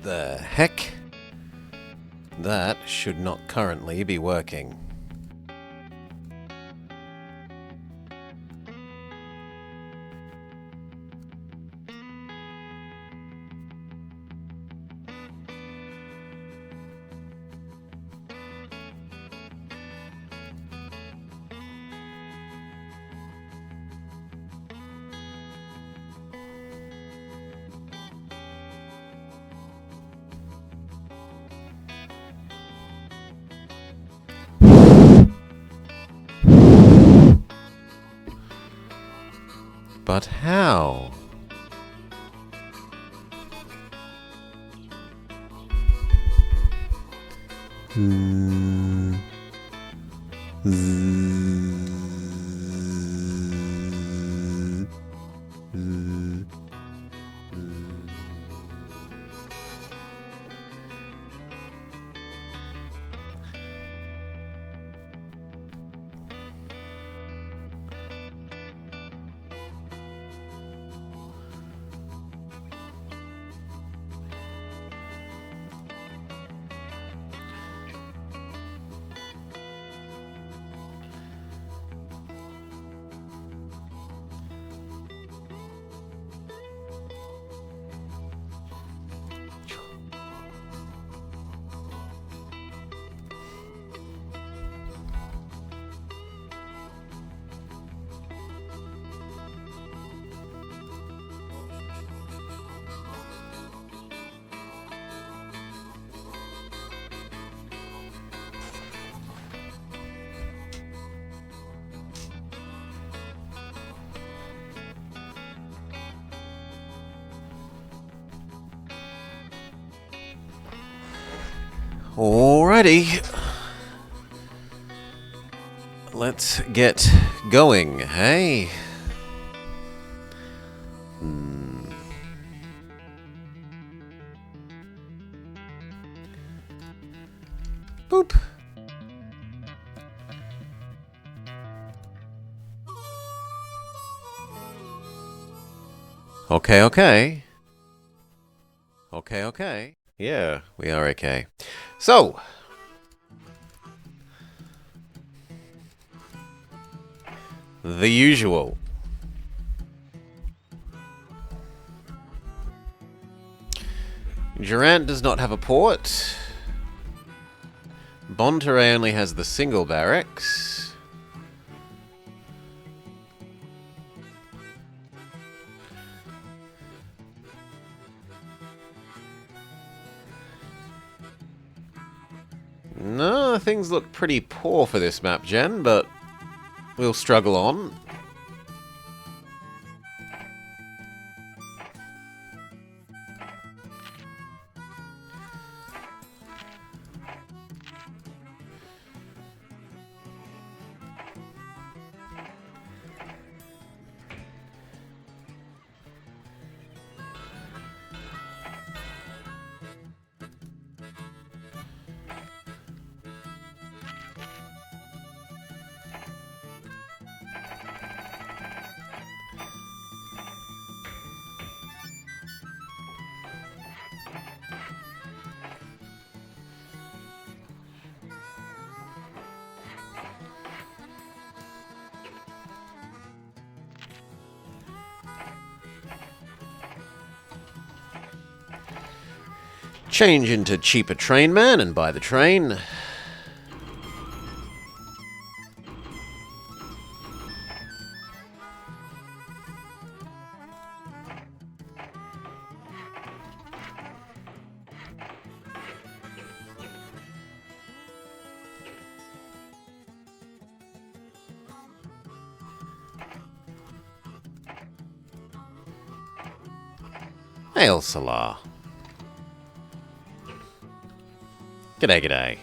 the heck? That should not currently be working. But how? Alrighty. Let's get going, hey? Boop. Okay. Okay. Yeah, we are okay. So, the usual. Durant does not have a port. Bonterre only has the single barracks. No, things look pretty poor for this map, Jen, but we'll struggle on. Change into cheaper train man and buy the train. Hail Salah. G'day.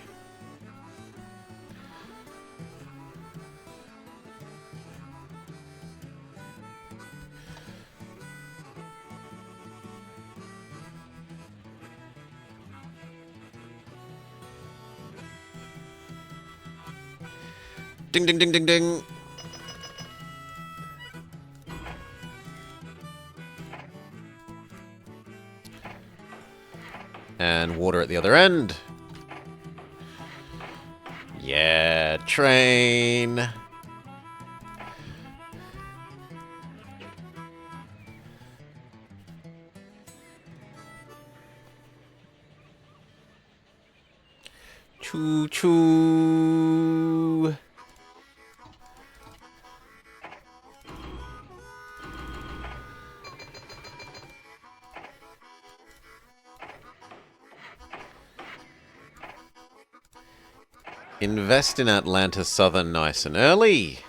Ding. And water at the other end. Yeah, train. Choo choo. Invest in Atlanta Southern nice and early.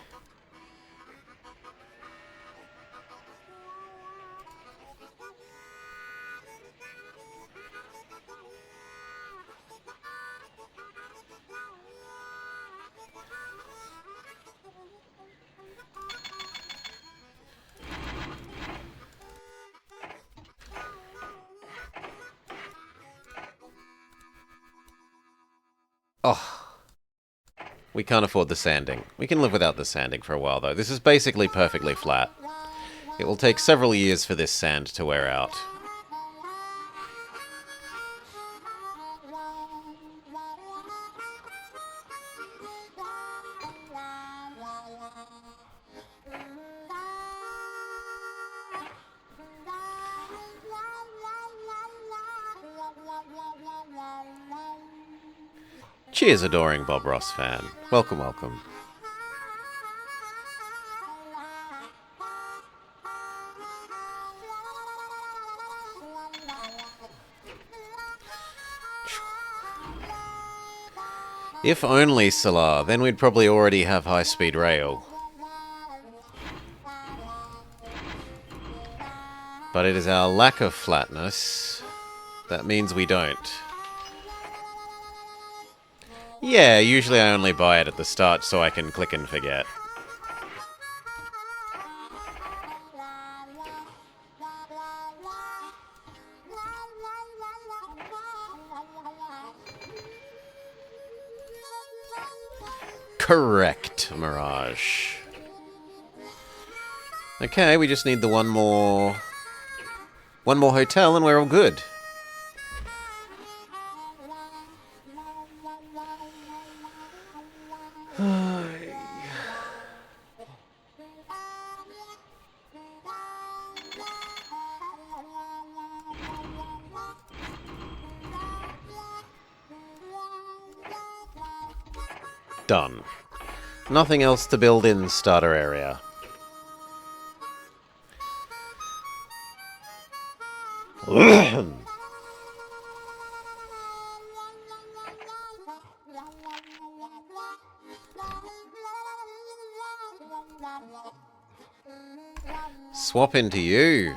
Oh. We can't afford the sanding. We can live without the sanding for a while, though. This is basically perfectly flat. It will take several years for this sand to wear out. Cheers, adoring Bob Ross fan. Welcome, welcome. If only, Salar, then we'd probably already have high-speed rail. But it is our lack of flatness that means we don't. Yeah, usually I only buy it at the start so I can click and forget. Correct, Mirage. Okay, we just need the one more hotel and we're all good. Done. Nothing else to build in starter area. Swap into you.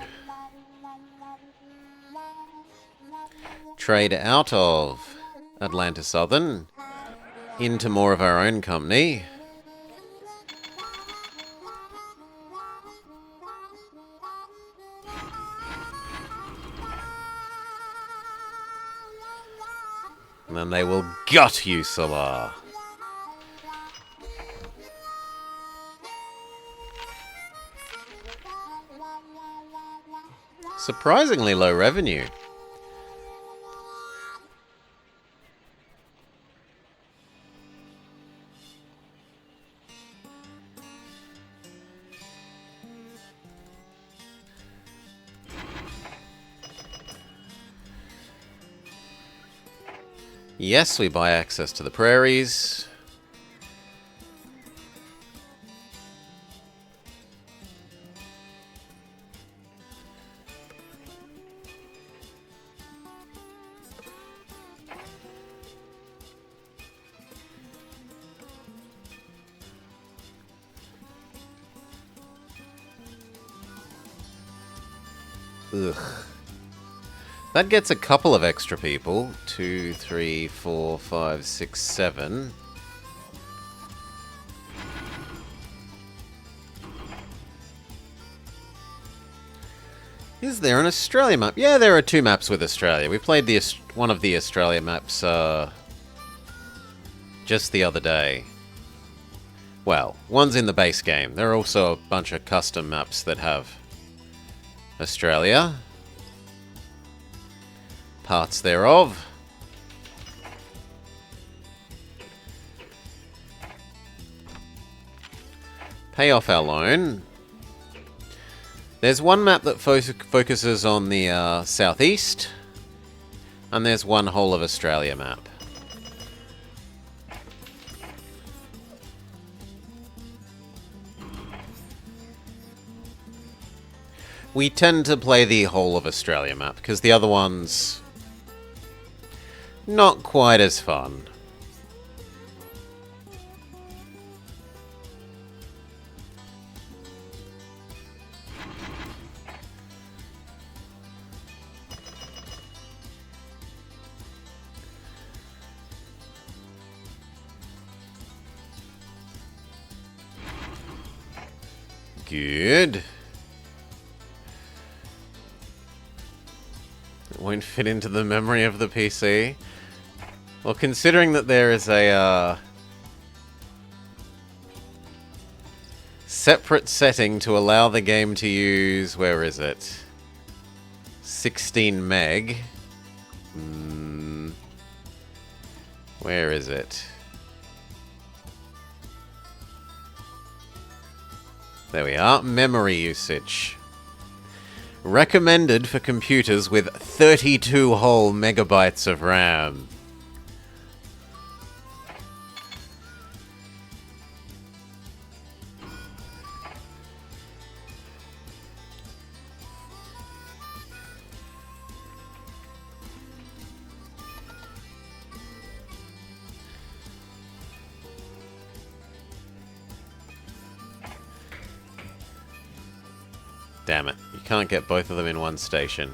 Trade out of Atlanta Southern into more of our own company. And then they will gut you, Salar. Surprisingly low revenue. Yes, we buy access to the prairies. Ugh. That gets a couple of extra people. 2, 3, 4, 5, 6, 7. Is there an Australia map? Yeah, there are 2 maps with Australia. We played one of the Australia maps just the other day. Well, one's in the base game. There are also a bunch of custom maps that have Australia. parts thereof. Pay off our loan. There's one map that focuses on the southeast, and there's one whole of Australia map. We tend to play the whole of Australia map, because the other one's not quite as fun. Good. It won't fit into the memory of the PC. Well, considering that there is a separate setting to allow the game to use, where is it? 16 meg. Where is it? There we are. Memory usage. Recommended for computers with 32 whole megabytes of RAM. Damn it. You can't get both of them in one station.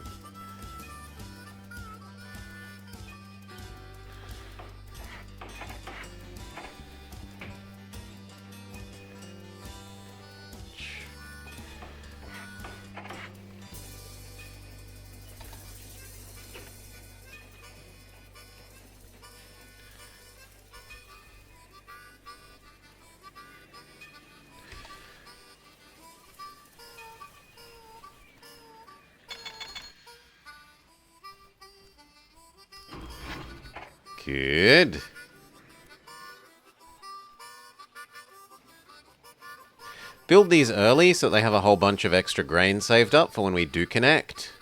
Good. Build these early so that they have a whole bunch of extra grain saved up for when we do connect.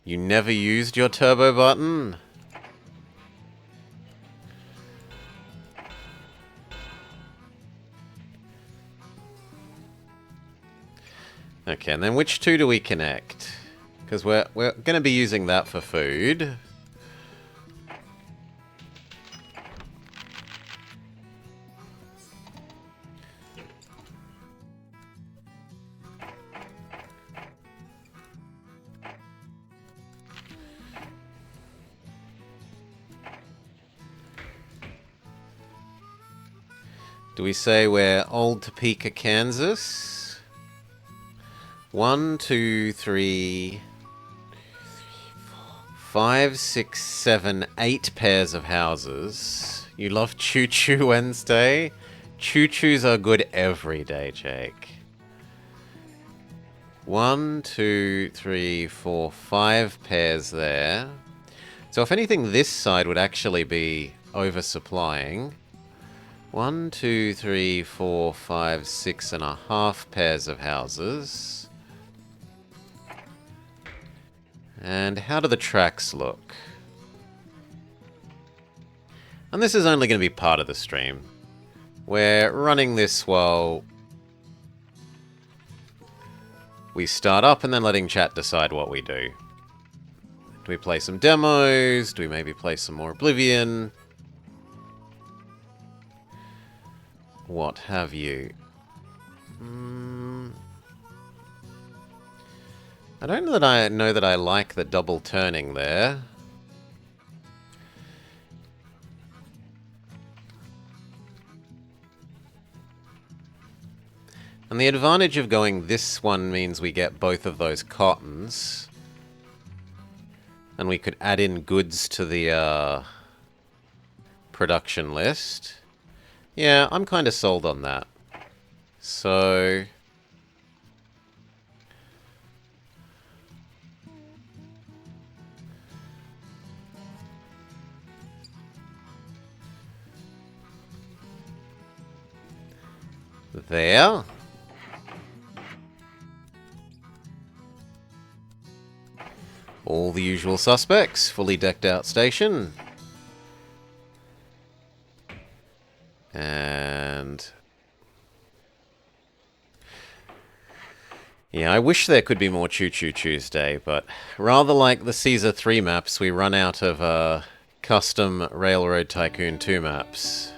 You never used your turbo button? Okay, and then which two do we connect? Because we're going to be using that for food. Do we say we're Old Topeka, Kansas? 1, 2, 3, 5, 6, 7, 8 pairs of houses. You love Choo Choo Wednesday? Choo Choos are good every day, Jake. 1, 2, 3, 4, 5 pairs there. So if anything, this side would actually be oversupplying. 1, 2, 3, 4, 5, 6.5 pairs of houses. And how do the tracks look? And this is only going to be part of the stream. We're running this while we start up and then letting chat decide what we do. Do we play some demos? Do we maybe play some more Oblivion? What have you? I don't know that I like the double turning there. And the advantage of going this one means we get both of those cottons. And we could add in goods to the production list. Yeah, I'm kind of sold on that. So... there. All the usual suspects. Fully decked out station. And... yeah, I wish there could be more Choo Choo Tuesday, but rather like the Caesar 3 maps, we run out of custom Railroad Tycoon 2 maps.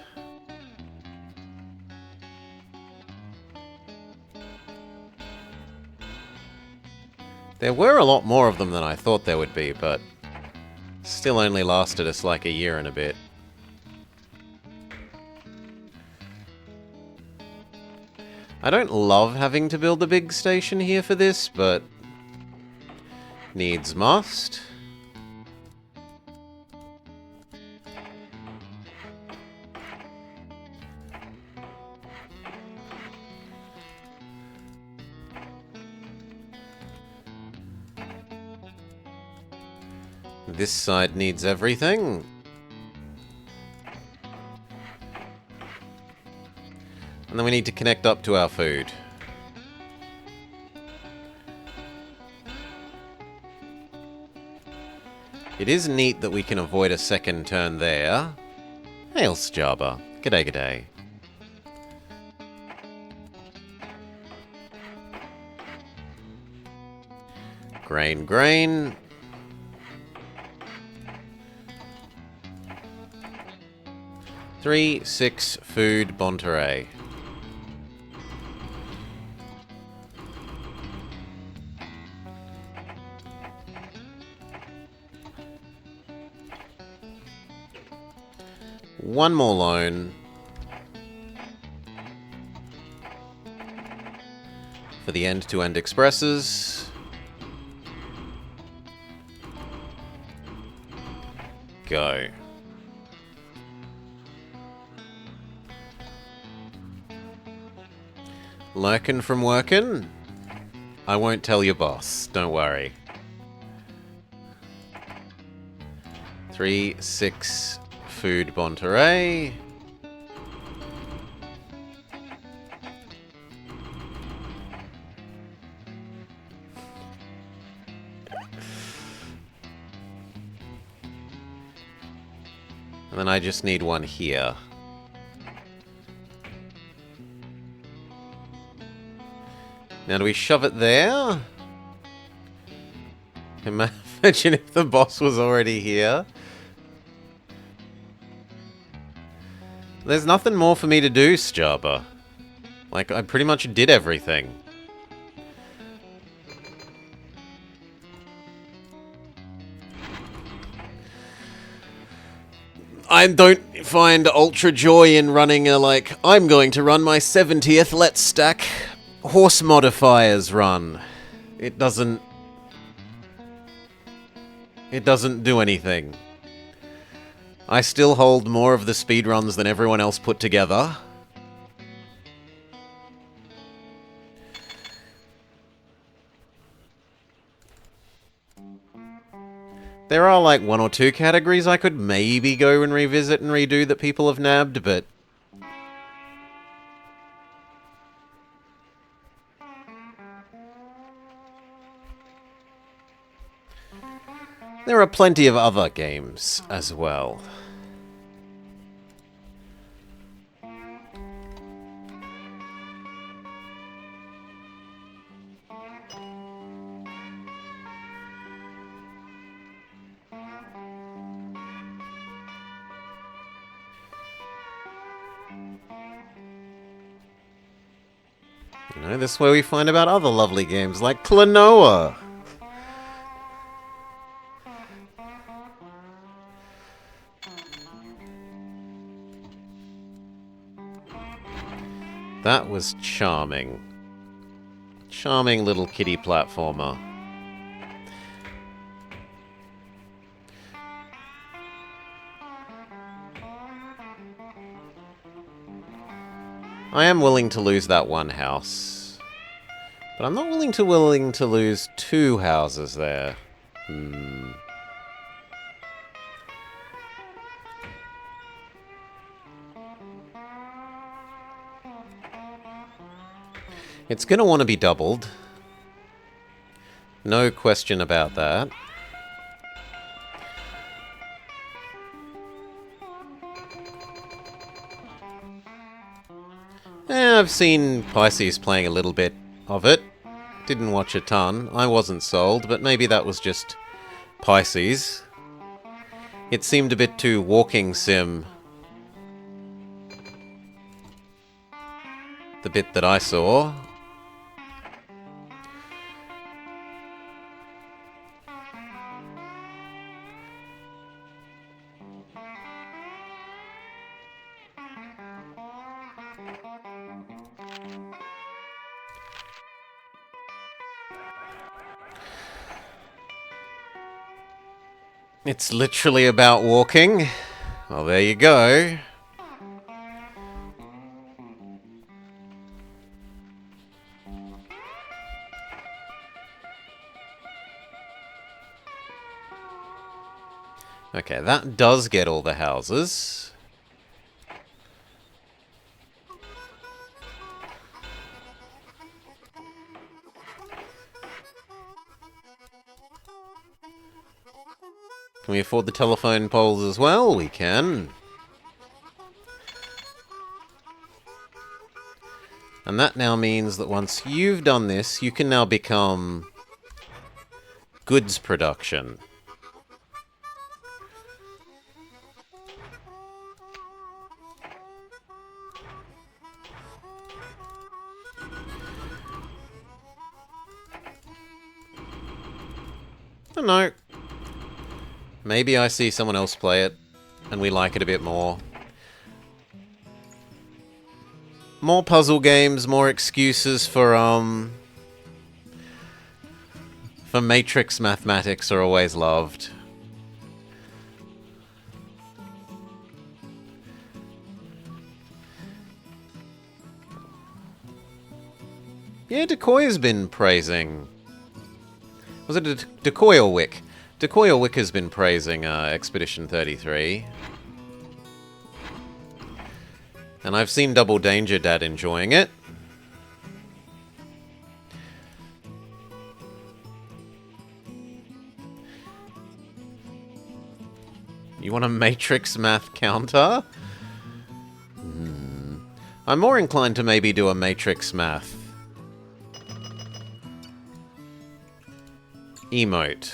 There were a lot more of them than I thought there would be, but still only lasted us like a year and a bit. I don't love having to build a big station here for this, but needs must. This side needs everything. And then we need to connect up to our food. It is neat that we can avoid a second turn there. Hail, Jabba. G'day, g'day. Grain, grain. Three, 6, food, Bonterey. One more loan. For the end-to-end expresses. Go. Lurkin' from workin'? I won't tell your boss, don't worry. 3, 6, food, Bonterey. And then I just need one here. Now, do we shove it there? Imagine if the boss was already here. There's nothing more for me to do, Jabba. Like, I pretty much did everything. I don't find ultra joy in running a, like, I'm going to run my 70th Let's Stack horse modifiers run. It doesn't do anything. I still hold more of the speedruns than everyone else put together. There are like 1 or 2 categories I could maybe go and revisit and redo that people have nabbed, but there are plenty of other games as well. You know, this is where we find about other lovely games like Klonoa. That was charming. Charming little kiddie platformer. I am willing to lose that one house. But I'm not willing to lose 2 houses there. It's going to want to be doubled. No question about that. I've seen Pisces playing a little bit of it. Didn't watch a ton. I wasn't sold, but maybe that was just Pisces. It seemed a bit too walking sim. The bit that I saw. It's literally about walking. Well, there you go. Okay, that does get all the houses. Can we afford the telephone poles as well? We can. And that now means that once you've done this, you can now become goods production. I don't know. Maybe I see someone else play it, and we like it a bit more. More puzzle games, more excuses for matrix mathematics are always loved. Yeah, Decoy has been praising... Was it Decoy or Wick? Decoy or Wick has been praising Expedition 33. And I've seen Double Danger Dad enjoying it. You want a matrix math counter? I'm more inclined to maybe do a matrix math emote.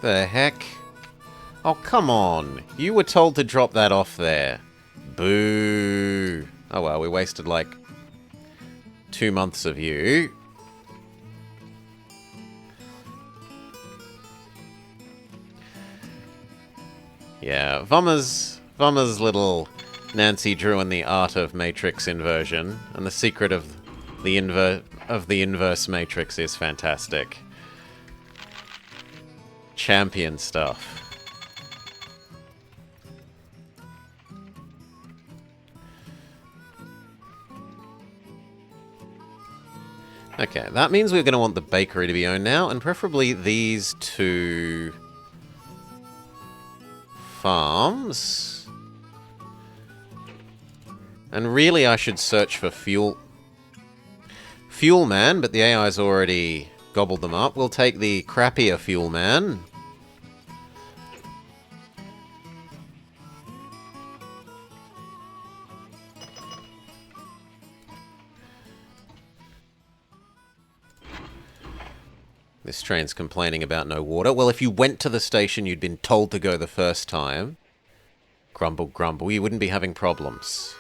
The heck? Oh, come on. You were told to drop that off there. Boo. Oh well, we wasted like 2 months of you. Yeah, Vummer's little Nancy Drew and the art of matrix inversion and the secret of the inverse matrix is fantastic. Champion stuff. Okay, that means we're going to want the bakery to be owned now, and preferably these 2 farms. And really I should search for Fuel Man, but the AI's already gobbled them up. We'll take the crappier Fuel Man. This train's complaining about no water. Well, if you went to the station, you'd been told to go the first time. Grumble, grumble. You wouldn't be having problems.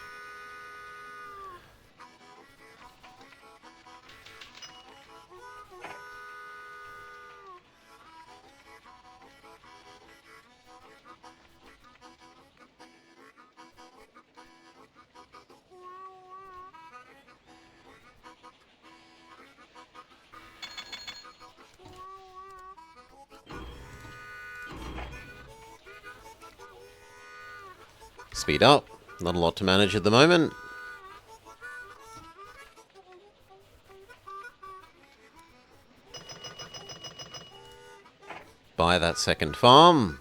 Speed up. Not a lot to manage at the moment. Buy that second farm.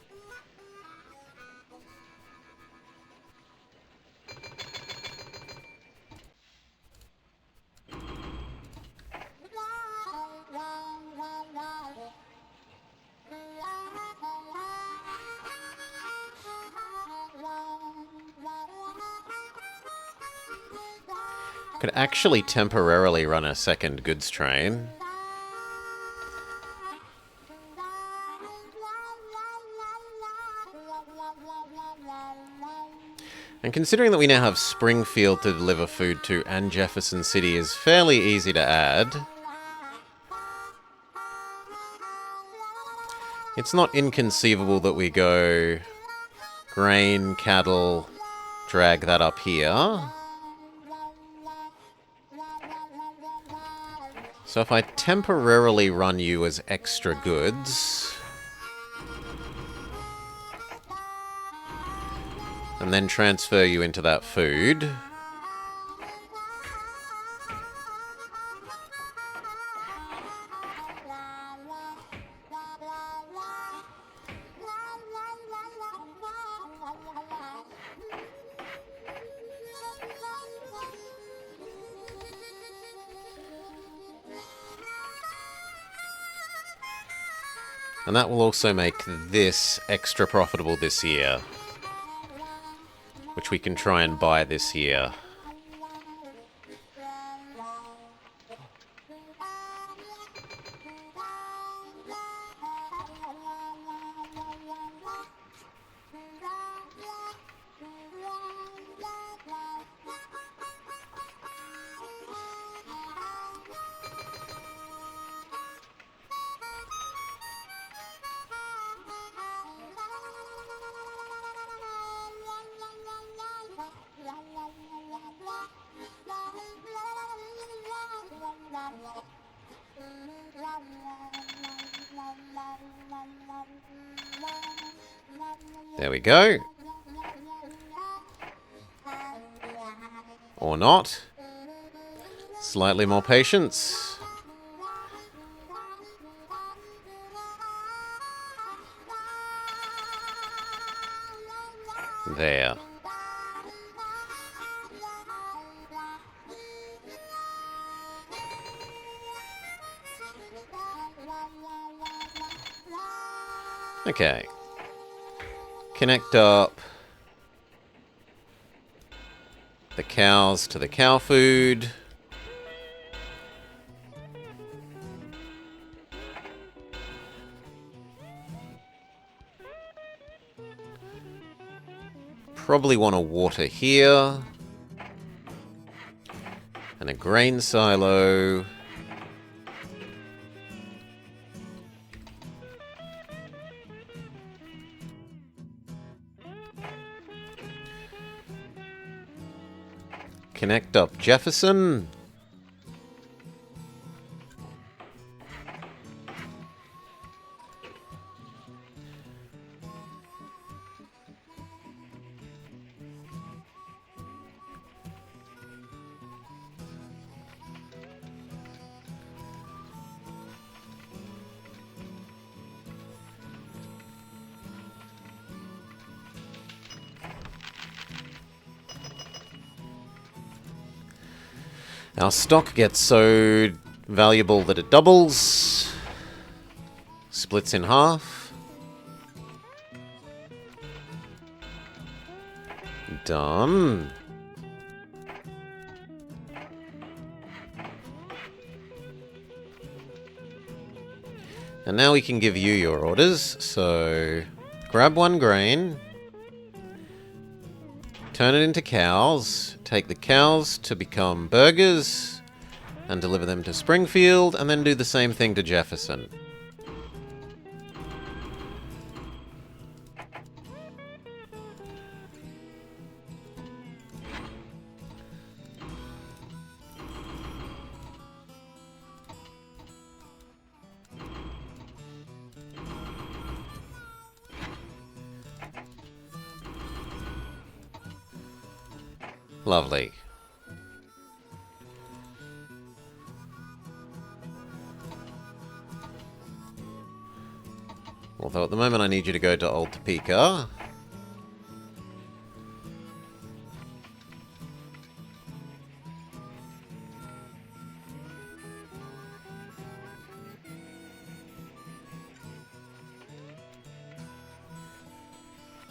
Could actually temporarily run a second goods train. And considering that we now have Springfield to deliver food to and Jefferson City is fairly easy to add. It's not inconceivable that we go grain, cattle, drag that up here. So if I temporarily run you as extra goods, and then transfer you into that food, and that will also make this extra profitable this year, which we can try and buy this year. There we go. Or not. Slightly more patience. There. Okay. Connect up the cows to the cow food. Probably want to water here. And a grain silo. Connect up Jefferson. Our stock gets so valuable that it doubles, splits in half. Done. And now we can give you your orders. So grab one grain, Turn it into cows. Take the cows to become burgers. And deliver them to Springfield. And then do the same thing to Jefferson. Lovely. Although at the moment I need you to go to Old Topeka.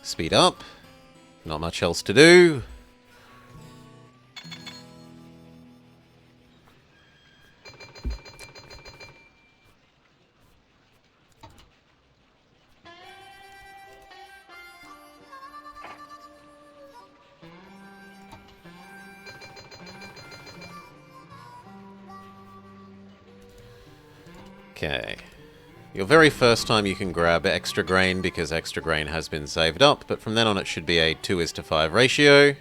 Speed up. Not much else to do. Okay. Your very first time you can grab extra grain because extra grain has been saved up, but from then on it should be a 2:5 ratio.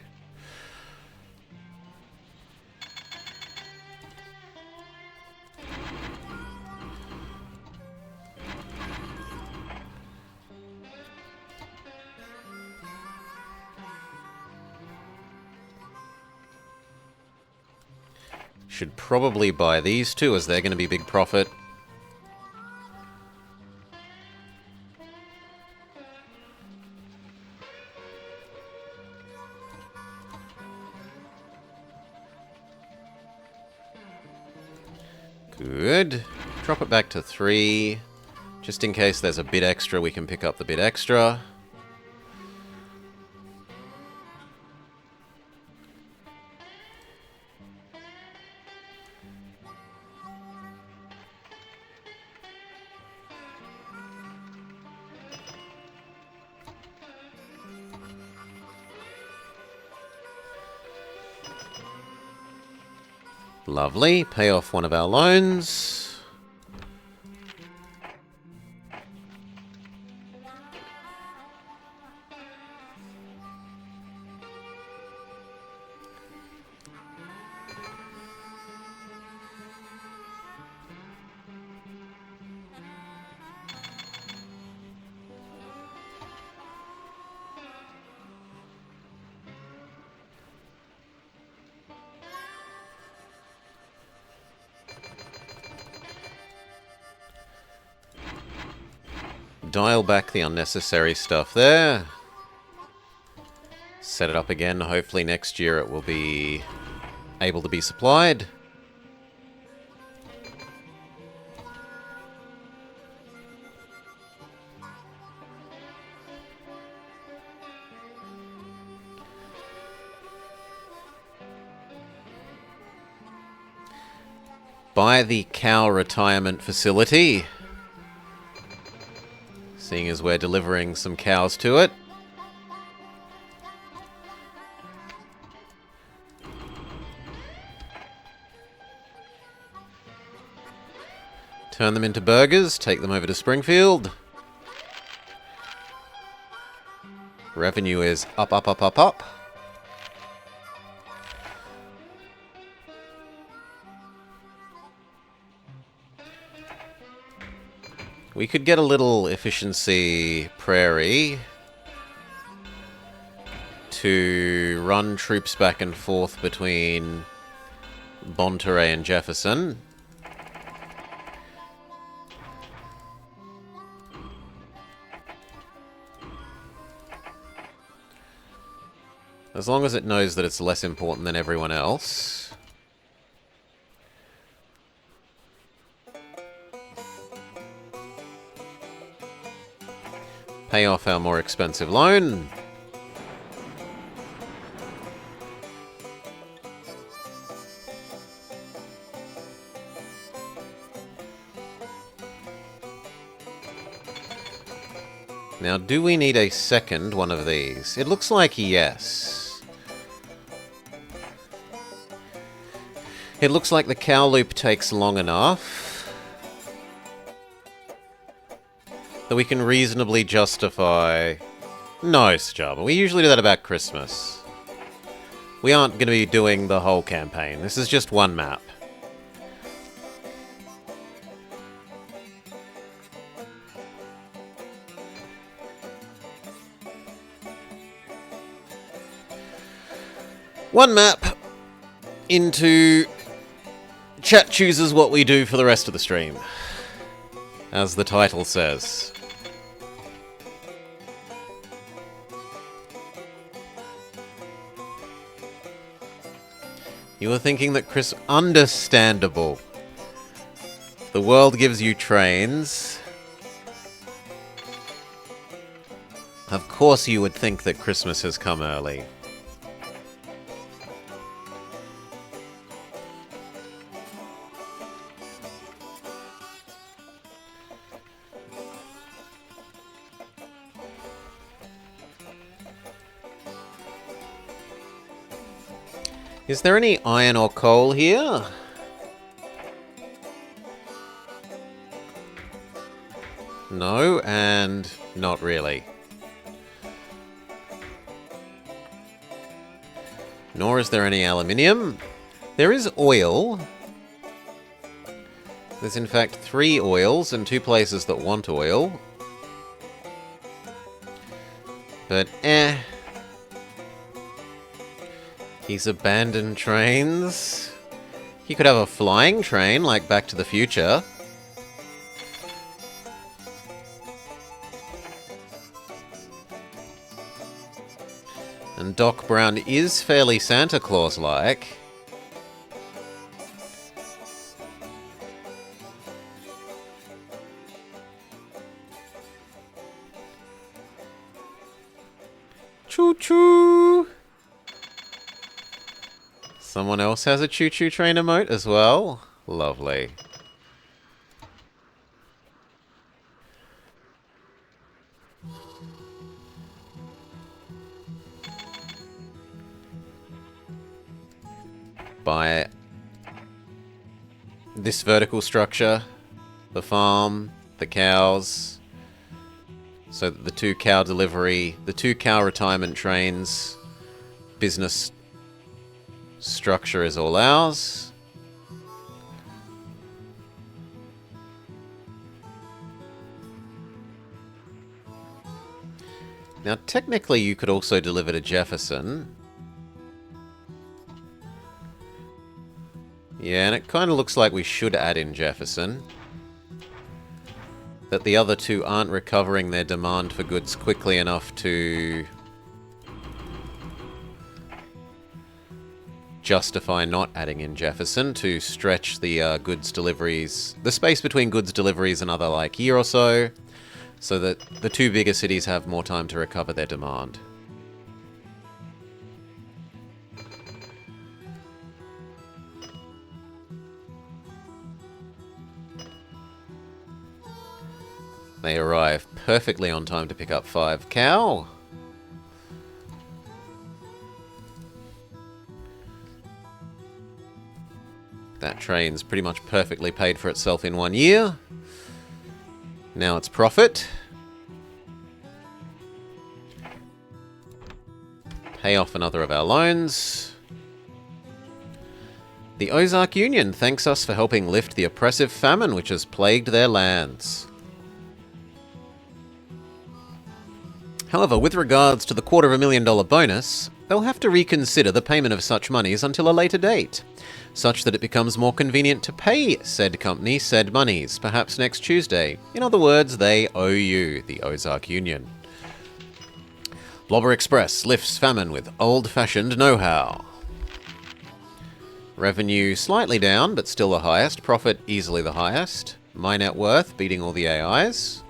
Should probably buy these two as they're going to be big profit. Good. Drop it back to 3. Just in case there's a bit extra, we can pick up the bit extra. Lovely. Pay off one of our loans. Dial back the unnecessary stuff there. Set it up again. Hopefully next year it will be able to be supplied. Buy the cow retirement facility. Seeing as we're delivering some cows to it. Turn them into burgers, take them over to Springfield. Revenue is up, up, up, up, up. We could get a little efficiency prairie to run troops back and forth between Bonterey and Jefferson. As long as it knows that it's less important than everyone else. Pay off our more expensive loan. Now, do we need a second one of these? It looks like yes. It looks like the cow loop takes long enough that we can reasonably justify... No, Java. We usually do that about Christmas. We aren't going to be doing the whole campaign. This is just one map. One map into chat chooses what we do for the rest of the stream, as the title says. You were thinking that Chris... Understandable. The world gives you trains. Of course you would think that Christmas has come early. Is there any iron or coal here? No, and not really. Nor is there any aluminium. There is oil. There's in fact 3 oils and 2 places that want oil. But He's abandoned trains. He could have a flying train, like Back to the Future. And Doc Brown is fairly Santa Claus-like. Choo-choo! Someone else has a choo-choo train emote as well. Lovely. By this vertical structure, the farm, the cows, so that the 2 cow delivery, the 2 cow retirement trains, business structure is all ours. Now, technically, you could also deliver to Jefferson. Yeah, and it kind of looks like we should add in Jefferson. That the other 2 aren't recovering their demand for goods quickly enough to justify not adding in Jefferson to stretch the goods deliveries, the space between goods deliveries another like year or so that the 2 bigger cities have more time to recover their demand. They arrive perfectly on time to pick up 5 cow. That train's pretty much perfectly paid for itself in 1 year. Now it's profit. Pay off another of our loans. The Ozark Union thanks us for helping lift the oppressive famine which has plagued their lands. However, with regards to the $250,000 bonus, they'll have to reconsider the payment of such monies until a later date, such that it becomes more convenient to pay said company said monies, perhaps next Tuesday. In other words, they owe you, the Ozark Union. Blobber Express lifts famine with old-fashioned know-how. Revenue slightly down, but still the highest. Profit easily the highest. My net worth beating all the AIs.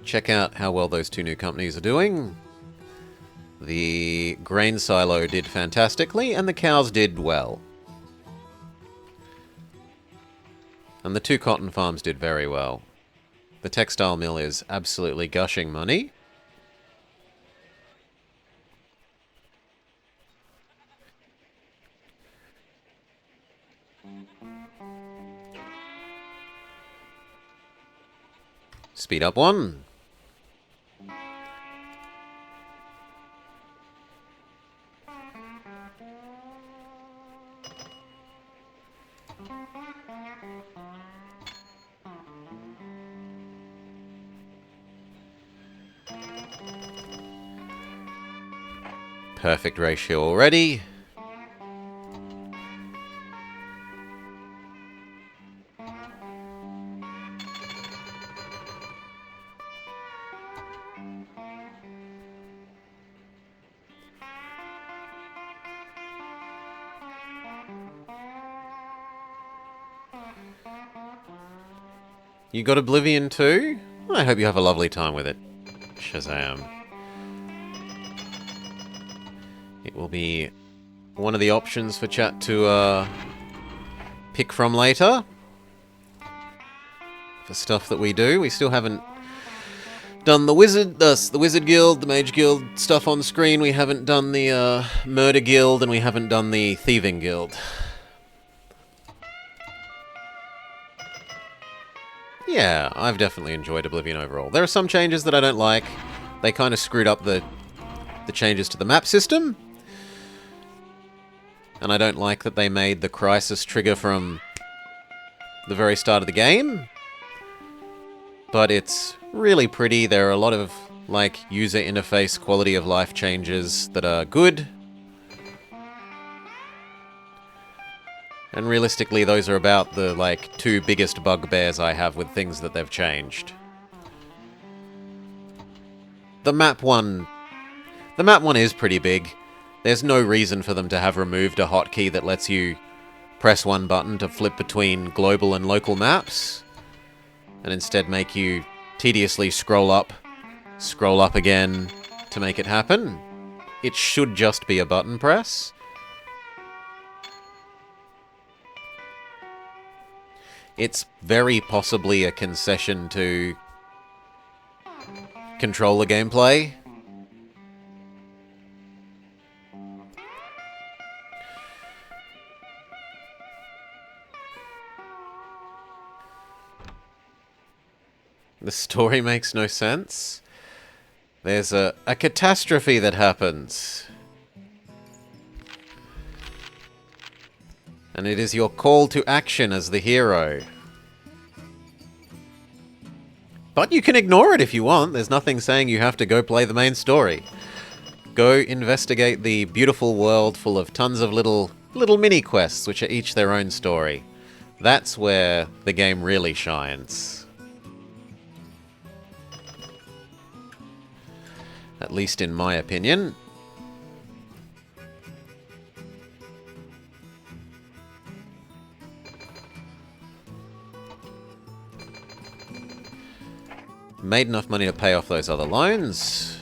Check out how well those 2 new companies are doing. The grain silo did fantastically, and the cows did well. And the 2 cotton farms did very well. The textile mill is absolutely gushing money. Speed up 1. Perfect ratio already. You got Oblivion too? I hope you have a lovely time with it. Shazam. It will be one of the options for chat to pick from later. For stuff that we do. We still haven't done the Wizard Guild, the Mage Guild stuff on screen. We haven't done the Murder Guild, and we haven't done the Thieving Guild. Yeah, I've definitely enjoyed Oblivion overall. There are some changes that I don't like. They kind of screwed up the changes to the map system. And I don't like that they made the crisis trigger from the very start of the game. But it's really pretty. There are a lot of, like, user interface quality of life changes that are good. And realistically, those are about the, like, 2 biggest bugbears I have with things that they've changed. The map one is pretty big. There's no reason for them to have removed a hotkey that lets you press one button to flip between global and local maps, and instead make you tediously scroll up again to make it happen. It should just be a button press. It's very possibly a concession to controller gameplay. The story makes no sense. There's a catastrophe that happens. And it is your call to action as the hero. But you can ignore it if you want. There's nothing saying you have to go play the main story. Go investigate the beautiful world full of tons of little mini quests, which are each their own story. That's where the game really shines. At least in my opinion. Made enough money to pay off those other loans.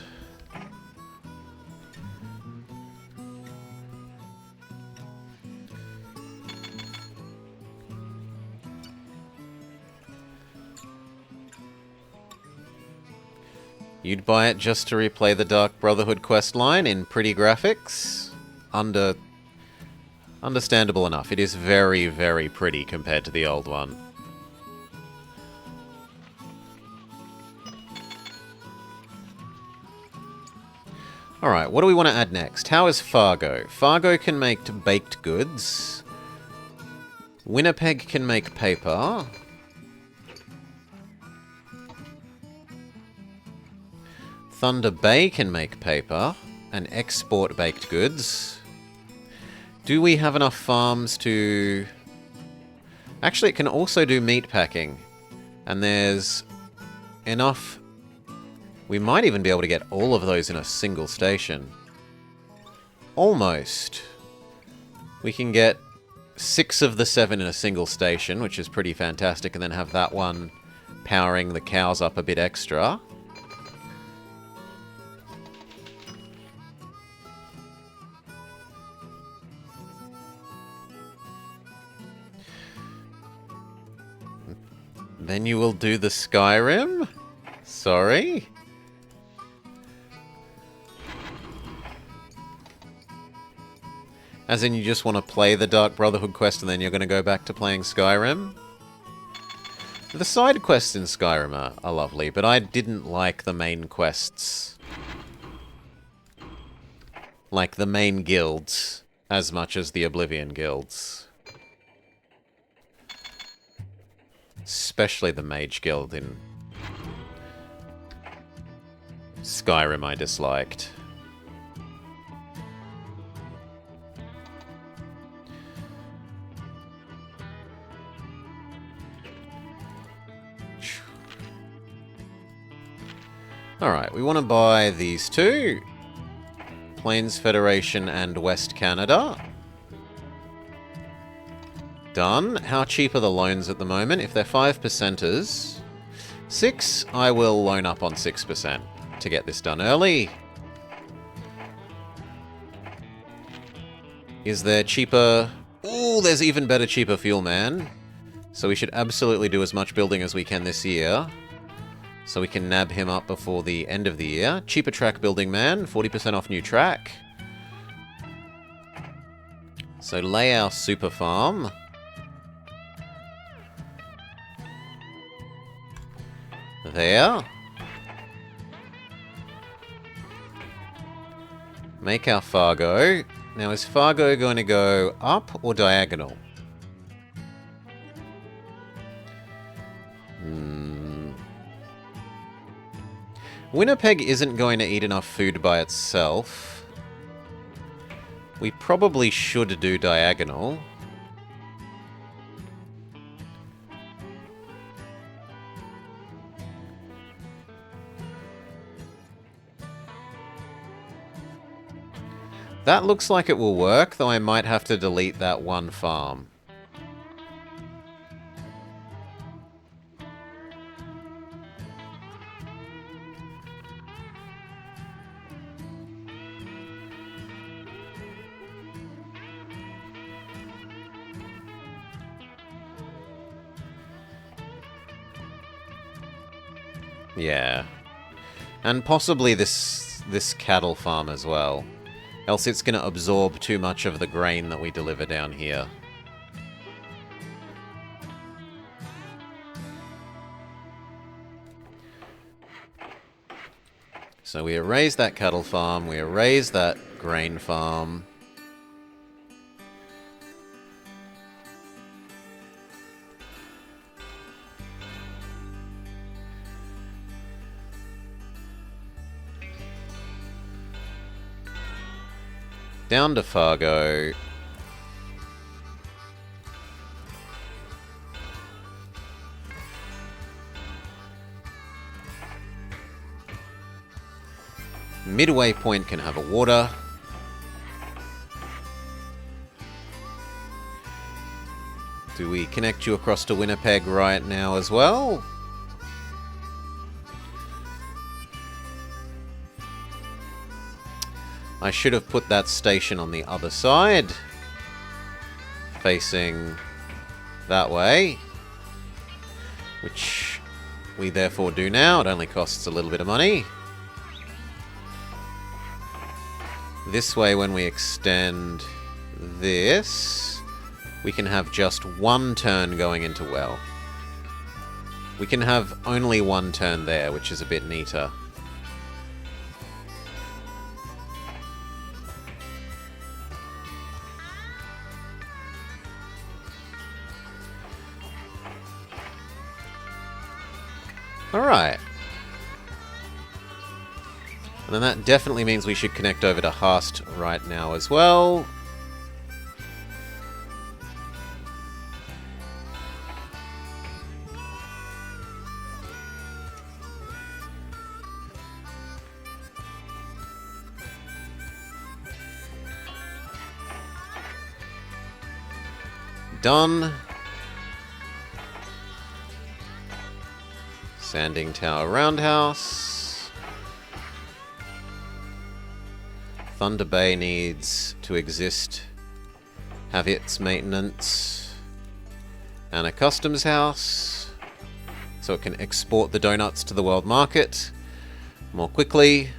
You'd buy it just to replay the Dark Brotherhood questline in pretty graphics? Understandable enough. It is very, very pretty compared to the old one. Alright, what do we want to add next? How is Fargo? Fargo can make baked goods. Winnipeg can make paper. Thunder Bay can make paper and export baked goods. Do we have enough farms to... Actually, it can also do meat packing. And there's enough... We might even be able to get all of those in a single station. Almost. We can get 6 of the 7 in a single station, which is pretty fantastic, and then have that one powering the cows up a bit extra. Then you will do the Skyrim? Sorry? As in you just want to play the Dark Brotherhood quest and then you're going to go back to playing Skyrim? The side quests in Skyrim are lovely, but I didn't like the main quests. Like the main guilds, as much as the Oblivion guilds. Especially the Mage Guild in Skyrim I disliked. Alright, we want to buy these two. Plains Federation and West Canada. Done. How cheap are the loans at the moment? If they're 5%ers... 6, I will loan up on 6% to get this done early. Is there cheaper... Ooh, there's even better cheaper fuel, man. So we should absolutely do as much building as we can this year. So we can nab him up before the end of the year. Cheaper track building, man. 40% off new track. So lay our super farm. There. Make our Fargo. Now, is Fargo going to go up or diagonal? Winnipeg isn't going to eat enough food by itself. We probably should do diagonal. That looks like it will work, though I might have to delete that one farm. Yeah. And possibly this cattle farm as well. Else it's going to absorb too much of the grain that we deliver down here. So we erase that cattle farm, we erase that grain farm. Down to Fargo. Midway Point can have a water. Do we connect you across to Winnipeg right now as well? I should have put that station on the other side, facing that way, which we therefore do now. It only costs a little bit of money. This way, when we extend this, we can have just one turn going into well. We can have only one turn there, which is a bit neater. Alright. And then that definitely means we should connect over to Haast right now as well. Done. Sanding Tower Roundhouse. Thunder Bay needs to exist, have its maintenance, and a customs house, so it can export the donuts to the world market more quickly.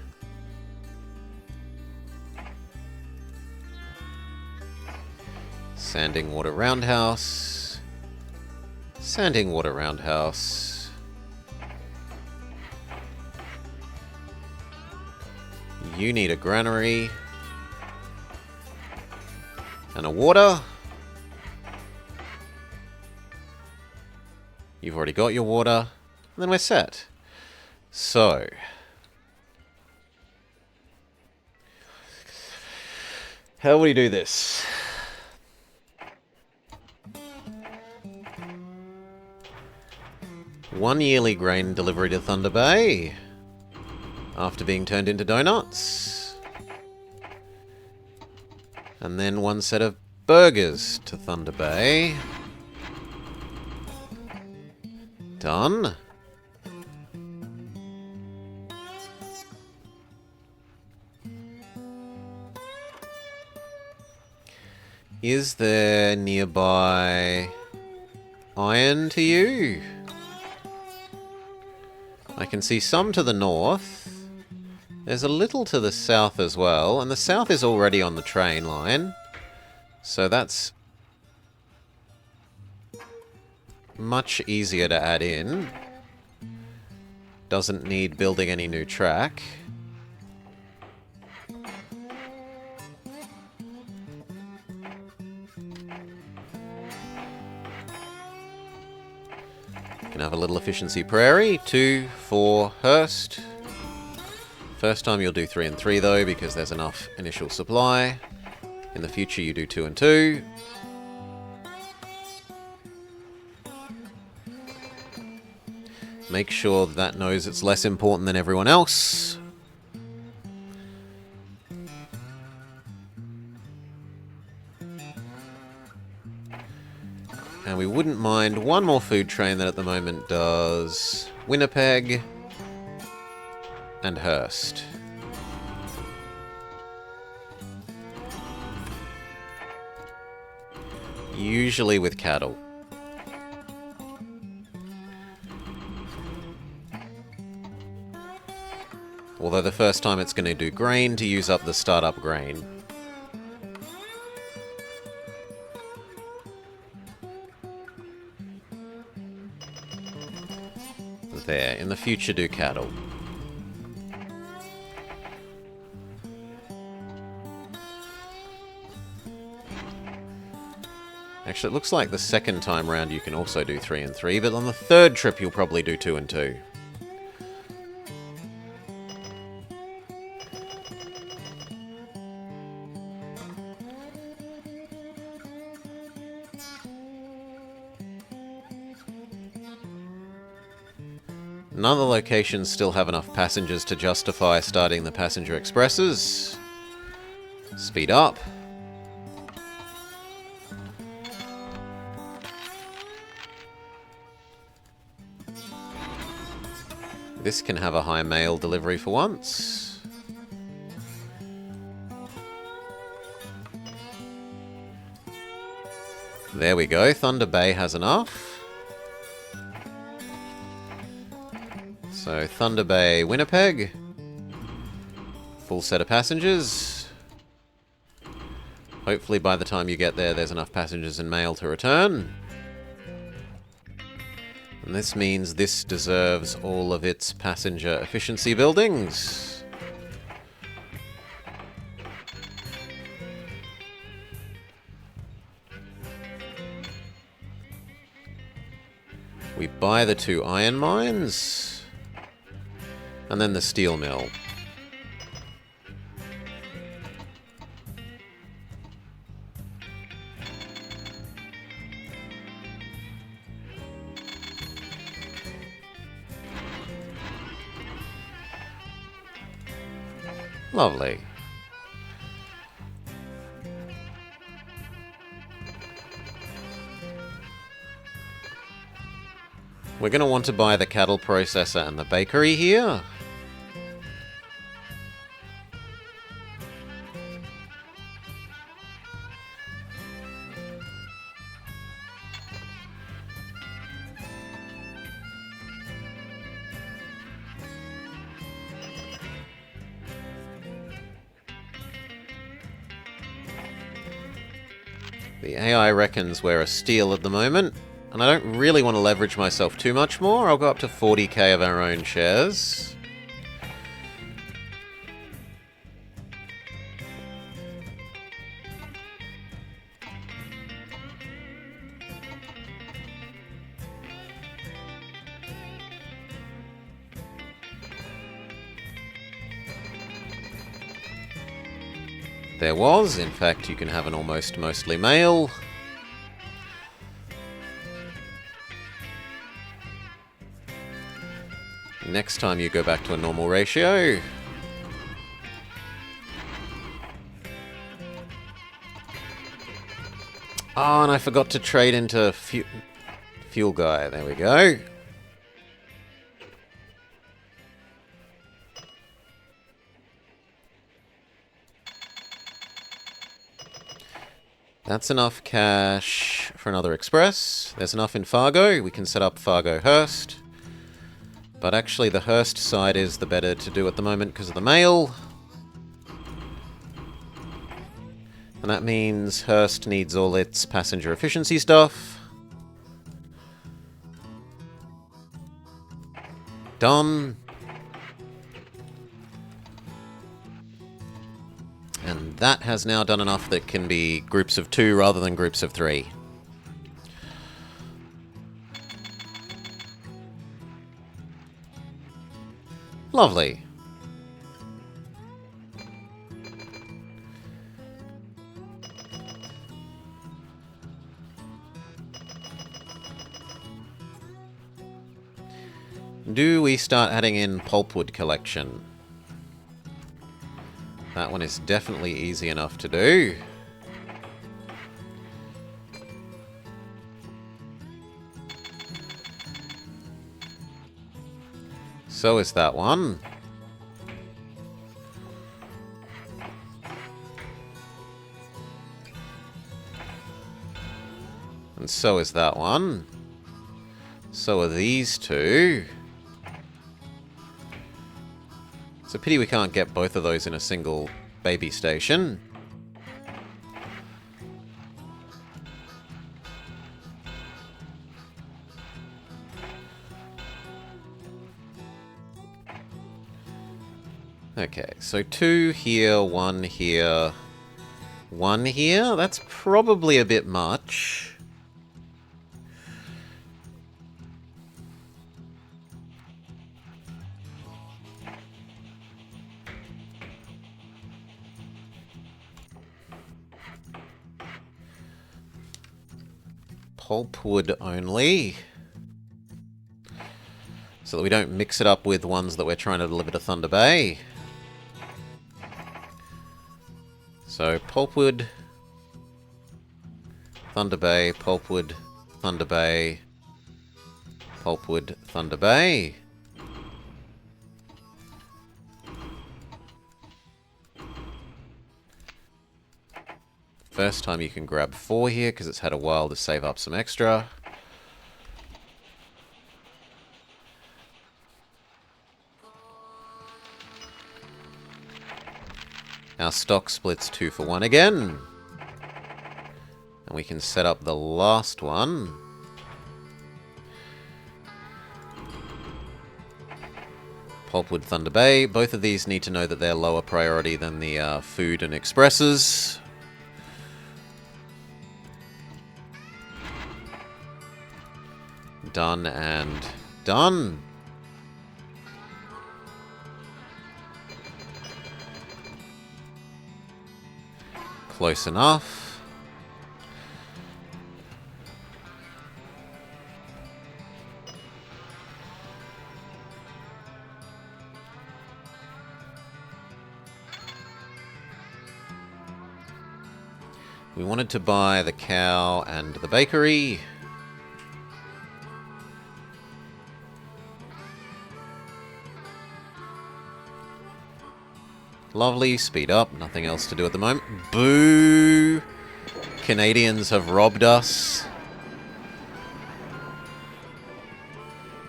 Sanding Water Roundhouse. Sanding water roundhouse. You need a granary. And a water. You've already got your water. And then we're set. So. How would you do this? One yearly grain delivery to Thunder Bay. After being turned into donuts. And then one set of burgers to Thunder Bay. Done. Is there nearby iron to you? I can see some to the north. There's a little to the south as well, and the south is already on the train line. So that's much easier to add in. Doesn't need building any new track. Can have a little efficiency prairie. 2, 4, Hurst. First time you'll do 3 and 3 though, because there's enough initial supply. In the future you do 2 and 2. Make sure that knows it's less important than everyone else. And we wouldn't mind one more food train that at the moment does Winnipeg and Hurst. Usually with cattle. Although the first time it's going to do grain to use up the startup grain. There, in the future do cattle. Actually, it looks like the second time round you can also do 3 and 3, but on the third trip you'll probably do 2 and 2. None of the locations still have enough passengers to justify starting the passenger expresses. Speed up. This can have a high mail delivery for once. There we go, Thunder Bay has enough. So, Thunder Bay, Winnipeg. Full set of passengers. Hopefully by the time you get there, there's enough passengers and mail to return. And this means this deserves all of its passenger efficiency buildings. We buy the 2 iron mines. And then the steel mill. Lovely. We're going to want to buy the cattle processor and the bakery here. The AI reckons we're a steal at the moment. And I don't really want to leverage myself too much more. I'll go up to 40k of our own shares. There was. In fact, you can have an almost mostly male. Next time you go back to a normal ratio. Oh, and I forgot to trade into fuel guy. There we go. That's enough cash for another express. There's enough in Fargo. We can set up Fargo Hearst. But actually the Hearst side is the better to do at the moment because of the mail. And that means Hearst needs all its passenger efficiency stuff. Done. And that has now done enough that can be groups of 2 rather than groups of 3. Lovely. Do we start adding in pulpwood collection? That one is definitely easy enough to do. So is that one. And so is that one. So are these two. It's a pity we can't get both of those in a single baby station. Okay, so 2 here, 1 here, 1 here. That's probably a bit much. Pulpwood only. So that we don't mix it up with ones that we're trying to deliver to Thunder Bay. So pulpwood, Thunder Bay, pulpwood, Thunder Bay, pulpwood, Thunder Bay. First time you can grab 4 here because it's had a while to save up some extra. Our stock splits 2 for 1 again. And we can set up the last one. Pulpwood, Thunder Bay. Both of these need to know that they're lower priority than the food and expresses. Done and done. Close enough. We wanted to buy the cow and the bakery. Lovely, speed up, nothing else to do at the moment. Boo! Canadians have robbed us.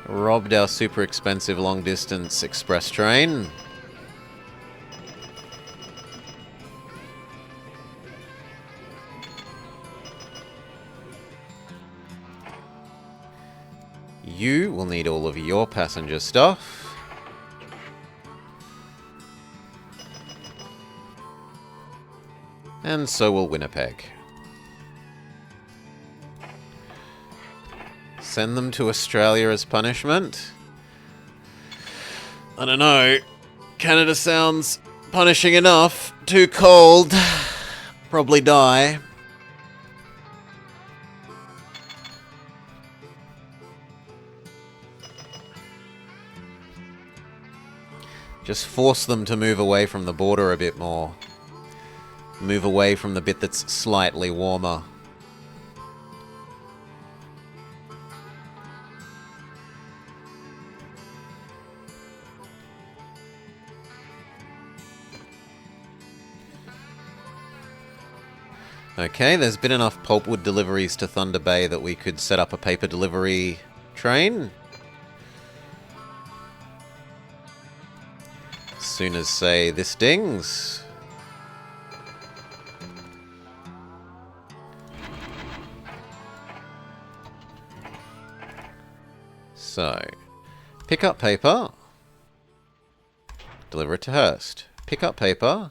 Robbed our super expensive long distance express train. You will need all of your passenger stuff. And so will Winnipeg. Send them to Australia as punishment? I don't know. Canada sounds punishing enough. Too cold. Probably die. Just force them to move away from the border a bit more. Move away from the bit that's slightly warmer. Okay, there's been enough pulpwood deliveries to Thunder Bay that we could set up a paper delivery train. As soon as, say, this dings. So, pick up paper, deliver it to Hearst. Pick up paper,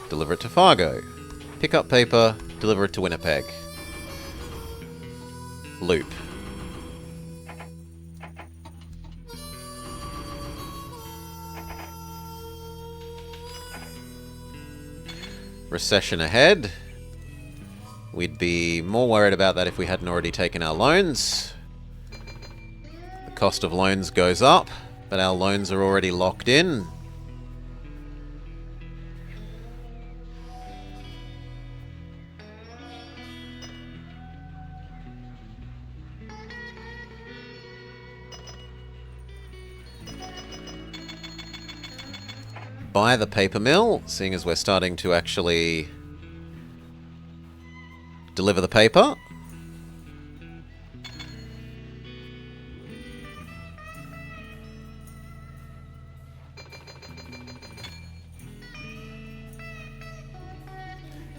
deliver it to Fargo. Pick up paper, deliver it to Winnipeg. Loop. Recession ahead. We'd be more worried about that if we hadn't already taken our loans. The cost of loans goes up, but our loans are already locked in. Buy the paper mill, seeing as we're starting to actually deliver the paper.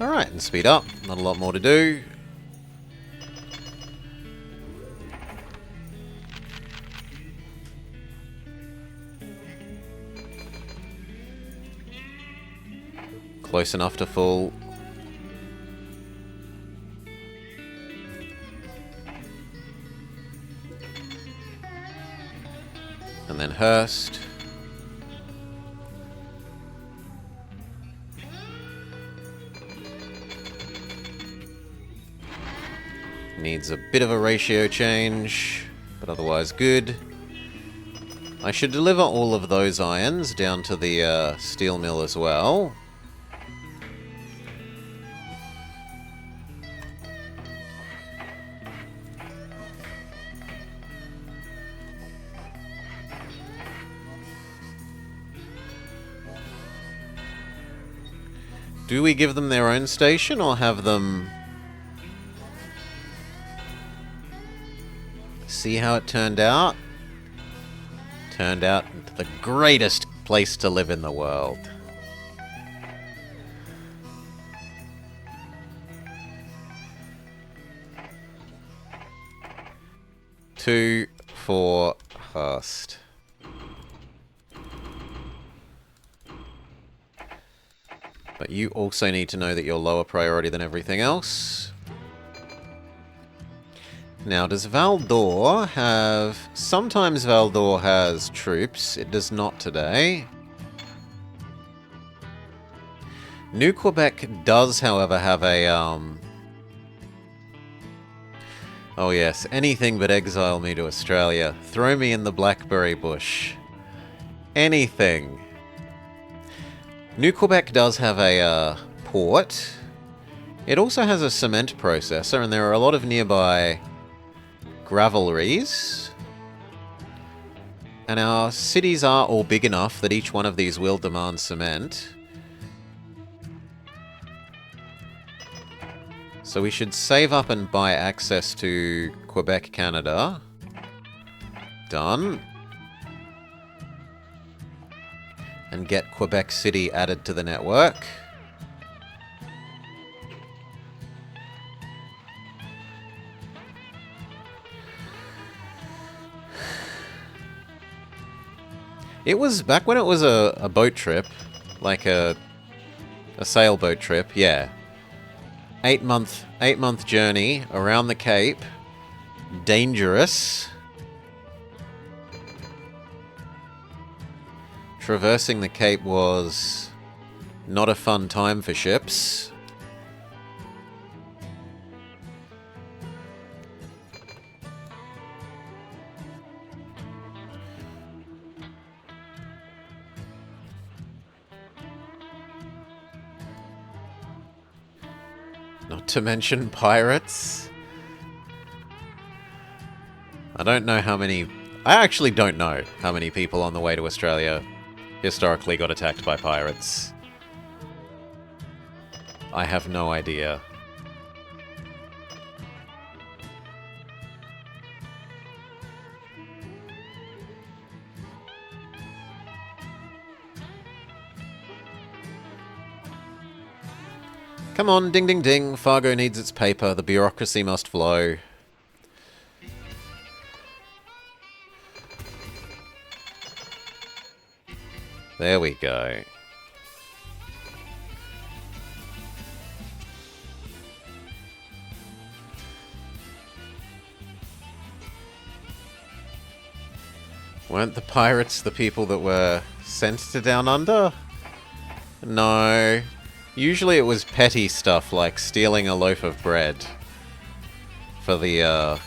Alright, and speed up. Not a lot more to do. Close enough to full. And then Hearst. Needs a bit of a ratio change, but otherwise good. I should deliver all of those irons down to the steel mill as well. Do we give them their own station or have them see how it turned out? Turned out into the greatest place to live in the world. Two for Hearst. But you also need to know that you're lower priority than everything else. Now, does Val-d'Or have... Sometimes Val-d'Or has troops. It does not today. New Quebec does, however, have a... Oh yes, anything but exile me to Australia. Throw me in the blackberry bush. Anything. New Quebec does have a port. It also has a cement processor, and there are a lot of nearby gravelries. And our cities are all big enough that each one of these will demand cement. So we should save up and buy access to Quebec, Canada. Done. And get Quebec City added to the network. It was back when it was a boat trip, like a sailboat trip, yeah. 8-month journey around the Cape. Dangerous. Traversing the Cape was not a fun time for ships. Not to mention pirates. I don't know how many... I actually don't know how many people on the way to Australia historically got attacked by pirates. I have no idea. Come on, ding ding ding, Fargo needs its paper, the bureaucracy must flow. There we go. Weren't the pirates the people that were sent to Down Under? No. Usually it was petty stuff like stealing a loaf of bread for the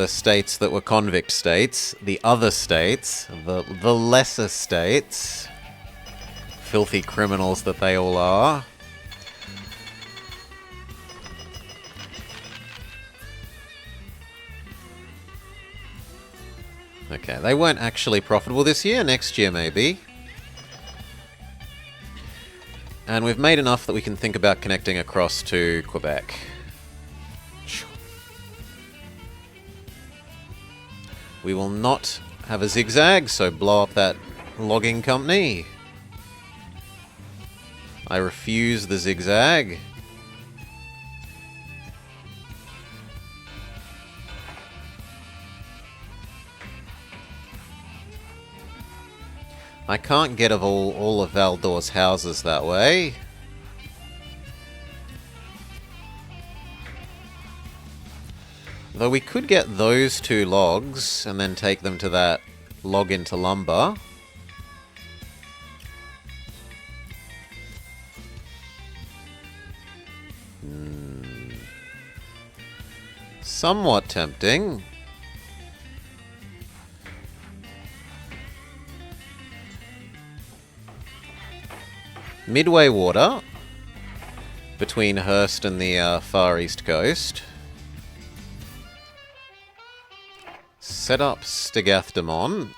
states that were convict states, the other states, the lesser states, filthy criminals that they all are. Okay, they weren't actually profitable this year, next year maybe. And we've made enough that we can think about connecting across to Quebec. We will not have a zigzag, so blow up that logging company. I refuse the zigzag. I can't get of all of Valdor's houses that way. Though we could get those 2 logs and then take them to that log into lumber. Somewhat tempting. Midway water between Hearst and the far east coast. Set up Stegathdamon.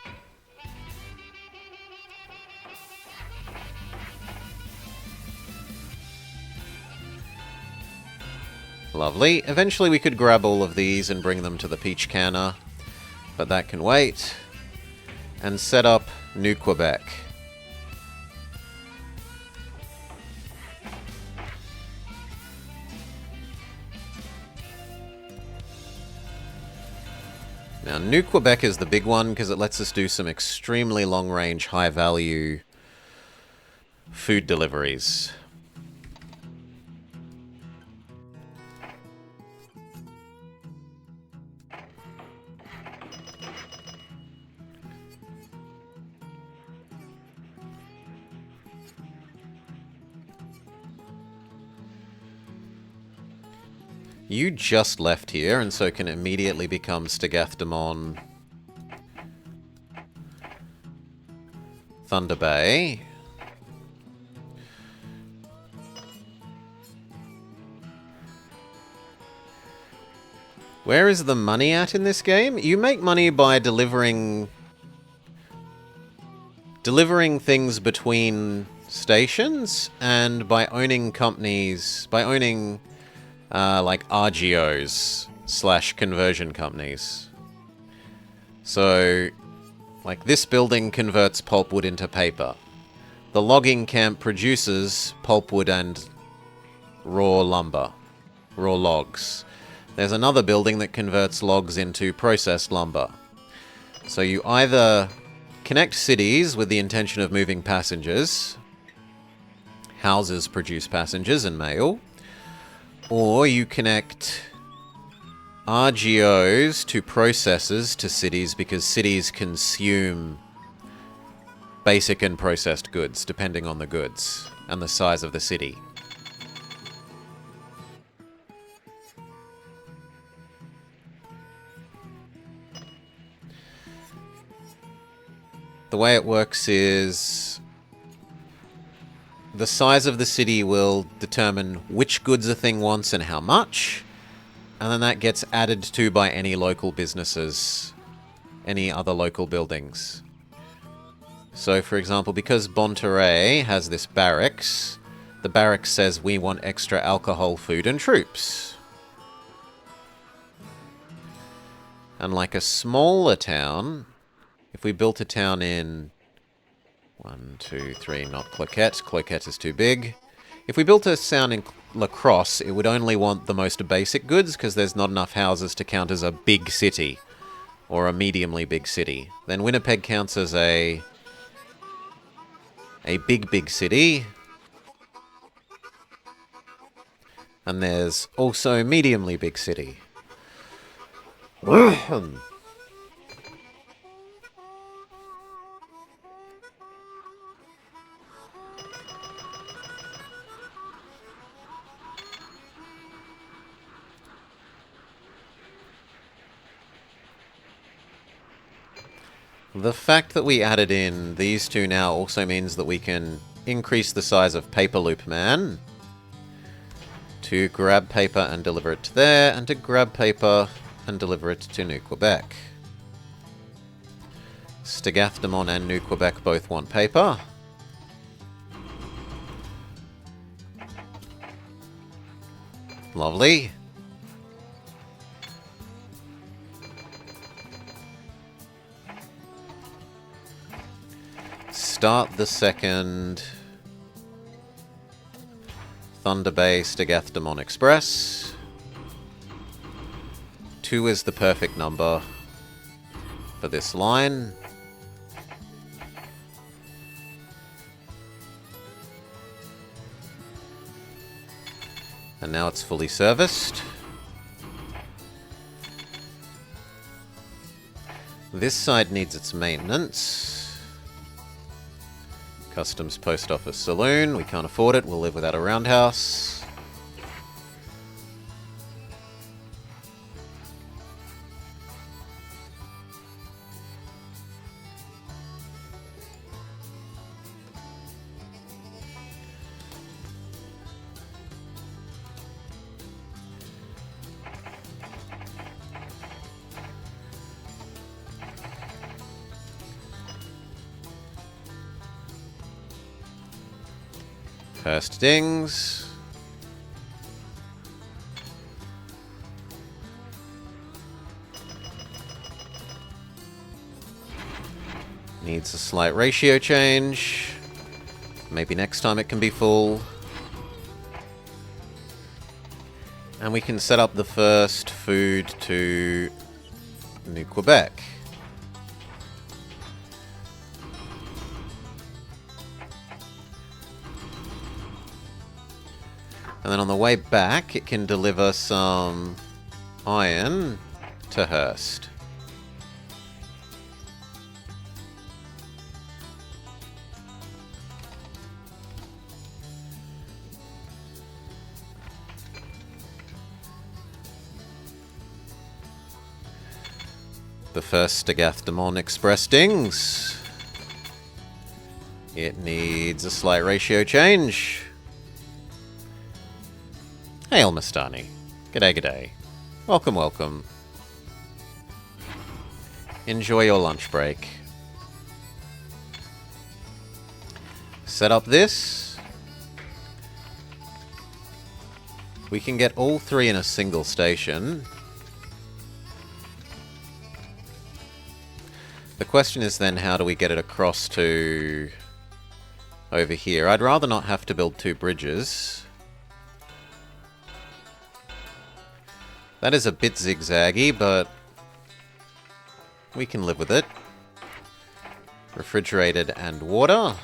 Lovely. Eventually we could grab all of these and bring them to the Peach Canner, but that can wait. And set up New Quebec. Now, New Quebec is the big one because it lets us do some extremely long-range, high-value food deliveries. You just left here, and so can immediately become Stegathdamon Thunder Bay. Where is the money at in this game? You make money by delivering things between stations and by owning companies, by owning like RGOs / conversion companies. So, like this building converts pulpwood into paper. The logging camp produces pulpwood and raw lumber, raw logs. There's another building that converts logs into processed lumber. So you either connect cities with the intention of moving passengers. Houses produce passengers and mail. Or you connect RGOs to processors to cities because cities consume basic and processed goods depending on the goods and the size of the city. The way it works is the size of the city will determine which goods a thing wants and how much, and then that gets added to by any local businesses, any other local buildings. So, for example, because Bonterey has this barracks, the barracks says we want extra alcohol, food, and troops. And like a smaller town, if we built a town in 1, 2, 3, not Cloquet. Cloquet is too big. If we built a town in La Crosse, it would only want the most basic goods because there's not enough houses to count as a big city or a mediumly big city. Then Winnipeg counts as a big city. And there's also mediumly big city. The fact that we added in these two now also means that we can increase the size of Paper Loop Man to grab paper and deliver it to there, and to grab paper and deliver it to New Quebec. Stegathdamon and New Quebec both want paper. Lovely. Start the second Thunder Bay Stegathdamon Express. 2 is the perfect number for this line. And now it's fully serviced. This side needs its maintenance. Customs Post Office Saloon. We can't afford it. We'll live without a roundhouse. First dings. Needs a slight ratio change. Maybe next time it can be full. And we can set up the first food to New Quebec. And then on the way back, it can deliver some iron to Hearst. The first Stegathdamon Express dings. It needs a slight ratio change. Hey, Elmastani. G'day, g'day. Welcome, welcome. Enjoy your lunch break. Set up this. We can get all 3 in a single station. The question is then, how do we get it across to over here? I'd rather not have to build 2 bridges. That is a bit zigzaggy, but We can live with it. Refrigerated and water.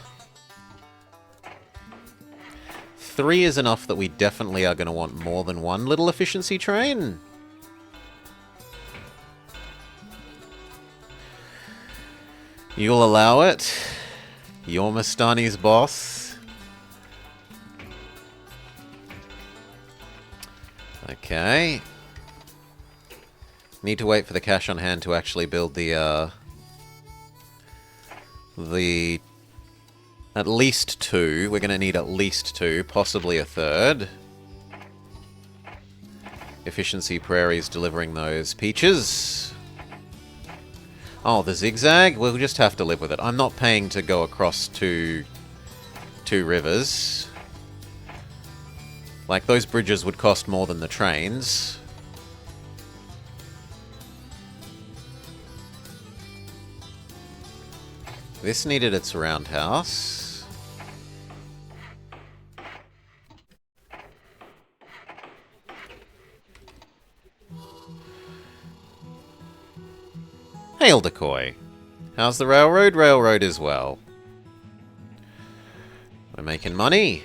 3 is enough that we definitely are going to want more than one little efficiency train. You'll allow it. You're Mastani's boss. Okay. Need to wait for the cash on hand to actually build the at least 2. We're going to need at least 2, possibly a third. Efficiency Prairie's delivering those peaches. Oh, the zigzag? We'll just have to live with it. I'm not paying to go across two rivers. Like, those bridges would cost more than the trains. This needed its roundhouse. Hail Decoy. How's the railroad? Railroad as well. We're making money.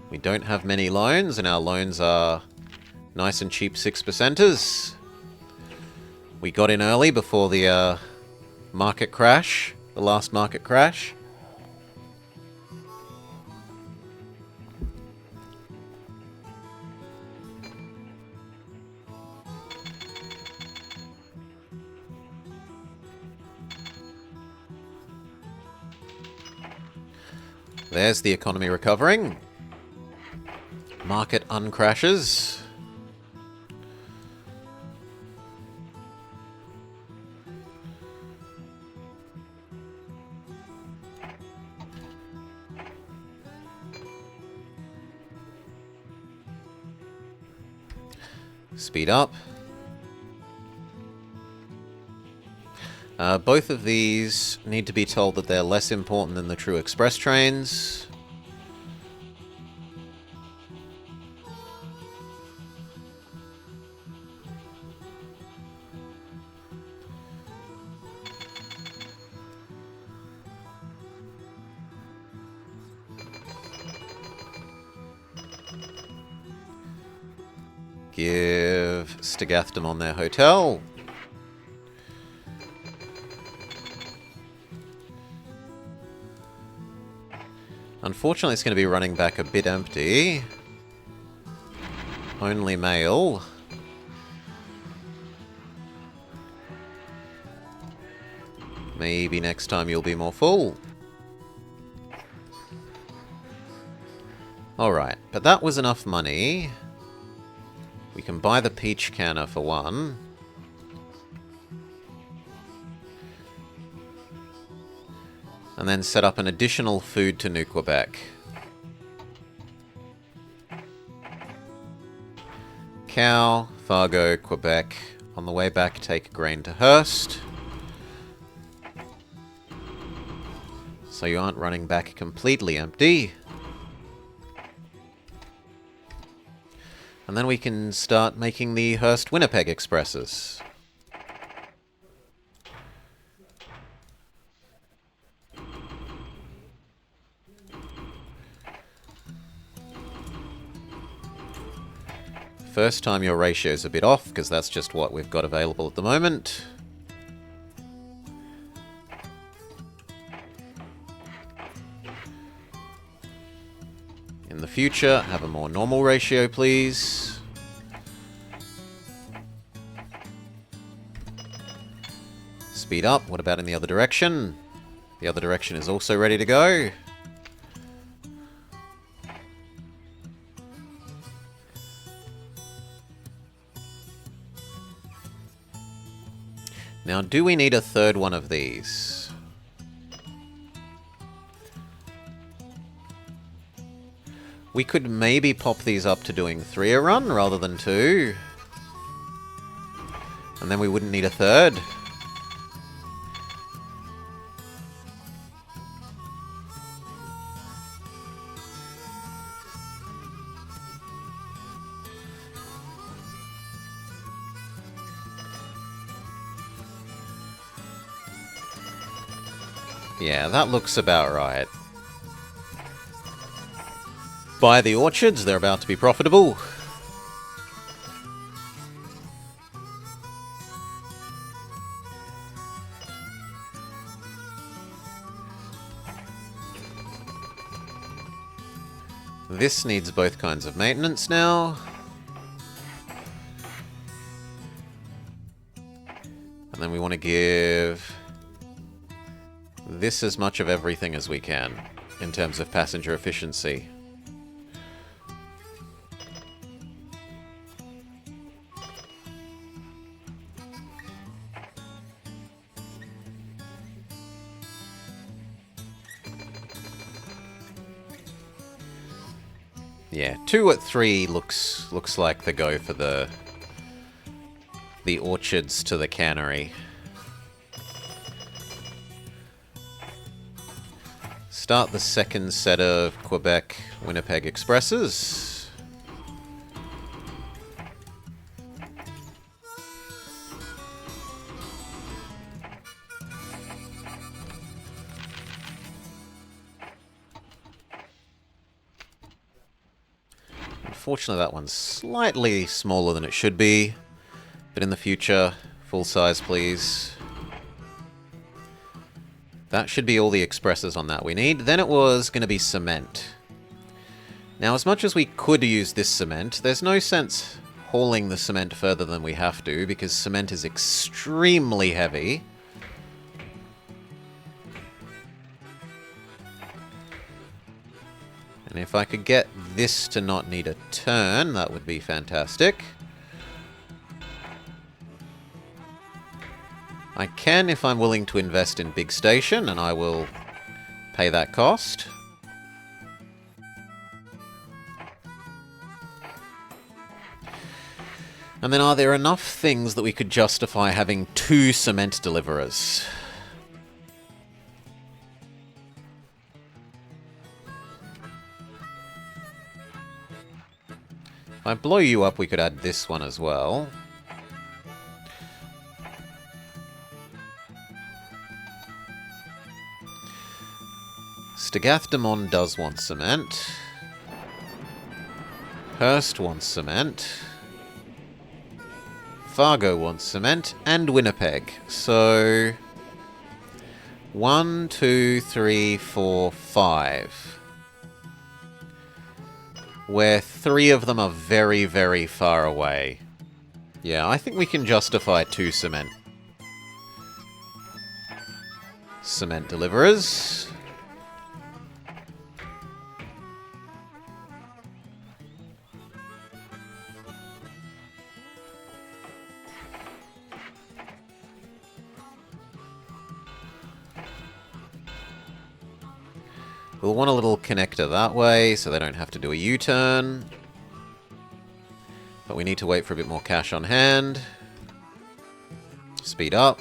We don't have many loans, and our loans are nice and cheap 6%ers. We got in early before the market crash. The last market crash. There's the economy recovering. Market uncrashes. Speed up. Both of these need to be told that they're less important than the true express trains. Give Stagatham on their hotel. Unfortunately, it's going to be running back a bit empty. Only mail. Maybe next time you'll be more full. Alright, but that was enough money. We can buy the peach canner for 1. And then set up an additional food to New Quebec. Cow, Fargo, Quebec. On the way back, take grain to Hearst. So you aren't running back completely empty. And then we can start making the Hearst-Winnipeg Expresses. First time your ratio's a bit off, because that's just what we've got available at the moment. In the future, have a more normal ratio, please. Speed up. What about in the other direction? The other direction is also ready to go. Now, do we need a third one of these? We could maybe pop these up to doing 3 a run rather than 2. And then we wouldn't need a third. Yeah, that looks about right. Buy the orchards, they're about to be profitable. This needs both kinds of maintenance now. And then we want to give this as much of everything as we can in terms of passenger efficiency. Yeah, 2 at 3 looks like the go for the orchards to the cannery. Start the second set of Quebec Winnipeg Expresses. Unfortunately, that one's slightly smaller than it should be, but in the future, full size, please. That should be all the expresses on that we need. Then it was going to be cement. Now, as much as we could use this cement, there's no sense hauling the cement further than we have to, because cement is extremely heavy. And if I could get this to not need a turn, that would be fantastic. I can if I'm willing to invest in Big Station, and I will pay that cost. And then are there enough things that we could justify having 2 cement deliverers? If I blow you up, we could add this one as well. Stagathemon does want cement. Hearst wants cement. Fargo wants cement. And Winnipeg. So 1, 2, 3, 4, 5. Where 3 of them are very, very far away. Yeah, I think we can justify 2 cement deliverers. We'll want a little connector that way, so they don't have to do a U-turn. But we need to wait for a bit more cash on hand. Speed up.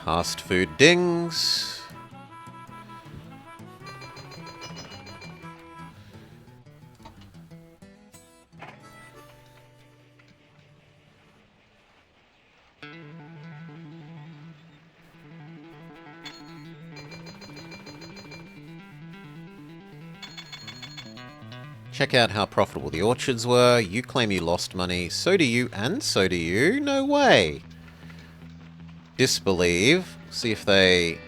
Fast food dings. Check out how profitable the orchards were. You claim you lost money. So do you, and so do you. No way. Disbelieve. See if they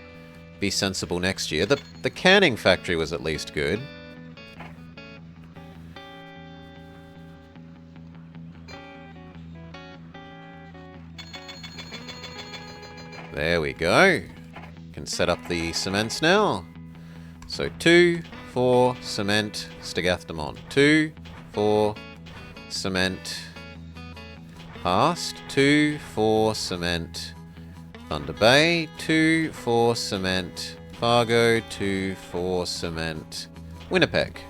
be sensible next year. The canning factory was at least good. There we go. Can set up the cements now. So 2, 4, cement, Stagathemon. 2, 4, cement, Past. 2, 4, cement, Thunder Bay. 2, 4, cement, Fargo. 2, 4, cement, Winnipeg.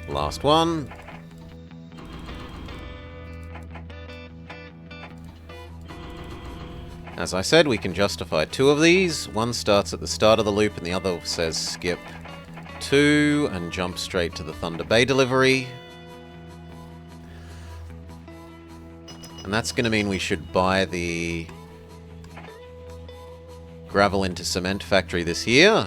Last one. As I said, we can justify 2 of these. One starts at the start of the loop and the other says skip 2 and jump straight to the Thunder Bay delivery. And that's going to mean we should buy the gravel into cement factory this year.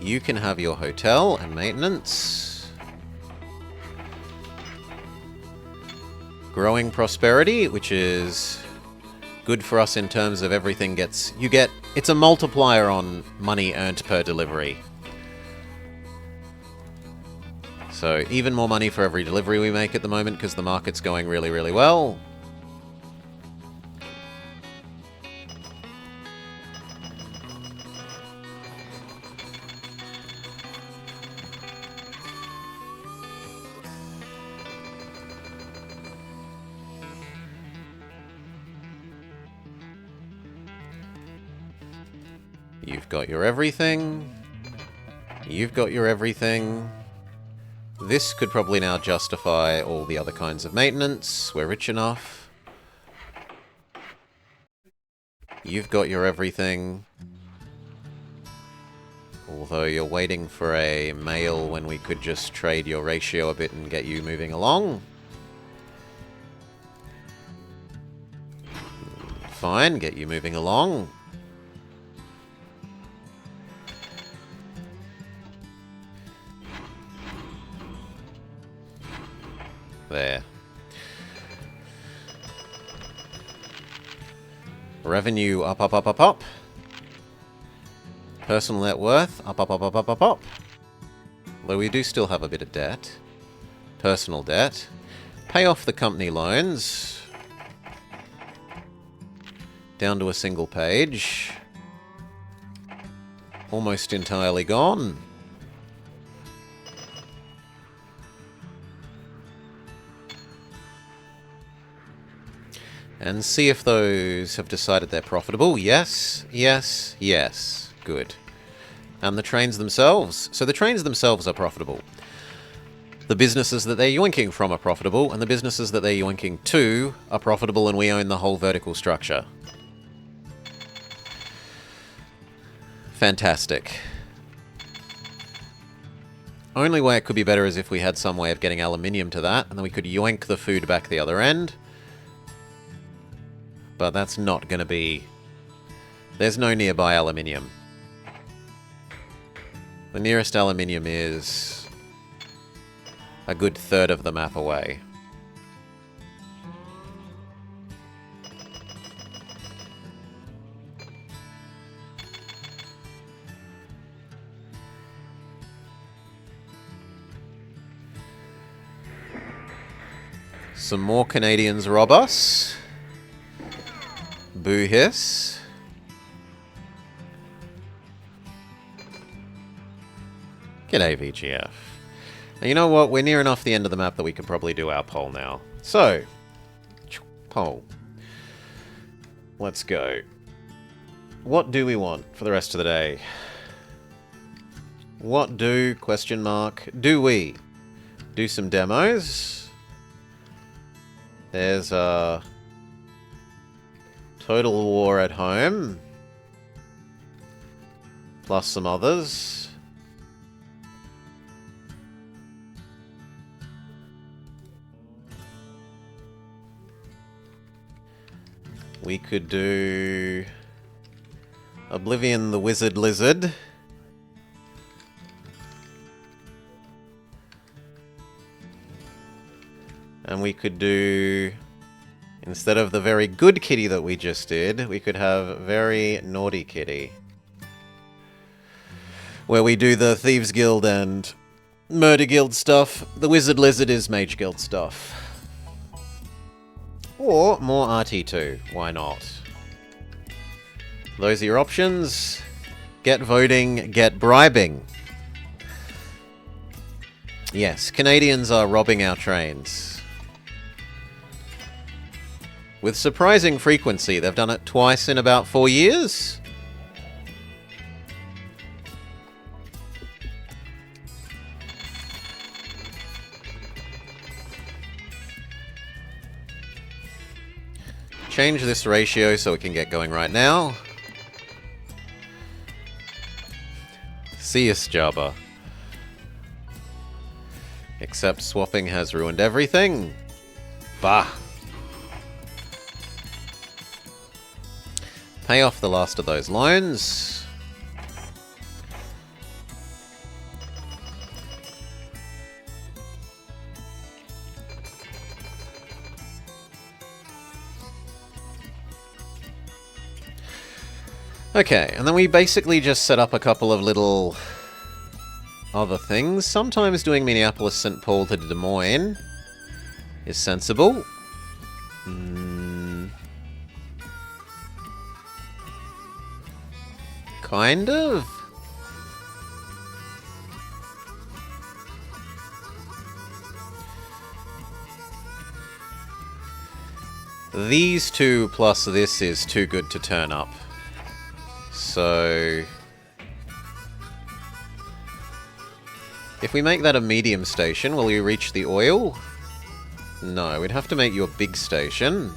You can have your hotel and maintenance. Growing prosperity, which is good for us in terms of everything gets... It's a multiplier on money earned per delivery. So even more money for every delivery we make at the moment because the market's going really, really well. You've got your everything. You've got your everything. This could probably now justify all the other kinds of maintenance. We're rich enough. You've got your everything. Although you're waiting for a mail when we could just trade your ratio a bit and get you moving along. Fine, get you moving along. There. Revenue up, up, up, up, up. Personal net worth up, up, up, up, up, up, up. Although we do still have a bit of debt. Personal debt. Pay off the company loans. Down to a single page. Almost entirely gone. And see if those have decided they're profitable. Yes, yes, yes. Good. And the trains themselves. So the trains themselves are profitable. The businesses that they're yoinking from are profitable, and the businesses that they're yoinking to are profitable, and we own the whole vertical structure. Fantastic. Only way it could be better is if we had some way of getting aluminium to that, and then we could yoink the food back the other end. But that's not going to be... There's no nearby aluminium. The nearest aluminium is a good third of the map away. Some more Canadians rob us. Boo hiss. G'day, VGF. Now, you know what? We're near enough the end of the map that we can probably do our poll now. So, poll. Let's go. What do we want for the rest of the day? What do, question mark, do we? Do some demos. There's a... Total War at Home. Plus some others. We could do... Oblivion the Wizard Lizard. And we could do... Instead of the very good kitty that we just did, we could have very naughty kitty. Where we do the Thieves Guild and Murder Guild stuff. The Wizard Lizard is Mage Guild stuff. Or more RT2. Why not? Those are your options. Get voting, get bribing. Yes, Canadians are robbing our trains. With surprising frequency. They've done it twice in about 4 years. Change this ratio so we can get going right now. See us, Jabba. Except swapping has ruined everything. Bah. Pay off the last of those loans. Okay, and then we basically just set up a couple of little other things. Sometimes doing Minneapolis-St. Paul to Des Moines is sensible. Kind of. These two plus this is too good to turn up. So if we make that a medium station, will you reach the oil? No, we'd have to make you a big station.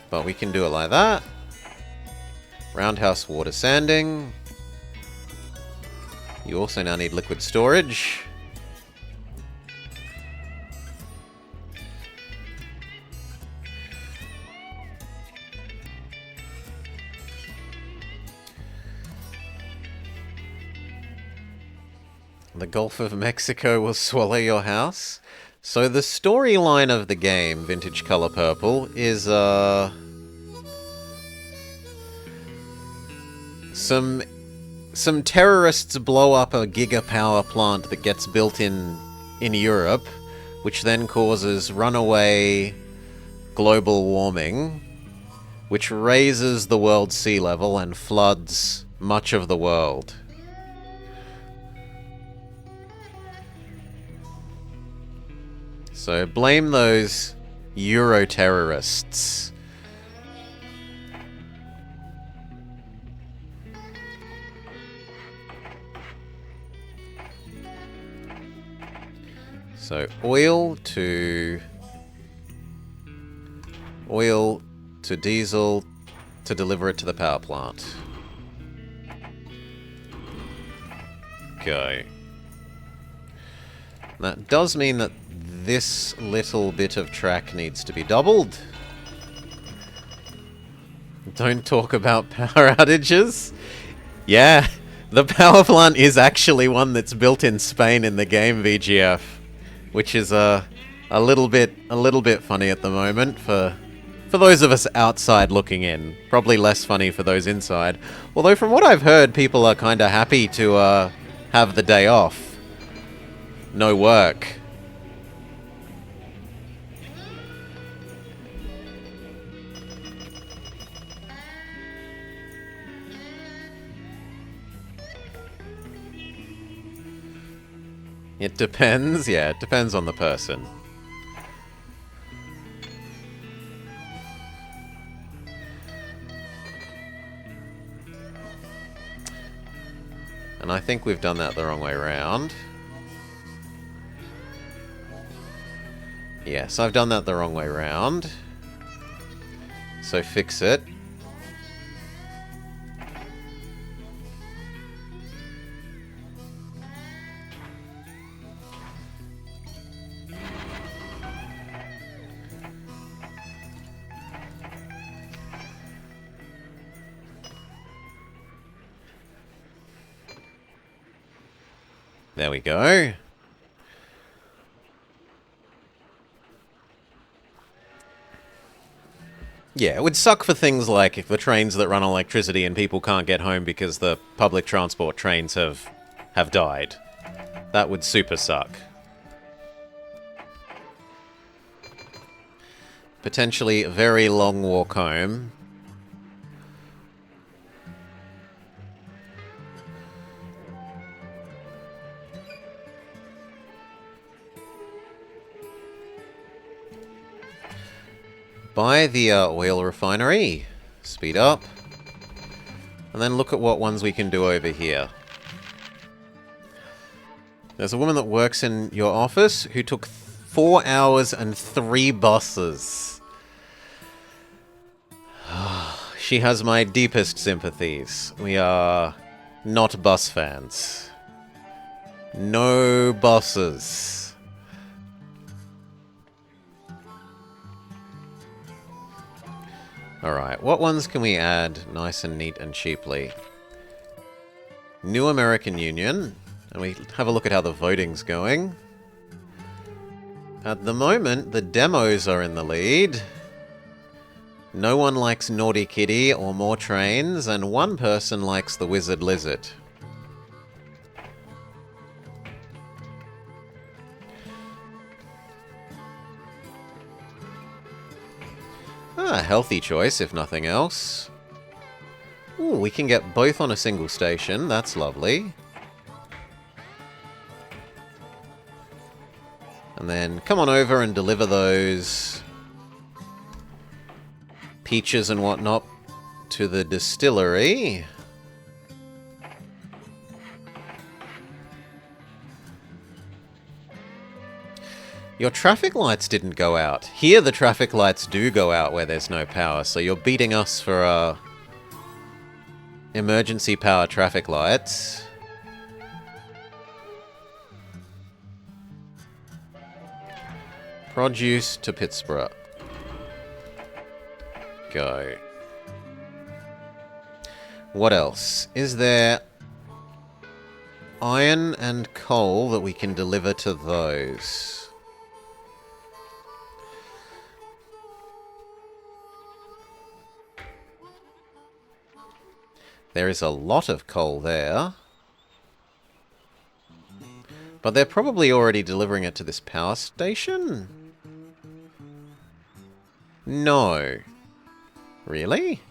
But we can do it like that. Roundhouse water sanding. You also now need liquid storage. The Gulf of Mexico will swallow your house. So the storyline of the game, Vintage Color Purple, is some terrorists blow up a gigapower plant that gets built in Europe, which then causes runaway global warming, which raises the world's sea level and floods much of the world. So blame those Euro-terrorists. So oil to diesel to deliver it to the power plant. Go. That does mean that this little bit of track needs to be doubled. Don't talk about power outages. Yeah, the power plant is actually one that's built in Spain in the game VGF, which is a little bit funny at the moment for those of us outside looking in. Probably less funny for those inside. Although from what I've heard, people are kind of happy to have the day off. No work. It depends, yeah, it depends on the person. And I think we've done that the wrong way around. Yes, I've done that the wrong way around. So fix it. There we go. Yeah, it would suck for things like if the trains that run on electricity and people can't get home because the public transport trains have died. That would super suck. Potentially a very long walk home. Buy the oil refinery. Speed up. And then look at what ones we can do over here. There's a woman that works in your office who took 4 hours and 3 buses. She has my deepest sympathies. We are not bus fans. No buses. Alright, what ones can we add nice and neat and cheaply? New American Union. And we have a look at how the voting's going. At the moment, the demos are in the lead. No one likes Naughty Kitty or more trains, and one person likes the Wizard Lizard. Ah, healthy choice, if nothing else. Ooh, we can get both on a single station. That's lovely. And then come on over and deliver those peaches and whatnot to the distillery. Your traffic lights didn't go out. Here the traffic lights do go out where there's no power, so you're beating us for emergency power traffic lights. Produce to Pittsburgh. Go. What else? Is there iron and coal that we can deliver to those? There is a lot of coal there. But they're probably already delivering it to this power station? No. Really?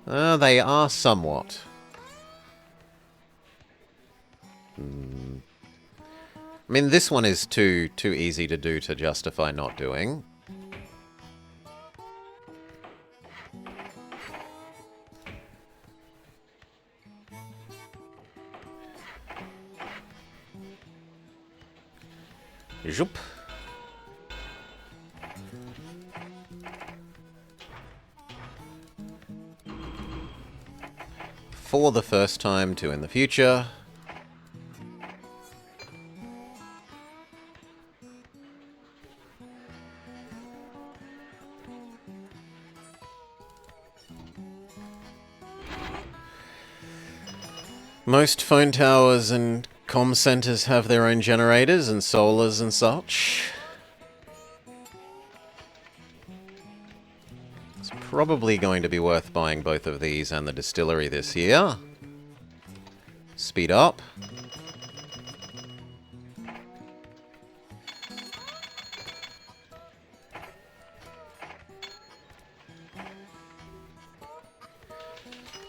They are somewhat. I mean, this one is too easy to do to justify not doing. Zoop. For the first time, 2 in the future. Most phone towers and comm centers have their own generators and solars and such. It's probably going to be worth buying both of these and the distillery this year. Speed up.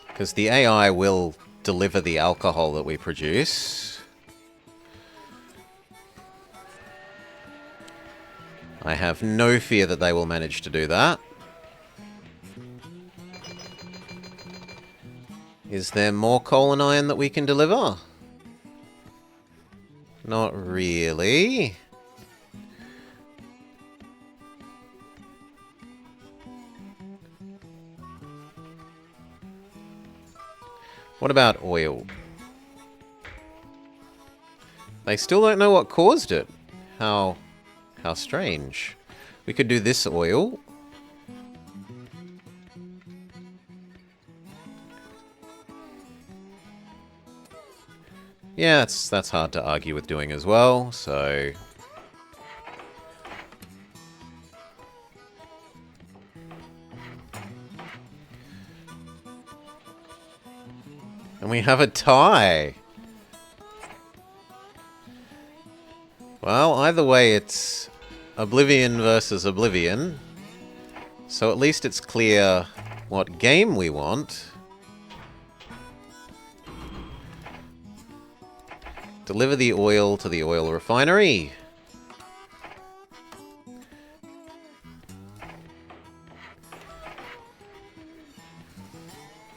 Because the AI will deliver the alcohol that we produce. I have no fear that they will manage to do that. Is there more coal and iron that we can deliver? Not really. What about oil? They still don't know what caused it. How strange. We could do this oil. Yeah, that's hard to argue with doing as well, so... And we have a tie! Well, either way, it's Oblivion versus Oblivion. So at least it's clear what game we want. Deliver the oil to the oil refinery.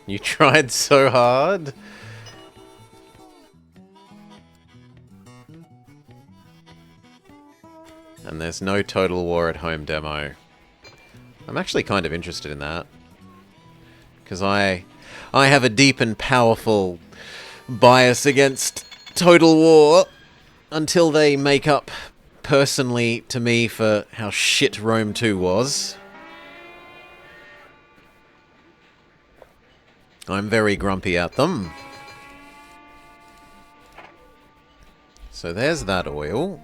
You tried so hard. And there's no Total War at Home demo. I'm actually kind of interested in that. Because I have a deep and powerful bias against Total War until they make up personally to me for how shit Rome 2 was. I'm very grumpy at them. So there's that oil.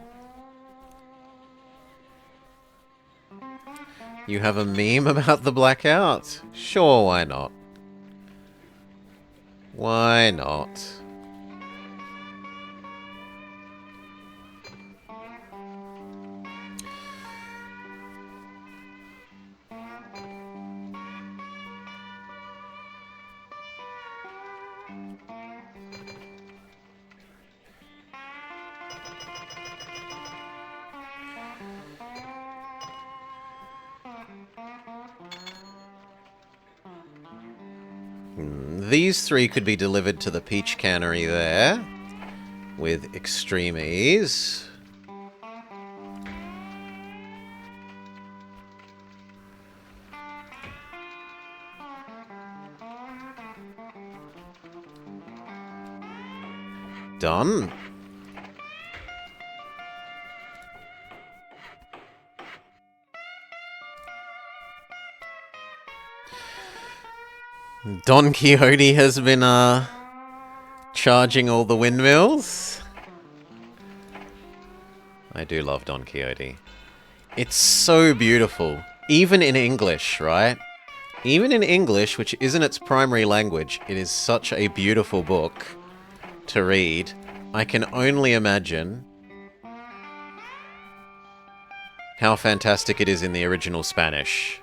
You have a meme about the blackout? Sure, why not? Why not? These three could be delivered to the peach cannery there with extreme ease. Done. Don Quixote has been, charging all the windmills. I do love Don Quixote. It's so beautiful. Even in English, right? Even in English, which isn't its primary language, it is such a beautiful book to read. I can only imagine how fantastic it is in the original Spanish.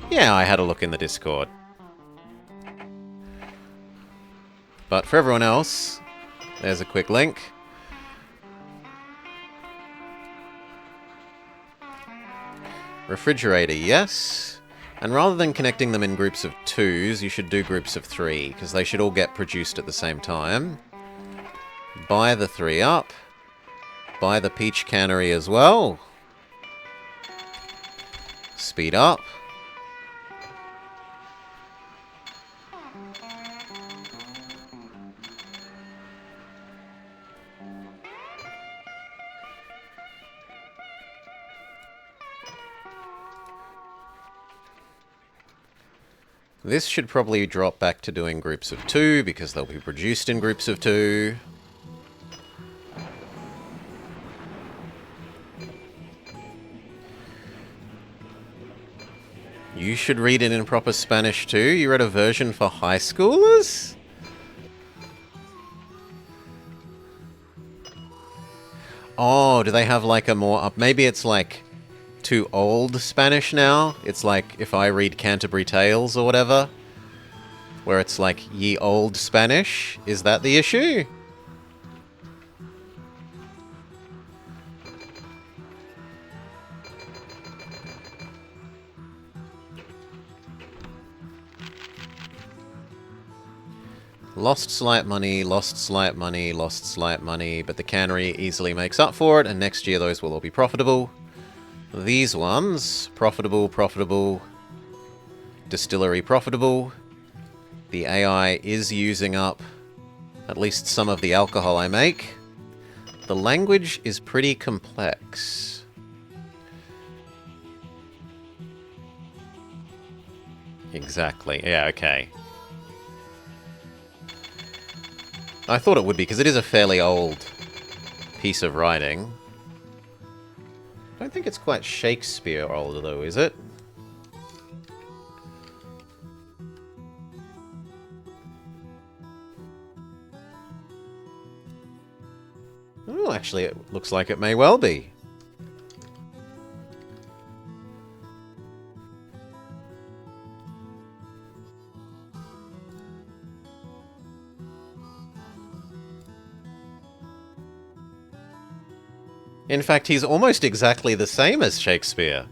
Yeah, I had a look in the Discord. But for everyone else, there's a quick link. Refrigerator, yes. And rather than connecting them in groups of 2s, you should do groups of 3, because they should all get produced at the same time. Buy the 3 up. Buy the peach cannery as well. Speed up. This should probably drop back to doing groups of 2, because they'll be produced in groups of 2. You should read it in proper Spanish too. You read a version for high schoolers? Oh, do they have like a more up? Maybe it's like too old Spanish now. It's like if I read Canterbury Tales or whatever, where it's like ye old Spanish. Is that the issue? Lost slight money, lost slight money, lost slight money, but the cannery easily makes up for it, and next year those will all be profitable. These ones, profitable, profitable, distillery profitable. The AI is using up at least some of the alcohol I make. The language is pretty complex. Exactly, yeah, okay. I thought it would be, because it is a fairly old piece of writing. I don't think it's quite Shakespeare old, though, is it? Oh, actually, it looks like it may well be. In fact, he's almost exactly the same as Shakespeare.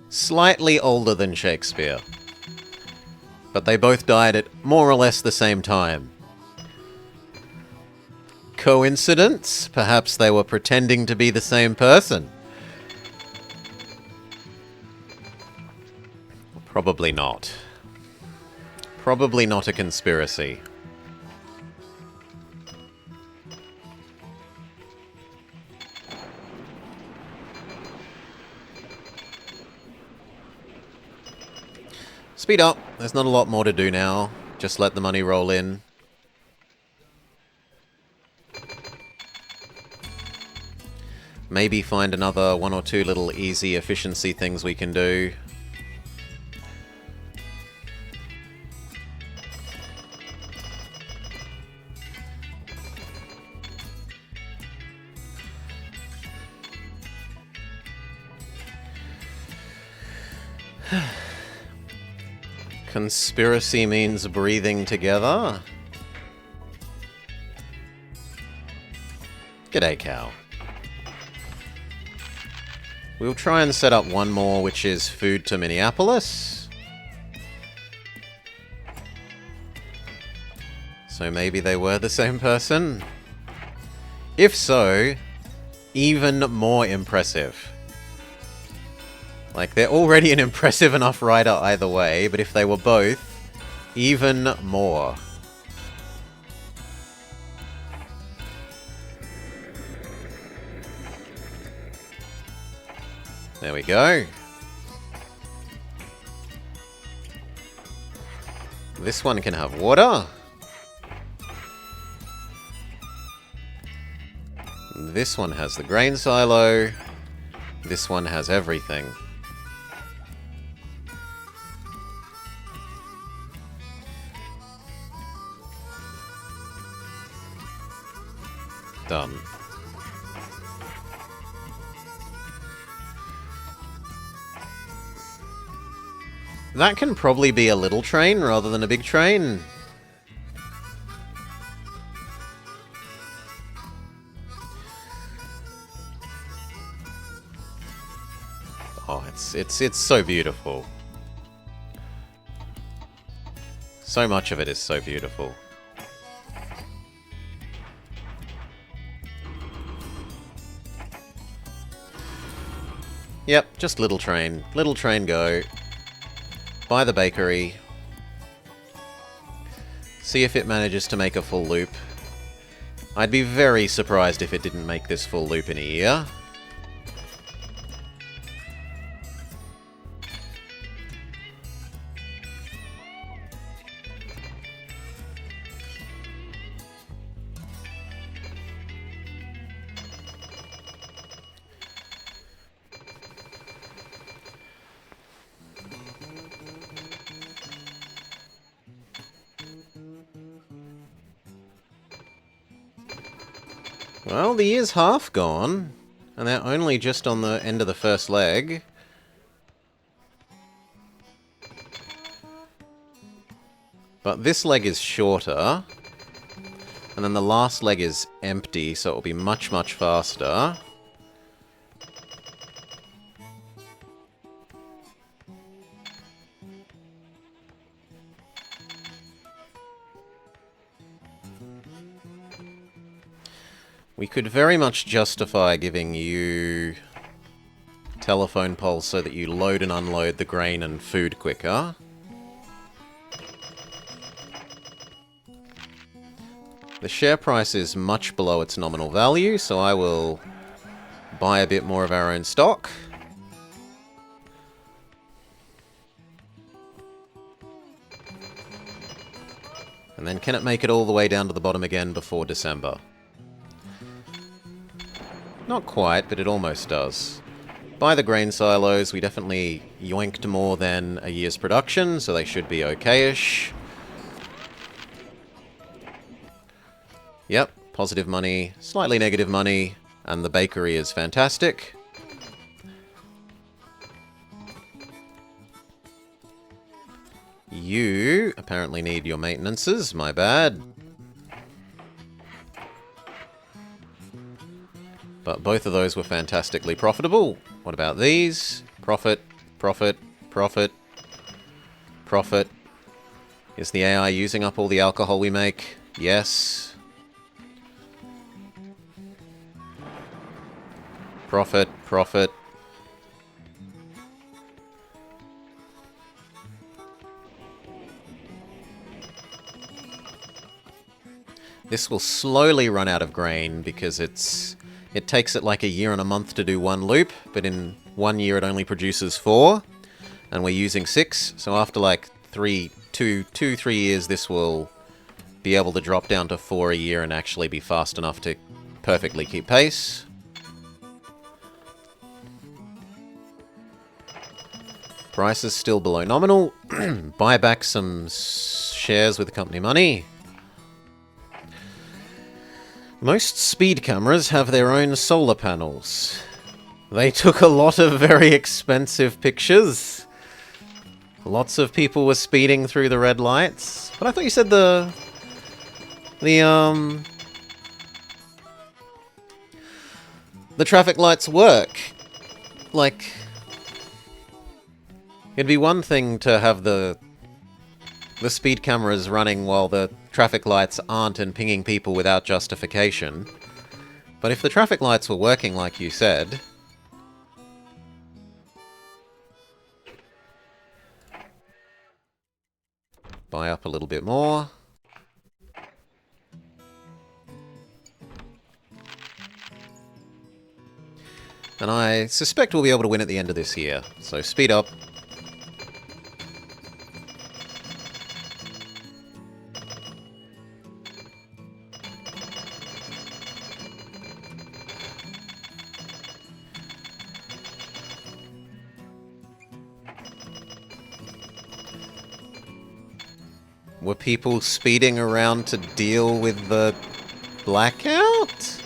Slightly older than Shakespeare. But they both died at more or less the same time. Coincidence? Perhaps they were pretending to be the same person. Probably not. Probably not a conspiracy. Speed up. There's not a lot more to do now. Just let the money roll in. Maybe find another one or two little easy efficiency things we can do. Conspiracy means breathing together. G'day, cow. We'll try and set up one more, which is food to Minneapolis. So maybe they were the same person? If so, even more impressive. Like, they're already an impressive enough writer either way, but if they were both, even more. There we go. This one can have water. This one has the grain silo. This one has everything. Done. That can probably be a little train rather than a big train. Oh, it's so beautiful. So much of it is so beautiful. Yep, just little train. Little train go. By the bakery. See if it manages to make a full loop. I'd be very surprised if it didn't make this full loop in a year. Well, the year's half gone, and they're only just on the end of the first leg. But this leg is shorter, and then the last leg is empty, so it'll be much, much faster. We could very much justify giving you telephone poles so that you load and unload the grain and food quicker. The share price is much below its nominal value, so I will buy a bit more of our own stock. And then can it make it all the way down to the bottom again before December? Not quite, but it almost does. By the grain silos, we definitely yoinked more than a year's production, so they should be okay-ish. Yep, positive money, slightly negative money, and the bakery is fantastic. You apparently need your maintenances, my bad. But both of those were fantastically profitable. What about these? Profit, profit, profit, profit. Is the AI using up all the alcohol we make? Yes. Profit, profit. This will slowly run out of grain because it takes it like a year and a month to do one loop, but in 1 year it only produces 4, and we're using 6, so after like 3 years this will be able to drop down to 4 a year and actually be fast enough to perfectly keep pace. Price is still below nominal. Buy back some shares with company money. Most speed cameras have their own solar panels. They took a lot of very expensive pictures. Lots of people were speeding through the red lights. But I thought you said the traffic lights work. Like, it'd be one thing to have the speed cameras running while the traffic lights aren't and pinging people without justification. But if the traffic lights were working like you said... Buy up a little bit more. And I suspect we'll be able to win at the end of this year. So speed up. Were people speeding around to deal with the blackout?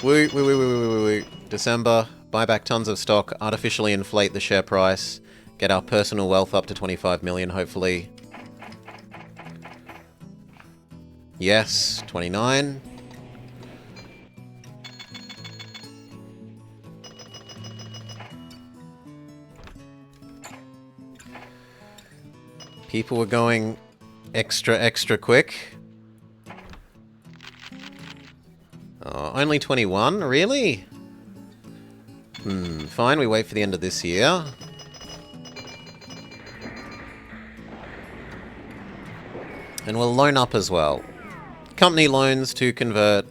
Woo. December, buy back tons of stock, artificially inflate the share price, get our personal wealth up to 25 million, hopefully. Yes, 29. People were going extra quick. Oh, only 21? Really? Fine, we wait for the end of this year. And we'll loan up as well. Company loans to convert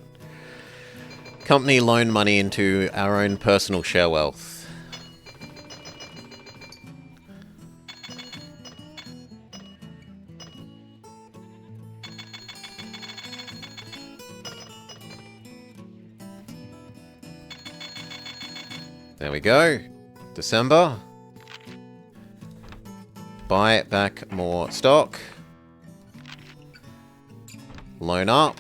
company loan money into our own personal share wealth. There we go. December. Buy back more stock. Loan up.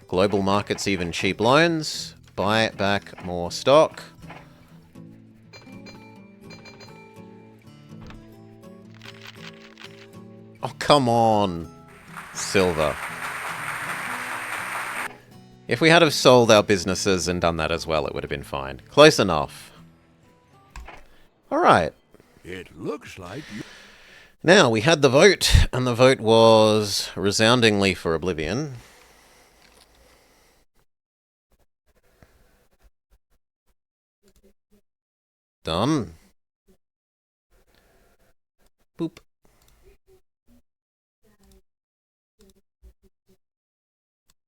Global markets even cheap loans. Buy back more stock. Oh, come on. Silver. If we had have sold our businesses and done that as well, it would have been fine. Close enough. Alright. It looks like you... Now, we had the vote, and the vote was resoundingly for Oblivion. Done. Boop.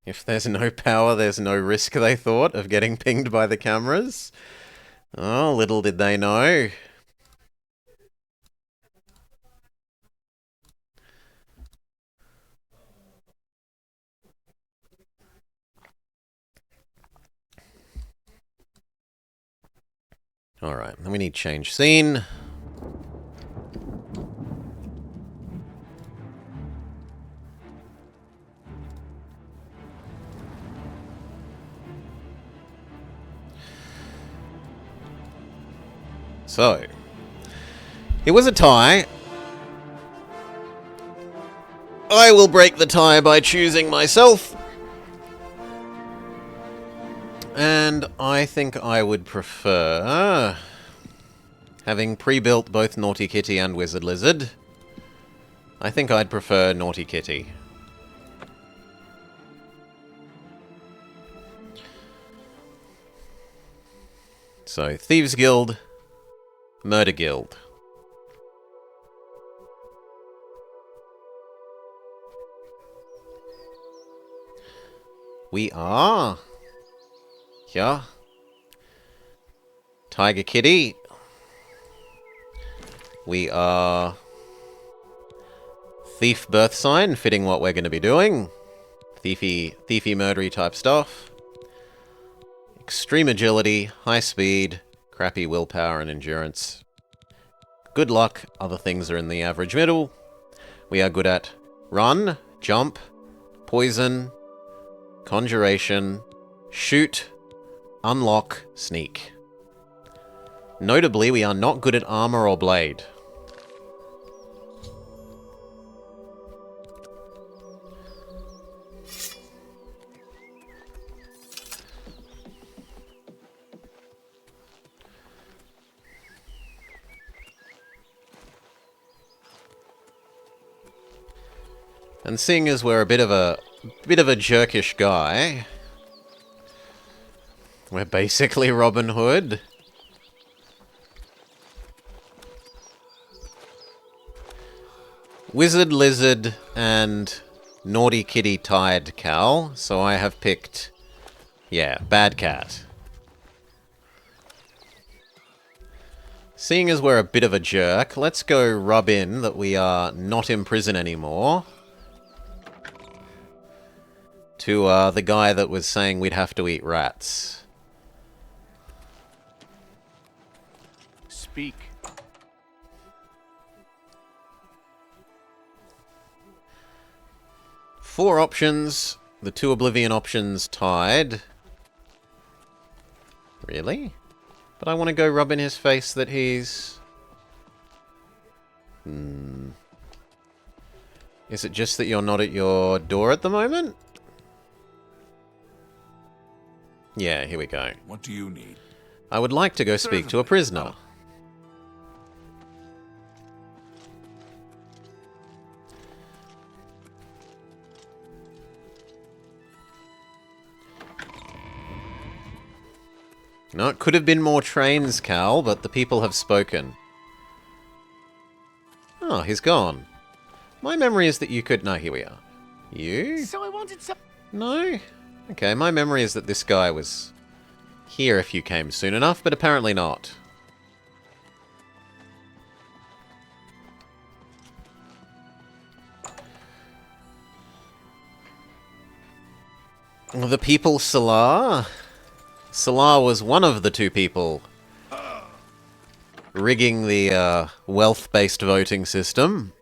If there's no power, there's no risk, they thought, of getting pinged by the cameras. Oh, little did they know. Alright, then we need change scene. So, it was a tie. I will break the tie by choosing myself. And I think I would prefer, having pre-built both Naughty Kitty and Wizard Lizard, I think I'd prefer Naughty Kitty. So, Thieves Guild, Murder Guild. We are... yeah. Tiger Kitty. We are... Thief Birth Sign, fitting what we're going to be doing. Thiefy, murdery type stuff. Extreme agility, high speed, crappy willpower and endurance. Good luck, other things are in the average middle. We are good at run, jump, poison, conjuration, shoot, unlock, sneak. Notably, we are not good at armor or blade. And seeing as we're a bit of a jerkish guy, we're basically Robin Hood. Wizard, Lizard, and Naughty Kitty tied Cal, so I have picked, yeah, Bad Cat. Seeing as we're a bit of a jerk, let's go rub in that we are not in prison anymore. To the guy that was saying we'd have to eat rats. Speak. Four options. The two Oblivion options tied. Really? But I want to go rub in his face that he's... Is it just that you're not at your door at the moment? Yeah, here we go. What do you need? I would like to go speak to a prisoner. No, it could have been more trains, Cal, but the people have spoken. Oh, he's gone. My memory is that you could... No, here we are. You? So I wanted some... No? Okay, my memory is that this guy was here if you came soon enough, but apparently not. The people Salar? Salar was one of the two people rigging the wealth-based voting system.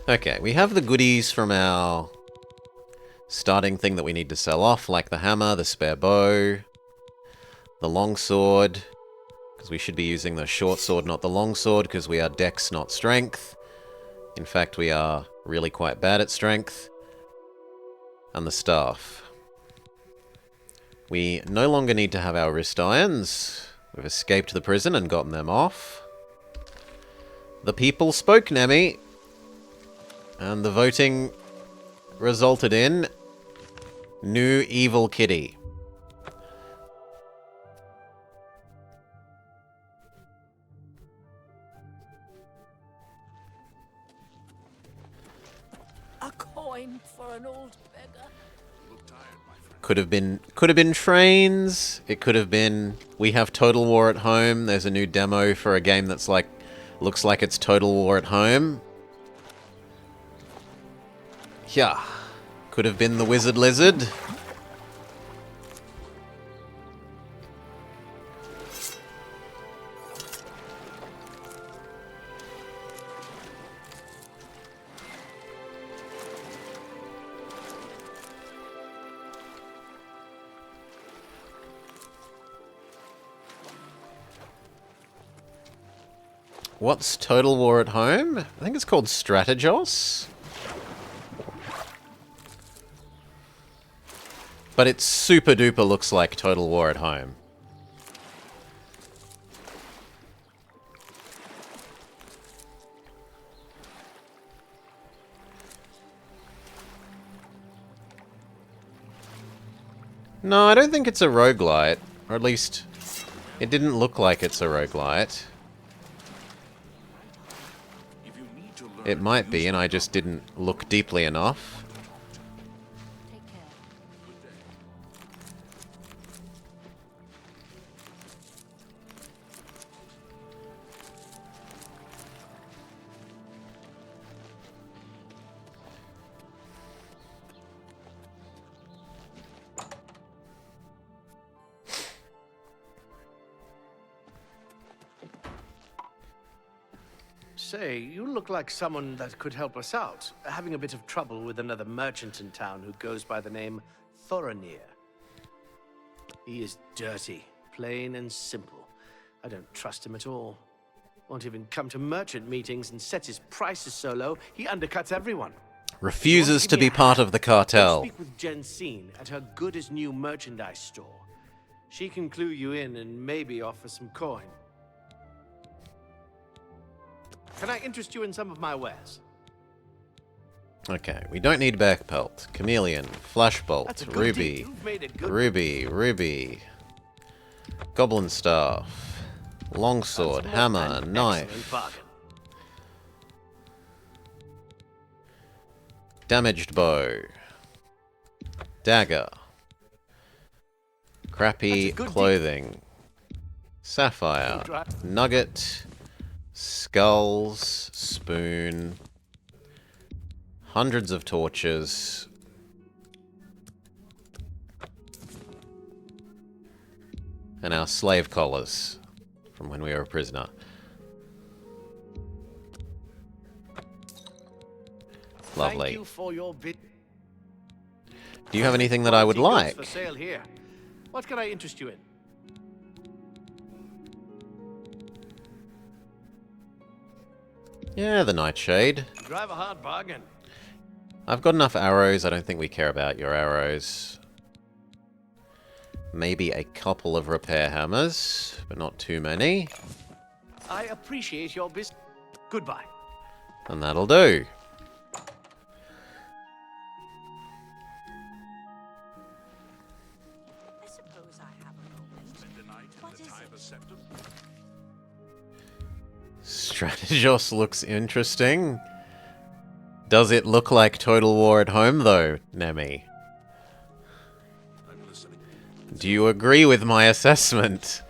Okay, we have the goodies from our starting thing that we need to sell off, like the hammer, the spare bow, the longsword, because we should be using the short sword, not the longsword, because we are dex, not strength. In fact, we are really quite bad at strength. And the staff. We no longer need to have our wrist irons. We've escaped the prison and gotten them off. The people spoke, Nemi. And the voting resulted in new evil kitty. A coin for an old beggar. Could have been trains. It could have been we have Total War at home. There's a new demo for a game that's like looks like it's Total War at home. Yeah. Could have been the wizard lizard. What's Total War at Home? I think it's called Strategos. But it super duper looks like Total War at Home. No, I don't think it's a roguelite. Or at least, it didn't look like it's a roguelite. It might be, and I just didn't look deeply enough. Take care. Say, you look like someone that could help us out. Having a bit of trouble with another merchant in town who goes by the name Thorinir. He is dirty, plain and simple. I don't trust him at all. Won't even come to merchant meetings and sets his prices so low, he undercuts everyone. Refuses to be part of the cartel. Speak with Jensine at her good-as-new merchandise store. She can clue you in and maybe offer some coin. Can I interest you in some of my wares? Okay, we don't need backpelt. Chameleon, flashbolt, That's a good ruby, deal. You've made a good ruby, goblin staff, longsword, That's hammer, an knife, excellent bargain. damaged bow, dagger, crappy That's a good deal. clothing, sapphire, Good right. nugget, skulls, spoon, hundreds of torches, and our slave collars from when we were a prisoner. Lovely. Thank you for your bid. Do you have anything that I would Quality goods like? for sale here. What can I interest you in? Yeah, the nightshade. Drive a hard bargain. I've got enough arrows. I don't think we care about your arrows. Maybe a couple of repair hammers, but not too many. I appreciate your business. Goodbye. And that'll do. I suppose I have a moment. What is it? Strategos looks interesting. Does it look like Total War at Home, though, Nemi? Do you agree with my assessment?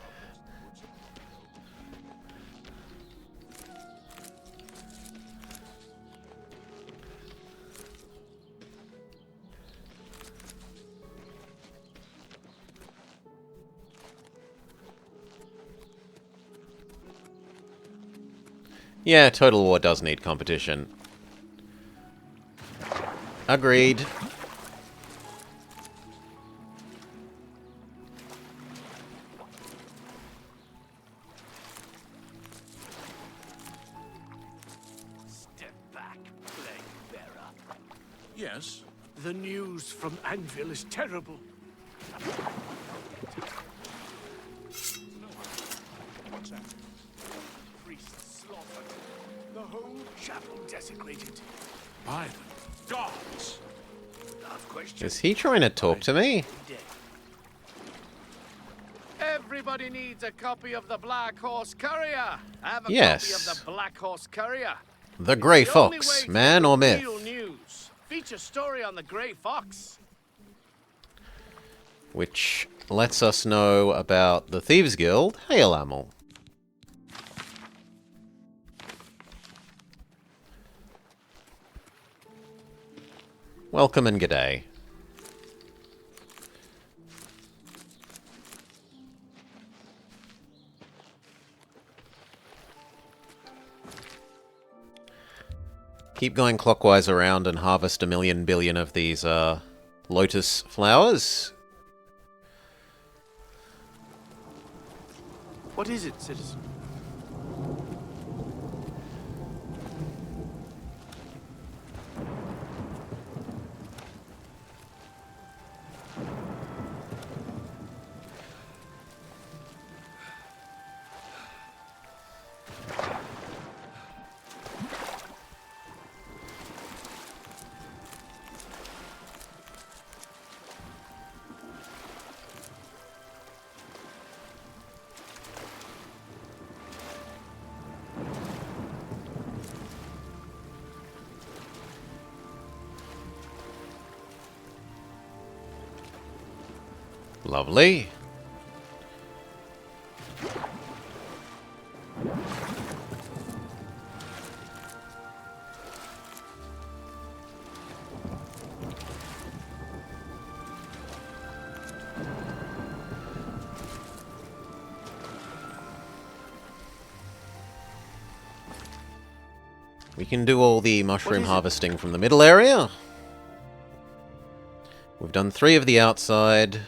Yeah, Total War does need competition. Agreed. Step back, plague bearer. Yes. The news from Anvil is terrible. What's that? Priests slaughtered. The whole chapel desecrated. By the gods! Last question. Is he trying to talk to me? Dead. Everybody needs a copy of the Black Horse Courier. Have a Yes. copy of the Black Horse Courier. The Grey The only way Fox, to man get or the myth? real news. Feature story on the Grey Fox. Which lets us know about the Thieves Guild. Hail, Amel. Welcome and g'day. Keep going clockwise around and harvest 1,000,000 billion of these lotus flowers. What is it, citizen? Lovely. We can do all the mushroom harvesting from the middle area. We've done 3 of the outside.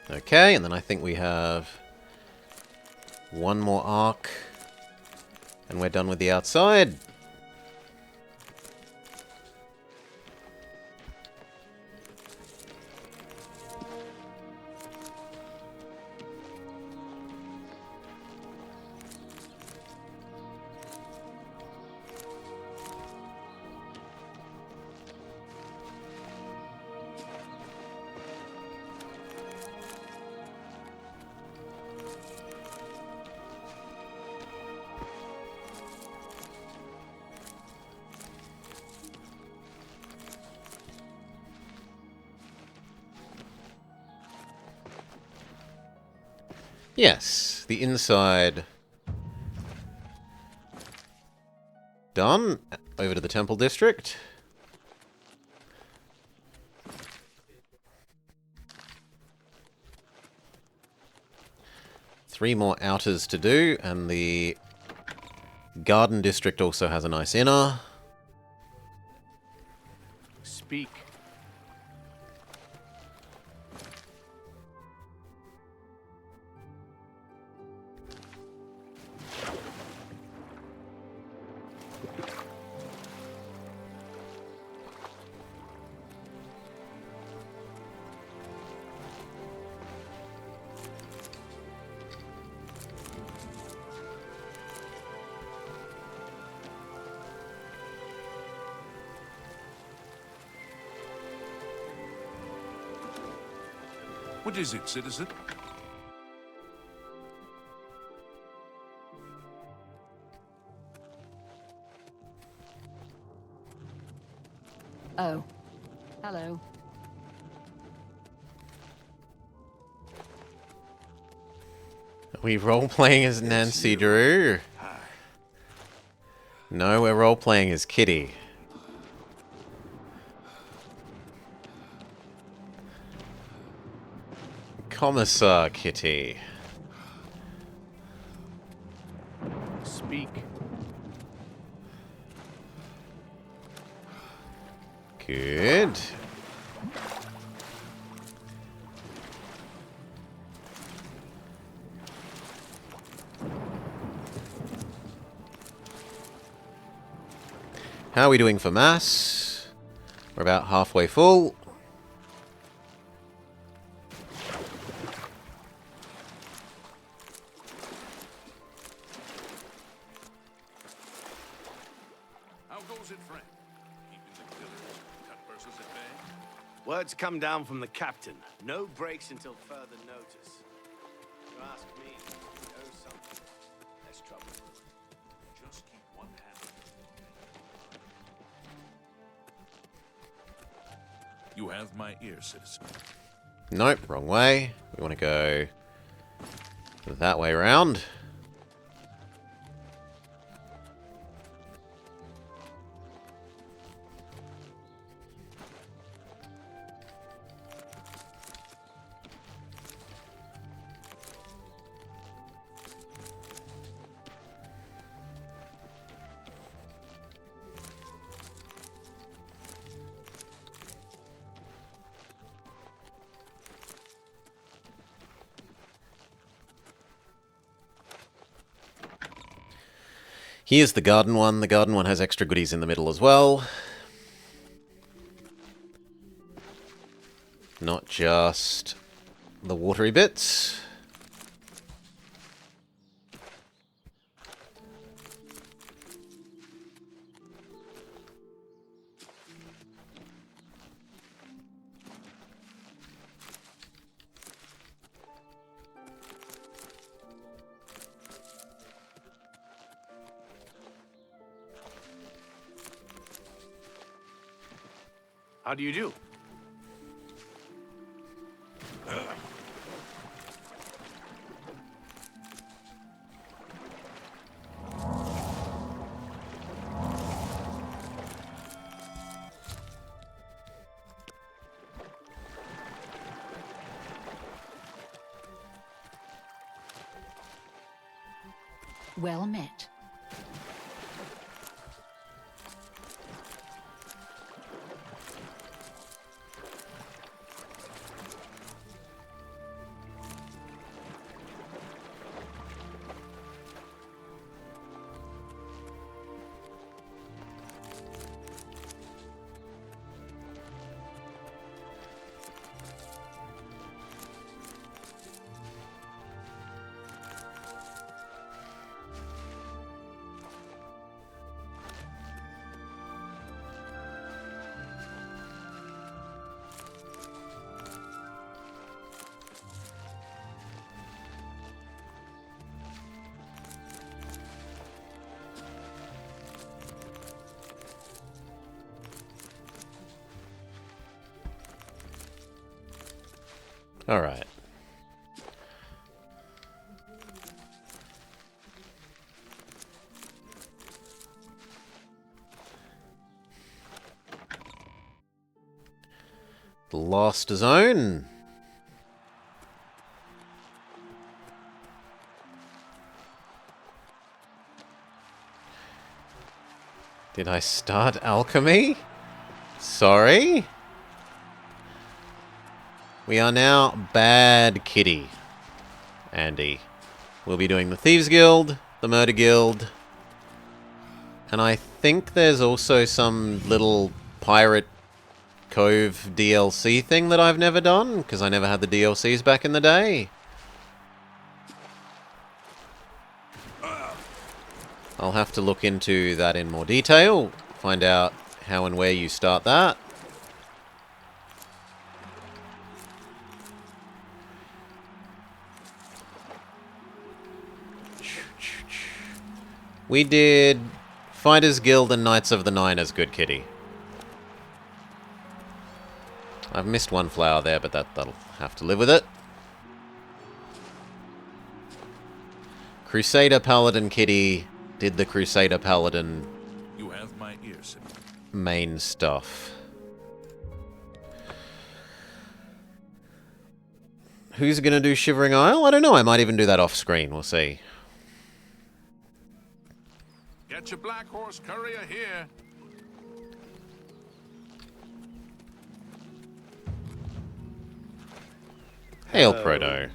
Okay, and then I think we have one more arc, and we're done with the outside. Yes, the inside done. Over to the temple district. Three more outers to do, and the garden district also has a nice inner. Speak. What is it, citizen? Oh. Hello. Are we role-playing as Nancy Drew? No, we're role-playing as Kitty. Commissar Kitty. Speak. Good. How are we doing for mass? We're about halfway full. How goes it, friend? Keeping the killers, cutpurses at bay? Words come down from the captain. No breaks until further notice. You ask me, you know something. Less trouble. Just keep one hand. You have my ear, citizen. Nope, wrong way. We want to go that way around. Here's the garden one. The garden one has extra goodies in the middle as well. Not just the watery bits. How do you do? Well met. All right. The Lost Zone. Did I start alchemy? Sorry? We are now Bad Kitty. Andy. We'll be doing the Thieves Guild, the Murder Guild, and I think there's also some little Pirate Cove DLC thing that I've never done, because I never had the DLCs back in the day. I'll have to look into that in more detail, find out how and where you start that. We did Fighters Guild and Knights of the Nine as good, kitty. I've missed one flower there, but that'll have to live with it. Crusader Paladin kitty did the Crusader Paladin You have my ear, Simon. main stuff. Who's gonna do Shivering Isle? I don't know, I might even do that off screen, we'll see. Get your black horse courier here. Hail, Proto.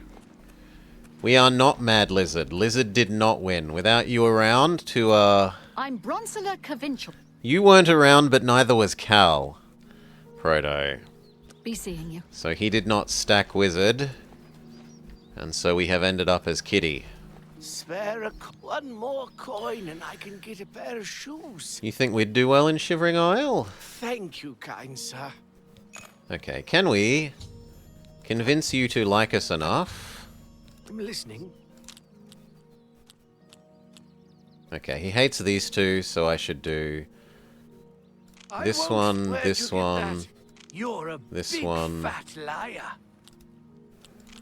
We are not Mad Lizard. Lizard did not win. Without you around to, I'm Bronsula Cavinchel. You weren't around, but neither was Cal. Proto. Be seeing you. So he did not stack Wizard. And so we have ended up as Kitty. Spare one more coin and I can get a pair of shoes. You think we'd do well in Shivering Isle? Thank you, kind sir. Okay, can we convince you to like us enough? I'm listening. Okay, he hates these two, so I should do this I won't one, swear this to get one, that. You're a this big one, fat liar.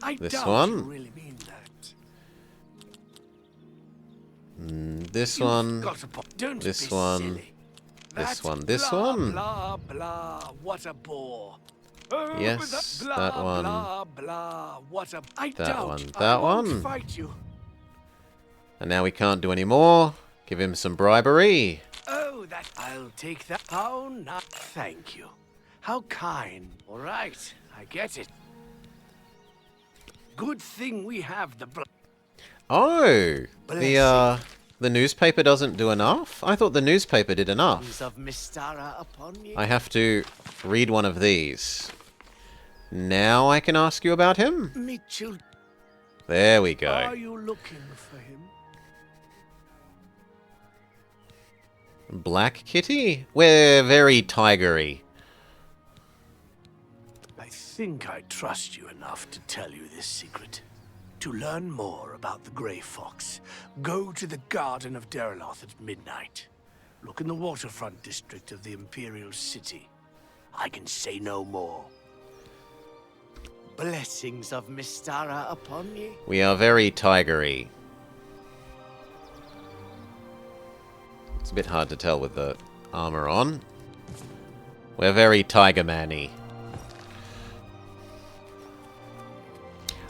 I this doubt one. you really mean that. this You've one, got a Don't this be one, silly. this That one, this blah, one. Blah blah. What a bore. Oh, Yes, blah, that one. Blah blah. What a. I That doubt one, I that won't one. Fight you. And now we can't do any more. Give him some bribery. Oh, that I'll take that. How not? Thank you. How kind. All right, I get it. Good thing we have the. Oh, the newspaper doesn't do enough? I thought the newspaper did enough. Of Mystara upon you. I have to read one of these. Now I can ask you about him? Mitchell, There we are go. you looking for him? Black Kitty? We're very tigery. I think I trust you enough to tell you this secret. To learn more about the Grey Fox, go to the Garden of Deriloth at midnight. Look in the waterfront district of the Imperial City. I can say no more. Blessings of Mystara upon ye. We are very tigery. It's a bit hard to tell with the armor on. We're very tiger man-y.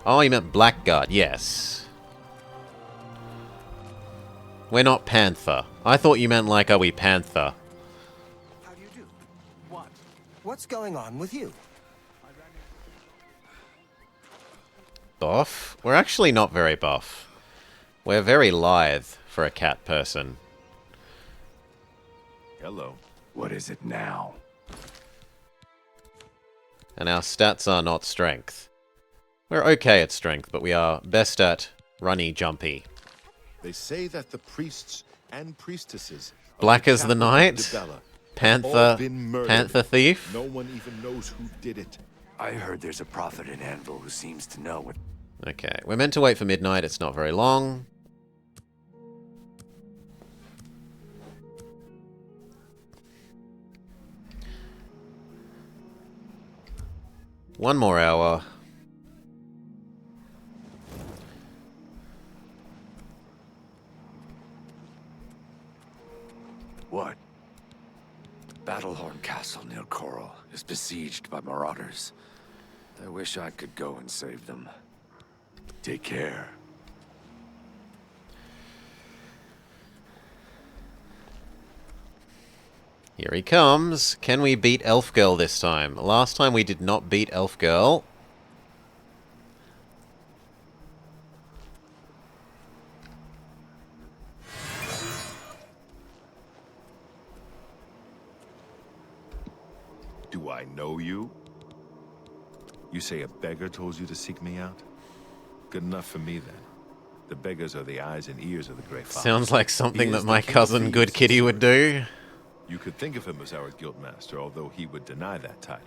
Oh, you meant Blackguard, yes. We're not Panther. I thought you meant like, are we Panther? How do you do? What? What's going on with you? Buff? We're actually not very buff. We're very lithe for a cat person. Hello. What is it now? And our stats are not strength. We're okay at strength, but we are best at runny jumpy. They say that the priests and priestesses of Black the as the Chapel of Night? Dibella have all Panther, been murdered. Panther Thief? No one even knows who did it. I heard there's a prophet in Anvil who seems to know what. Okay, we're meant to wait for midnight, it's not very long. One more hour. What? Battlehorn Castle near Coral is besieged by marauders. I wish I could go and save them. Take care. Here he comes. Can we beat Elf Girl this time? Last time we did not beat Elf Girl. Do I know you? You say a beggar told you to seek me out? Good enough for me, then. The beggars are the eyes and ears of the Grey Fox. Sounds like something He that is my the king of cousin thieves, Good Kitty would do. You could think of him as our guildmaster, although he would deny that title.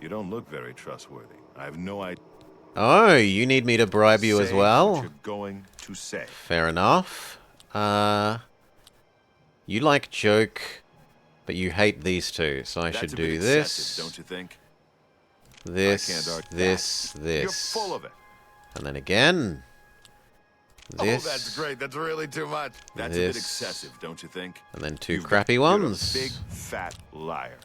You don't look very trustworthy. I have no idea. Oh, you need me to bribe you as Say well? what you're going to say. Fair enough. You like joke, but you hate these two, so I should That's a bit do excessive, this, don't you think? I can't this, argue this, that. this. You're full of it. And then again. This. Oh, that's great. That's really too much. That's a This. bit excessive, don't you think? And then 2 You've crappy you're ones. a big fat liar.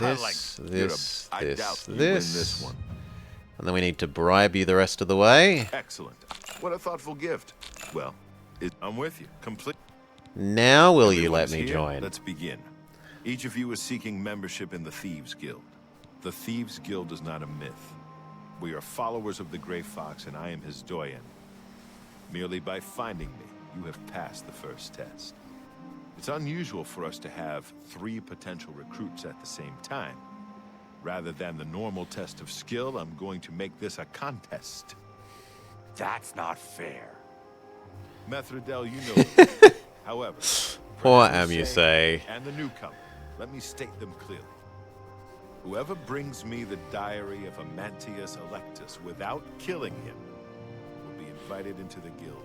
This, this, I this, doubt you this. win this one. And then we need to bribe you the rest of the way. Excellent. What a thoughtful gift. Well, I'm with you. Complete. Now will you let Everyone's me here. join? Let's begin. Each of you is seeking membership in the Thieves Guild. The Thieves Guild is not a myth. We are followers of the Grey Fox, and I am his doyen. Merely by finding me, you have passed the first test. It's unusual for us to have 3 potential recruits at the same time. Rather than the normal test of skill, I'm going to make this a contest. That's not fair. Methridel, you know this. However, Poor for Amusei. and the newcomer, let me state them clearly. Whoever brings me the diary of Amantius Electus without killing him will be invited into the guild.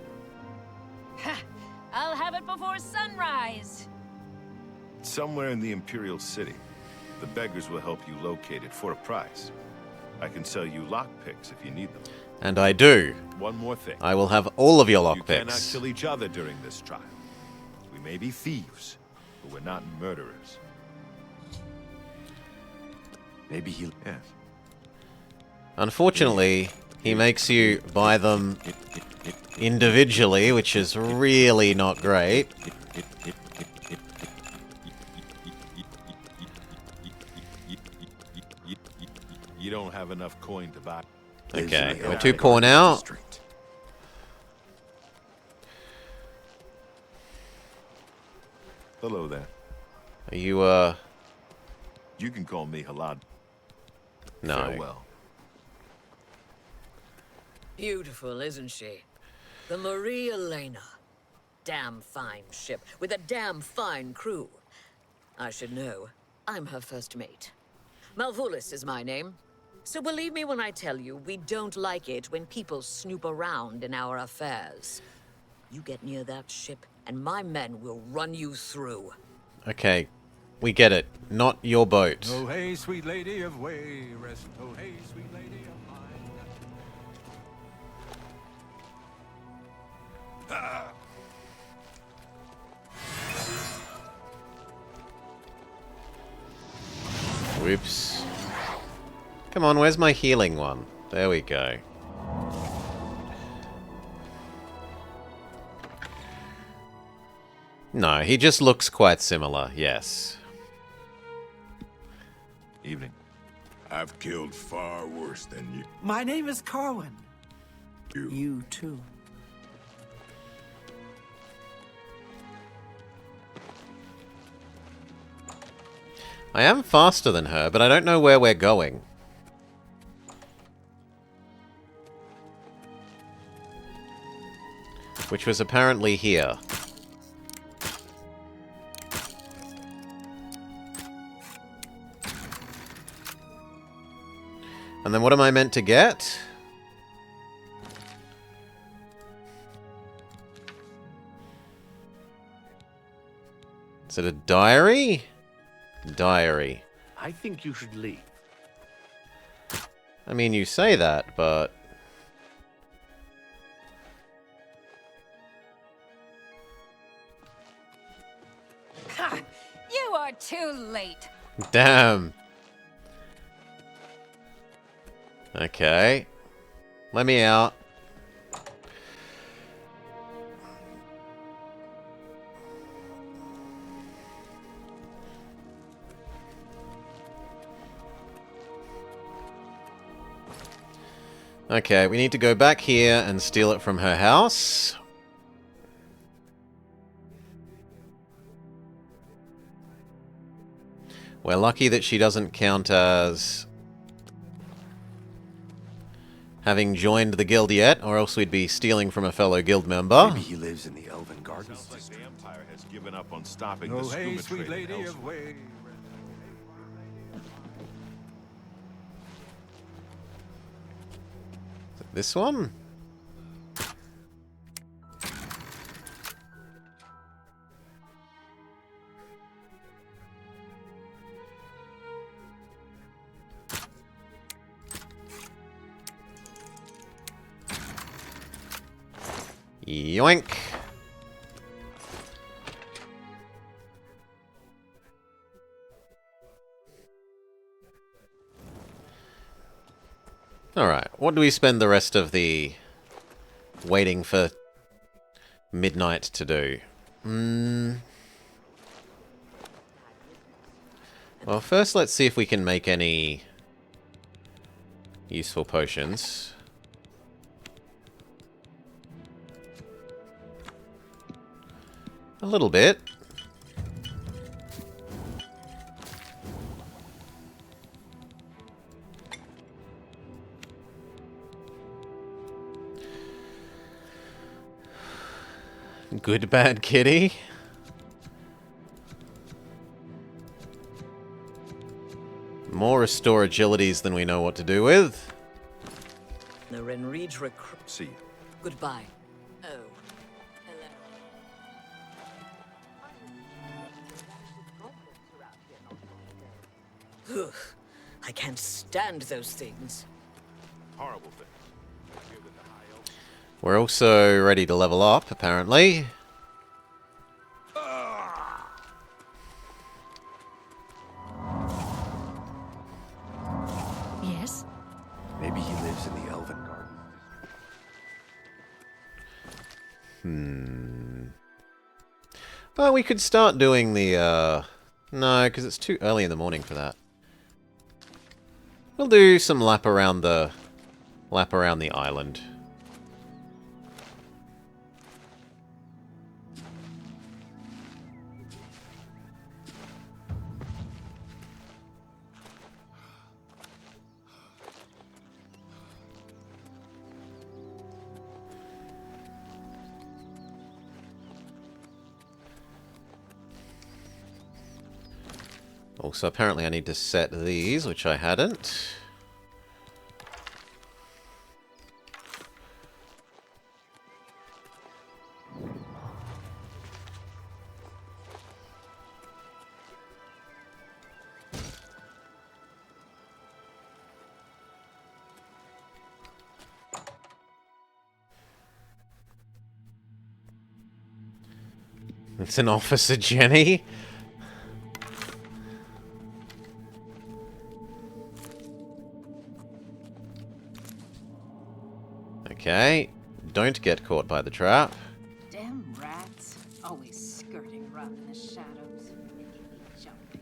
I'll have it before sunrise. Somewhere in the Imperial City. The beggars will help you locate it for a price. I can sell you lockpicks if you need them. And I do. One more thing. I will have all of your You cannot lockpicks. kill each other during this trial. We may be thieves, but we're not murderers. Maybe he... Yes. Unfortunately, he makes you buy them individually, which is really not great. You don't have enough coin to buy. Okay, Lives we're in 2 the poor now. Street. Hello there. Are you, You can call me Halad. no. Farewell. Beautiful, isn't she? The Maria Elena. Damn fine ship, with a damn fine crew. I should know. I'm her first mate. Malvulis is my name. So believe me when I tell you, we don't like it when people snoop around in our affairs. You get near that ship, and my men will run you through. Okay, we get it. Not your boat. Oh, hey, sweet lady of Wayrest. Oh, hey, sweet lady of mine. Whoops. Come on, where's my healing one? There we go. No, he just looks quite similar, yes. Evening. I've killed far worse than you. My name is Carwin. You. You too. I am faster than her, but I don't know where we're going. Which was apparently here. And then what am I meant to get? Is it a diary? Diary. I think you should leave. I mean, you say that, but... Ha! You are too late. Damn. Okay. Let me out. Okay, we need to go back here and steal it from her house. We're lucky that she doesn't count as having joined the guild yet, or else we'd be stealing from a fellow guild member. Maybe he lives in the Elven Gardens Sounds like district. the Empire has given up on stopping the Oh, hey, skooma sweet trade lady of elsewhere. Wayrest. This one? Yoink! Alright, what do we spend the rest of the waiting for midnight to do? Well, first let's see if we can make any useful potions. A little bit. Good bad kitty. More restore agilities than we know what to do with. The Renreed recruit. See you. Goodbye. Oh. Hello. Ugh. I can't stand those things. Horrible thing. We're also ready to level up, apparently. Yes? Maybe he lives in the Elven Garden. Well, we could start doing the, no, because it's too early in the morning for that. We'll do some lap around the island. Also, apparently I need to set these, which I hadn't. It's an Officer Jenny. Okay, don't get caught by the trap. Damn rats. Always skirting around in the shadows. Making me jumpy.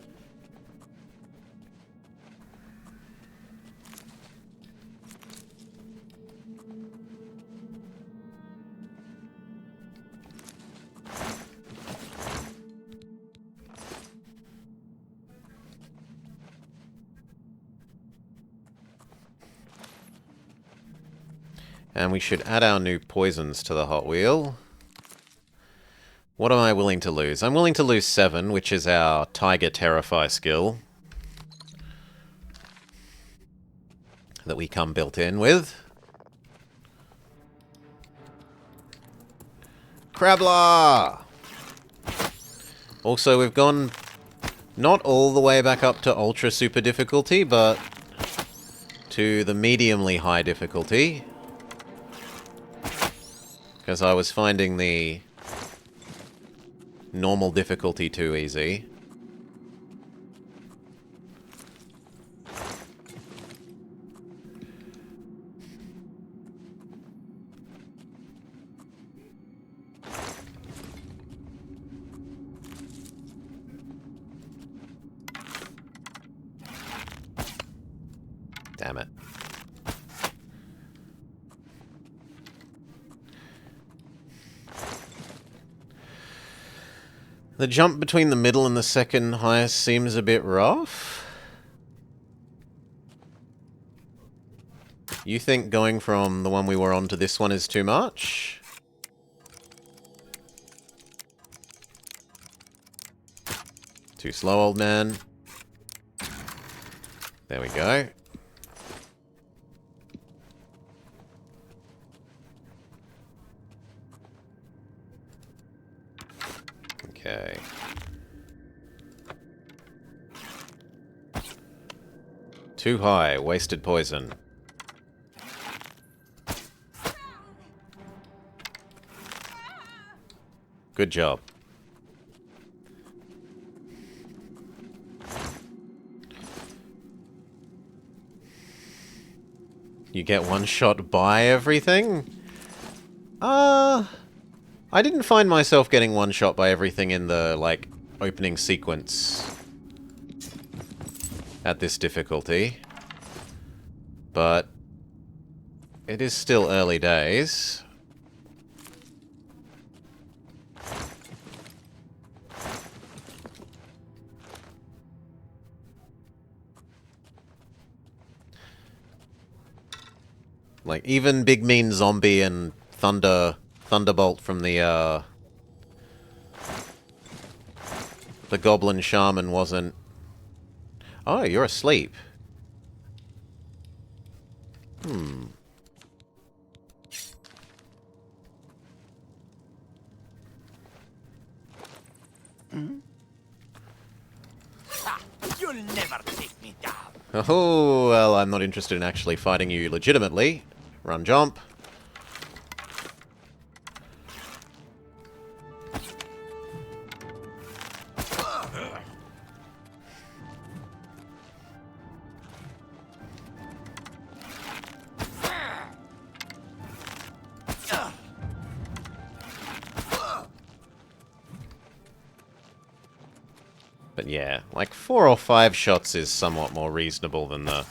And we should add our new poisons to the Hot Wheel. What am I willing to lose? I'm willing to lose 7, which is our Tiger Terrify skill. That we come built in with. Crabbler! Also, we've gone not all the way back up to Ultra Super difficulty, but to the mediumly high difficulty. Because I was finding the normal difficulty too easy. Damn it. The jump between the middle and the second highest seems a bit rough. You think going from the one we were on to this one is too much? Too slow, old man. There we go. Okay. Too high. Wasted poison. Good job. You get one shot by everything? I didn't find myself getting one shot by everything in the, like, opening sequence at this difficulty. But it is still early days. Like, even Big Mean Zombie and Thunderbolt from the Goblin Shaman wasn't... Oh, you're asleep. You'll never take me down. Oh, well, I'm not interested in actually fighting you legitimately. Run, jump. But yeah, like 4 or 5 shots is somewhat more reasonable than the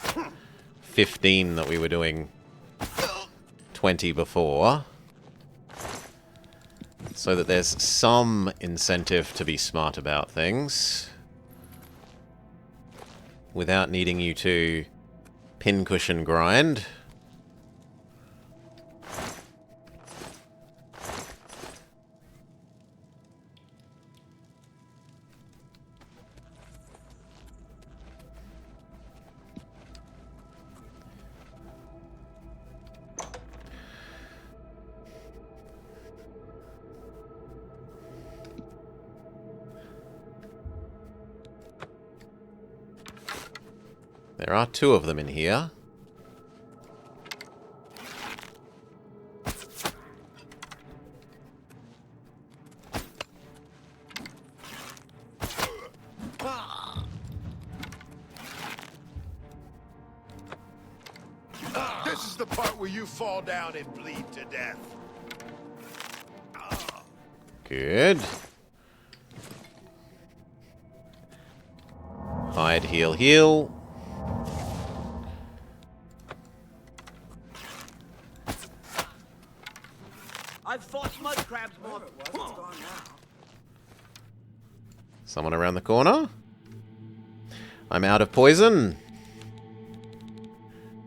15 that we were doing 20 before. So that there's some incentive to be smart about things. Without needing you to pincushion grind. There are 2 of them in here. This is the part where you fall down and bleed to death. Good. Hide, heal, heal. I've fought mud crabs more. Someone around the corner. I'm out of poison.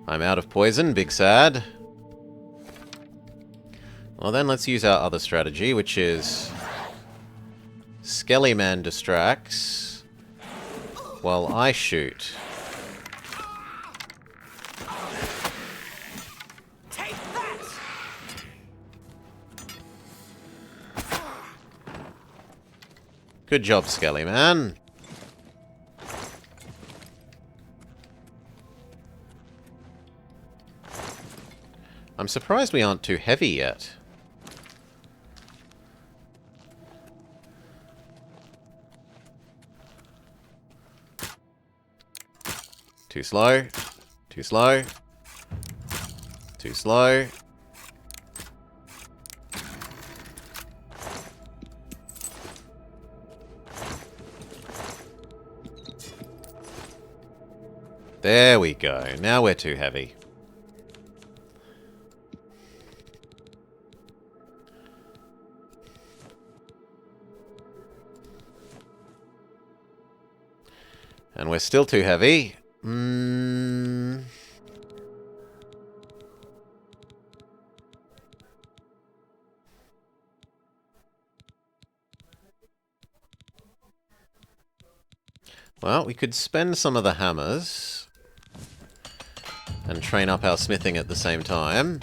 I'm out of poison, big sad. Well then, let's use our other strategy, which is... Skelly Man distracts while I shoot. Take that! Good job, Skelly Man. I'm surprised we aren't too heavy yet. Too slow. Too slow. Too slow. There we go. Now we're too heavy. And we're still too heavy. Well, we could spend some of the hammers and train up our smithing at the same time.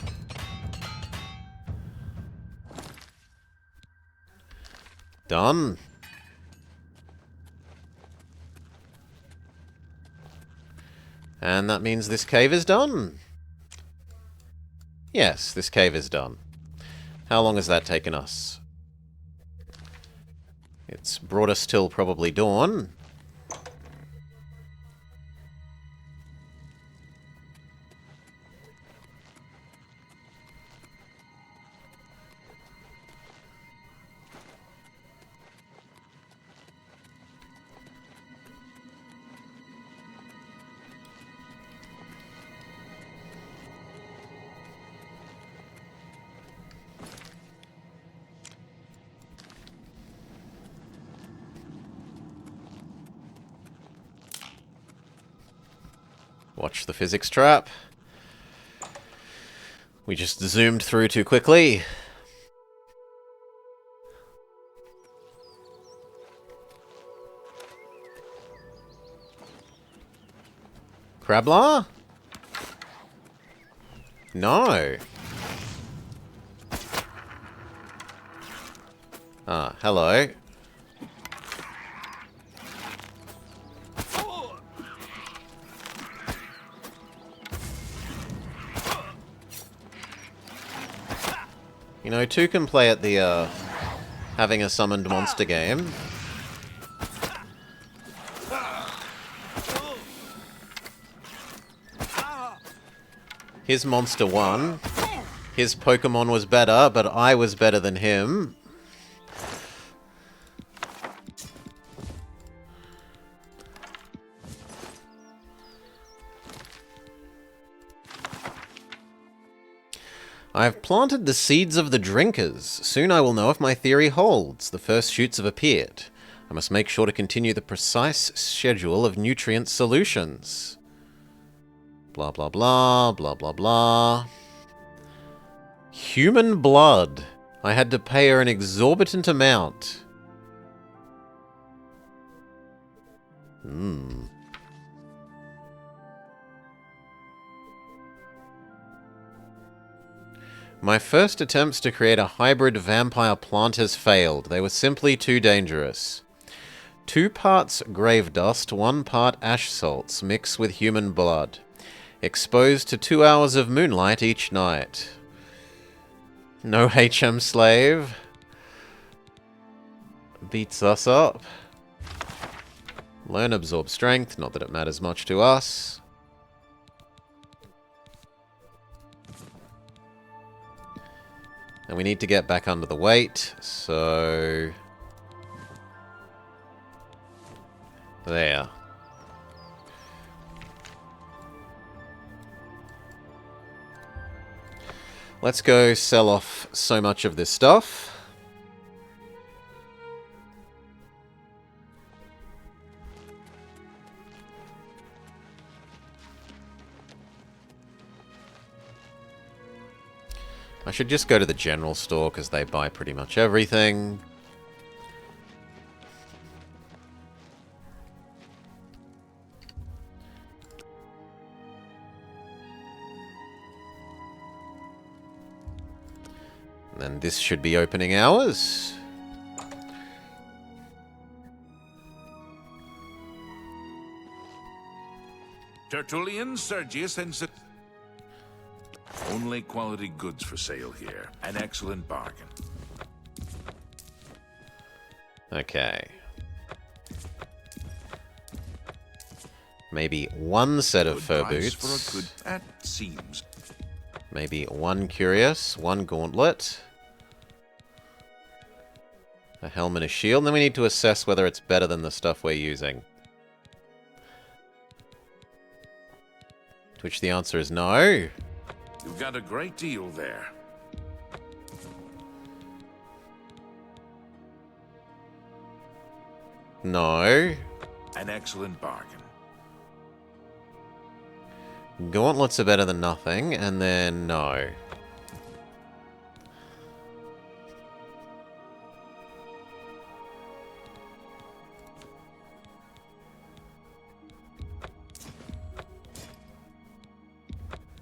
Done. And that means this cave is done. Yes, this cave is done. How long has that taken us? It's brought us till probably dawn. Watch the physics trap. We just zoomed through too quickly. Crablar? No. Ah, hello. You know, two can play at the, having a summoned monster game. His monster won. His Pokemon was better, but I was better than him. I have planted the seeds of the drinkers. Soon I will know if my theory holds. The first shoots have appeared. I must make sure to continue the precise schedule of nutrient solutions. Blah, blah, blah, blah, blah, blah. Human blood. I had to pay her an exorbitant amount. My first attempts to create a hybrid vampire plant has failed. They were simply too dangerous. 2 parts grave dust, 1 part ash salts mix with human blood. Exposed to 2 hours of moonlight each night. No HM slave. Beats us up. Learn absorb strength, not that it matters much to us. And we need to get back under the weight, so... there. Let's go sell off so much of this stuff. I should just go to the general store because they buy pretty much everything. And then this should be opening hours. Tertullian, Sergius, and... Only quality goods for sale here. An excellent bargain. Okay. Maybe 1 set of Good fur price boots. for a good... That seems... Maybe 1 curious, 1 gauntlet. A helmet, a shield. And then we need to assess whether it's better than the stuff we're using. To which the answer is no. You've got a great deal there. No. An excellent bargain. Gauntlets are better than nothing, and then no.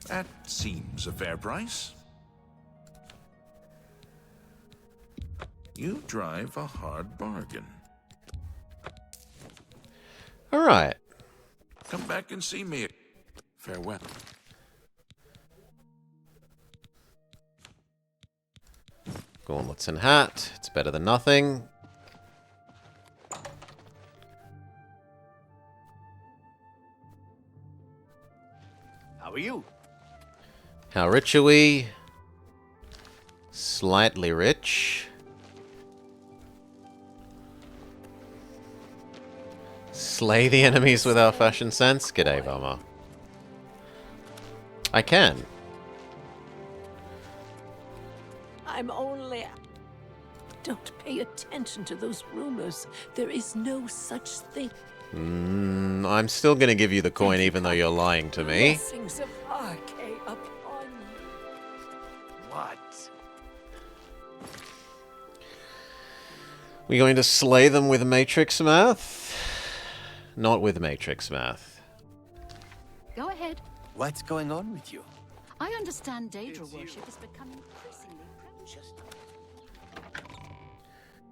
That seems a fair price. You drive a hard bargain. Alright. Come back and see me. Farewell. Gauntlets and hat. It's better than nothing. are you? How rich are we? Slightly rich. Slay the enemies with our fashion sense? G'day, Bummer. I can. I'm only... Don't pay attention to those rumors. There is no such thing. I'm still gonna give you the coin even though you're lying to me. Blessings of RK upon you. What? We going to slay them with Matrix math? Not with Matrix math. Go ahead. What's going on with you? I understand Daedra worship is becoming increasingly prevalent.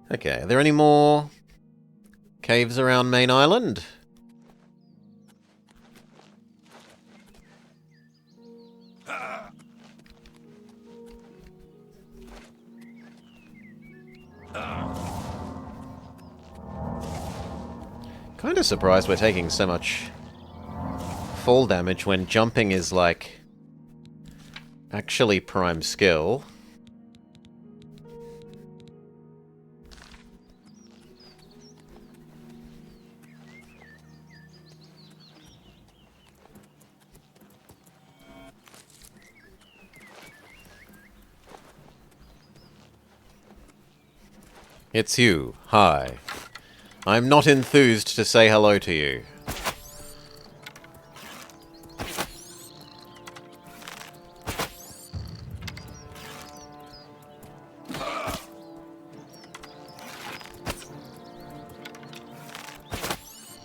Okay, are there any more caves around Main Island? Kind of surprised we're taking so much fall damage when jumping is like actually prime skill. It's you. Hi. I'm not enthused to say hello to you.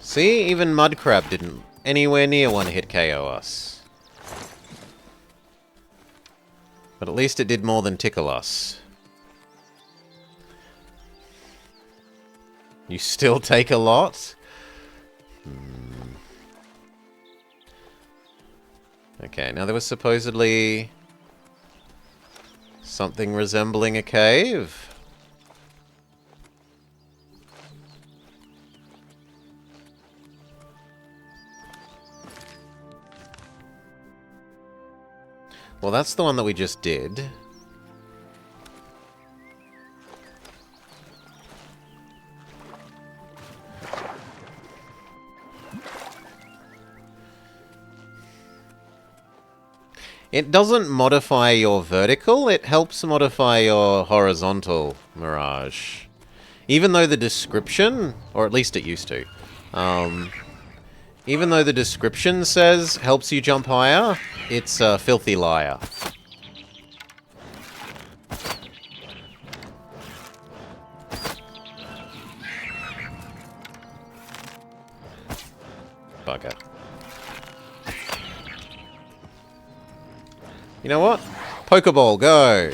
See, even Mudcrab didn't anywhere near one-hit KO us. But at least it did more than tickle us. You still take a lot? Okay, now there was supposedly something resembling a cave. Well, that's the one that we just did. It doesn't modify your vertical, it helps modify your horizontal, Mirage. Even though the description, or at least it used to, even though the description says helps you jump higher, it's a filthy liar. Bugger. You know what? Pokeball, go!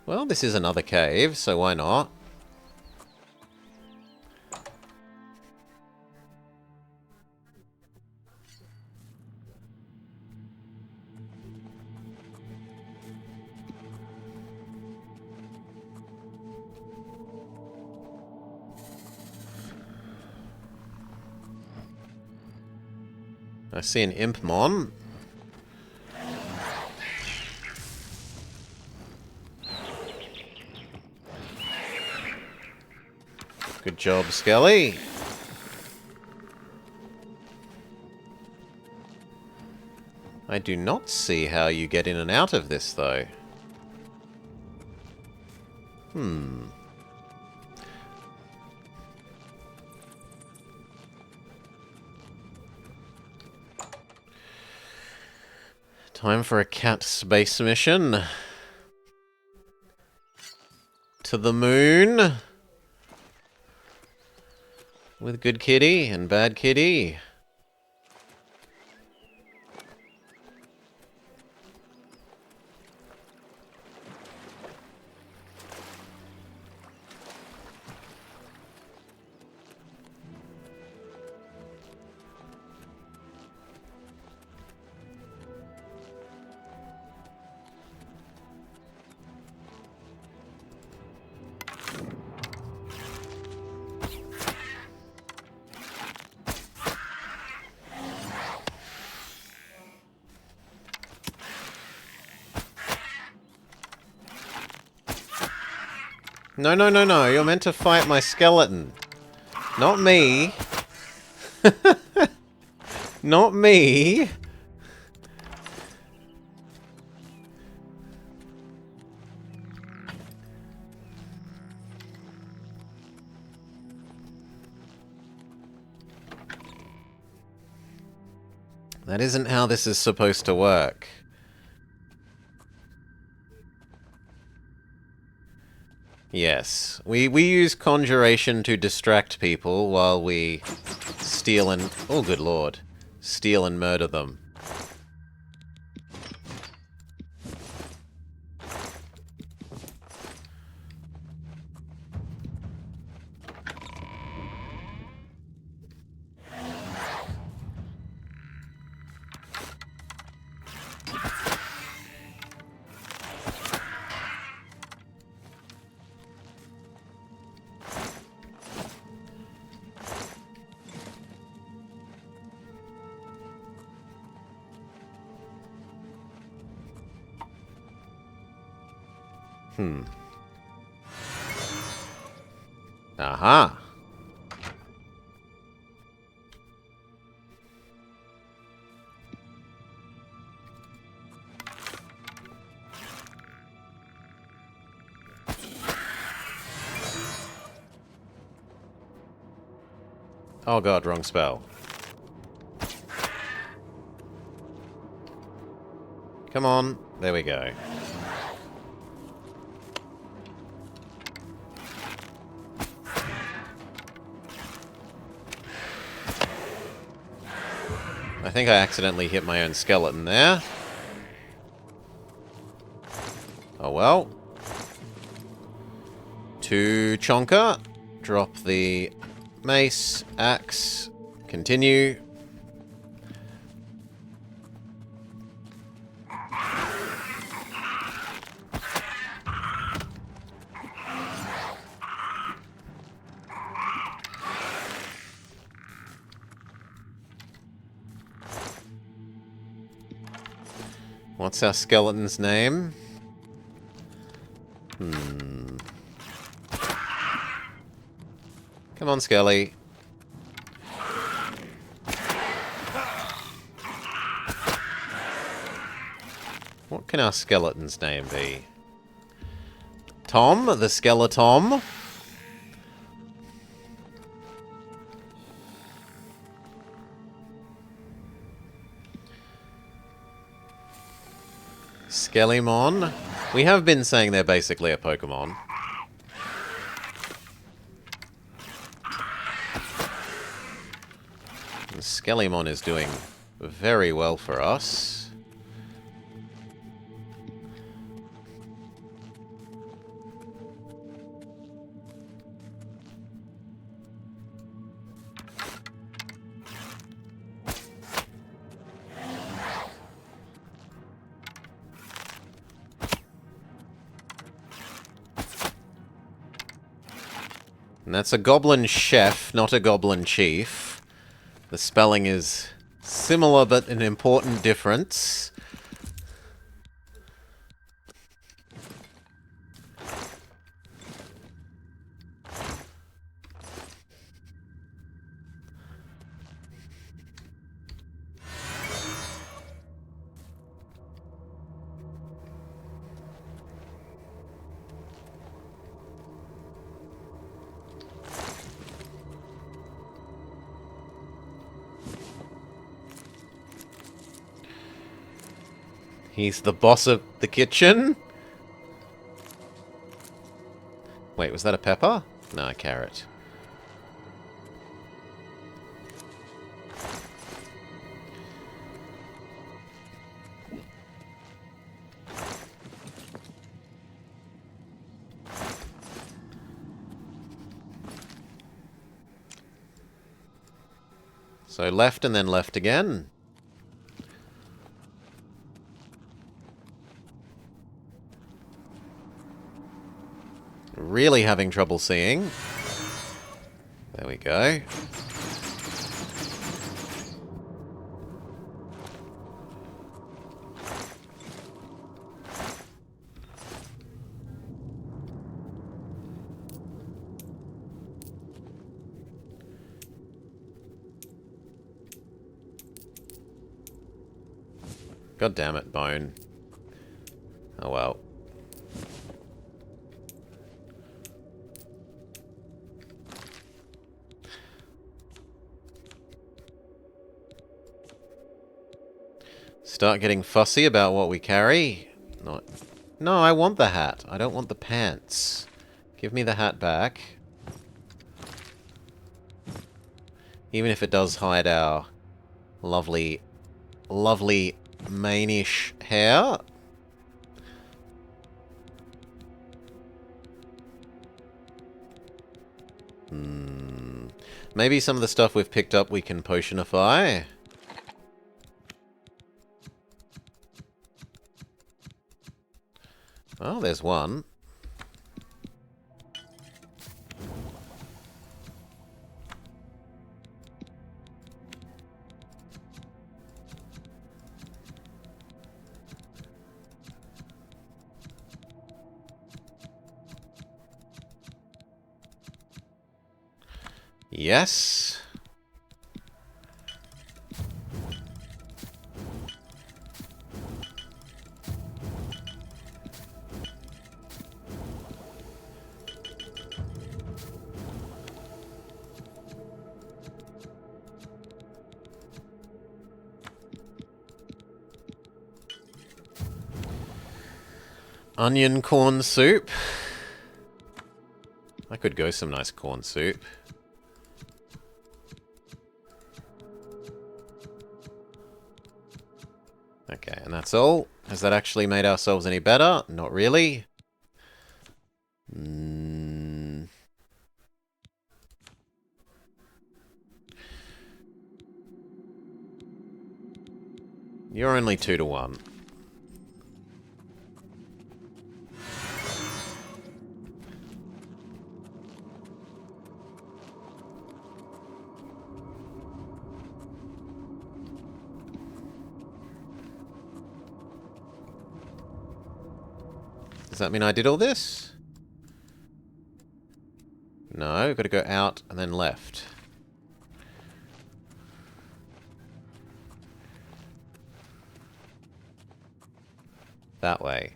Well, this is another cave, so why not? I see an Impmon. Good job, Skelly. I do not see how you get in and out of this, though. Time for a cat space mission. To the moon. With good kitty and bad kitty. No, no, no, no. You're meant to fight my skeleton. Not me. Not me. That isn't how this is supposed to work. Yes, we use conjuration to distract people while we steal and... oh, good lord. Steal and murder them. Aha! Oh god, wrong spell. Come on, there we go. I think I accidentally hit my own skeleton there. Oh well. To Chonka. Drop the mace, axe, continue. What's our skeleton's name? Come on, Skelly. What can our skeleton's name be? Tom? The Skeletom? Skellimon? We have been saying they're basically a Pokemon. Skellimon is doing very well for us. And that's a Goblin Chef, not a Goblin Chief. The spelling is similar, but an important difference. He's the boss of the kitchen? Wait, was that a pepper? No, a carrot. So left and then left again. Really having trouble seeing. There we go. God damn it, bone. Oh well. Start getting fussy about what we carry? Not. No, I want the hat. I don't want the pants. Give me the hat back. Even if it does hide our lovely, lovely manish hair. Maybe some of the stuff we've picked up we can potionify. Oh, there's one. Yes. Onion corn soup. I could go some nice corn soup. Okay, and that's all. Has that actually made ourselves any better? Not really. You're only 2 to 1. Does that mean I did all this? No, got to go out and then left. That way.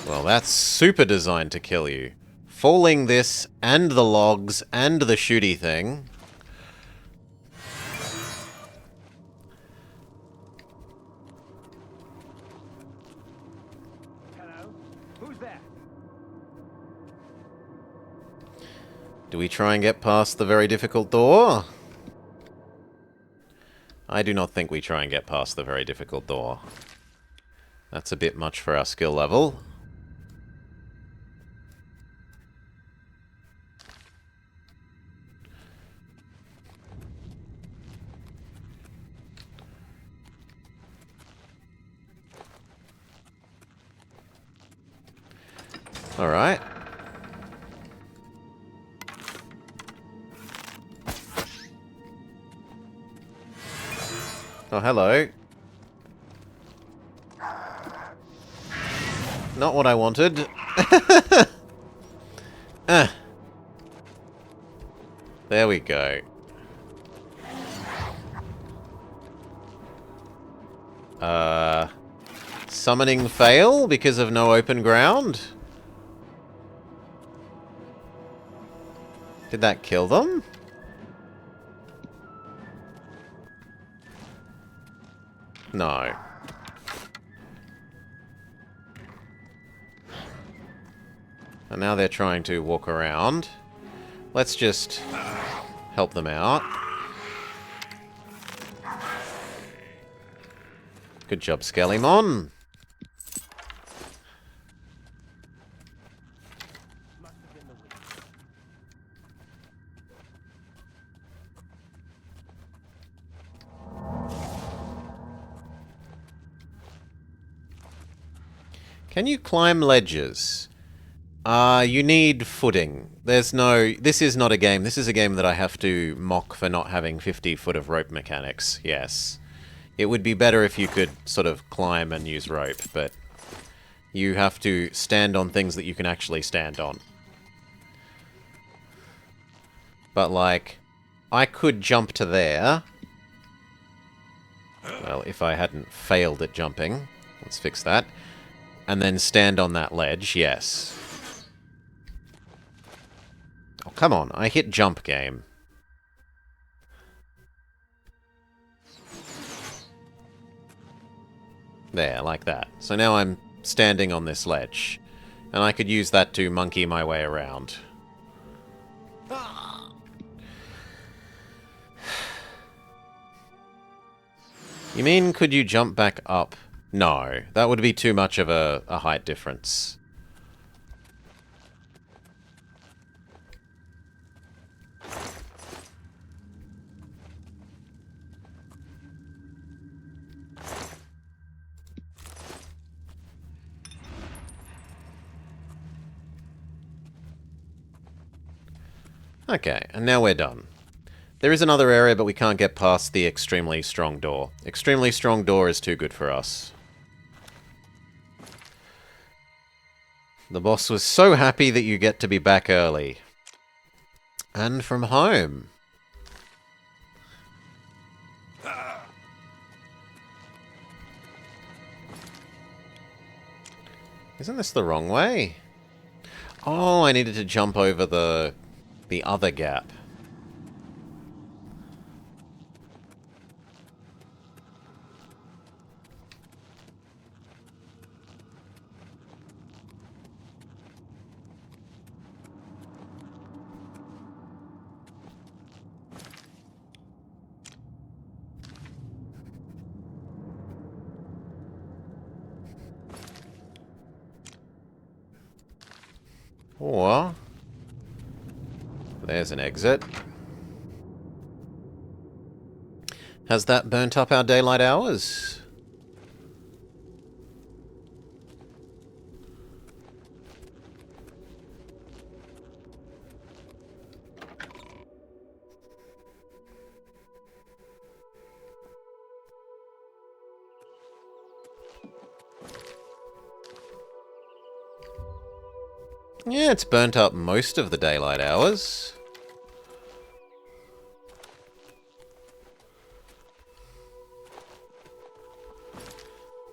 Well, that's super designed to kill you. Falling this, and the logs, and the shooty thing. Do we try and get past the very difficult door? I do not think we try and get past the very difficult door. That's a bit much for our skill level. Alright. Oh, hello. Not what I wanted. There we go. Summoning fail because of no open ground? Did that kill them? No. And now they're trying to walk around. Let's just help them out. Good job, Skellymon. Can you climb ledges? You need footing. There's no... This is not a game. This is a game that I have to mock for not having 50 foot of rope mechanics. Yes. It would be better if you could sort of climb and use rope, but you have to stand on things that you can actually stand on. But, like, I could jump to there. Well, if I hadn't failed at jumping. Let's fix that. And then stand on that ledge, yes. Oh, come on. I hit jump game. There, like that. So now I'm standing on this ledge. And I could use that to monkey my way around. You mean, could you jump back up? No, that would be too much of a height difference. Okay, and now we're done. There is another area, but we can't get past the extremely strong door. Extremely strong door is too good for us. The boss was so happy that you get to be back early. And from home. Isn't this the wrong way? Oh, I needed to jump over the other gap. Or there's an exit. Has that burnt up our daylight hours? Yeah, it's burnt up most of the daylight hours.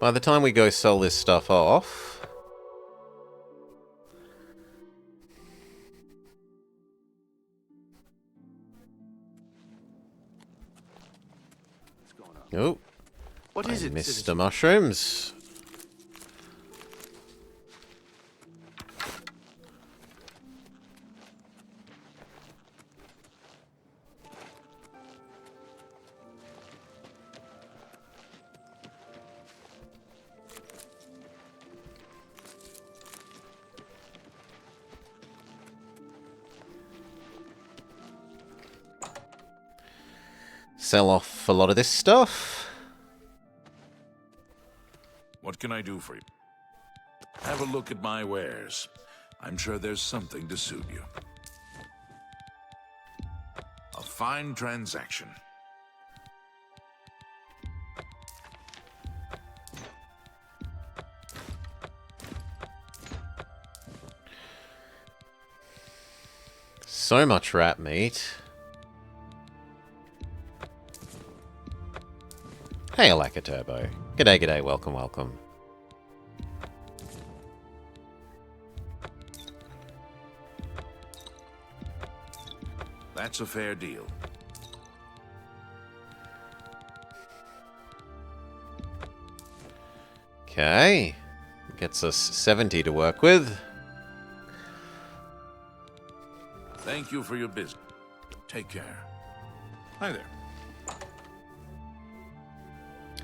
By the time we go sell this stuff off... Oh, What is it, missed the citizen? mushrooms. Sell off a lot of this stuff. What can I do for you? Have a look at my wares. I'm sure there's something to suit you. A fine transaction. So much rat meat. Hey, Alaka Turbo. G'day, g'day, welcome, welcome. That's a fair deal. Okay. Gets us 70 to work with. Thank you for your business. Take care. Hi there.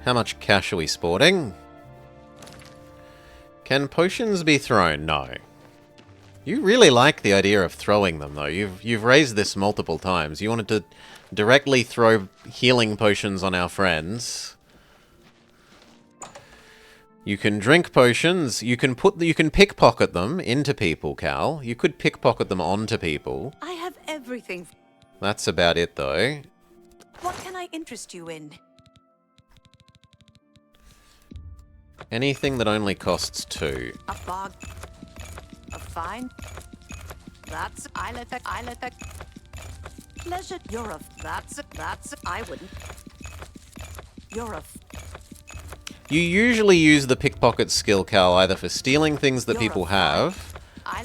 How much cash are we sporting? Can potions be thrown? No. You really like the idea of throwing them, though. You've raised this multiple times. You wanted to directly throw healing potions on our friends. You can drink potions. You can pickpocket them into people, Cal. You could pickpocket them onto people. I have everything. That's about it, though. What can I interest you in? Anything that only costs 2. A fog. A fine. I let that. Pleasure. I wouldn't. You usually use the pickpocket skill, Cal, either for stealing things that people have,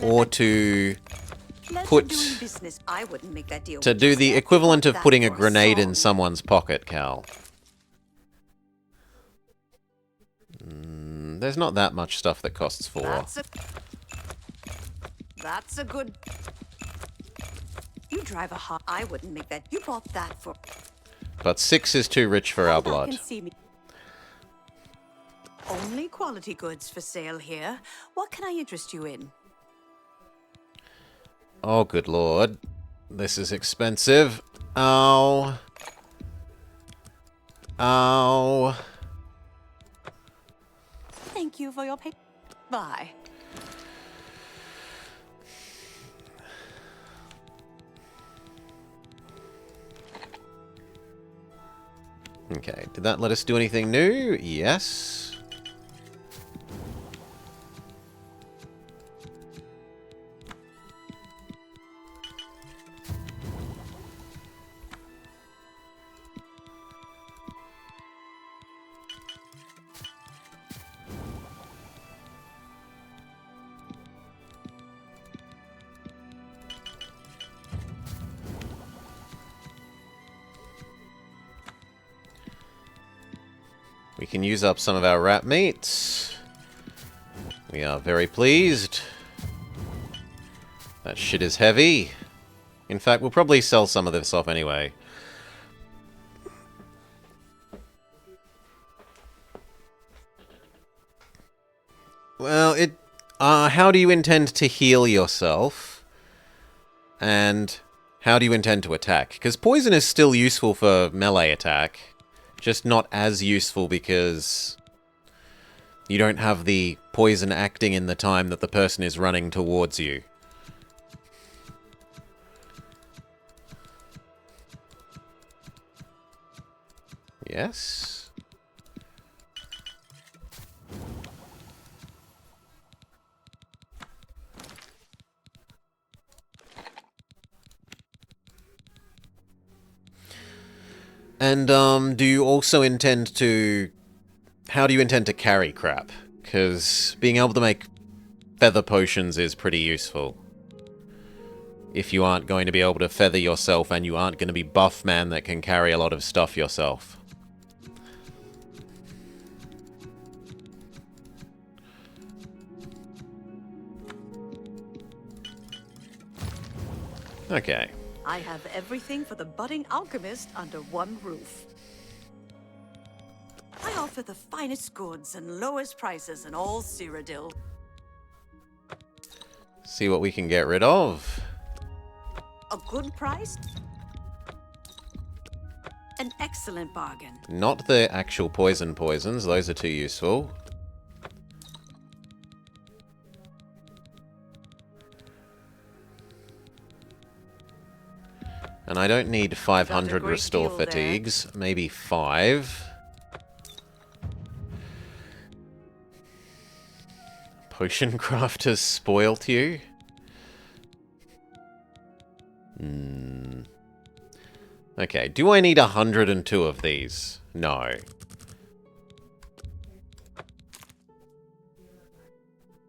or to put... I wouldn't make that deal to do the equivalent of putting a grenade in someone's pocket, Cal. There's not that much stuff that costs 4. That's a good... You drive a hot... I wouldn't make that... You bought that for... But 6 is too rich for our blood. Only quality goods for sale here. What can I interest you in? Oh, good lord. This is expensive. Ow. Ow. Thank you for your pay. Bye. Okay, did that let us do anything new? Yes. We can use up some of our rat meat. We are very pleased. That shit is heavy. In fact, we'll probably sell some of this off anyway. Well, how do you intend to heal yourself? And how do you intend to attack? Because poison is still useful for melee attack. Just not as useful because you don't have the poison acting in the time that the person is running towards you. Yes? And, do you also intend to... How do you intend to carry crap? Because being able to make feather potions is pretty useful. If you aren't going to be able to feather yourself and you aren't going to be buff man that can carry a lot of stuff yourself. Okay. I have everything for the budding alchemist under one roof. I offer the finest goods and lowest prices in all Cyrodiil. See what we can get rid of. A good price? An excellent bargain. Not the actual poisons, those are too useful. And I don't need 500 restore fatigues, maybe 5. Potion crafters spoilt you? Okay, do I need 102 of these? No.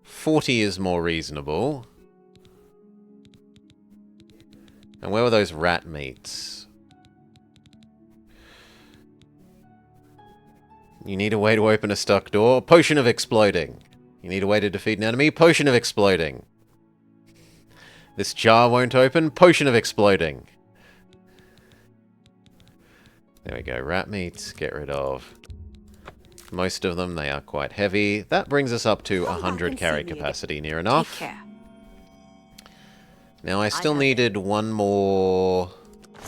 40 is more reasonable. And where were those rat meats? You need a way to open a stuck door. Potion of exploding. You need a way to defeat an enemy. Potion of exploding. This jar won't open. Potion of exploding. There we go. Rat meats. Get rid of most of them. They are quite heavy. That brings us up to 100 carry capacity. Near enough. Take care. Now I still needed one more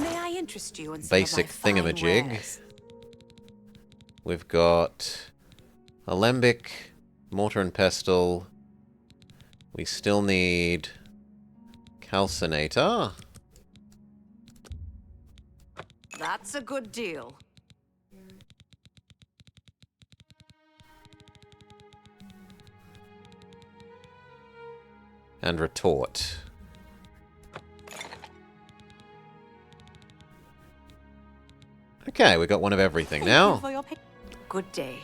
May I interest you in some basic of my fine thingamajig. wares? We've got Alembic, Mortar and Pestle. We still need Calcinator. That's a good deal. And Retort. Okay, we got one of everything Thank you now. for your good day.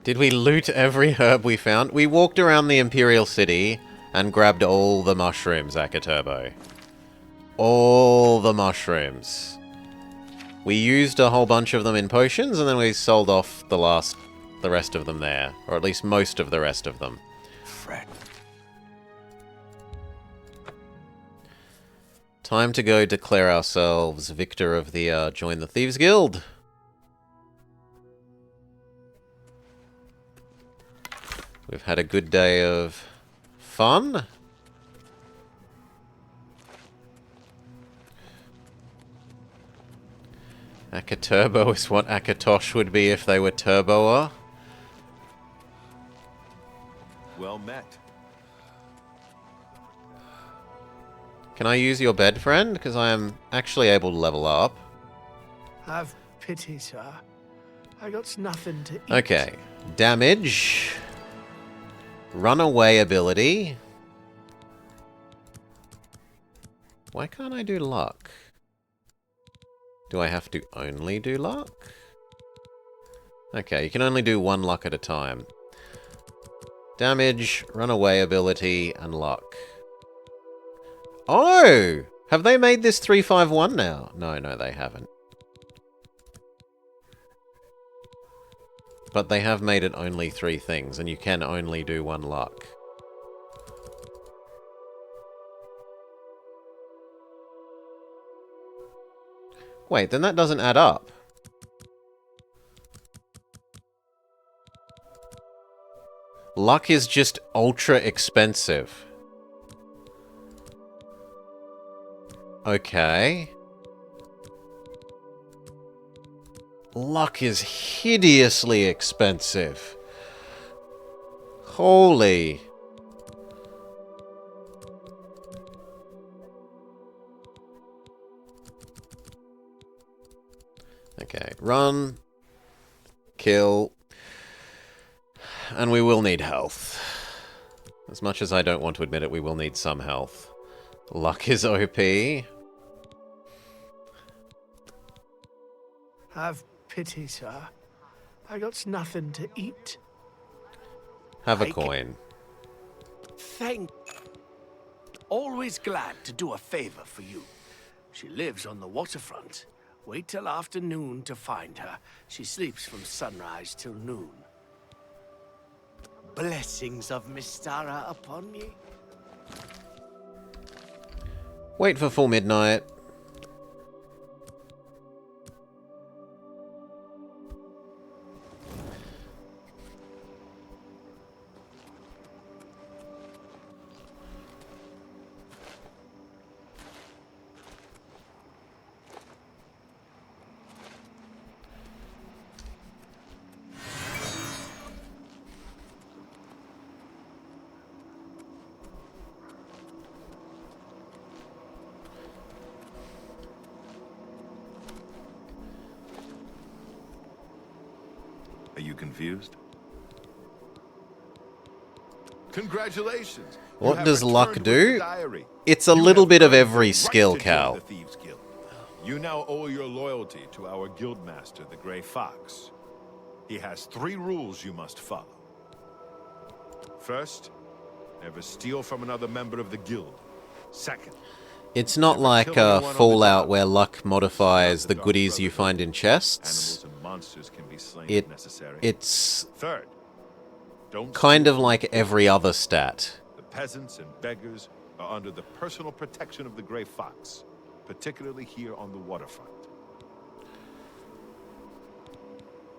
Did we loot every herb we found? We walked around the Imperial City and grabbed all the mushrooms, Akaturbo. All the mushrooms. We used a whole bunch of them in potions, and then we sold off the rest of them there. Or at least most of the rest of them. Fred. Time to go declare ourselves victor of the Join the Thieves Guild. We've had a good day of fun. Akaturbo is what Akatosh would be if they were Turboer. Well met. Can I use your bed, friend? Because I am actually able to level up. Have pity, sir. I got nothing to eat. Okay. Damage. Runaway ability. Why can't I do luck? Do I have to only do luck? Okay, you can only do one luck at a time. Damage, runaway ability, and luck. Oh! Have they made this 351 now? No, they haven't. But they have made it only 3 things, and you can only do 1 luck. Wait, then that doesn't add up. Luck is just ultra expensive. Okay. Luck is hideously expensive. Holy. Okay, run, kill, and we will need health. As much as I don't want to admit it, we will need some health. Luck is OP. Have pity, sir. I got nothing to eat. Have a coin. Thank. Always glad to do a favor for you. She lives on the waterfront. Wait till afternoon to find her. She sleeps from sunrise till noon. Blessings of Mystara upon ye. Wait for full midnight. Are you confused? Congratulations! You What have does returned luck with do? the diary. It's a You little have bit of earned every the skill, right to join Cal. the Thieves Guild. You now owe your loyalty to our guildmaster, the Grey Fox. He has 3 rules you must follow. First, never steal from another member of the guild. Second, It's not like Fallout where luck modifies the goodies you find in chests. animals and monsters can be slain It- if necessary. It's Third, don't kind steal of like every other stat. The peasants and beggars are under the personal protection of the Grey Fox, particularly here on the waterfront.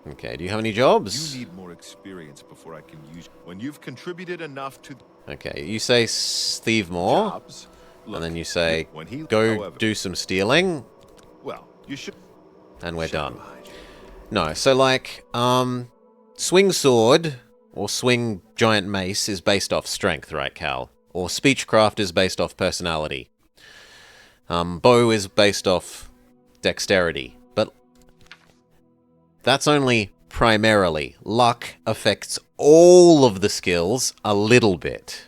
Okay, do you have any jobs? You need more experience before I can use. When you've contributed enough to Okay, you say thieve more, jobs, and then you say when he, go however, do some stealing, well, you should. and we're done. Remind you. No, so like, swing sword or swing giant mace is based off strength, right, Cal? Or speechcraft is based off personality. Bow is based off dexterity, but that's only primarily. Luck affects all of the skills a little bit.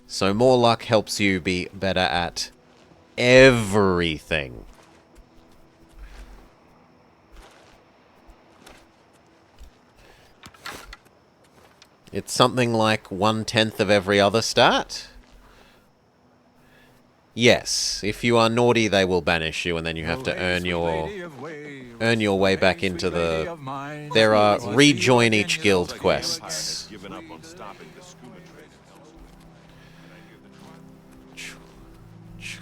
So more luck helps you be better at everything. It's something like 1/10 of every other stat. Yes, if you are naughty, they will banish you, and then you have to earn your way back into the... There are rejoin each guild quests. Given up on stopping the scuba trade in Hellspace.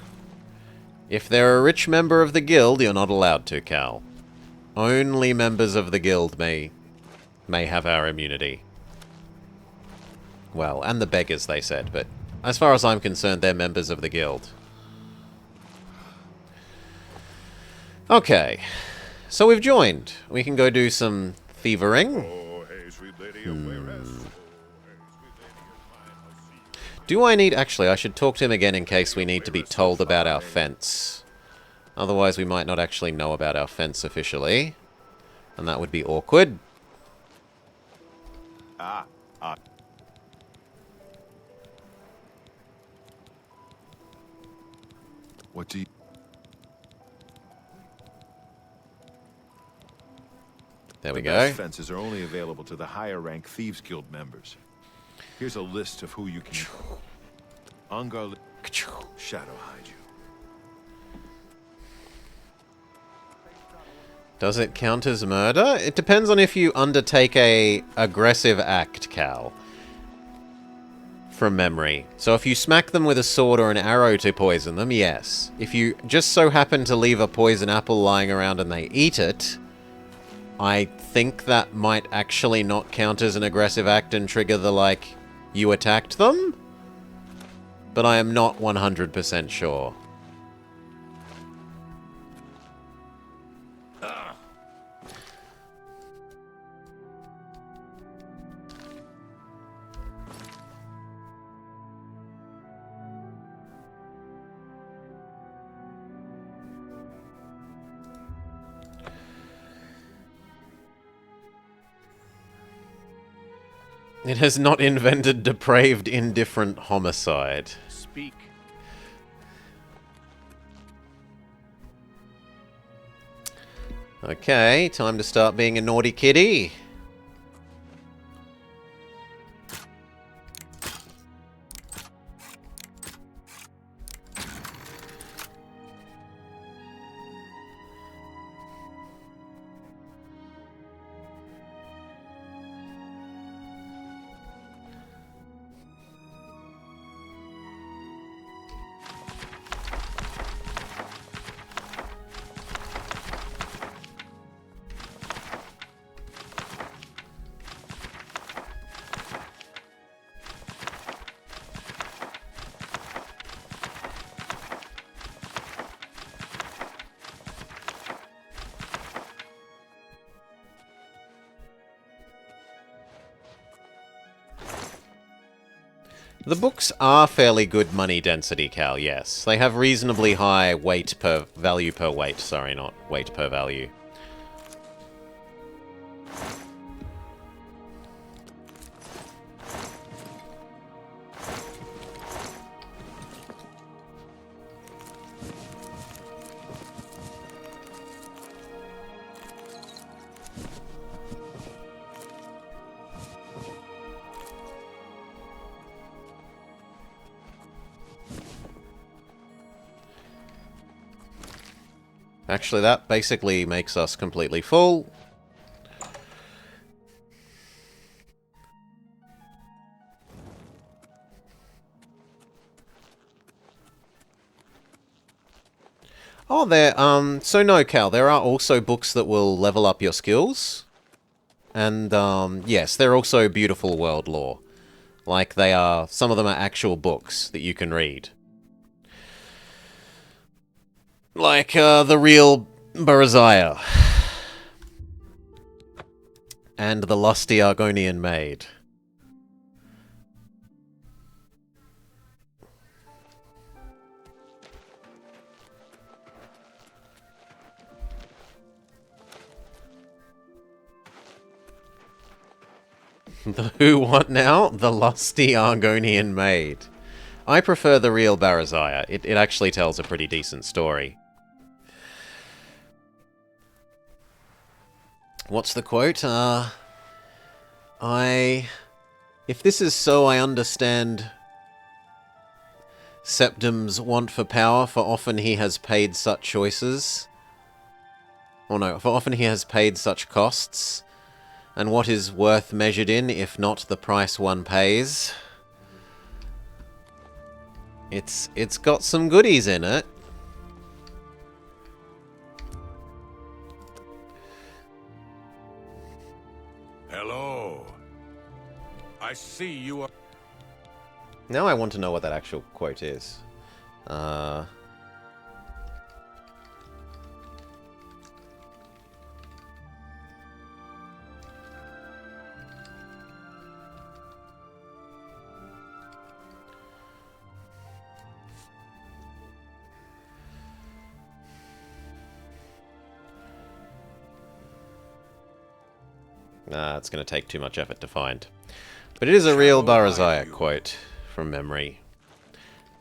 If they're a rich member of the guild, you're not allowed to, Cal. Only members of the guild may have our immunity. Well, and the beggars, they said, but as far as I'm concerned, they're members of the guild. Okay, so we've joined. We can go do some thievering. Do I need... Actually, I should talk to him again in case we need to be told about our fence. Otherwise, we might not actually know about our fence officially. And that would be awkward. What do you... There we The go. best fences are only available to the higher rank Thieves Guild members. Here's a list of who you can... Ungar... Shadow hide you. Does it count as murder? It depends on if you undertake a aggressive act, Cal. From memory. So if you smack them with a sword or an arrow to poison them, yes. If you just so happen to leave a poison apple lying around and they eat it, I think that might actually not count as an aggressive act and trigger the, like, you attacked them? But I am not 100% sure. It has not invented depraved, indifferent homicide. Speak. Okay, time to start being a naughty kitty. The books are fairly good money density, Cal, yes. They have reasonably high weight per... value per weight, sorry, not weight per value. Actually, that basically makes us completely full. Oh, so no, Cal, there are also books that will level up your skills. And, yes, they're also beautiful world lore. Like, some of them are actual books that you can read. Like, the real Barazaya. And the lusty Argonian maid. The who what now? The lusty Argonian maid. I prefer the real Barazaya. It actually tells a pretty decent story. What's the quote? If this is so, I understand Septim's want for power, for often he has paid such choices. Or no, for often he has paid such costs. And what is worth measured in, if not the price one pays? It's got some goodies in it. Hello. I see you are... Now I want to know what that actual quote is. Nah, it's going to take too much effort to find. But it is a real Barazaya quote from memory.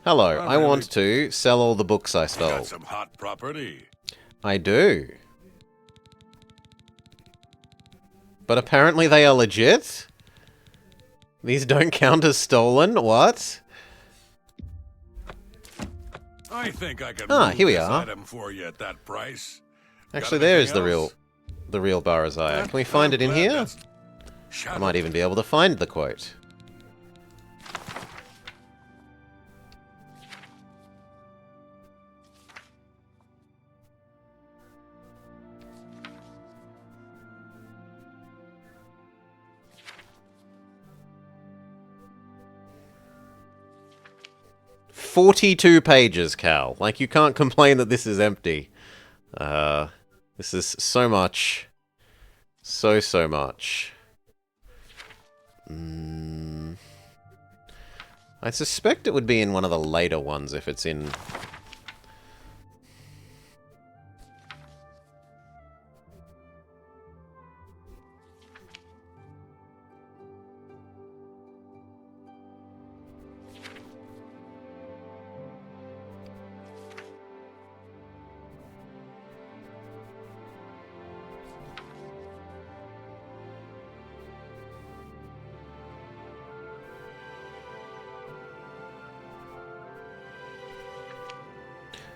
Hello, I want to sell all the books I stole. Got some hot property. I do. But apparently they are legit? These don't count as stolen? What? I think I can Ah, move here we this are. item for you at that price. Actually, Got there is anything else? the real Barazaya. Can we find it in Glad here? that's- I might even be able to find the quote. "42 pages, Cal. Like, you can't complain that this is empty. This is so much. So much. I suspect it would be in one of the later ones if it's in...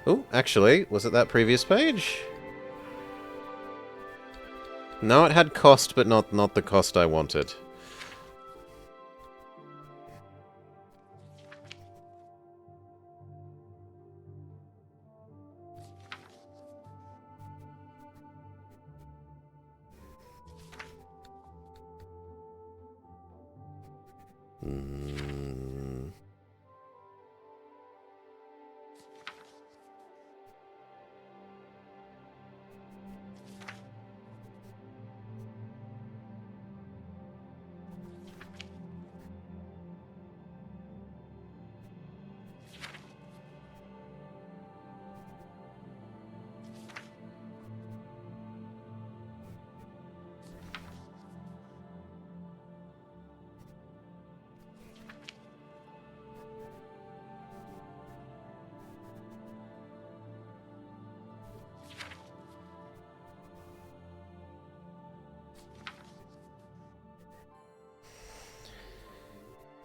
Oh, actually, was it that previous page? No, it had cost, but not the cost I wanted.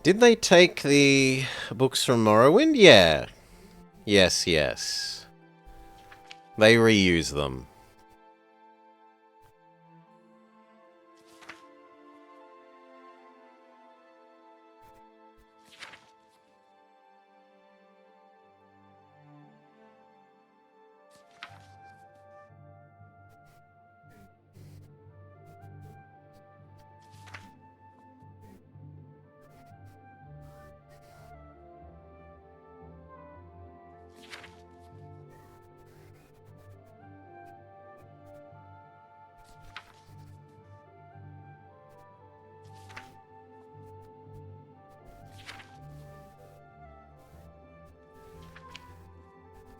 Did they take the books from Morrowind? Yeah. Yes. They reuse them.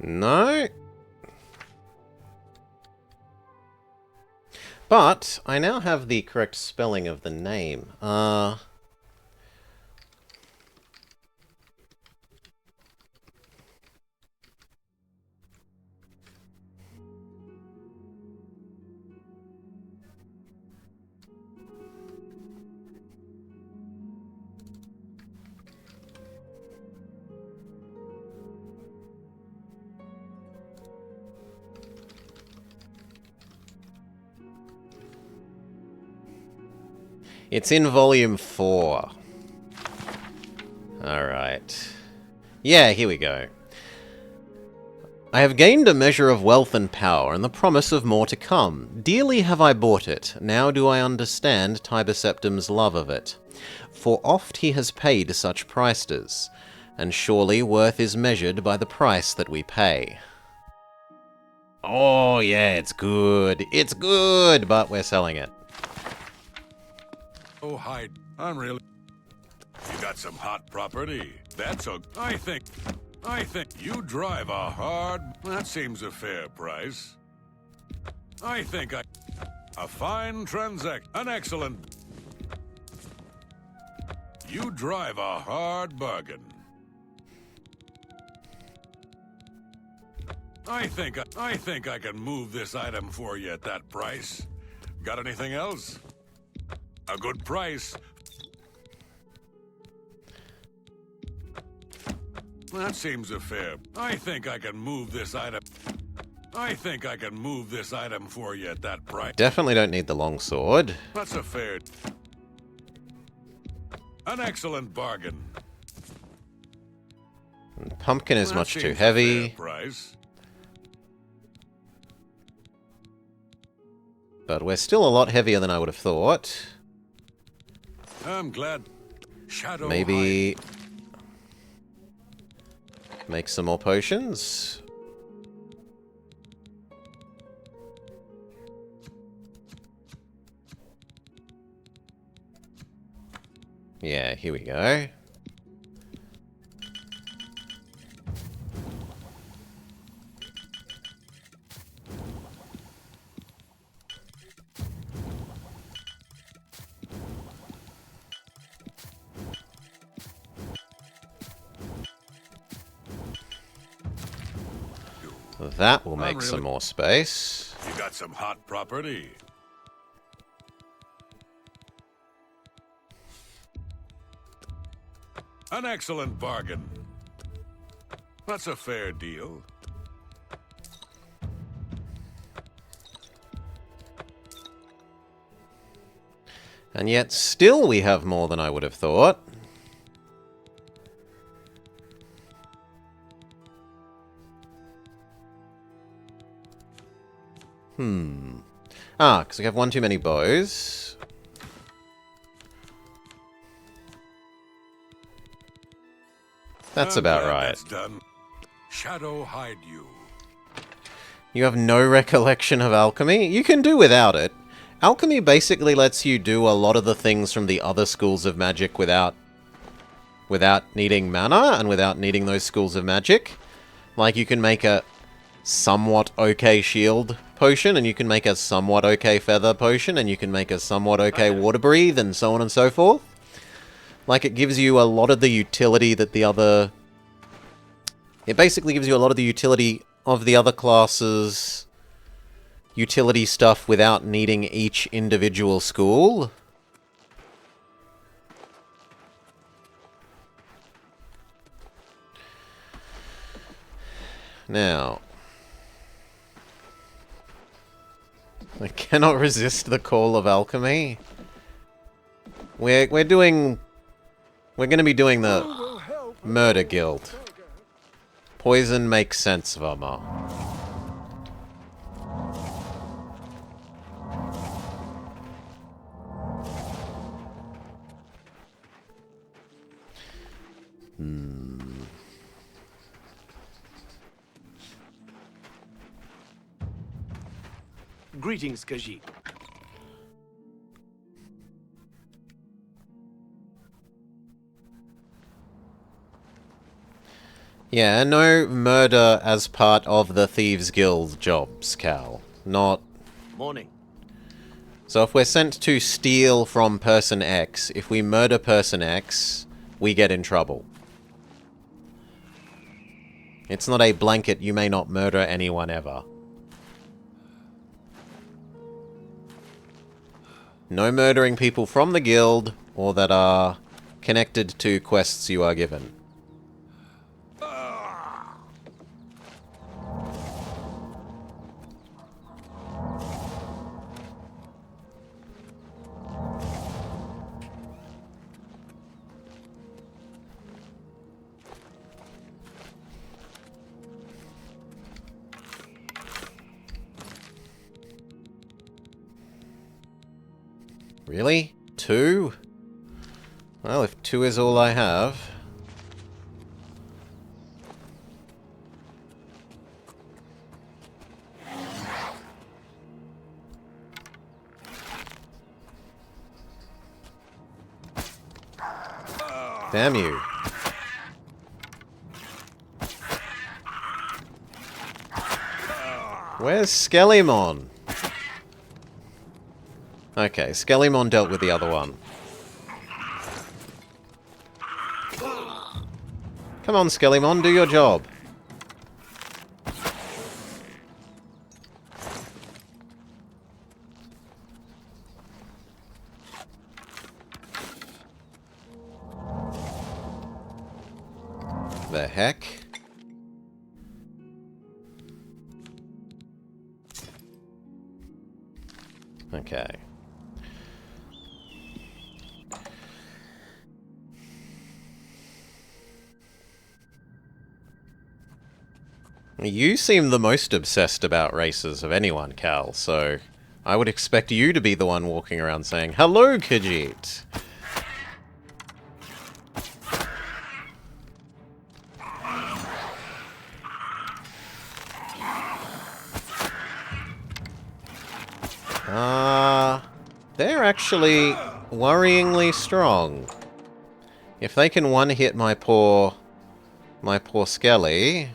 No. But I now have the correct spelling of the name. It's in volume 4. Alright. Yeah, here we go. I have gained a measure of wealth and power, and the promise of more to come. Dearly have I bought it. Now do I understand Tiber Septim's love of it. For oft he has paid such prices, and surely worth is measured by the price that we pay. Oh, yeah, it's good. It's good, but we're selling it. Oh, hide. I'm really... You got some hot property. That's a... I think you drive a hard... That seems a fair price. A fine transaction. An excellent... You drive a hard bargain. I think I can move this item for you at that price. Got anything else? A good price. That seems a fair... I think I can move this item for you at that price. Definitely don't need the long sword. That's a fair... An excellent bargain. Pumpkin is That much too seems a heavy. fair price. But we're still a lot heavier than I would have thought. I'm glad. Shadow Maybe... make some more potions. Yeah, here we go. That will make some more space. You got some hot property. An excellent bargain. That's a fair deal. And yet still we have more than I would have thought. Because we have one too many bows. That's about right. That's done. Shadow hide you. You have no recollection of alchemy? You can do without it. Alchemy basically lets you do a lot of the things from the other schools of magic without needing mana and without needing those schools of magic. Like, you can make a somewhat okay shield potion, and you can make a somewhat okay feather potion, and you can make a somewhat okay water breathe, and so on and so forth. Like, it gives you a lot of the utility that the other... It basically gives you a lot of the utility of the other classes' utility stuff without needing each individual school. Now... I cannot resist the call of alchemy. We're going to be doing the Murder Guild. Poison makes sense, Vama. Greetings, Khajiit. Yeah, no murder as part of the Thieves Guild jobs, Cal. Not... Morning. So if we're sent to steal from person X, if we murder person X, we get in trouble. It's not a blanket, you may not murder anyone ever. No murdering people from the guild, or that are connected to quests you are given. Really? 2? Well, if 2 is all I have... Damn you. Where's Skellymon? Okay, Skellymon dealt with the other one. Come on, Skellymon, do your job. The heck? Okay. You seem the most obsessed about races of anyone, Cal, so I would expect you to be the one walking around saying, "Hello, Khajiit!" They're actually worryingly strong. If they can one-hit my poor Skelly...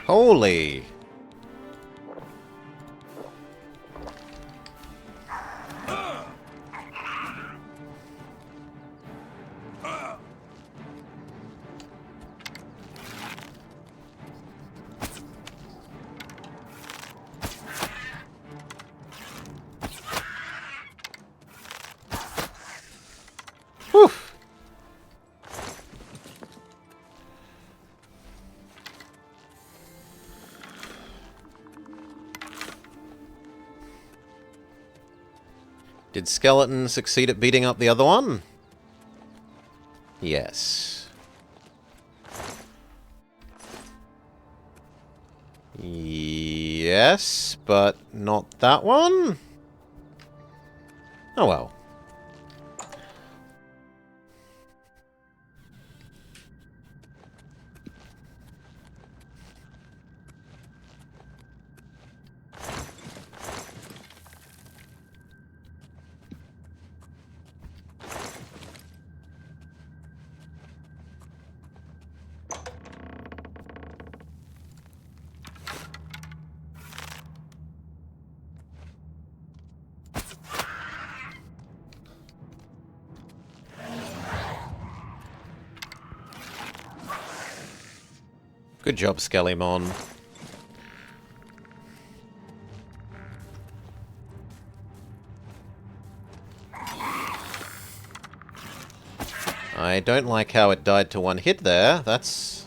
Holy! Whew! Did Skeleton succeed at beating up the other one? Yes. Yes, but not that one? Oh well. Good job, Skellymon. I don't like how it died to one hit there. That's...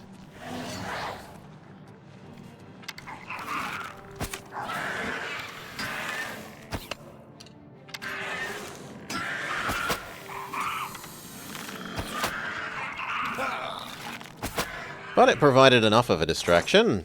But it provided enough of a distraction.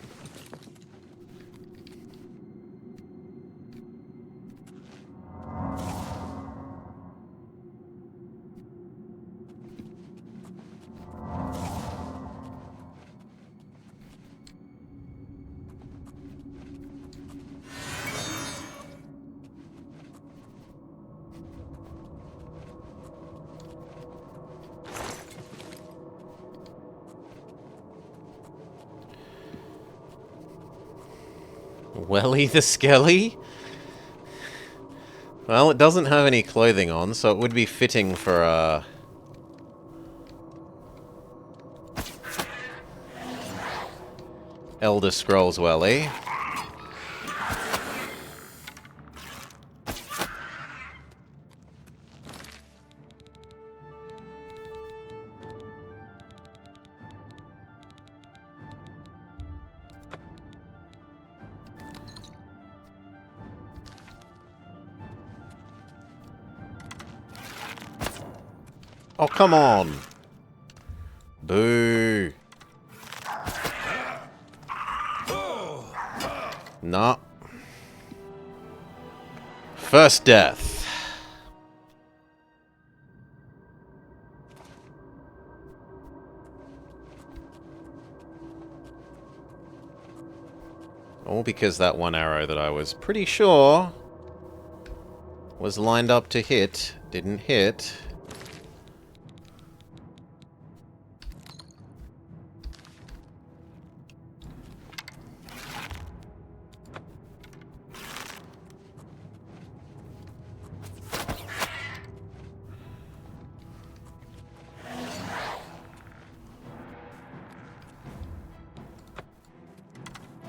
Welly the Skelly? Well, it doesn't have any clothing on, so it would be fitting for a... Elder Scrolls Welly. Oh, come on. Boo. Nah. First death. All because that one arrow that I was pretty sure was lined up to hit didn't hit.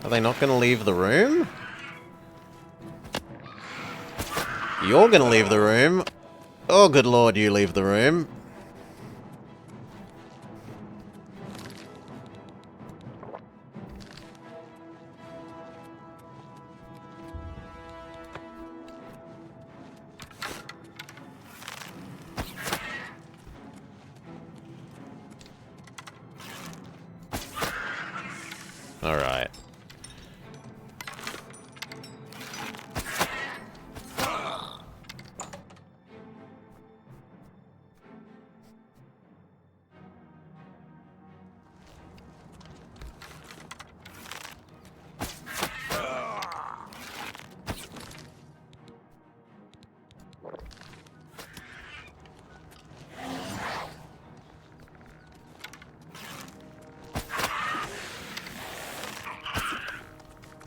Are they not going to leave the room? You're going to leave the room. Oh, good lord, you leave the room. Alright.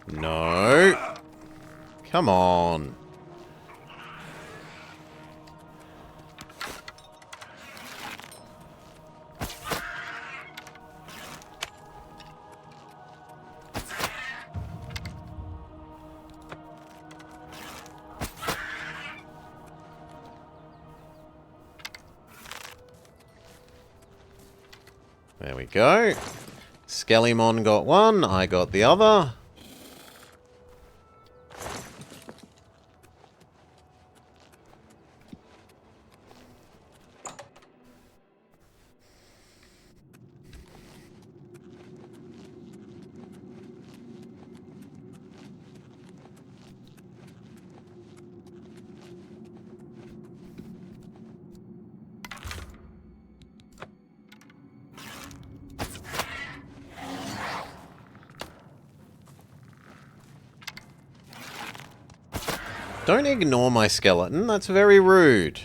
No. Come on. There we go. Skellymon got one, I got the other. Don't ignore my skeleton, that's very rude.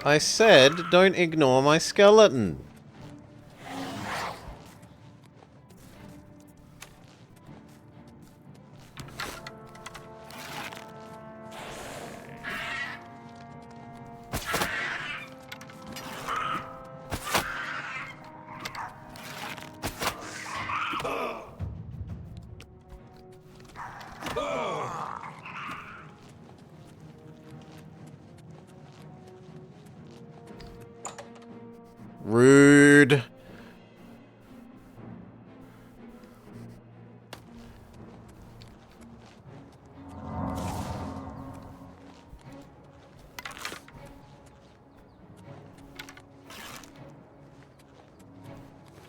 I said, don't ignore my skeleton. Rude.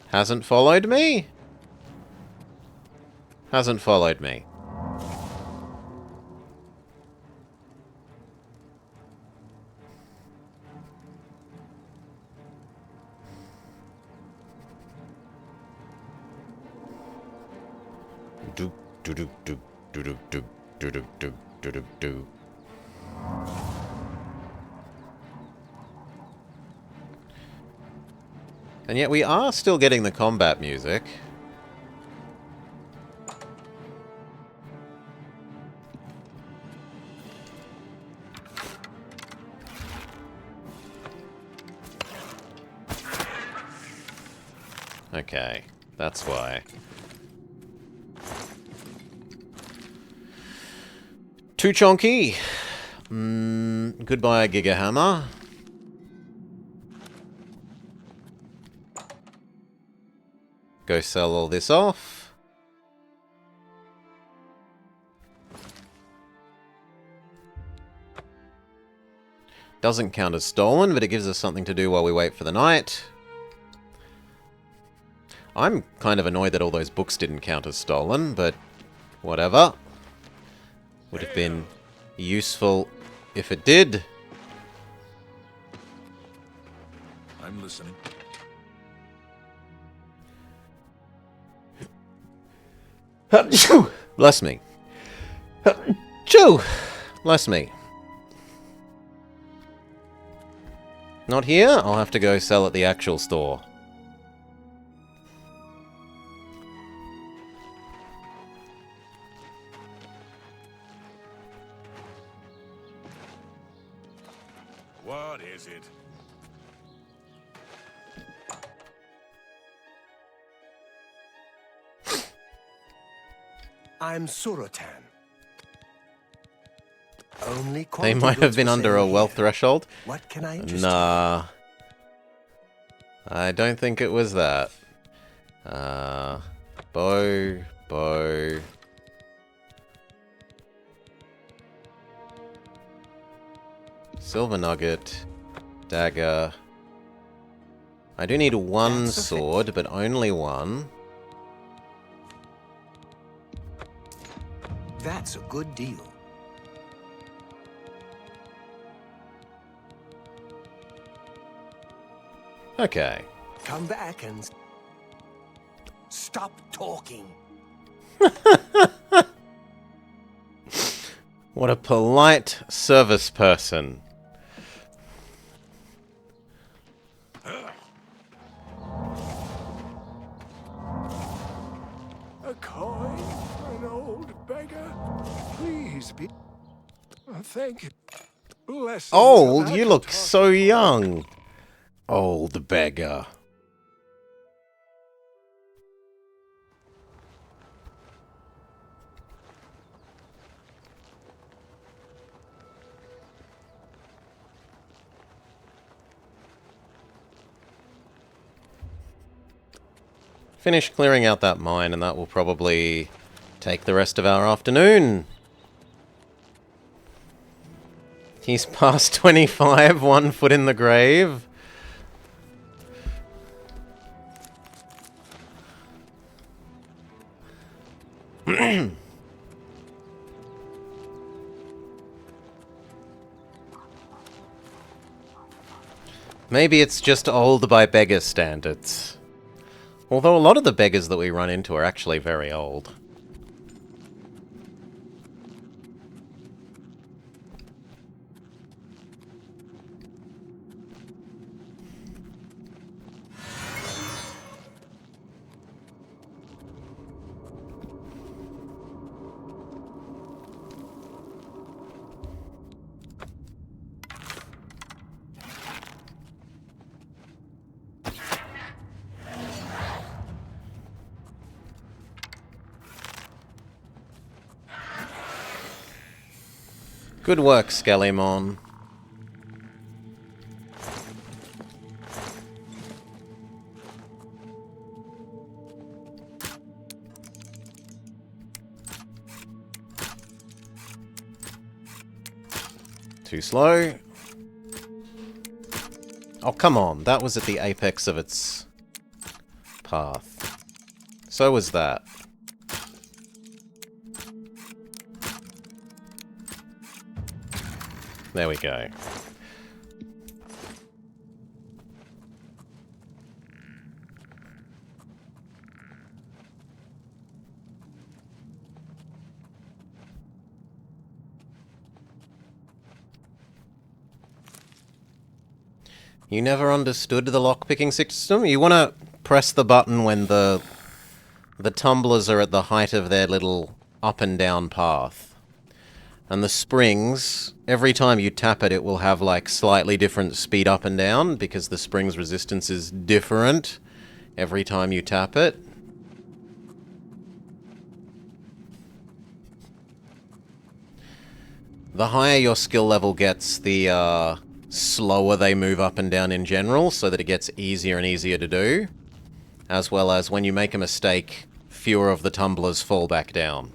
Hasn't followed me? Hasn't followed me. Do do do do do do do do do do do do do. And yet we are still getting the combat music. Okay, that's why. Too chonky. Goodbye, Giga Hammer. Go sell all this off. Doesn't count as stolen, but it gives us something to do while we wait for the night. I'm kind of annoyed that all those books didn't count as stolen, but whatever. Would have been useful if it did. I'm listening. Bless me. Choo! Bless me. Not here? I'll have to go sell at the actual store. What is it? I'm Surotan. Only They might have been under a wealth threshold. What can I interest Nah. I don't think it was that. Bow. Silver nugget. Dagger. I do need one sword, but only one. That's a good deal. Okay. Come back and stop talking. What a polite service person. A coin for an old beggar? Please be... thank you. Blessings Old? about You to look talk- so young. Old beggar. Finish clearing out that mine, and that will probably take the rest of our afternoon. He's past 25, 1 foot in the grave. Maybe it's just old by beggar standards. Although a lot of the beggars that we run into are actually very old. Good work, Skellymon. Too slow. Oh, come on. That was at the apex of its path. So was that. There we go. You never understood the lockpicking system? You want to press the button when the tumblers are at the height of their little up and down path. And the springs, every time you tap it, it will have like slightly different speed up and down because the spring's resistance is different every time you tap it. The higher your skill level gets, the slower they move up and down in general, so that it gets easier and easier to do. As well as when you make a mistake, fewer of the tumblers fall back down.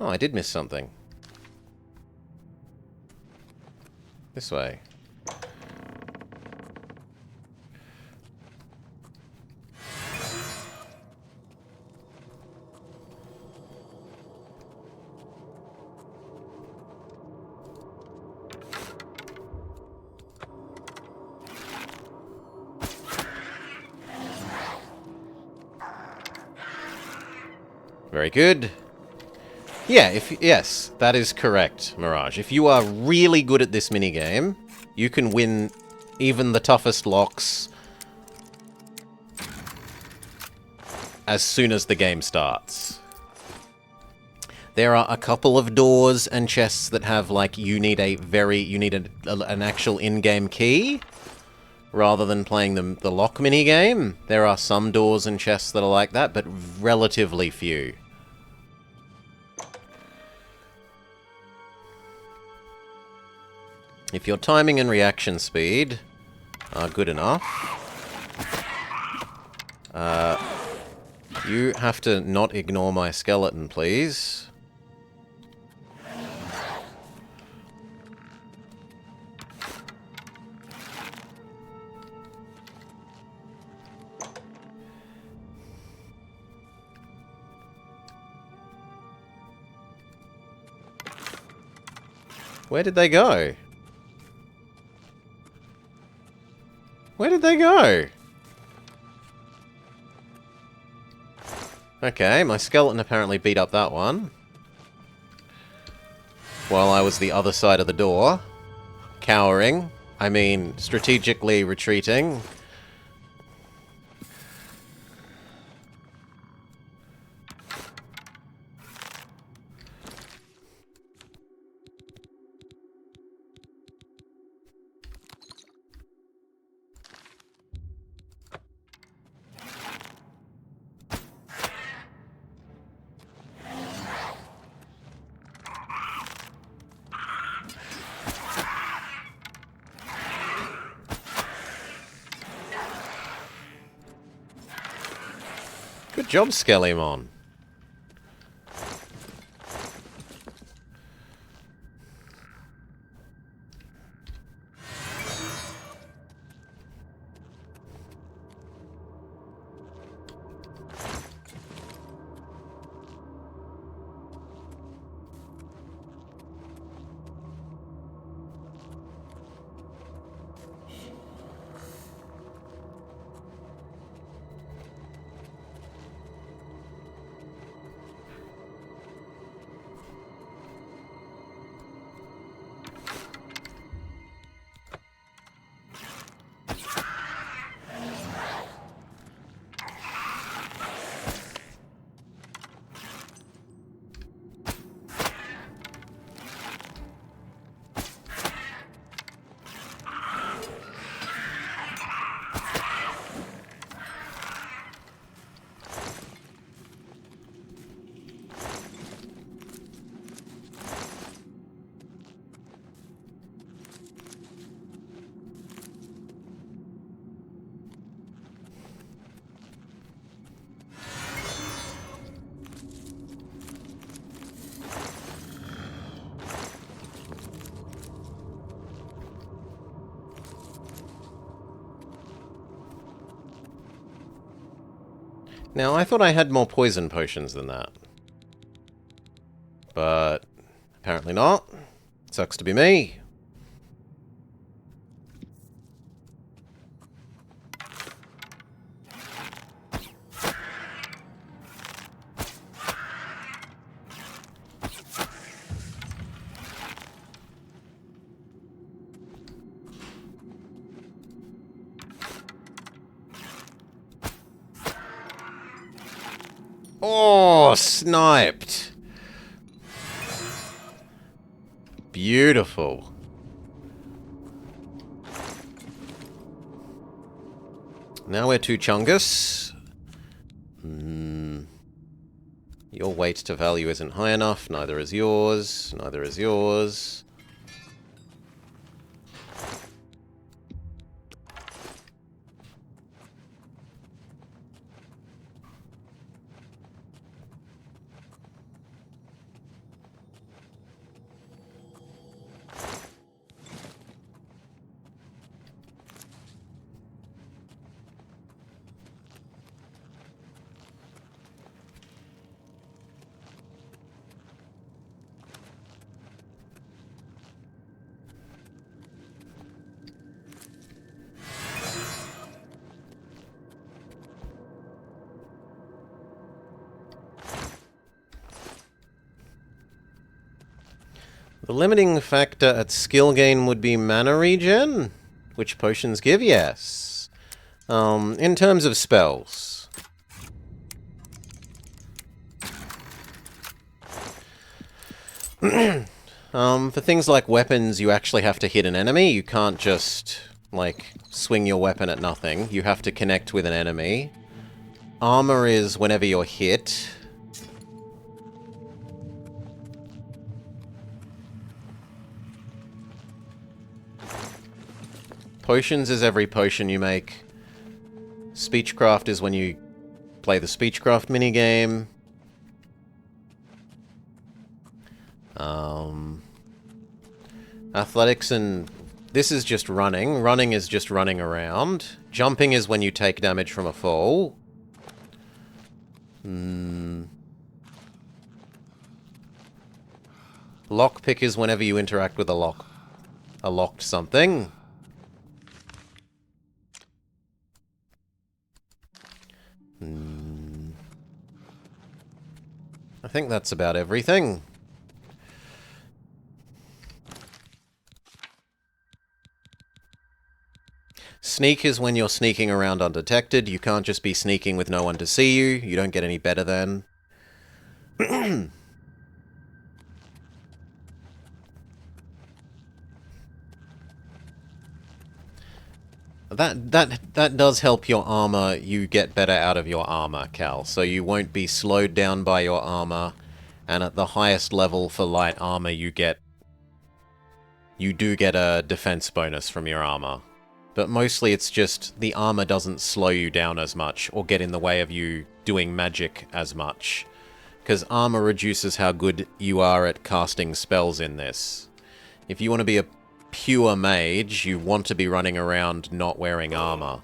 Oh, I did miss something. This way. Very good. Yeah, yes, that is correct, Mirage. If you are really good at this minigame, you can win even the toughest locks as soon as the game starts. There are a couple of doors and chests that have, like, you need an actual in-game key, rather than playing the lock minigame. There are some doors and chests that are like that, but relatively few. If your timing and reaction speed are good enough, you have to not ignore my skeleton, please. Where did they go? Where did they go? Okay, my skeleton apparently beat up that one. While I was the other side of the door. Cowering. I mean, strategically retreating. Good job, Skellymon. Now, I thought I had more poison potions than that. But apparently not. Sucks to be me. Oh, sniped. Beautiful. Now we're to Chungus. Your weight to value isn't high enough. Neither is yours. Neither is yours. The limiting factor at skill gain would be mana regen, which potions give, yes. In terms of spells. For things like weapons, you actually have to hit an enemy. You can't just, like, swing your weapon at nothing. You have to connect with an enemy. Armor is whenever you're hit. Potions is every potion you make. Speechcraft is when you play the Speechcraft minigame. Athletics and... This is just running. Running is just running around. Jumping is when you take damage from a fall. Lockpick is whenever you interact with a locked something. I think that's about everything. Sneak is when you're sneaking around undetected. You can't just be sneaking with no one to see you. You don't get any better then. That does help your armor. You get better out of your armor, Cal. So you won't be slowed down by your armor. And at the highest level for light armor, you do get a defense bonus from your armor. But mostly it's just the armor doesn't slow you down as much or get in the way of you doing magic as much. Because armor reduces how good you are at casting spells in this. If you want to be a pure mage, you want to be running around not wearing armor.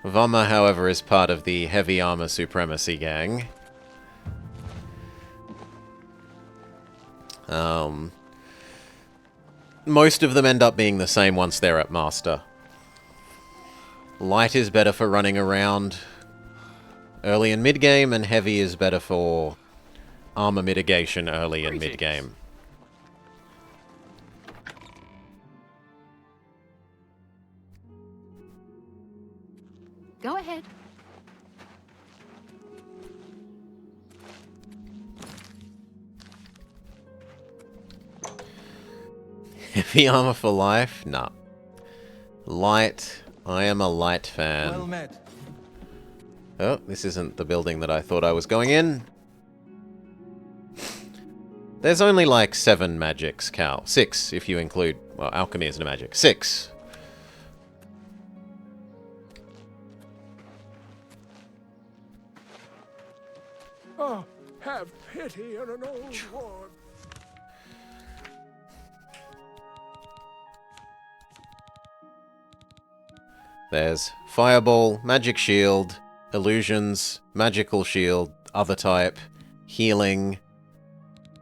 Vama, however, is part of the heavy armor supremacy gang. Most of them end up being the same once they're at Master. Light is better for running around early and mid-game, and heavy is better for armor mitigation early and mid-game. Go ahead. Heavy armor for life? Nah. Light. I am a light fan. Well met. Oh, this isn't the building that I thought I was going in. There's only like 7 magics, Cal. 6, if you include... Well, alchemy isn't a magic. 6. Oh, have pity on an old ward. There's Fireball, Magic Shield, Illusions, Magical Shield, Other Type, Healing,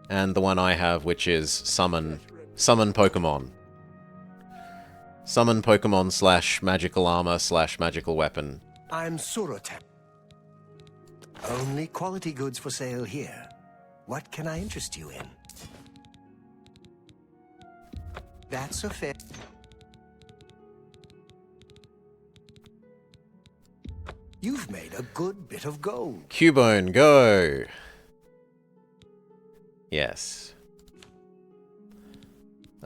and the one I have, which is Summon. Summon Pokemon. Summon Pokemon / magical armor / magical weapon. I'm Surotan. Only quality goods for sale here. What can I interest you in? That's a fair... You've made a good bit of gold. Cubone, go! Yes.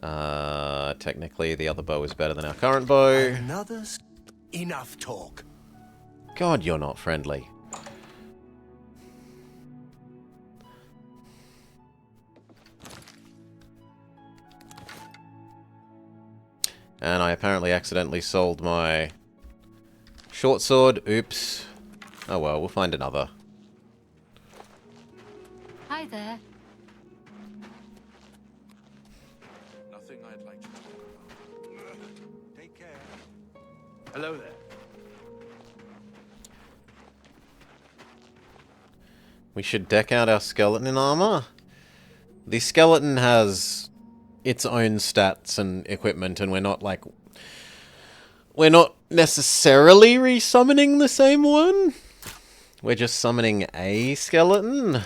Technically, the other bow is better than our current bow. Another's... Enough talk. God, you're not friendly. And I apparently accidentally sold my short sword. Oops. Oh well, we'll find another. Hi there. Nothing I'd like to talk about. Take care. Hello there. We should deck out our skeleton in armor. The skeleton has its own stats and equipment, and we're not necessarily resummoning the same one. We're just summoning a skeleton?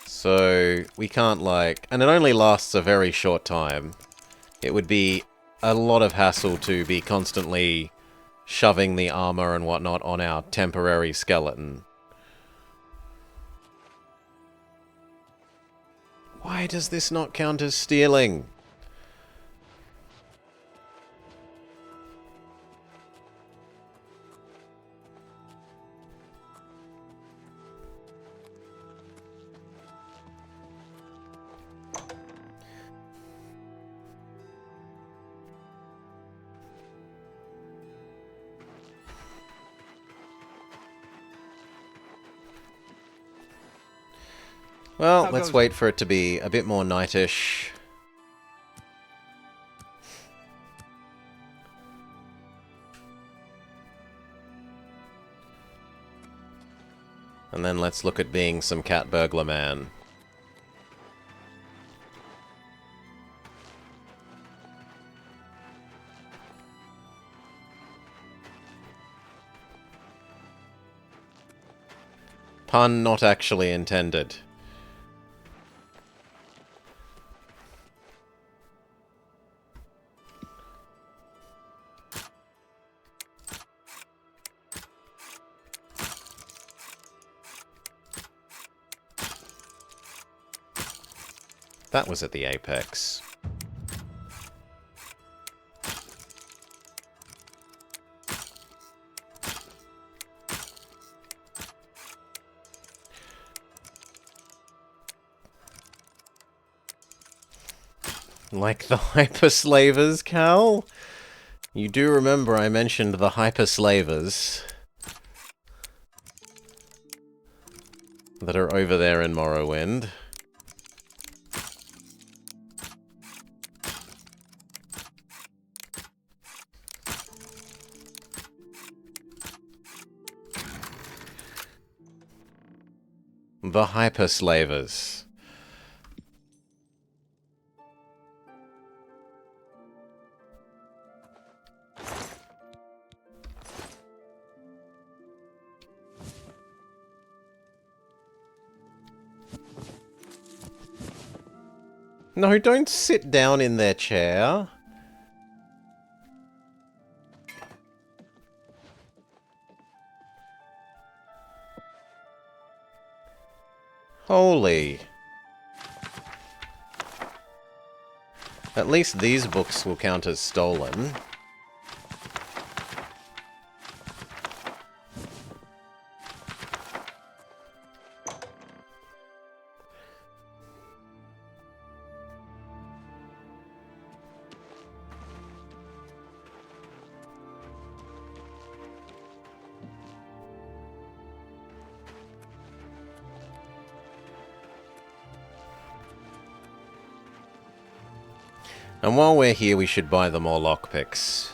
So, we can't, like... And it only lasts a very short time. It would be a lot of hassle to be constantly shoving the armor and whatnot on our temporary skeleton. Why does this not count as stealing? Well, let's wait for it to be a bit more nightish. And then let's look at being some cat burglar man. Pun not actually intended. That was at the apex. Like the hyperslavers, Cal? You do remember I mentioned the hyperslavers that are over there in Morrowind. The hyperslavers. No, don't sit down in their chair. Holy. At least these books will count as stolen. And while we're here, we should buy them more lockpicks.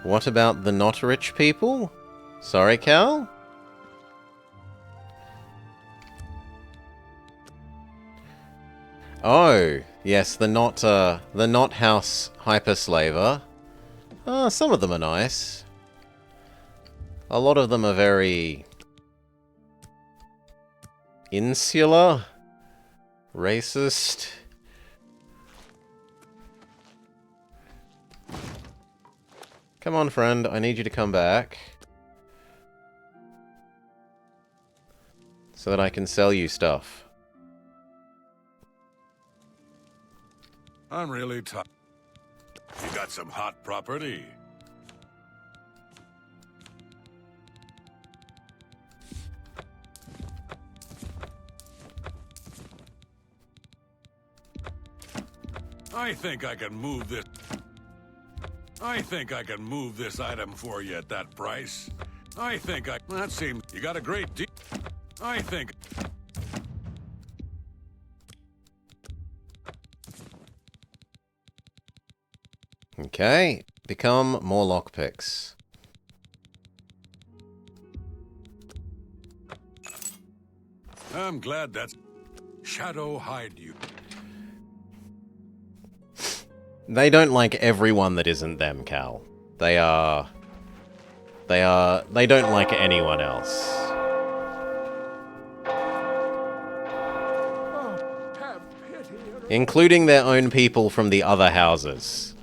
What about the not rich people? Sorry, Cal? Oh, yes, the not house hyperslaver. Some of them are nice. A lot of them are very insular, racist. Come on, friend, I need you to come back. So that I can sell you stuff. I'm really tired. You got some hot property? I think I can move this. I think I can move this item for you at that price. That seems... You got a great deal. I think... Okay, become more lockpicks. I'm glad that's... Shadow hide you. They don't like everyone that isn't them, Cal. They don't like anyone else. Including their own people from the other houses.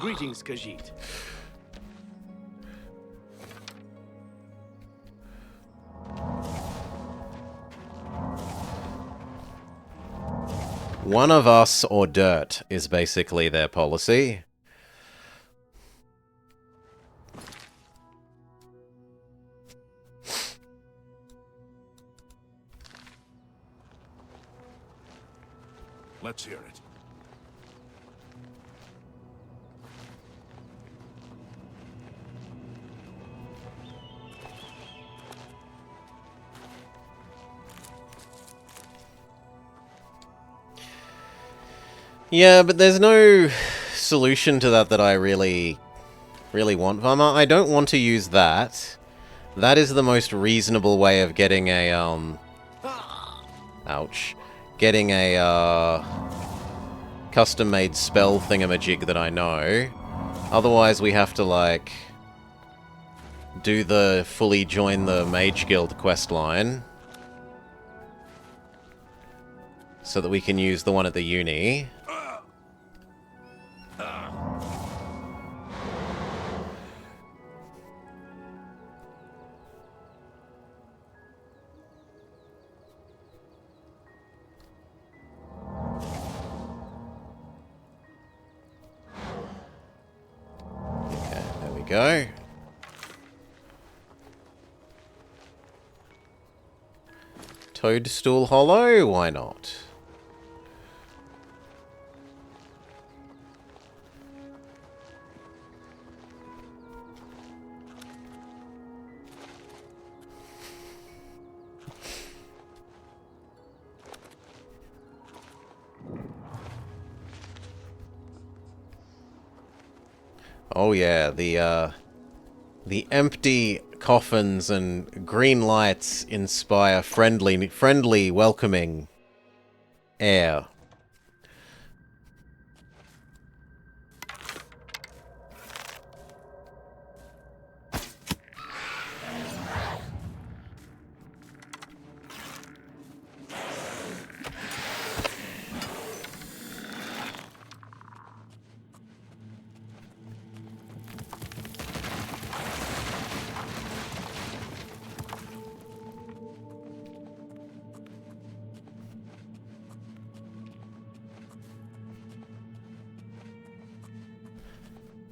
Greetings, Khajiit. One of us or dirt is basically their policy. Let's hear it. Yeah, but there's no solution to that I really want. I don't want to use that. That is the most reasonable way of getting a, ouch. Getting a, custom-made spell thingamajig that I know. Otherwise, we have to, like, do the fully join the Mage Guild questline. So that we can use the one at the uni. Go. Toadstool Hollow? Why not? Oh yeah, the empty coffins and green lights inspire friendly, welcoming air.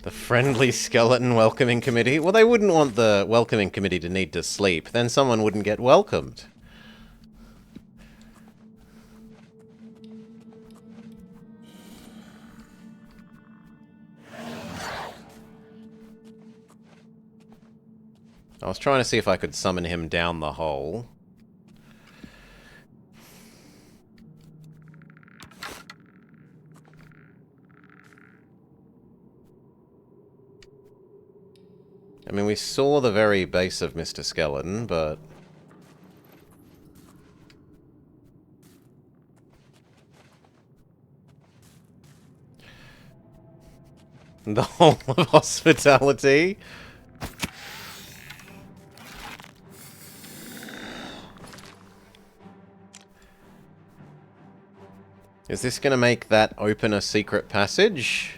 The friendly skeleton welcoming committee? Well, they wouldn't want the welcoming committee to need to sleep. Then someone wouldn't get welcomed. I was trying to see if I could summon him down the hole. I mean, we saw the very base of Mr. Skeleton, but... the whole of hospitality? Is this going to make that open a secret passage?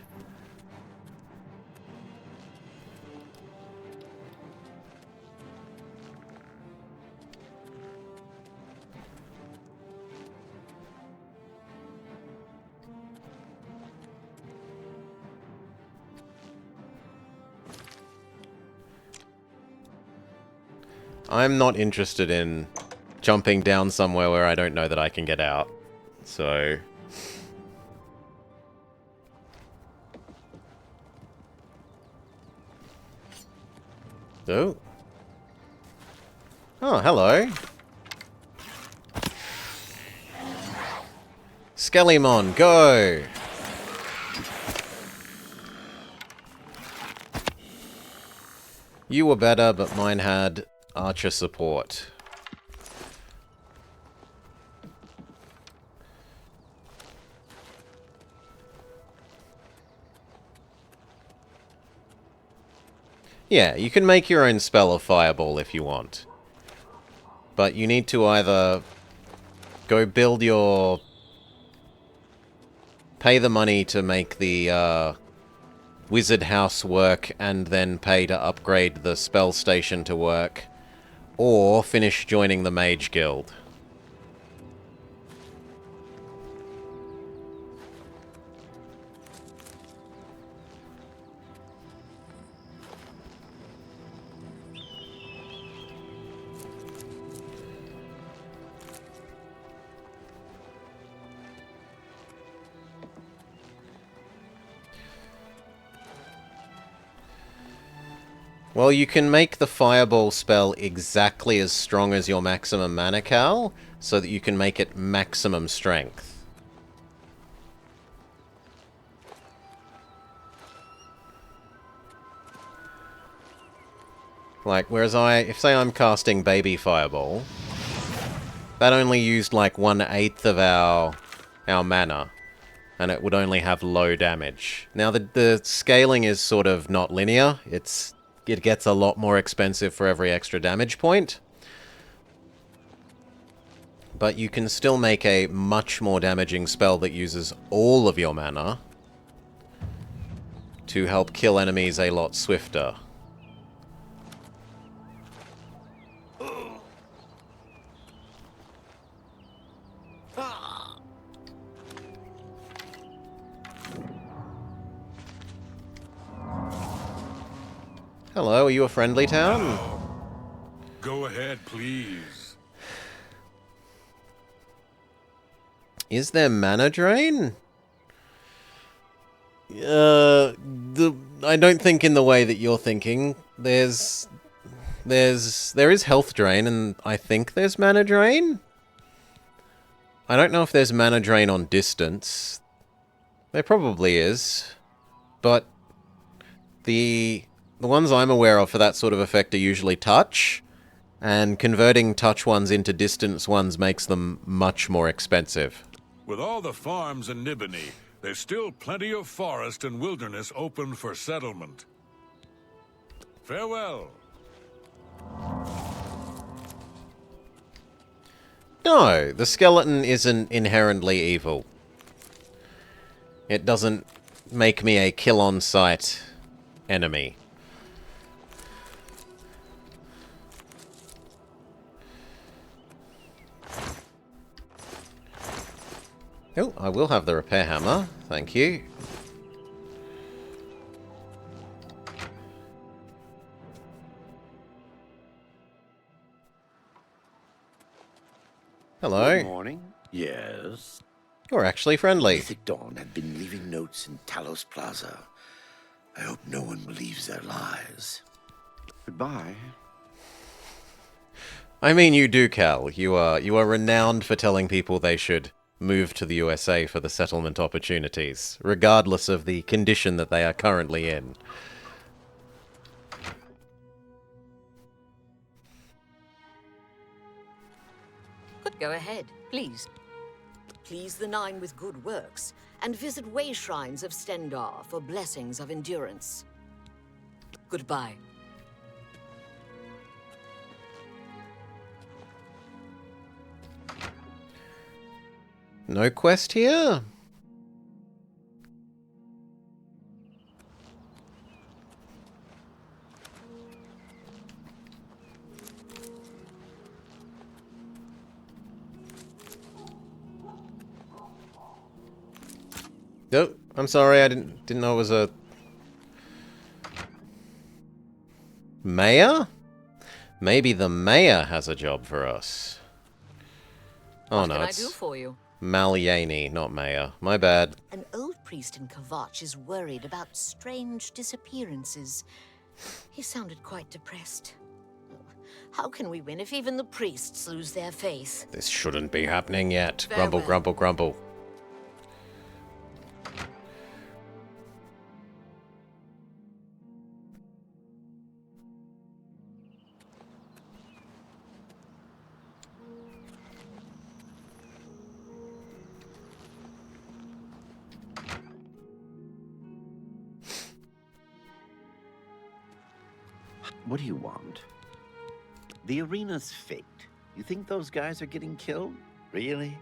I'm not interested in jumping down somewhere where I don't know that I can get out. So... oh. Oh, hello. Skellymon, go! You were better, but mine had archer support. Yeah, you can make your own spell of Fireball if you want. But you need to either go build your... Pay the money to make the wizard house work and then pay to upgrade the spell station to work. Or finish joining the Mage Guild. Well, you can make the Fireball spell exactly as strong as your maximum mana cal, so that you can make it maximum strength. Like, whereas if say I'm casting Baby Fireball, that only used like 1/8 of our mana, and it would only have low damage. Now, the scaling is sort of not linear. It gets a lot more expensive for every extra damage point. But you can still make a much more damaging spell that uses all of your mana to help kill enemies a lot swifter. Hello, are you a friendly town? Go ahead, please. Is there mana drain? I don't think in the way that you're thinking. There is health drain, and I think there's mana drain. I don't know if there's mana drain on distance. There probably is, but the ones I'm aware of for that sort of effect are usually touch, and converting touch ones into distance ones makes them much more expensive. With all the farms in Nibony, there's still plenty of forest and wilderness open for settlement. Farewell. No, the skeleton isn't inherently evil. It doesn't make me a kill-on-sight enemy. Oh, I will have the repair hammer. Thank you. Hello. Good morning. Yes. You're actually friendly. Mythic Dawn had been leaving notes in Talos Plaza. I hope no one believes their lies. Goodbye. I mean, you do, Cal. You are renowned for telling people they should move to the USA for the settlement opportunities, regardless of the condition that they are currently in. Go ahead, please. Please the Nine with good works, and visit way shrines of Stendar for blessings of endurance. Goodbye. No quest here? Oh, I'm sorry, I didn't know it was a... Mayor? Maybe the mayor has a job for us. Oh no, it's... What can I do for you? Maliani, not mayor. My bad. An old priest in Kavach is worried about strange disappearances. He sounded quite depressed. How can we win if even the priests lose their faith? This shouldn't be happening yet. Farewell. Grumble, grumble, grumble. What do you want? The arena's faked. You think those guys are getting killed? Really?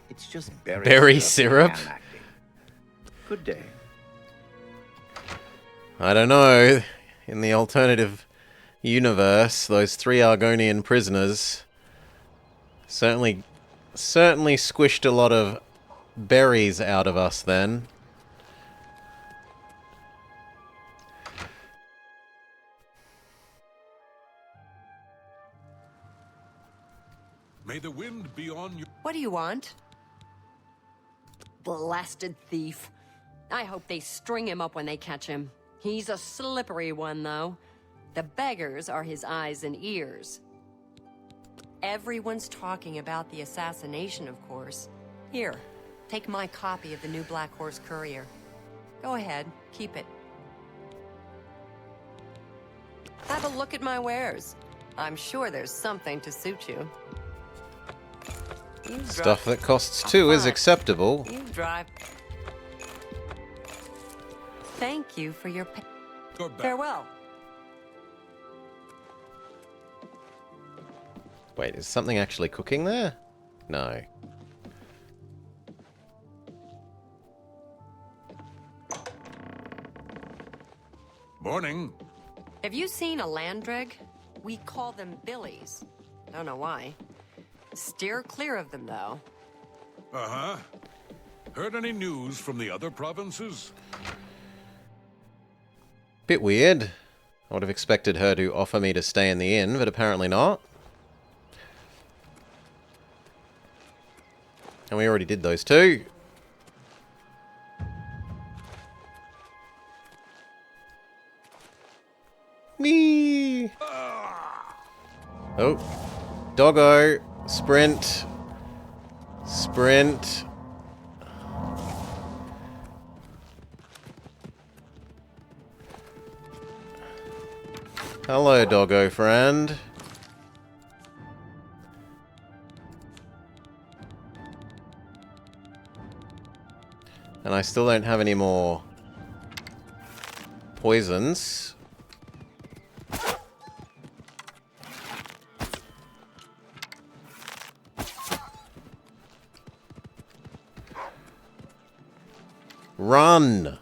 It's just berry syrup. and acting. Good day. I don't know. In the alternative universe, those 3 Argonian prisoners certainly squished a lot of berries out of us then. May the wind be on you. What do you want? Blasted thief. I hope they string him up when they catch him. He's a slippery one, though. The beggars are his eyes and ears. Everyone's talking about the assassination, of course. Here, take my copy of the new Black Horse Courier. Go ahead, keep it. Have a look at my wares. I'm sure there's something to suit you. Stuff that costs 2 is acceptable. You drive. Thank you for your farewell. Wait, is something actually cooking there? No. Morning. Have you seen a landreg? We call them billies. Don't know why. Steer clear of them, though. Uh-huh. Heard any news from the other provinces? Bit weird. I would have expected her to offer me to stay in the inn, but apparently not. And we already did those 2. Whee! Oh. Doggo. Sprint. Sprint. Hello, doggo friend. And I still don't have any more poisons. Run!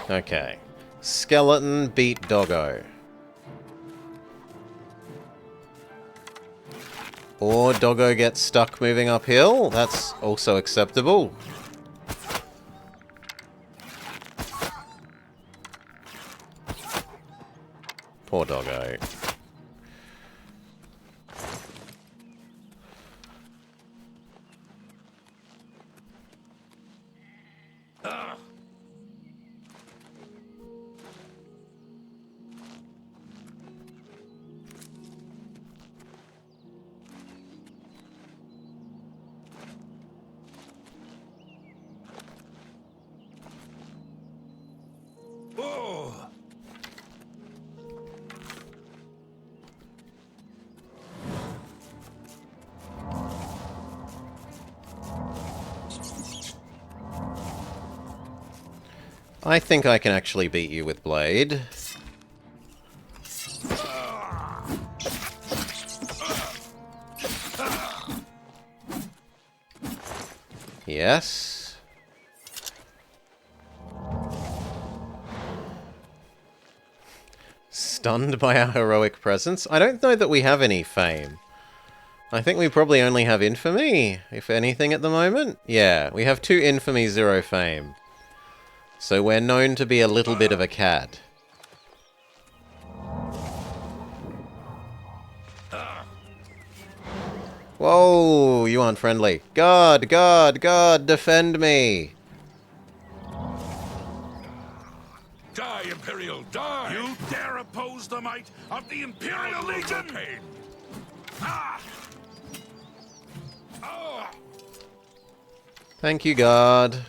Okay. Skeleton beat doggo. Or doggo gets stuck moving uphill. That's also acceptable. Poor doggo. I think I can actually beat you with Blade. Yes. Stunned by our heroic presence? I don't know that we have any fame. I think we probably only have infamy, if anything, at the moment. Yeah, we have 2 infamy, 0 fame. So we're known to be a little bit of a cad. Whoa, you aren't friendly. God, God, God, defend me. Die, Imperial, die! You dare oppose the might of the Imperial Legion? Ah! Oh! Thank you, God.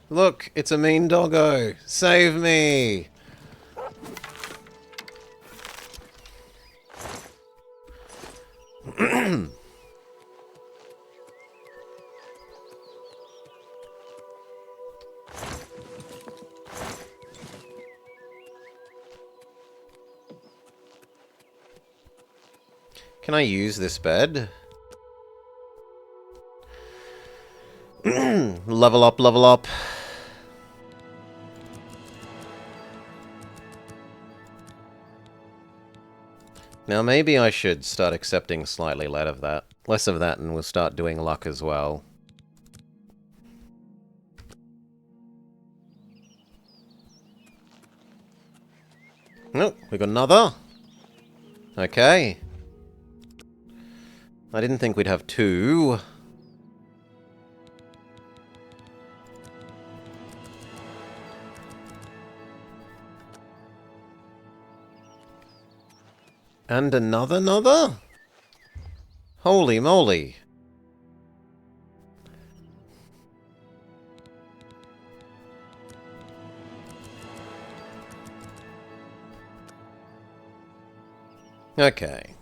Look, it's a mean doggo. Save me! Can I use this bed? Level up, level up. Now maybe I should start accepting slightly less of that, and we'll start doing luck as well. Nope, we got another. Okay. I didn't think we'd have two. And another? Holy moly. Okay.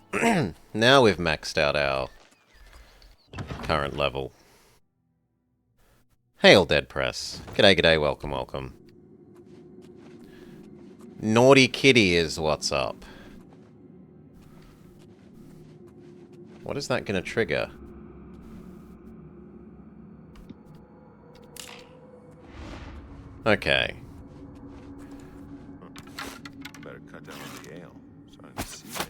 Now we've maxed out our current level. Hail, Dead Press. G'day, g'day, welcome, welcome. Naughty Kitty is what's up. What is that going to trigger? Okay. Better cut down on the ale. Starting to see things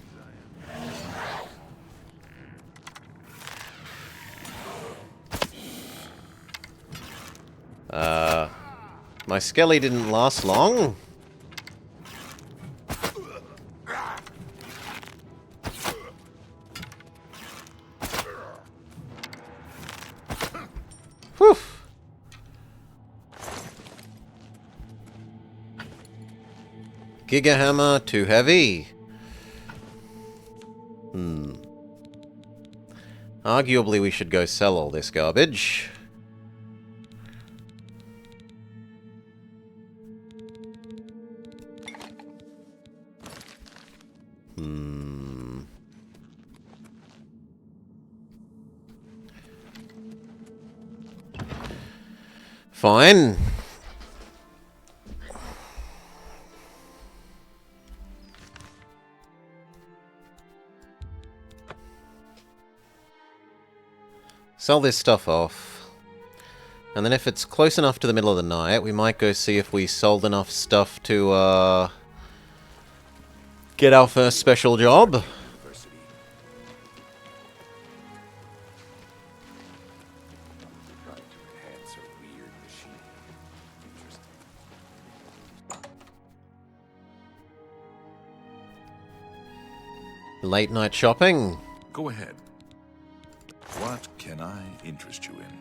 I am. My skelly didn't last long. Whew. Giga hammer, too heavy. Arguably we should go sell all this garbage. Fine. Sell this stuff off. And then if it's close enough to the middle of the night, we might go see if we sold enough stuff to, get our first special job. Late night shopping? Go ahead. What can I interest you in?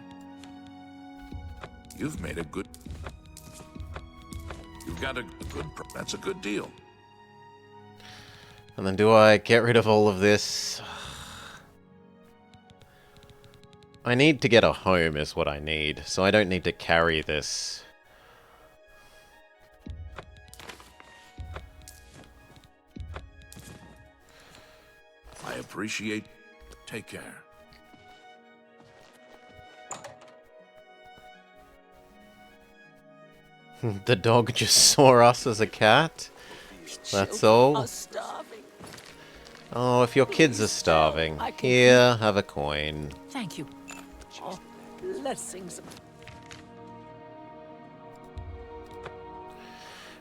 You've made a good... You've got a good... That's a good deal. And then do I get rid of all of this? I need to get a home is what I need, so I don't need to carry this. I appreciate... Take care. The dog just saw us as a cat? That's all? Oh, if your kids are starving. Here, have a coin. Thank you. Oh, blessings.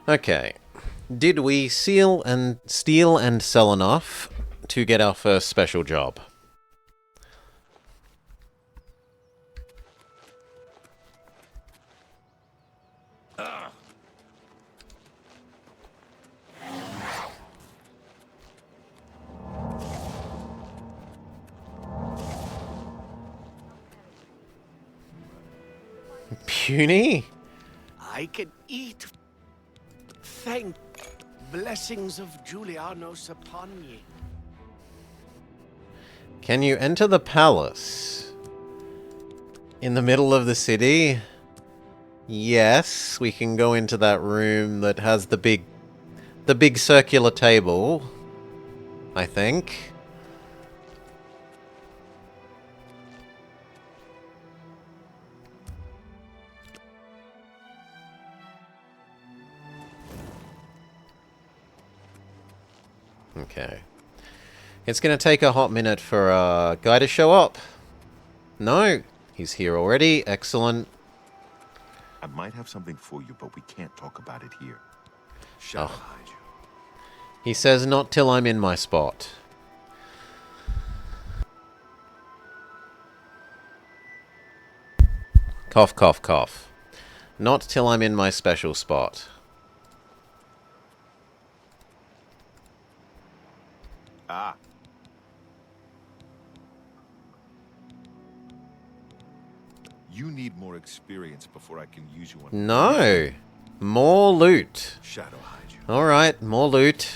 Okay. Did we steal and sell enough to get our first special job? Puny? I can eat. Thank blessings of Julianos upon ye. Can you enter the palace? In the middle of the city? Yes, we can go into that room that has the big circular table, I think. Okay. It's going to take a hot minute for a guy to show up. No, he's here already. Excellent. I might have something for you, but we can't talk about it here. Shadow hide you. He says not till I'm in my spot. Cough, cough, cough. Not till I'm in my special spot. Ah. You need more experience before I can use you on... No. More loot. Shadow hide you. Alright, more loot.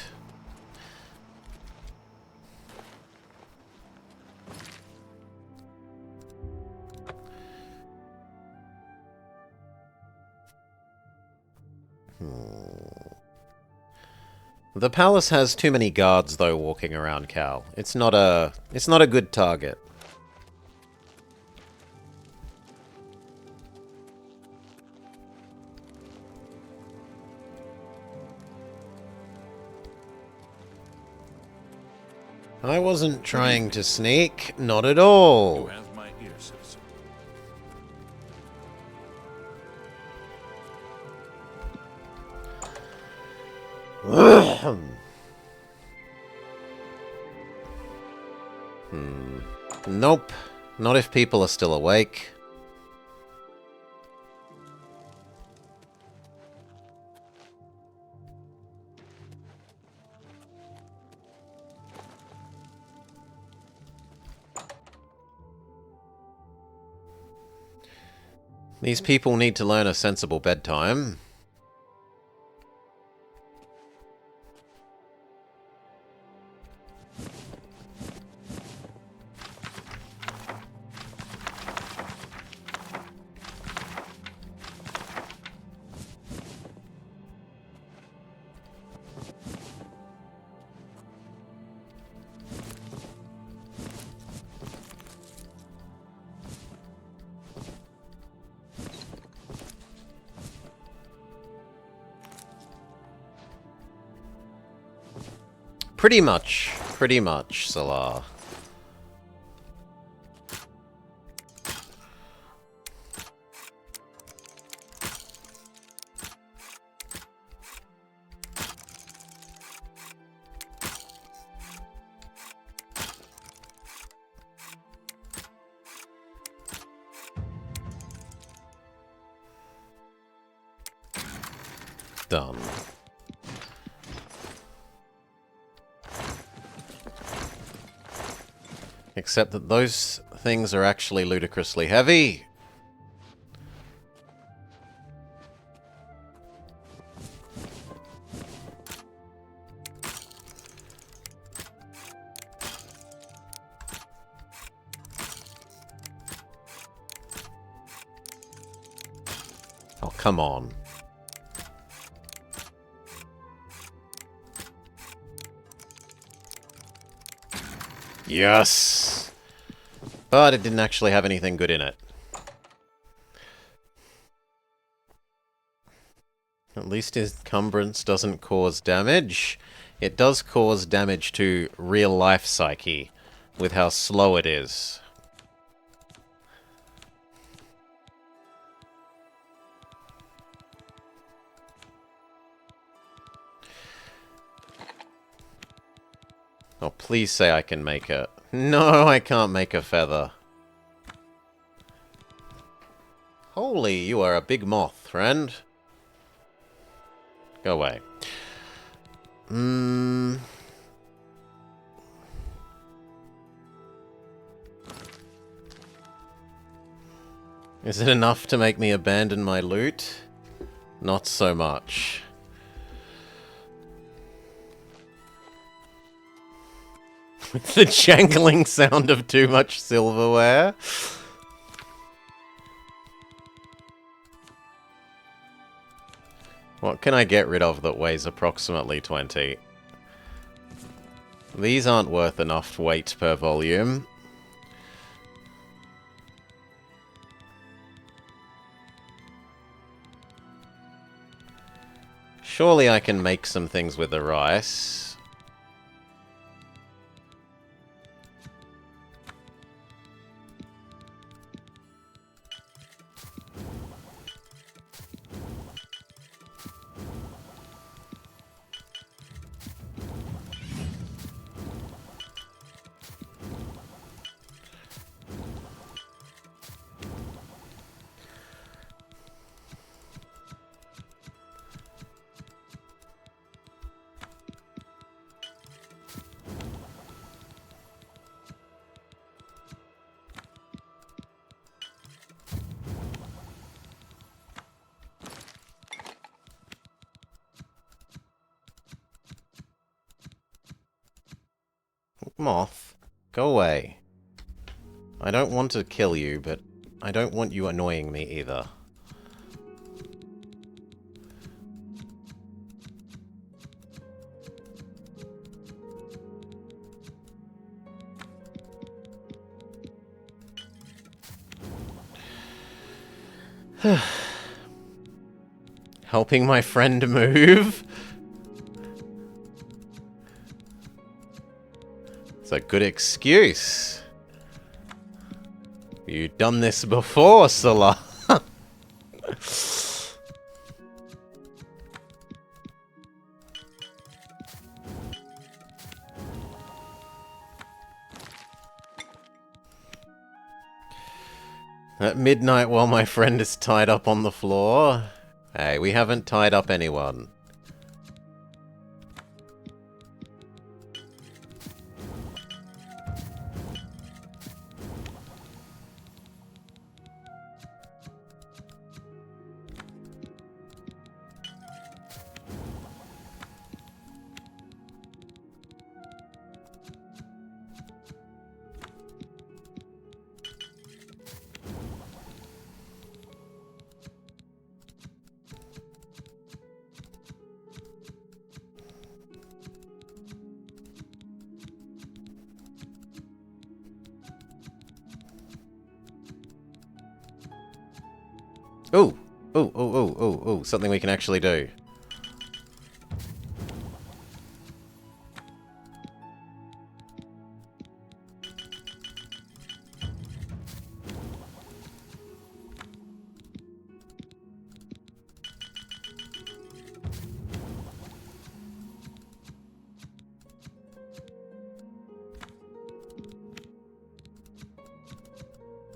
The palace has too many guards though walking around, Cal. It's not a good target. I wasn't trying to sneak, not at all. You have my ear, citizen. Nope. Not if people are still awake. These people need to learn a sensible bedtime. Pretty much, Salah. Done. Except that those things are actually ludicrously heavy. Oh, come on. Yes! But it didn't actually have anything good in it. At least his encumbrance doesn't cause damage. It does cause damage to real-life psyche, with how slow it is. Oh, please say I can make it. No, I can't make a feather. Holy, you are a big moth, friend. Go away. Is it enough to make me abandon my loot? Not so much. With the jangling sound of too much silverware. What can I get rid of that weighs approximately 20? These aren't worth enough weight per volume. Surely I can make some things with the rice. Moth, go away. I don't want to kill you, but I don't want you annoying me either. Helping my friend move? It's a good excuse. You've done this before, Salah. At midnight while my friend is tied up on the floor? Hey, we haven't tied up anyone. Ooh! Ooh, ooh, ooh, ooh, ooh. Something we can actually do.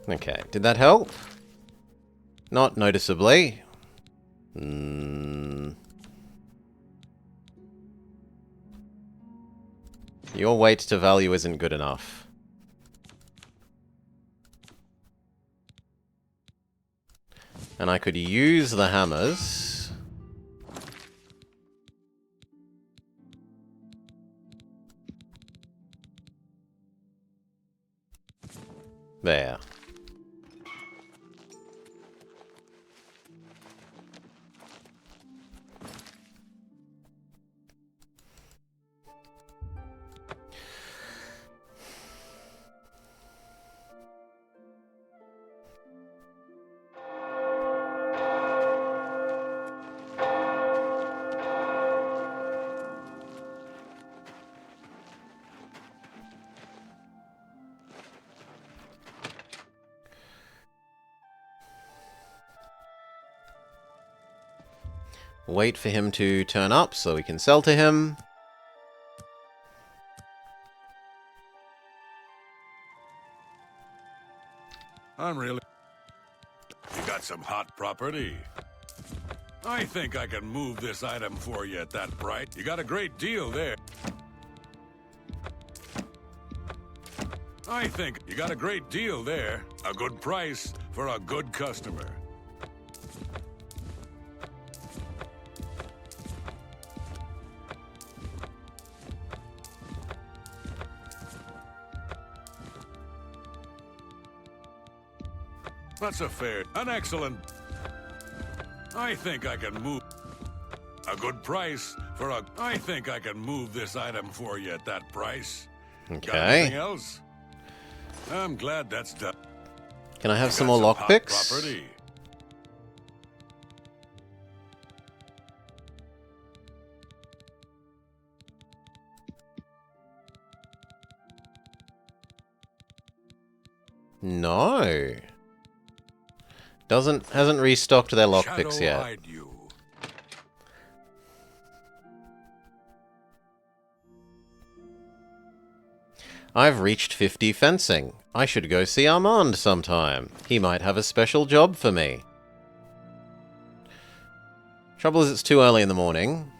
Okay, did that help? Not noticeably. Your weight to value isn't good enough. And I could use the hammers. There. Wait for him to turn up so we can sell to him. I'm really... You got some hot property? I think I can move this item for you at that price. You got a great deal there. I think you got a great deal there. A good price for a good customer. That's an excellent... I think I can move... A good price for a... I think I can move this item for you at that price. Got Okay. anything else? I'm glad that's done. Can I have Got some more hot lockpicks? property. No. Hasn't restocked their lockpicks yet. Shadow-eyed you. I've reached 50 fencing. I should go see Armand sometime. He might have a special job for me. Trouble is it's too early in the morning.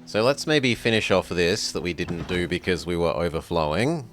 So let's maybe finish off this that we didn't do because we were overflowing.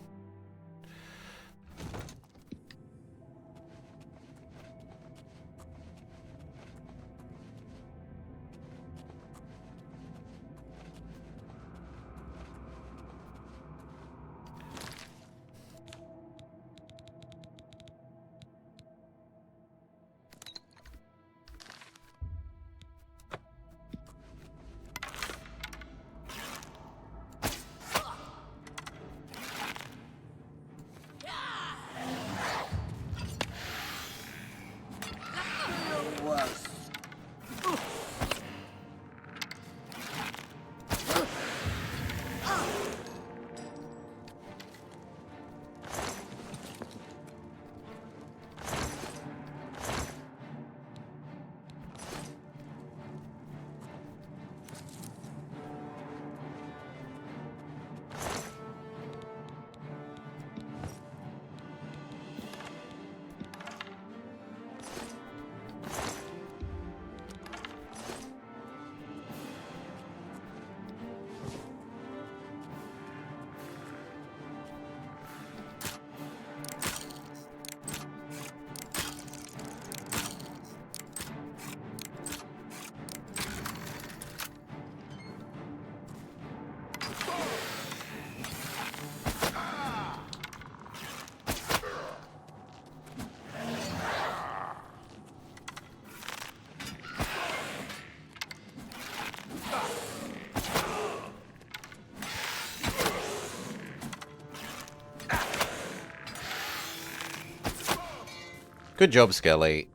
Good job, Skelly.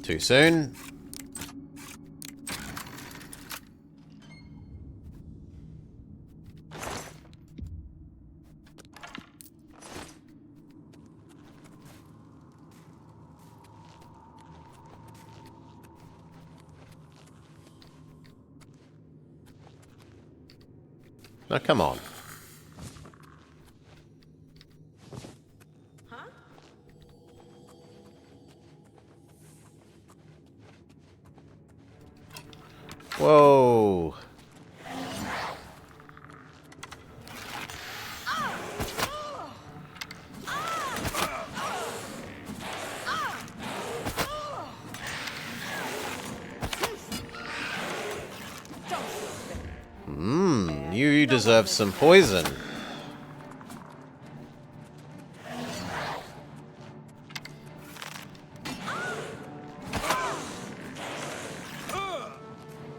Too soon. Now, come on. Whoa. You deserve some poison.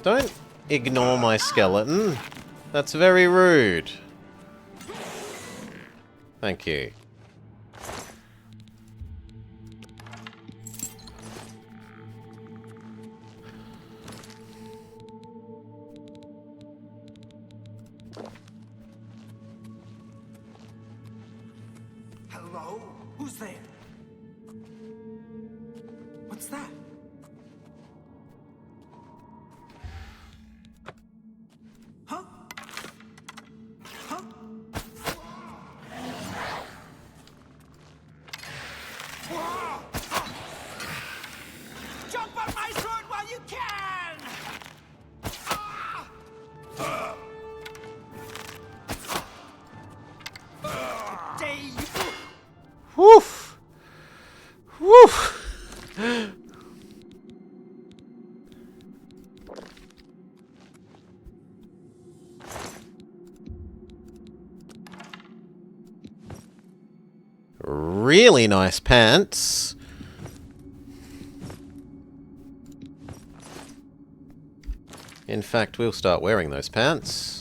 Don't ignore my skeleton. That's very rude. Thank you. Hello? Who's there? What's that? Huh? Huh? Jump on my sword while you can! really nice pants. In fact, we'll start wearing those pants.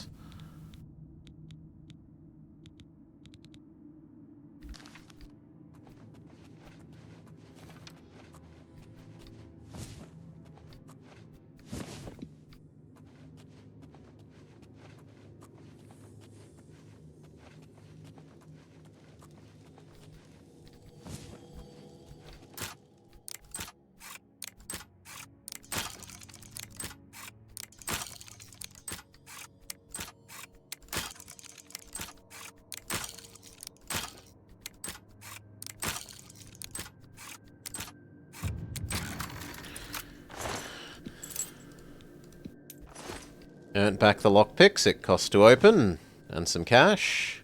Earned back the lockpicks it cost to open, and some cash.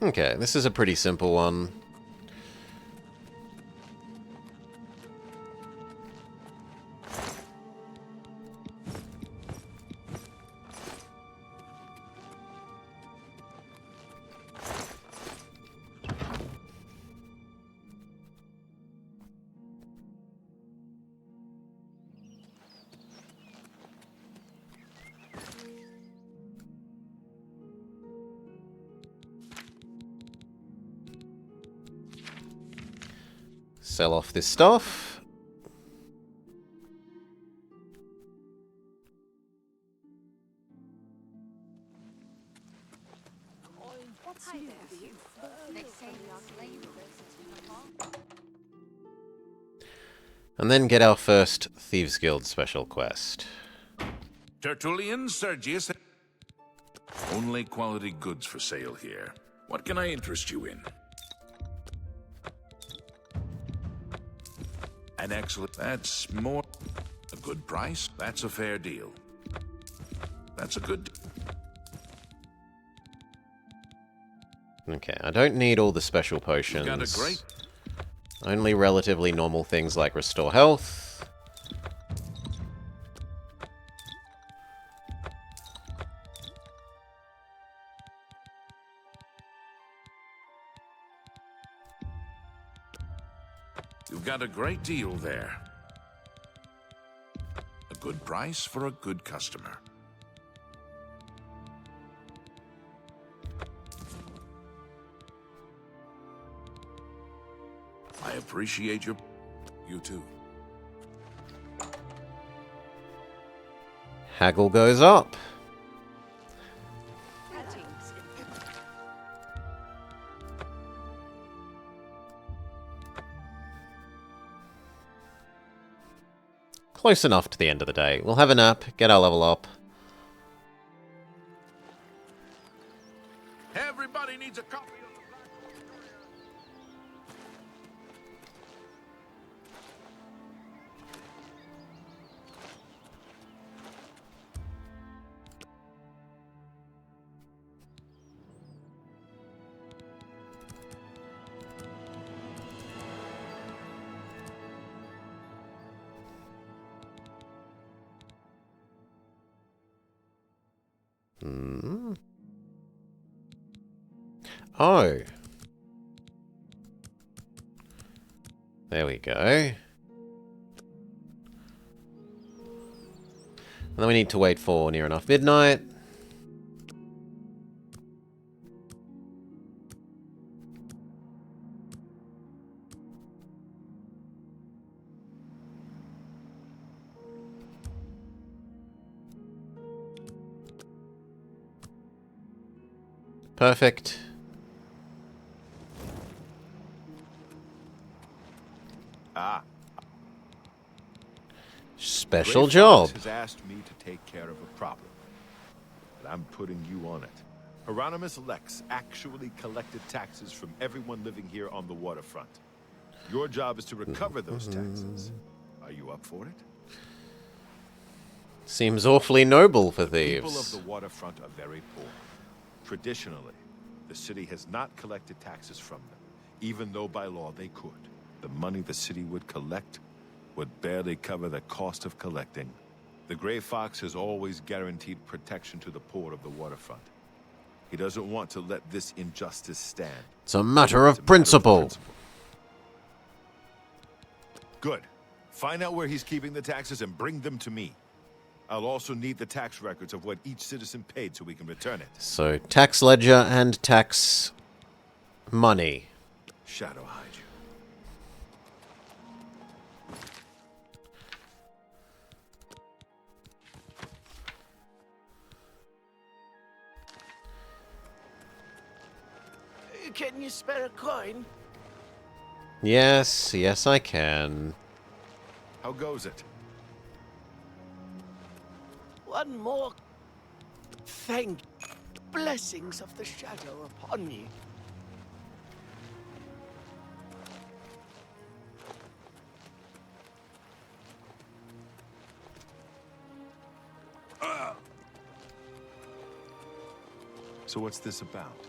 Okay, this is a pretty simple one. Sell off this stuff. And then get our first Thieves Guild special quest. Tertullian, Sergius. Only quality goods for sale here. What can I interest you in? An excellent... That's more... A good price? That's a fair deal. That's a good... Okay, I don't need all the special potions. Got a great... Only relatively normal things like restore health. You've got a great deal there. A good price for a good customer. I appreciate your... You too. Haggle goes up. Close enough to the end of the day. We'll have a nap, get our level up. Everybody needs a copy of the... Oh. There we go. And then we need to wait for near enough midnight. Perfect. Ah. Special Gray job. Fox has asked me to take care of a problem, but I'm putting you on it. Hieronymus Lex actually collected taxes from everyone living here on the waterfront. Your job is to recover those taxes. Are you up for it? Seems awfully noble for People of thieves. the waterfront are very poor. Traditionally, the city has not collected taxes from them, even though by law they could. The money the city would collect would barely cover the cost of collecting. The Gray Fox has always guaranteed protection to the poor of the waterfront. He doesn't want to let this injustice stand. It's a matter of principle. Good. Find out where he's keeping the taxes and bring them to me. I'll also need the tax records of what each citizen paid so we can return it. So, tax ledger and tax money. Shadow hide you. Can you spare a coin? Yes, yes I can. How goes it? One more. Thank blessings of the shadow upon you. So what's this about?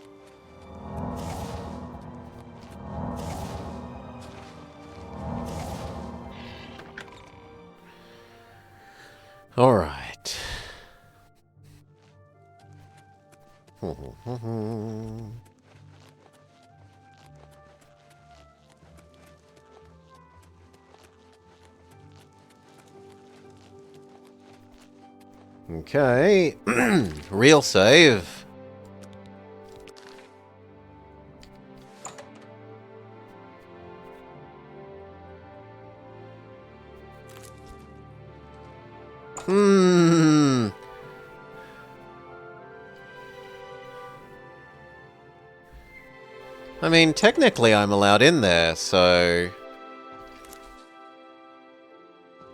All right. Okay. Real save. I mean, technically I'm allowed in there, so...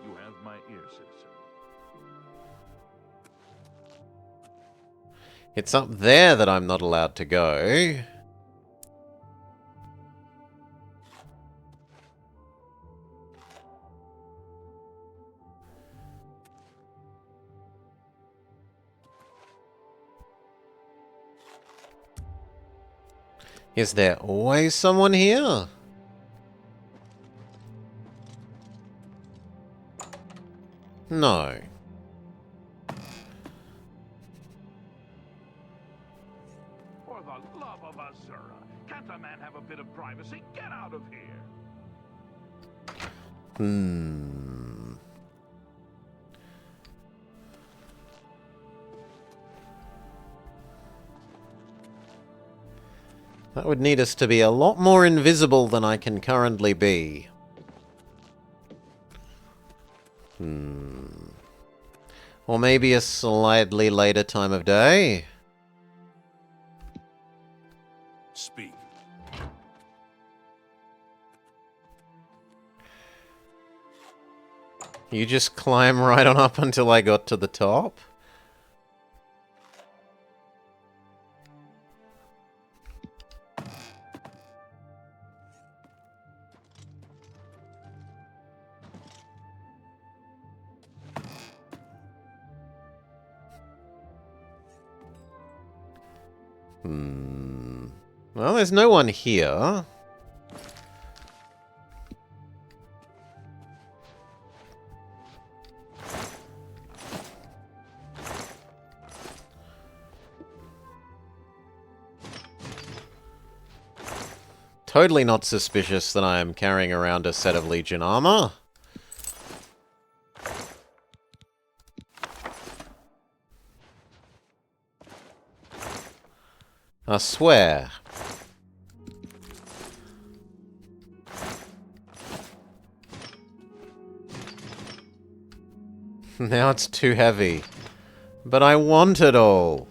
You have my ear, citizen. It's up there that I'm not allowed to go. Is there always someone here? No. For the love of Azura, can't a man have a bit of privacy? Get out of here! That would need us to be a lot more invisible than I can currently be. Or maybe a slightly later time of day? Speak. You just climb right on up until I got to the top? Well, there's no one here. Totally not suspicious that I am carrying around a set of Legion armor. I swear. Now it's too heavy. But I want it all.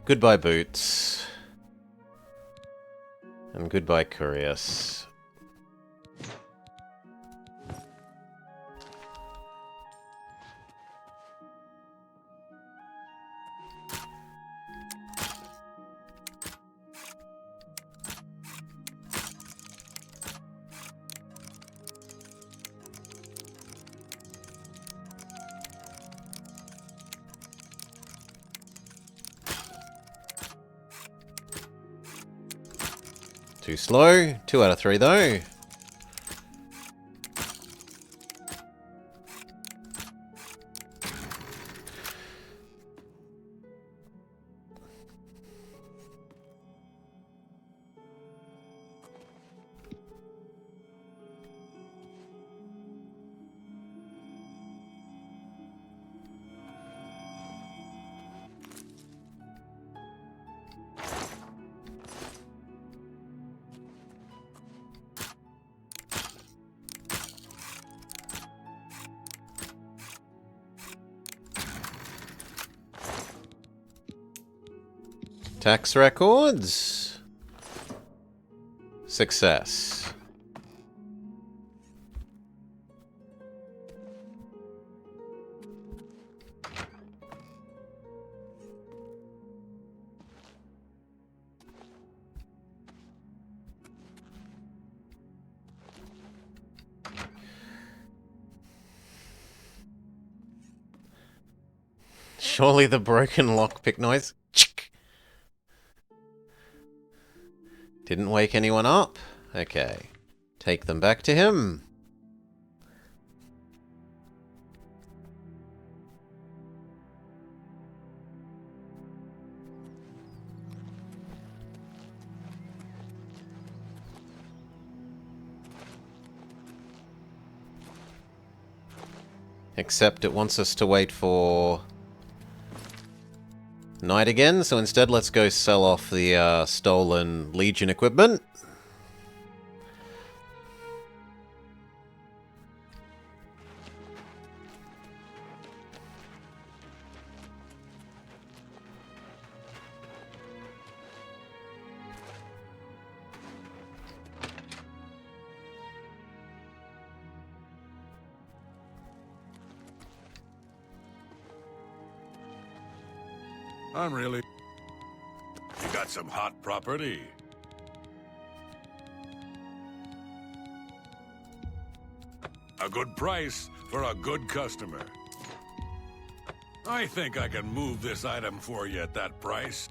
Goodbye, Boots. And goodbye, Curious. Too slow. 2 out of 3 though. Tax records. Success. Surely the broken lockpick noise. Didn't wake anyone up? Okay. Take them back to him. Except it wants us to wait for night again, so instead let's go sell off the stolen Legion equipment. I'm really... You got some hot property. A good price for a good customer. I think I can move this item for you at that price.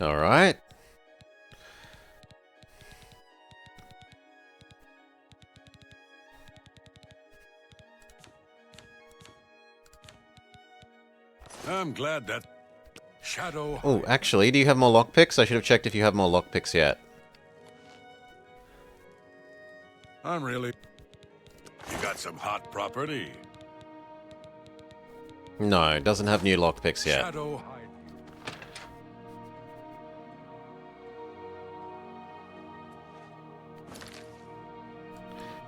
All right. I'm glad that Shadow... Oh, actually, do you have more lockpicks? I should have checked if you have more lockpicks yet. I'm really... You got some hot property. No, it doesn't have new lockpicks yet. Shadow...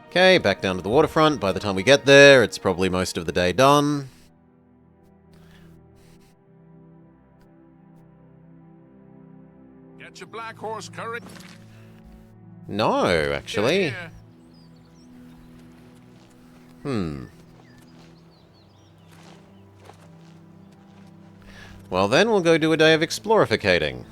Okay, back down to the waterfront. By the time we get there, it's probably most of the day done. Get your black horse curry. No, actually. Yeah. Well then, we'll go do a day of explorificating.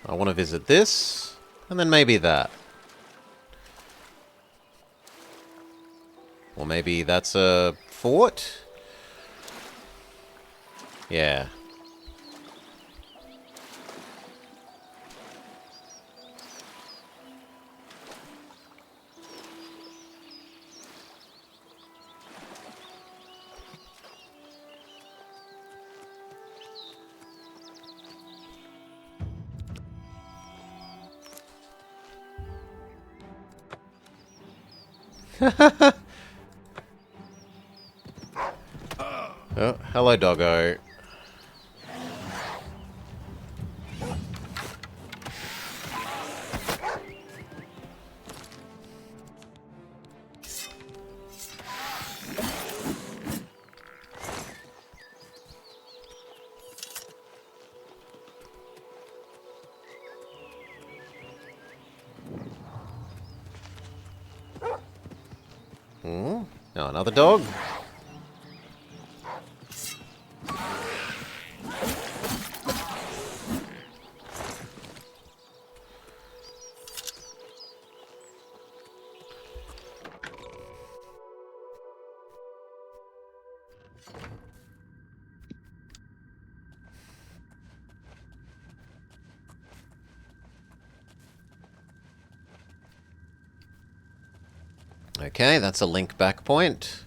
I want to visit this, and then maybe that. Or maybe that's a fort? Yeah. Oh, hello, doggo. Oh, another dog? Okay, that's a link back point.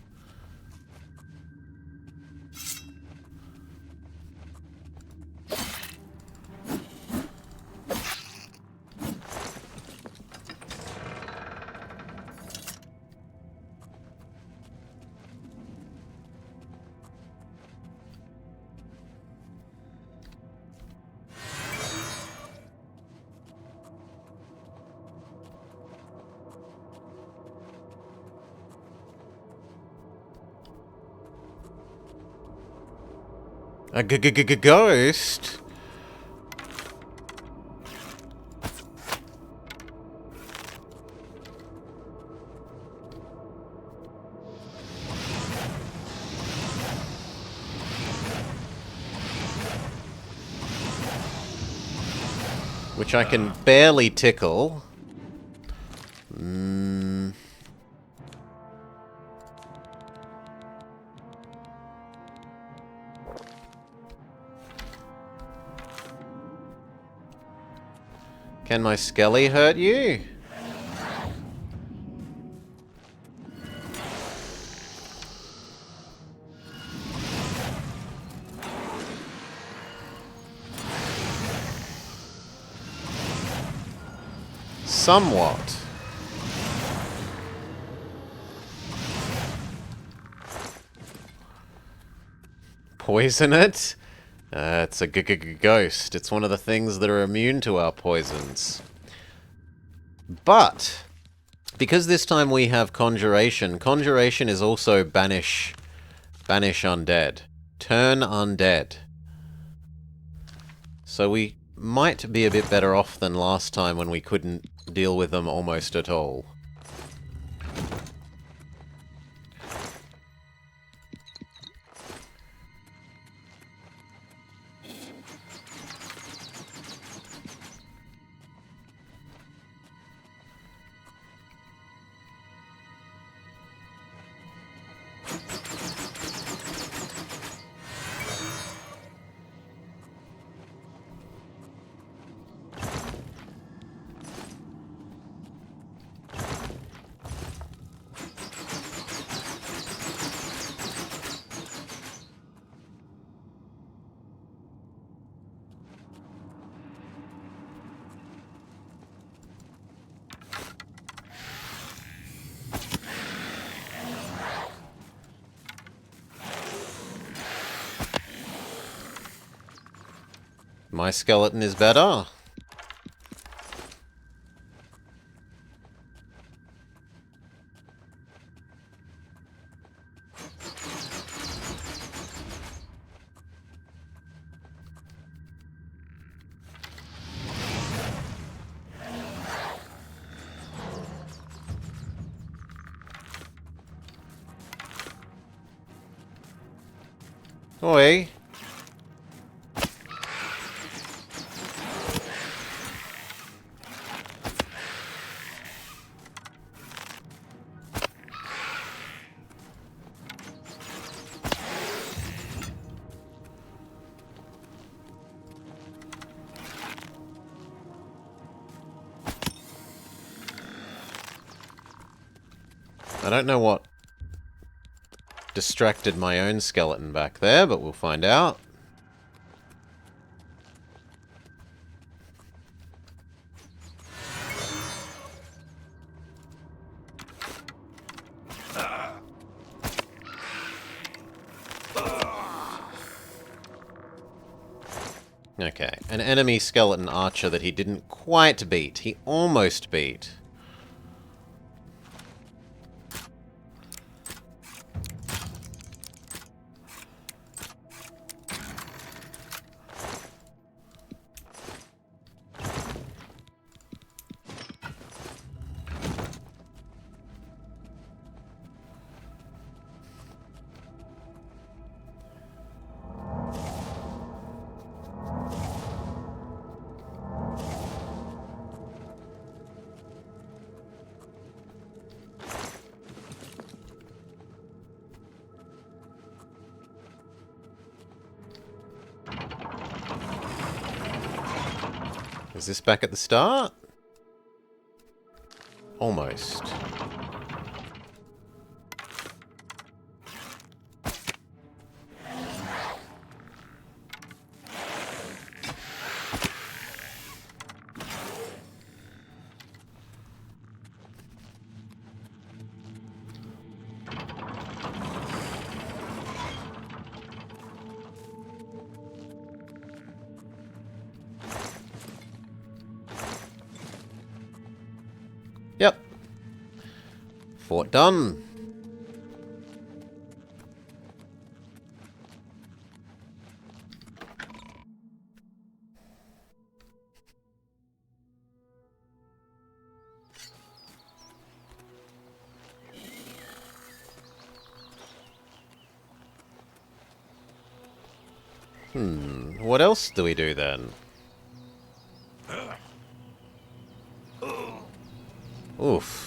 A ghost? Which I can barely tickle. Can my skelly hurt you? Somewhat. Poison it? It's a ghost. It's one of the things that are immune to our poisons. But, because this time we have Conjuration, Conjuration is also Banish Undead. Turn Undead. So we might be a bit better off than last time when we couldn't deal with them almost at all. My skeleton is better. Oi. I don't know what distracted my own skeleton back there, but we'll find out. Okay, an enemy skeleton archer that he didn't quite beat. He almost beat. Is this back at the start? Almost. Yep. Fort done. What else do we do then? Oof.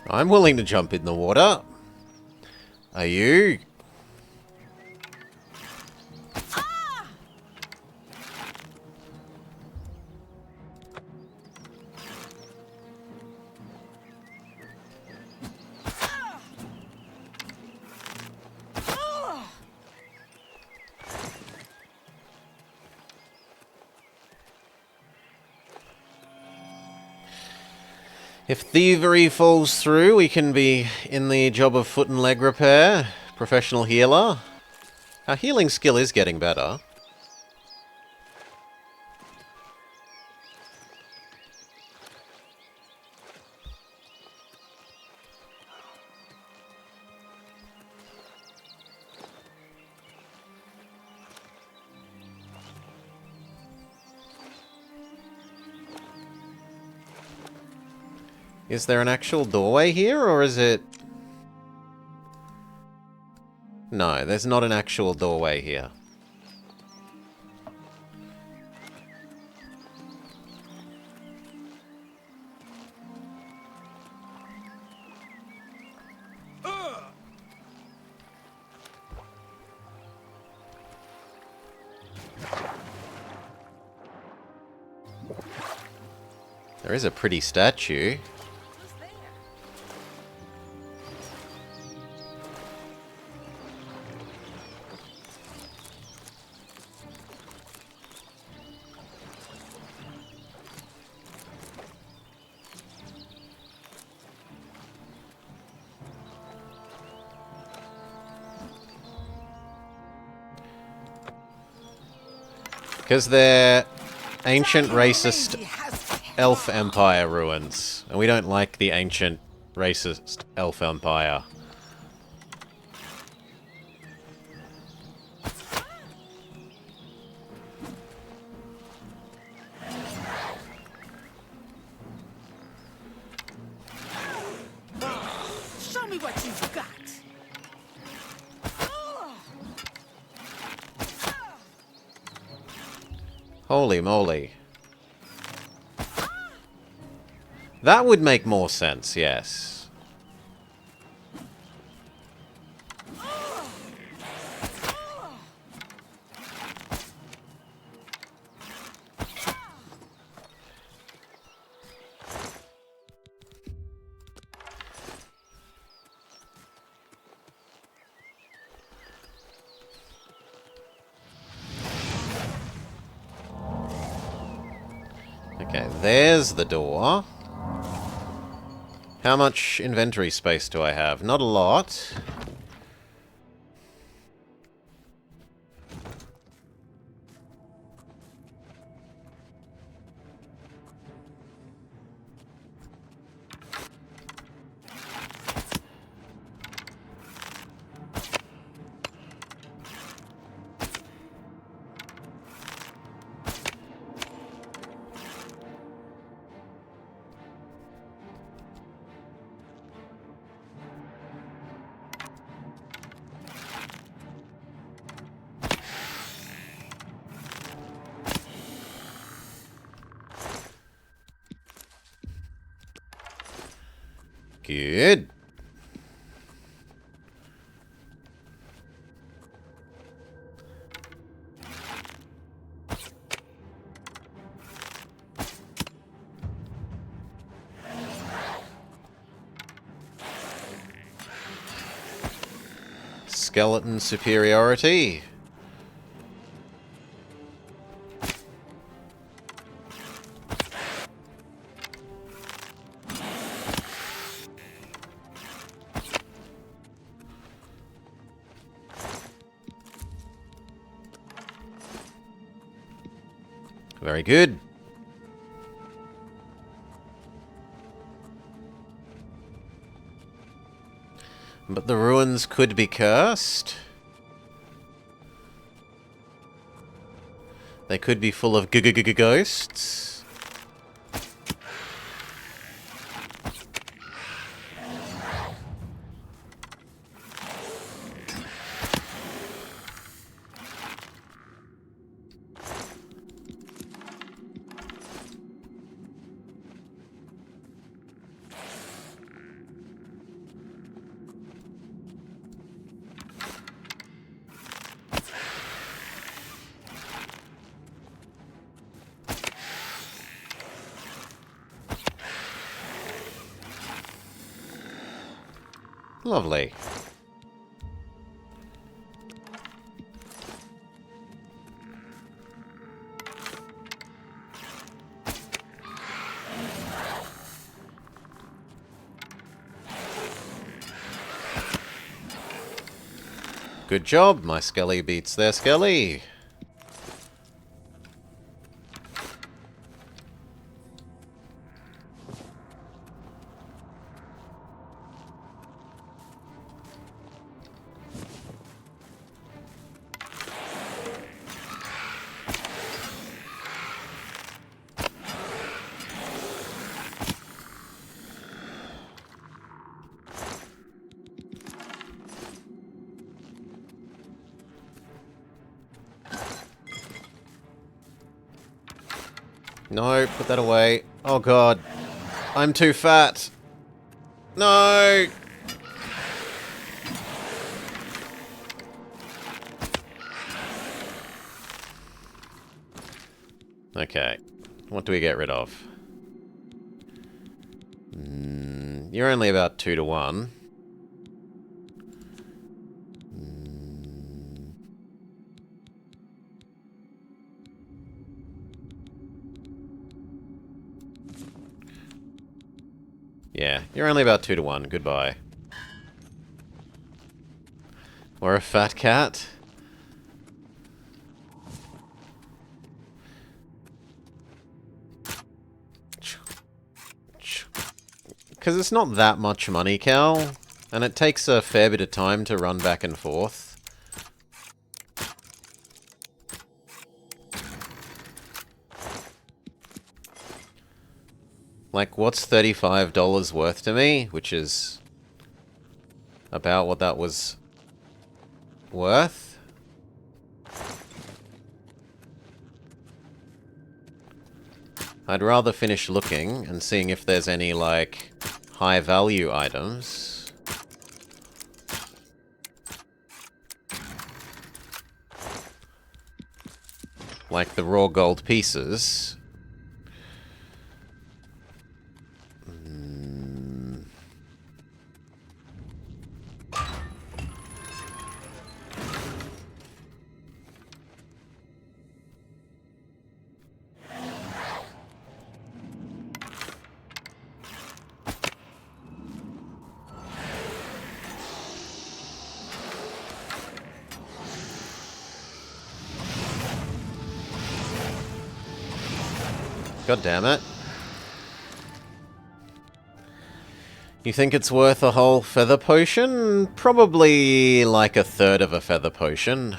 I'm willing to jump in the water. Are you? If thievery falls through, we can be in the job of foot and leg repair. Professional healer. Our healing skill is getting better. Is there an actual doorway here, or is it... No, there's not an actual doorway here. There is a pretty statue. Because they're ancient racist elf empire ruins. And we don't like the ancient racist elf empire. Show me what you've got. Holy moly. That would make more sense, yes. Okay, there's the door. How much inventory space do I have? Not a lot. Good. Skeleton superiority. Very good. But the ruins could be cursed. They could be full of ghosts. Lovely. Good job, my Skelly beats their Skelly. No, put that away. Oh god. I'm too fat. No! Okay. What do we get rid of? You're only about 2 to 1. Yeah, you're only about 2 to 1. Goodbye. Or a fat cat. Because it's not that much money, Cal. And it takes a fair bit of time to run back and forth. Like, what's $35 worth to me? Which is about what that was worth. I'd rather finish looking and seeing if there's any, like, high-value items. Like the raw gold pieces. God damn it. You think it's worth a whole feather potion? Probably like a third of a feather potion.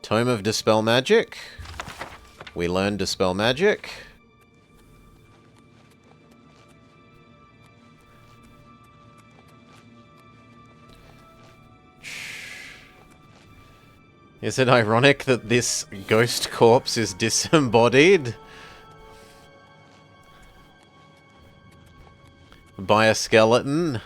Tome of Dispel Magic. We learned Dispel Magic. Is it ironic that this ghost corpse is disembodied by a skeleton?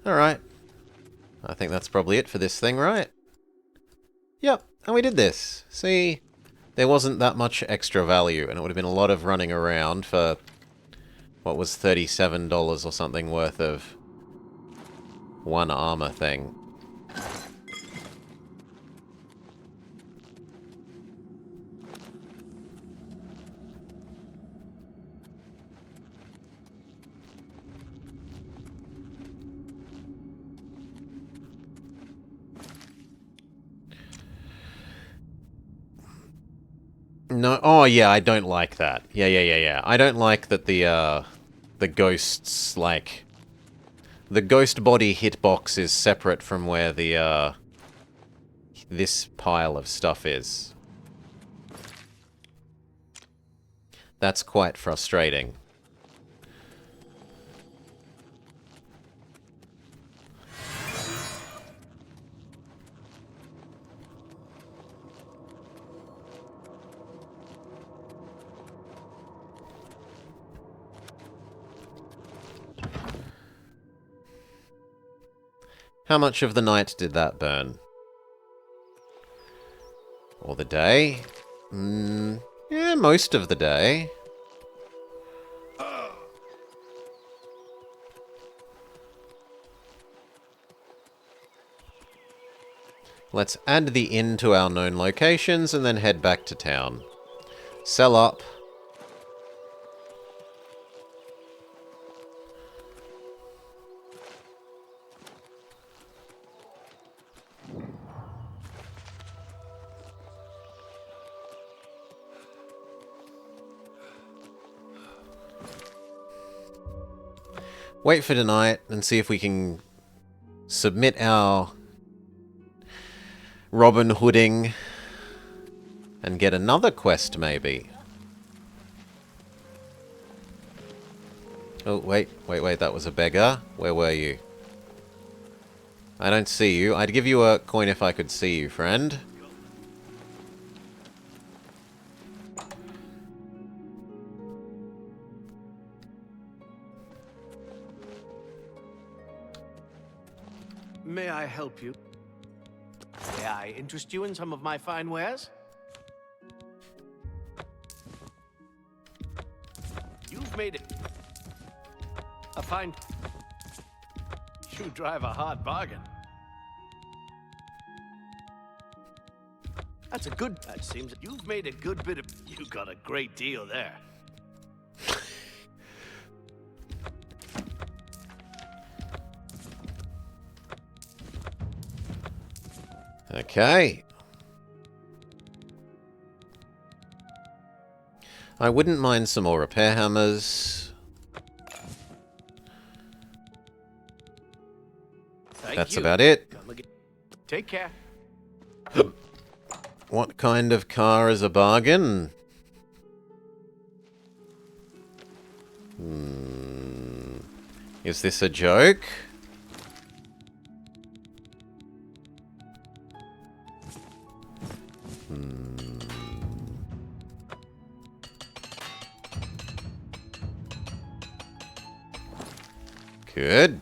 Alright. I think that's probably it for this thing, right? Yep, and we did this. See, there wasn't that much extra value, and it would have been a lot of running around for what was $37 or something worth of one armor thing. No, oh yeah, I don't like that. Yeah. I don't like that the ghosts, like, the ghost body hitbox is separate from where the this pile of stuff is. That's quite frustrating. How much of the night did that burn? Or the day? Yeah, most of the day. Let's add the inn to our known locations and then head back to town. Sell up. Wait for tonight and see if we can submit our Robin Hooding and get another quest, maybe. Oh, wait, that was a beggar. Where were you? I don't see you. I'd give you a coin if I could see you, friend. May I help you? May I interest you in some of my fine wares? You've made it a fine... You drive a hard bargain. That's a good... That seems... You've made a good bit of... You got a great deal there. Okay. I wouldn't mind some more repair hammers. That's about it. Take care. What kind of car is a bargain? Is this a joke? Good.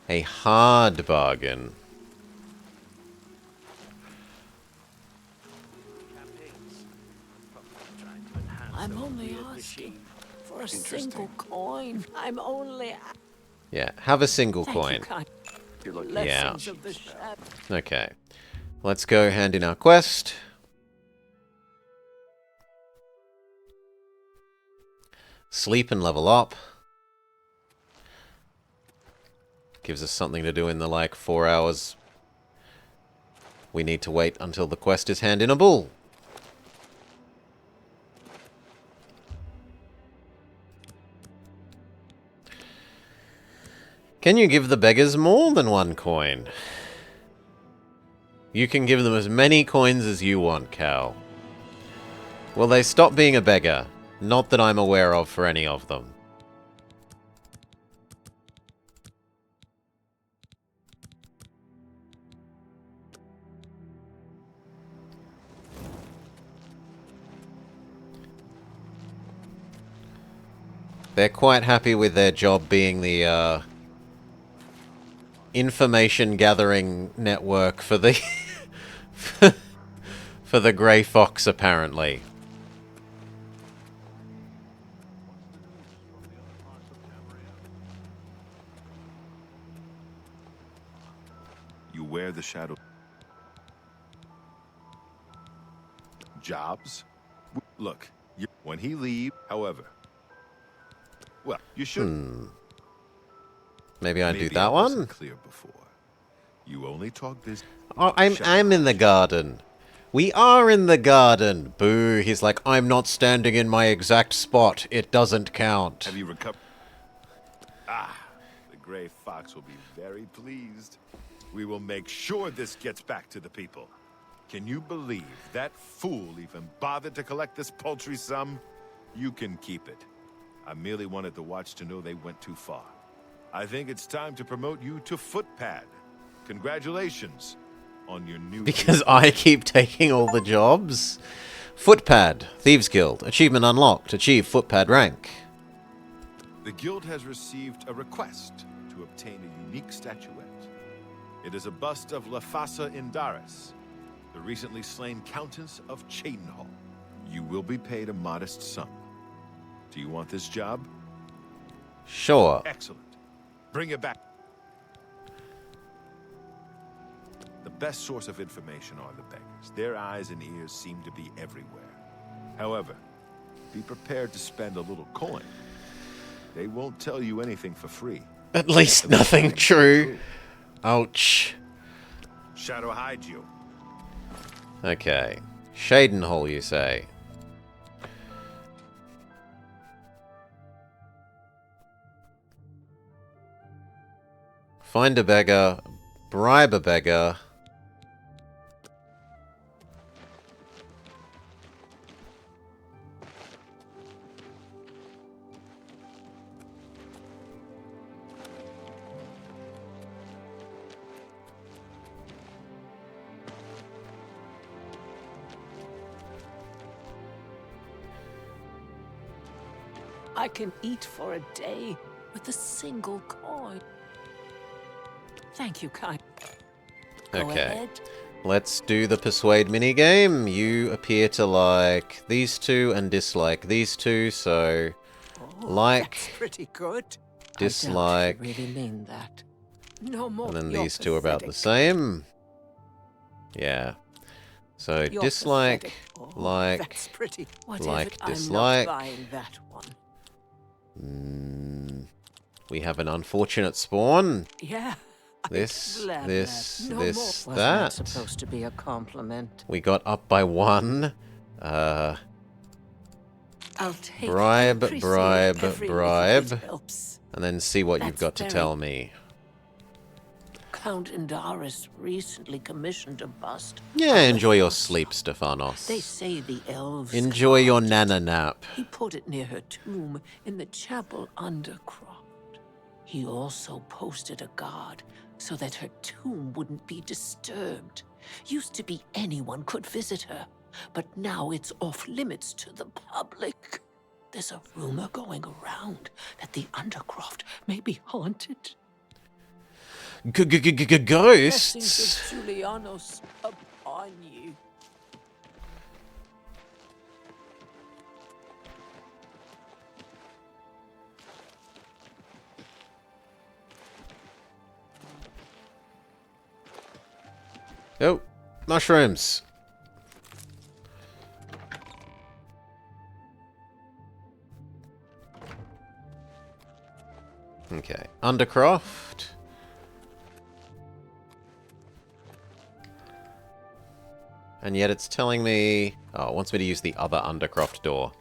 A hard bargain. I'm only asking for a single coin. I'm only... Yeah, have a single Thank coin. you, kind. Yeah. Lessons of the shadow. Okay. Let's go hand in our quest. Sleep and level up. Gives us something to do in the, like, 4 hours. We need to wait until the quest is hand-in-able. Can you give the beggars more than 1 coin? You can give them as many coins as you want, Cal. Will they stop being a beggar? Not that I'm aware of for any of them. They're quite happy with their job being the information gathering network for the for the Grey Fox, apparently. You wear the shadow. Jobs? Look, when he leaves, however. Well, you should. Maybe I do I that wasn't one? clear before. You only talk this. Oh, I'm in the garden. We are in the garden. Boo, he's like, I'm not standing in my exact spot. It doesn't count. Have you recovered? Ah, the Grey Fox will be very pleased. We will make sure this gets back to the people. Can you believe that fool even bothered to collect this paltry sum? You can keep it. I merely wanted the Watch to know they went too far. I think it's time to promote you to Footpad. Congratulations on your new... Because I keep taking all the jobs? Footpad, Thieves Guild, achievement unlocked, achieve Footpad rank. The guild has received a request to obtain a unique statuette. It is a bust of Lafasa Indaris, the recently slain Countess of Cheydinhall. You will be paid a modest sum. Do you want this job? Sure. Excellent. Bring it back. The best source of information are the beggars. Their eyes and ears seem to be everywhere. However, be prepared to spend a little coin. They won't tell you anything for free. At least nothing true. Ouch. Shadow hide you. Okay. Cheydinhall, you say? Find a beggar, bribe a beggar. I can eat for a day with a single coin. Thank you, kind. Go Okay. ahead. Let's do the persuade minigame. You appear to like these two and dislike these two, so like, That's pretty good. dislike, I doubt you really mean that. No more. and then You're these two are about the pathetic. same. Yeah. So You're dislike, pathetic. Oh, like, that's pretty. Whatever, like, I'm dislike. not buying that one. We have an unfortunate spawn. Yeah. This, Glad this, that. No this, more. that. Wasn't supposed to be a compliment. We got up by 1. I'll take Bribe, appreciate bribe, every little bribe. bit helps. And then see what you've That's got to very- tell me. Count Indaris recently commissioned a bust. Yeah, enjoy your sleep, Stephanos. They say the elves. Enjoy your carved nana it. nap. He put it near her tomb in the chapel undercroft. He also posted a guard so that her tomb wouldn't be disturbed. Used to be anyone could visit her, but now it's off limits to the public. There's a rumor going around that the undercroft may be haunted. Blessings Ghosts? of Julianos upon you. Oh, mushrooms. Okay, Undercroft. And yet it's telling me... Oh, it wants me to use the other Undercroft door.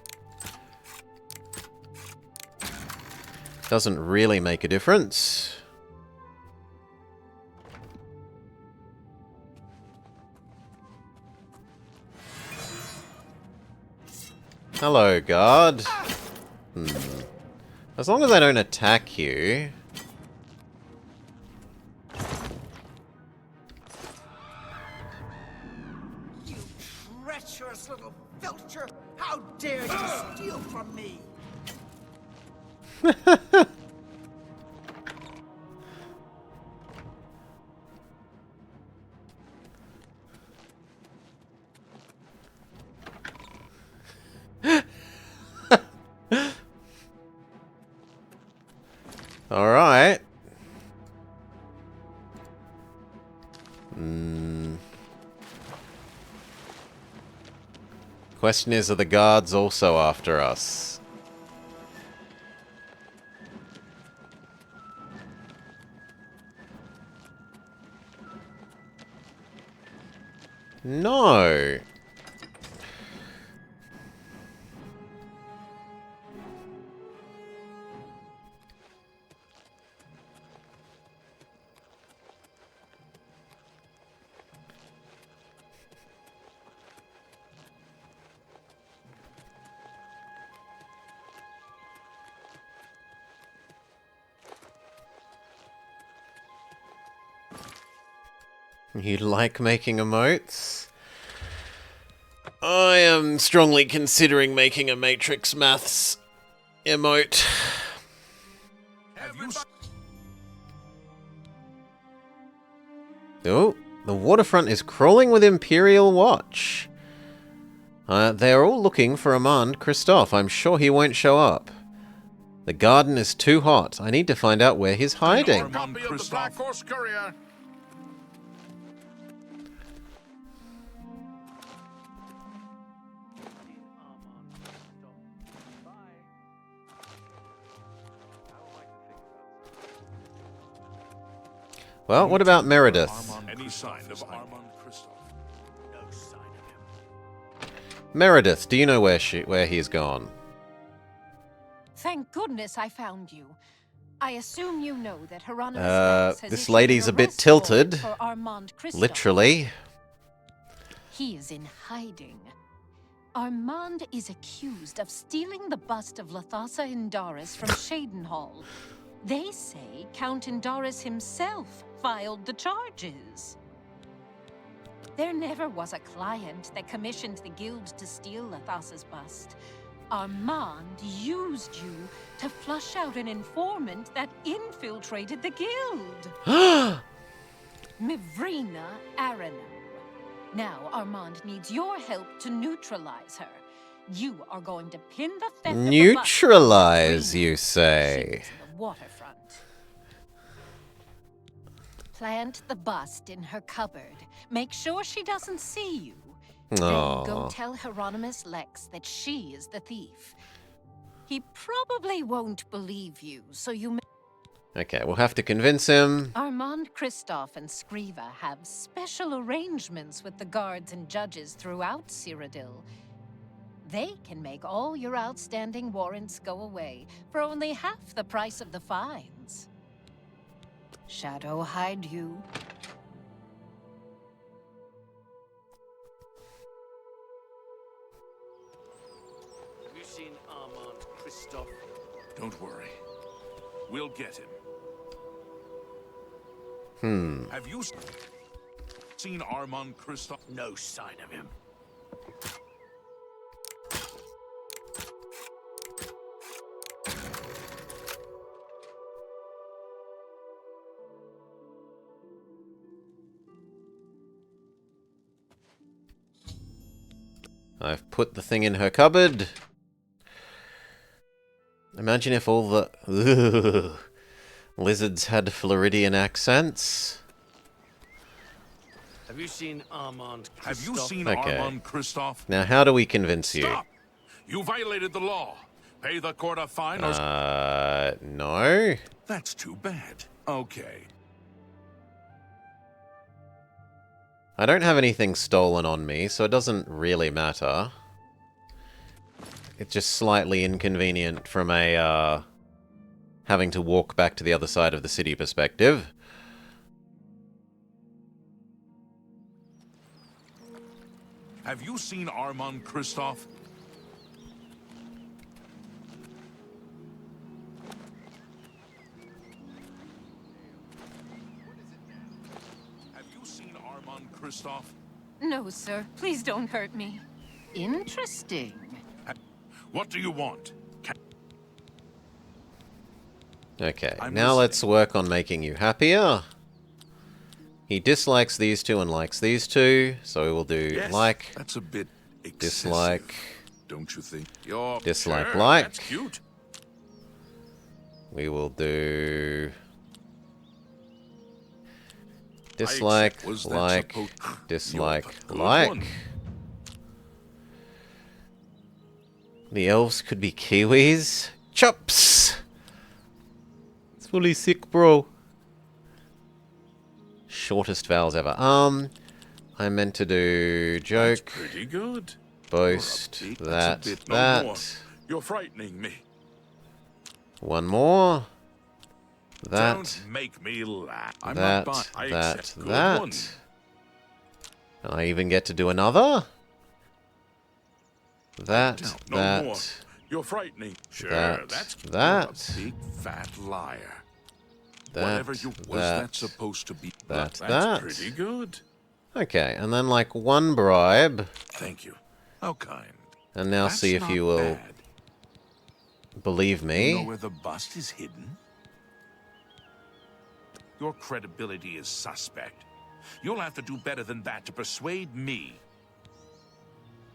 Doesn't really make a difference. Hello, guard. As long as I don't attack you. You treacherous little filcher! How dare you steal from me? Alright. Question is, are the guards also after us? No. You like making emotes? I am strongly considering making a Matrix Maths emote. Oh, the waterfront is crawling with Imperial Watch. They are all looking for Armand Christophe. I'm sure he won't show up. The garden is too hot. I need to find out where he's hiding. Copy of the Black Horse Courier. Well, what about Meredith? Any sign of Armand Christophe? No sign of him. Meredith, do you know where he's gone? Thank goodness I found you. I assume you know that Hieronymus Lex has This issued lady's an a bit arrest warrant tilted. for Armand Christophe. Literally. He is in hiding. Armand is accused of stealing the bust of Lathasa Indaris from Shadenhall. They say Count Indaris himself filed the charges. There never was a client that commissioned the guild to steal Lathasa's bust. Armand used you to flush out an informant that infiltrated the guild. Mivrina Arano. Now Armand needs your help to neutralize her. You are going to pin the theft of the bust Neutralize, you say? the waterfront. Plant the bust in her cupboard. Make sure she doesn't see you. Then go tell Hieronymus Lex that she is the thief. He probably won't believe you, so you may... Okay, we'll have to convince him. Armand Christophe and Scriva have special arrangements with the guards and judges throughout Cyrodiil. They can make all your outstanding warrants go away for only half the price of the fines. Shadow hide you. Have you seen Armand Christophe? Don't worry. We'll get him. Have you seen Armand Christophe? No sign of him. I've put the thing in her cupboard. Imagine if all the lizards had Floridian accents. Have you seen Armand Christophe? Have you seen Okay. Armand Christophe? Now, how do we convince you? Stop! You violated the law. Pay the court a fine or... No. That's too bad. Okay. I don't have anything stolen on me, so it doesn't really matter. It's just slightly inconvenient from a, having to walk back to the other side of the city perspective. Have you seen Armand Christophe? Kristoff? No, sir. Please don't hurt me. Interesting. What do you want? Okay, I'm now let's work on making you happier. He dislikes these two and likes these two, so we will do Yes, like, that's a bit excessive, dislike, don't you think? You're dislike, sure, like. That's cute. We will do dislike, Was that like, supposed- dislike, You're the good like. one. The elves could be Kiwis. Chops! It's fully sick, bro. Shortest vowels ever. I meant to do joke, Pretty good. boast, You're upbeat, that, that's a bit no that. more. You're frightening me. One more. That, Don't make me laugh. I'm that, not I that, accept good that. one. And I even get to do another. That, No that, more. You're frightening. Sure, that, that's that. You're a big fat liar. that, Whatever you was that, that supposed to be? that, That's that. pretty good. Okay, and then like one bribe. Thank you. How kind. And now That's see if not you will bad. believe You me. know where the bust is hidden? Your credibility is suspect. You'll have to do better than that to persuade me.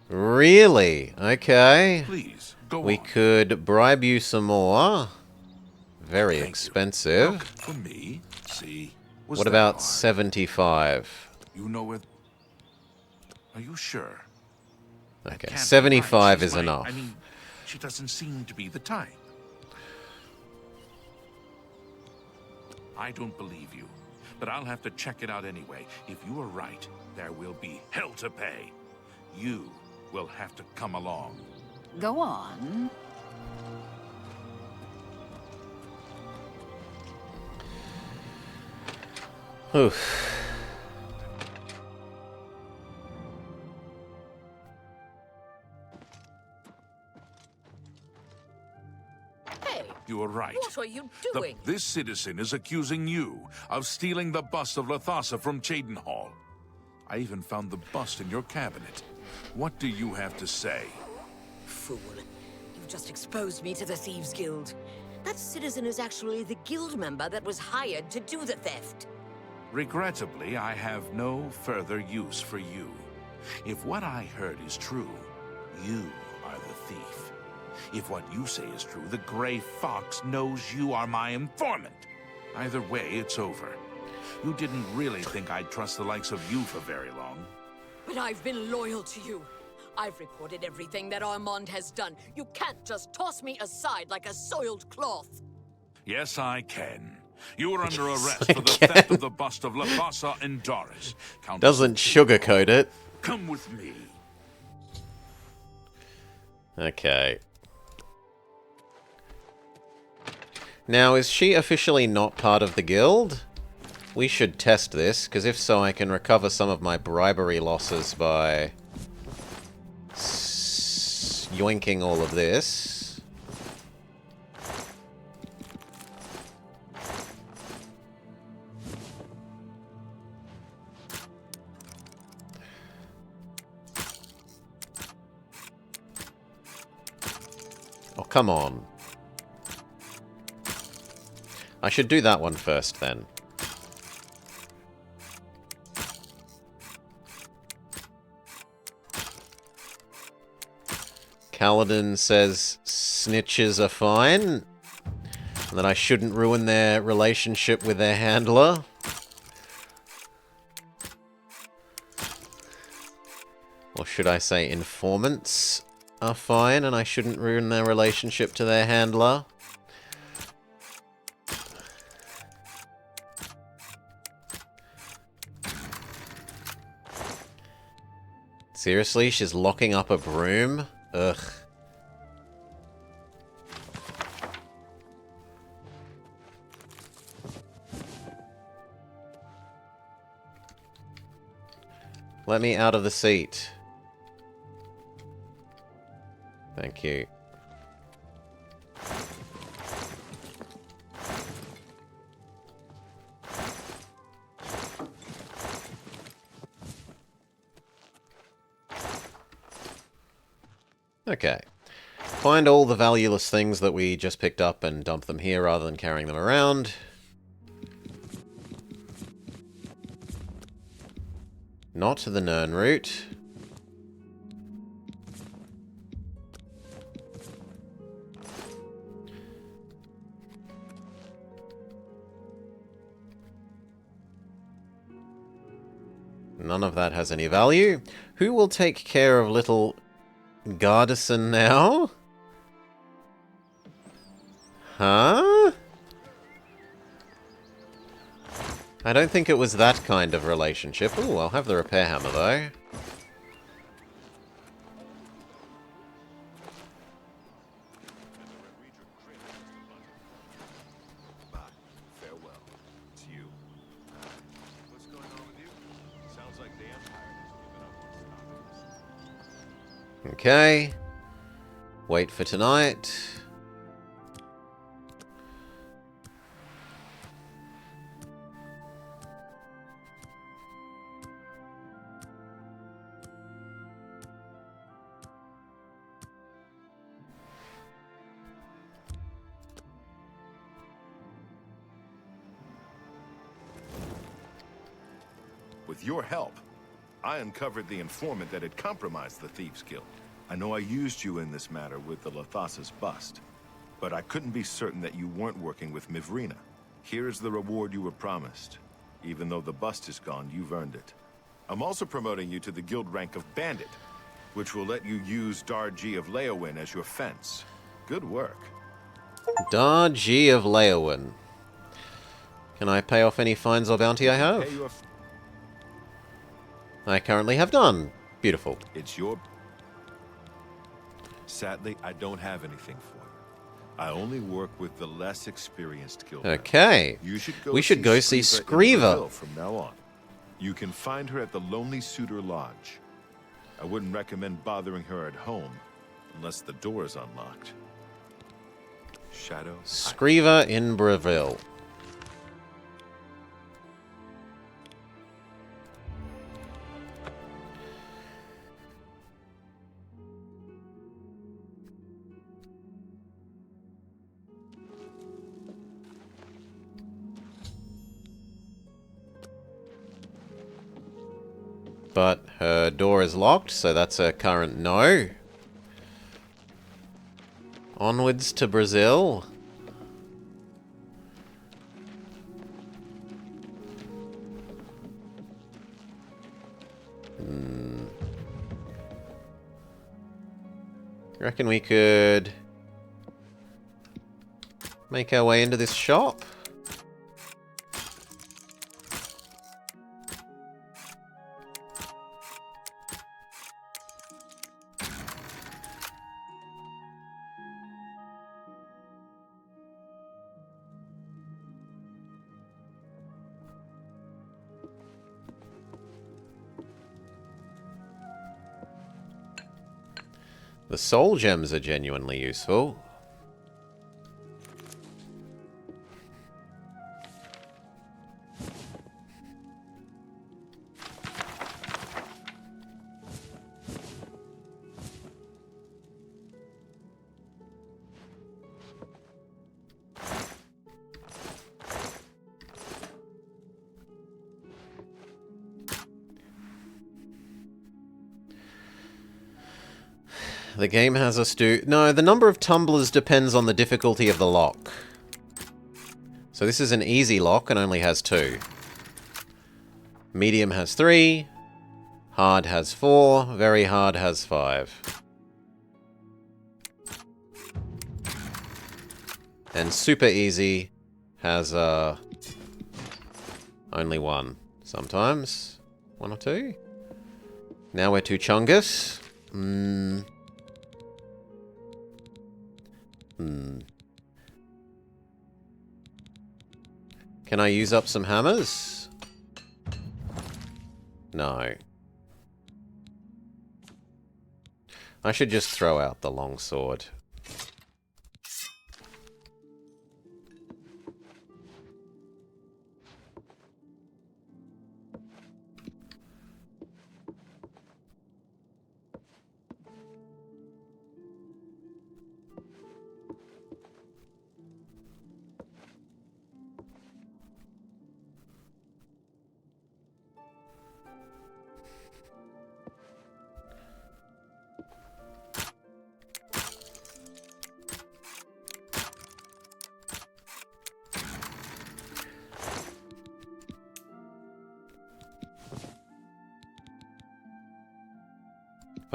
Really? Okay. Please, go We on. could bribe you some more. Very expensive. Look, for me, see. Was What that about hard? 75? You know where... Are you sure? Okay, Can't be right. 75 She's is my- enough. I mean, she doesn't seem to be the type. I don't believe you, but I'll have to check it out anyway. If you are right, there will be hell to pay. You will have to come along. Go on. Oof. Hey, You are right. what are you doing? This citizen is accusing you of stealing the bust of Lathasa from Cheydinhall. I even found the bust in your cabinet. What do you have to say? Fool. You've just exposed me to the Thieves Guild. That citizen is actually the guild member that was hired to do the theft. Regrettably, I have no further use for you. If what I heard is true, you are the thief. If what you say is true, the Grey Fox knows you are my informant. Either way, it's over. You didn't really think I'd trust the likes of you for very long. But I've been loyal to you. I've recorded everything that Armand has done. You can't just toss me aside like a soiled cloth. Yes, I can. You are under Yes, arrest I for the can. theft of the bust of Lathasa and Doris. Doesn't sugarcoat it. Come with me. Okay. Now, is she officially not part of the guild? We should test this, because if so, I can recover some of my bribery losses by yoinking all of this. Oh, come on. I should do that one first, then. Kaladin says snitches are fine, and that I shouldn't ruin their relationship with their handler. Or should I say informants are fine, and I shouldn't ruin their relationship to their handler? Seriously? She's locking up a broom? Ugh. Let me out of the seat. Thank you. Okay. Find all the valueless things that we just picked up and dump them here rather than carrying them around. Not the Nern route. None of that has any value. Who will take care of little Garrison now? Huh? I don't think it was that kind of relationship. Ooh, I'll have the repair hammer, though. Farewell. It's you. What's going on with you? Sounds like the Empire has given up on stopping us. Okay. Wait for tonight. With your help, I uncovered the informant that had compromised the Thieves Guild. I know I used you in this matter with the Lathasa's bust, but I couldn't be certain that you weren't working with Mivrina. Here is the reward you were promised. Even though the bust is gone, you've earned it. I'm also promoting you to the guild rank of Bandit, which will let you use Darji of Leowin as your fence. Good work. Darji of Leowin. Can I pay off any fines or bounty I have? I currently have done. Beautiful. It's your... Sadly, I don't have anything for you. I only work with the less experienced guild members. Okay. We should go see Screeva. From now on. You can find her at the Lonely Suitor Lodge. I wouldn't recommend bothering her at home unless the door is unlocked. Shadow. Screeva in Breville. But her door is locked, so that's a current no. Onwards to Brazil. Reckon we could make our way into this shop? The soul gems are genuinely useful. The game has us do... No, the number of tumblers depends on the difficulty of the lock. So this is an easy lock and only has 2. Medium has 3. Hard has 4. Very hard has 5. And super easy has only 1. Sometimes 1 or 2. Now we're to Chungus. Can I use up some hammers? No. I should just throw out the longsword.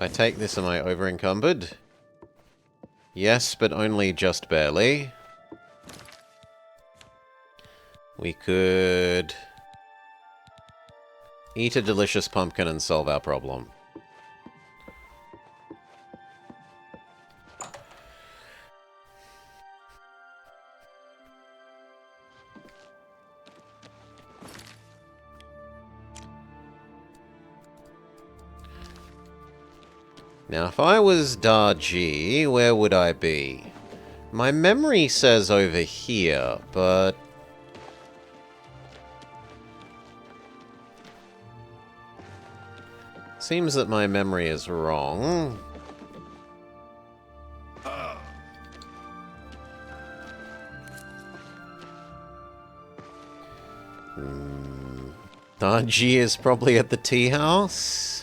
I take this, am I over-encumbered? Yes, but only just barely. We could eat a delicious pumpkin and solve our problem. Now, if I was Darji, where would I be? My memory says over here, but... seems that my memory is wrong. Darji is probably at the tea house.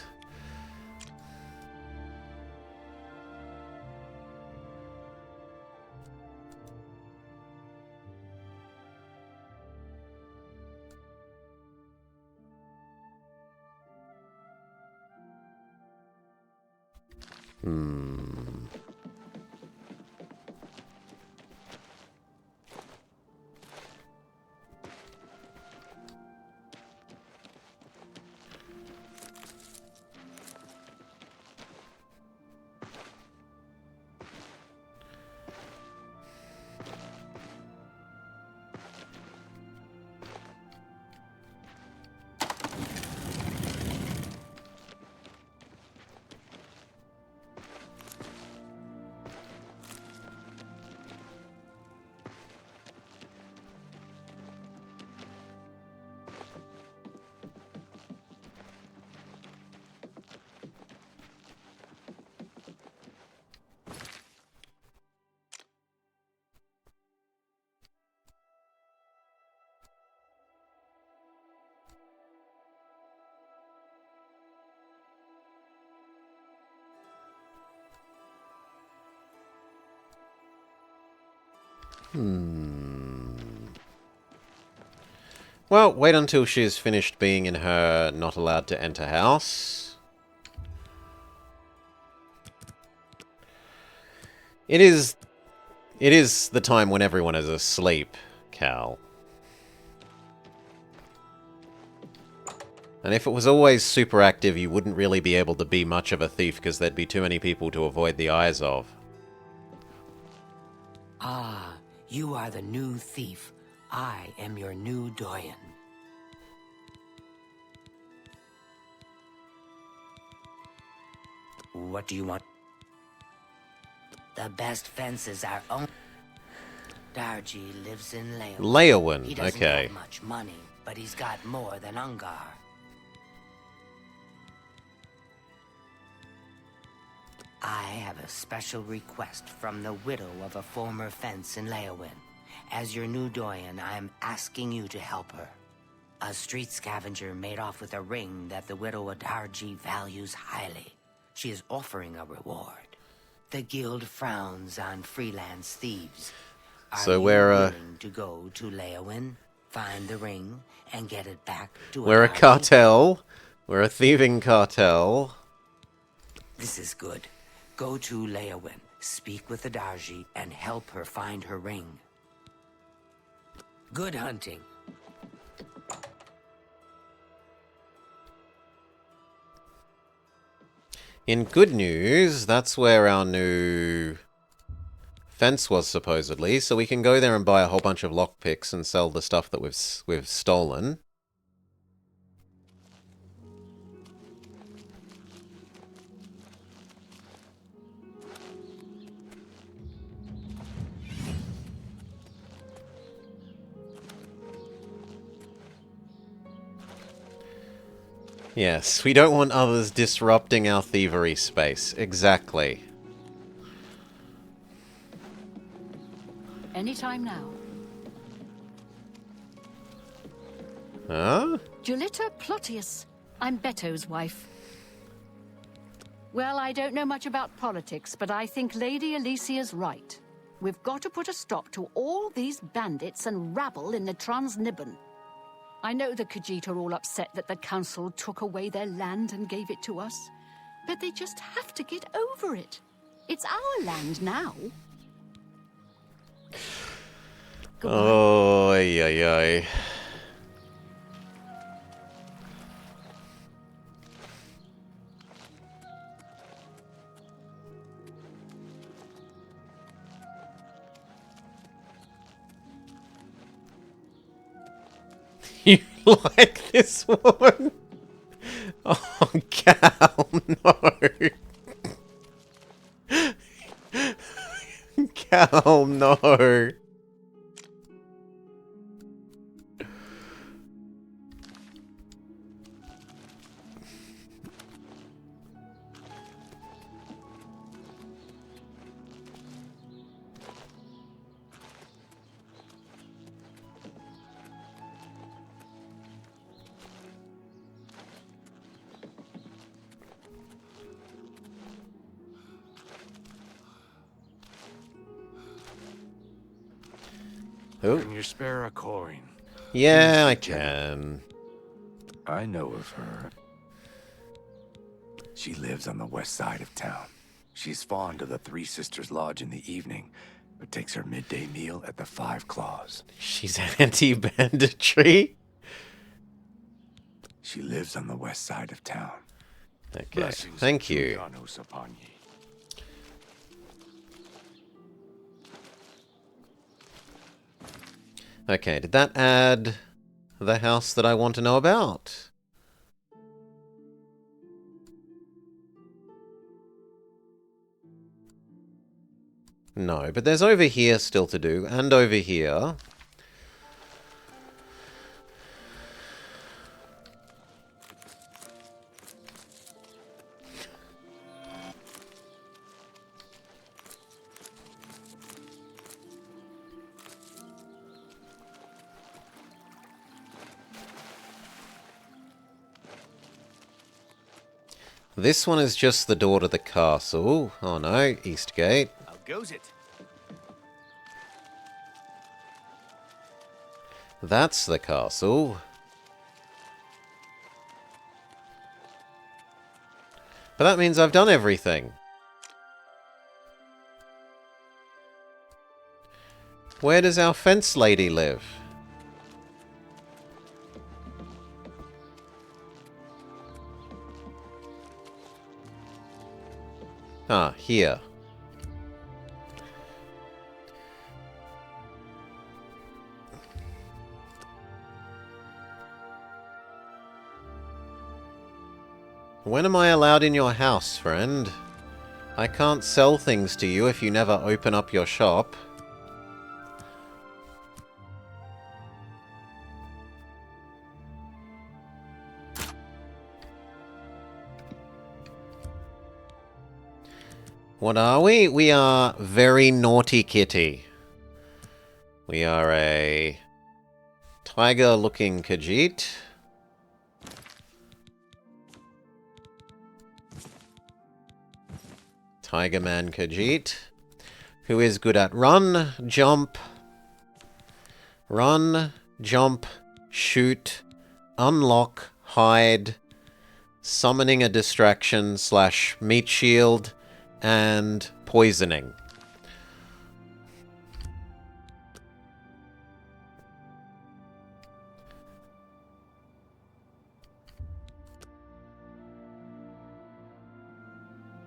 Well, wait until she's finished being in her not allowed to enter house. It is the time when everyone is asleep, Cal. And if it was always super active, you wouldn't really be able to be much of a thief because there'd be too many people to avoid the eyes of. Ah, you are the new thief. I am your new doyen. What do you want? The best fences are owned. Darji lives in Leyawen. Leyawen, He doesn't okay. have much money, but he's got more than Ungar. I have a special request from the widow of a former fence in Leyawen. As your new doyen, I am asking you to help her. A street scavenger made off with a ring that the widow Adarji values highly. She is offering a reward. The guild frowns on freelance thieves. So Are we're you willing to go to Leyawen, find the ring, and get it back to We're a Adarji? cartel. We're a thieving cartel. This is good. Go to Leyawen, speak with Adarji, and help her find her ring. Good hunting. In good news, that's where our new fence was supposedly, so we can go there and buy a whole bunch of lockpicks and sell the stuff that we've stolen. Yes, we don't want others disrupting our thievery space. Exactly. Anytime now. Huh? Julita Plotius. I'm Beto's wife. Well, I don't know much about politics, but I think Lady Alicia's right. We've got to put a stop to all these bandits and rabble in the Transnibbon. I know the Khajiit are all upset that the council took away their land and gave it to us. But they just have to get over it. It's our land now. Oh, ay, ay, ay. You like this one? Oh, Cal, no. Cal, no. Can you spare a coin? Yeah, I can. I know of her. She lives on the west side of town. She's fond of the Three Sisters Lodge in the evening, but takes her midday meal at the Five Claws. She's anti-banditry? She lives on the west side of town. Okay, Blessings thank you. Julianos upon ye. Okay, did that add the house that I want to know about? No, but there's over here still to do, and over here. This one is just the door to the castle. Oh no, East Gate. How goes it? That's the castle. But that means I've done everything. Where does our fence lady live? Ah, here. When am I allowed in your house, friend? I can't sell things to you if you never open up your shop. What are we? We are very naughty kitty. We are a tiger-looking Khajiit. Tiger Man Khajiit, who is good at run, jump, shoot, unlock, hide, summoning a distraction / meat shield, and poisoning.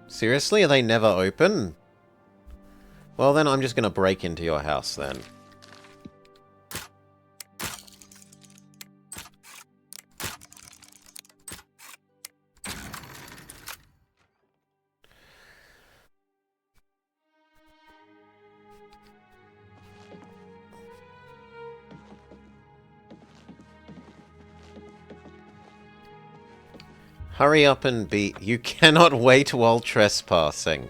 Seriously? Are they never open? Well then, I'm just gonna break into your house then. Hurry up and beat. You cannot wait while trespassing.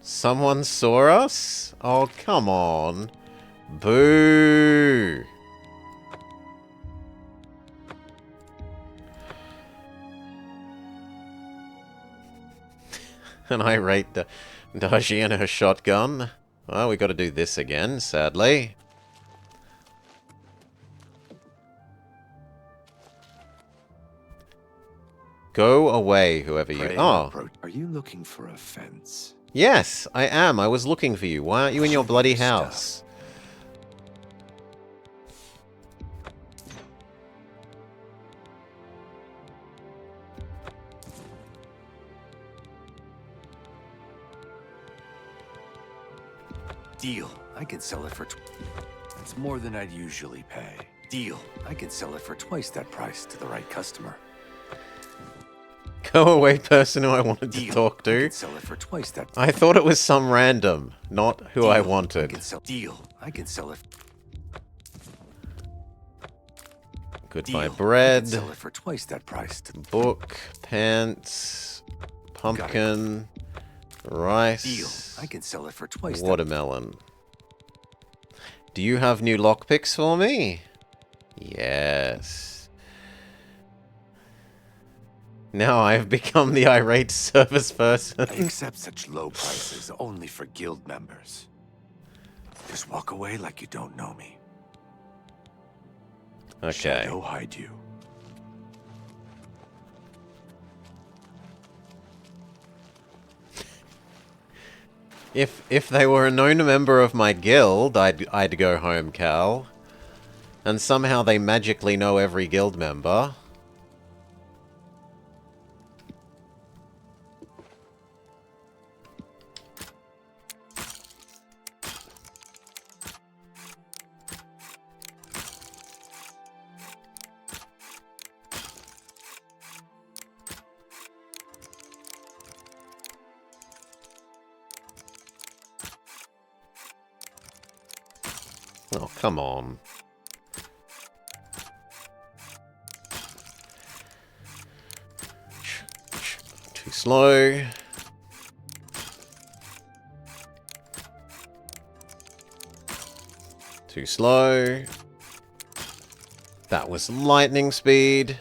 Someone saw us? Oh, come on. Boo! And I rate Daji and her shotgun. Well, we got to do this again, sadly. Go away, whoever you... Oh. Are you looking for a fence? Yes, I am. I was looking for you. Why aren't you in your bloody house? Deal. I can sell it for... That's more than I'd usually pay. Deal. I can sell it for twice that price to the right customer. Go away, person who I wanted Deal. to talk to. I can sell it for twice that... I thought it was some random, not who Deal. I wanted. Deal. I can sell it... Goodbye, Deal. bread. I can sell it for twice that price to... Book, pants, pumpkin, rice. Deal. I can sell it for twice watermelon. Do you have new lockpicks for me? Yes. Now I've become the irate service person. I accept such low prices only for guild members. Just walk away like you don't know me. Okay. Shadow hide you. If they were a known member of my guild, I'd go home, Cal. And somehow they magically know every guild member. Oh, come on. Too slow. Too slow. That was lightning speed.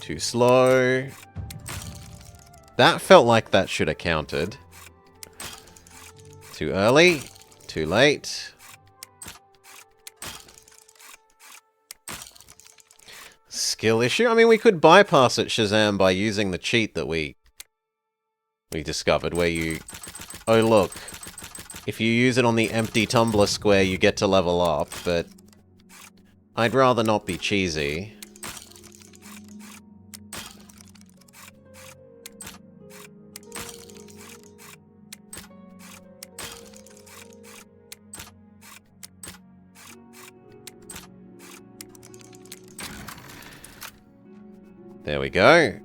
Too slow. That felt like that should have counted. Too early. Too late. Skill issue? I mean, we could bypass it, Shazam, by using the cheat that we discovered, where you... Oh, look. If you use it on the empty tumbler square, you get to level up, but... I'd rather not be cheesy. There we go.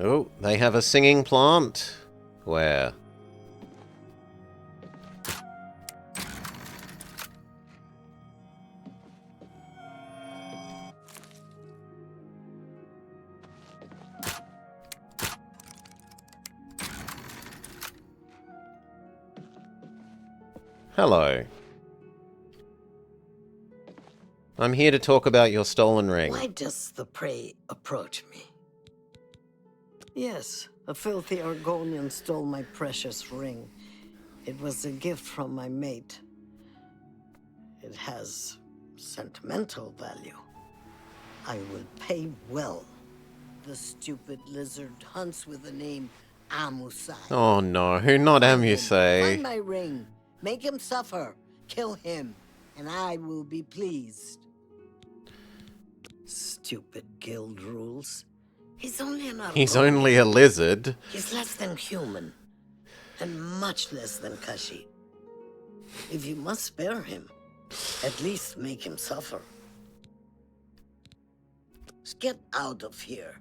Oh, they have a singing plant? Where? Hello. I'm here to talk about your stolen ring. Why does the prey approach me? Yes, a filthy Argonian stole my precious ring. It was a gift from my mate. It has sentimental value. I will pay well. The stupid lizard hunts with the name Amusai. Oh no, not Amusai. Find my ring. Make him suffer. Kill him, and I will be pleased. Stupid guild rules. He's only an Argonian. He's only a lizard. He's less than human, and much less than Kashi. If you must spare him, at least make him suffer. Let's get out of here.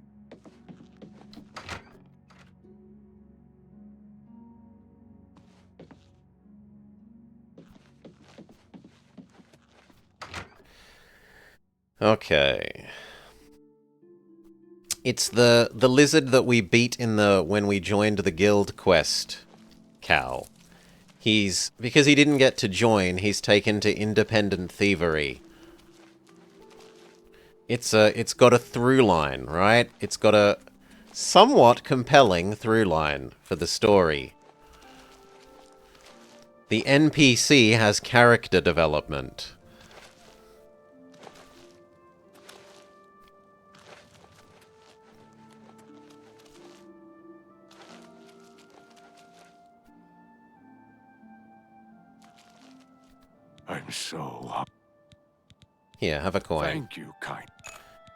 Okay. It's the lizard that we beat in the when we joined the guild quest, Cal. Because he didn't get to join, he's taken to independent thievery. It's got a through line, right? It's got a somewhat compelling through line for the story. The NPC has character development. I'm so... Here, have a coin. Thank you, kind.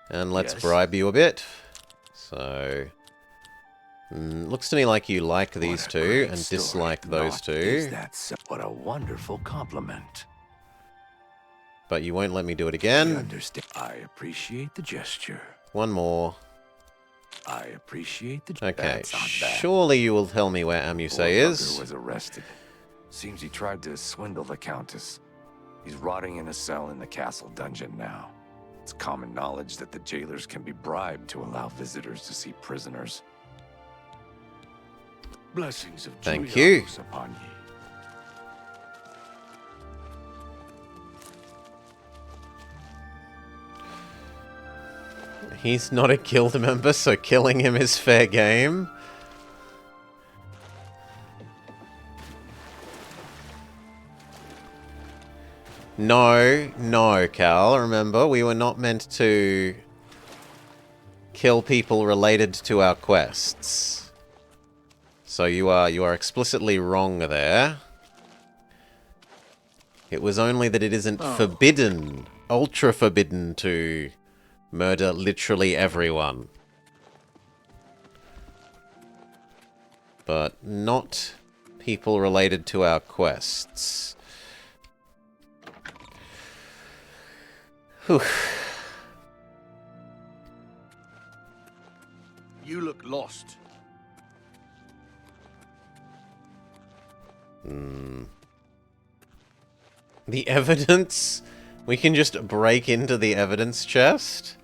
And let's Yes? bribe you a bit. So... looks to me like you like these two and dislike those two. Is that so? What a wonderful compliment. But you won't let me do it I again. understand. I appreciate the gesture. One more. I appreciate the... Okay, That's not bad. surely you will tell me where Amuse is. Was arrested. Seems he tried to swindle the Countess. He's rotting in a cell in the castle dungeon now. It's common knowledge that the jailers can be bribed to allow visitors to see prisoners. Blessings of Thank you. Julius upon ye. He's not a guild member, so killing him is fair game. No, Cal. Remember, we were not meant to kill people related to our quests. So you are explicitly wrong there. It was only that it isn't forbidden, ultra forbidden to murder literally everyone. But not people related to our quests. Whew. You look lost. The evidence? We can just break into the evidence chest?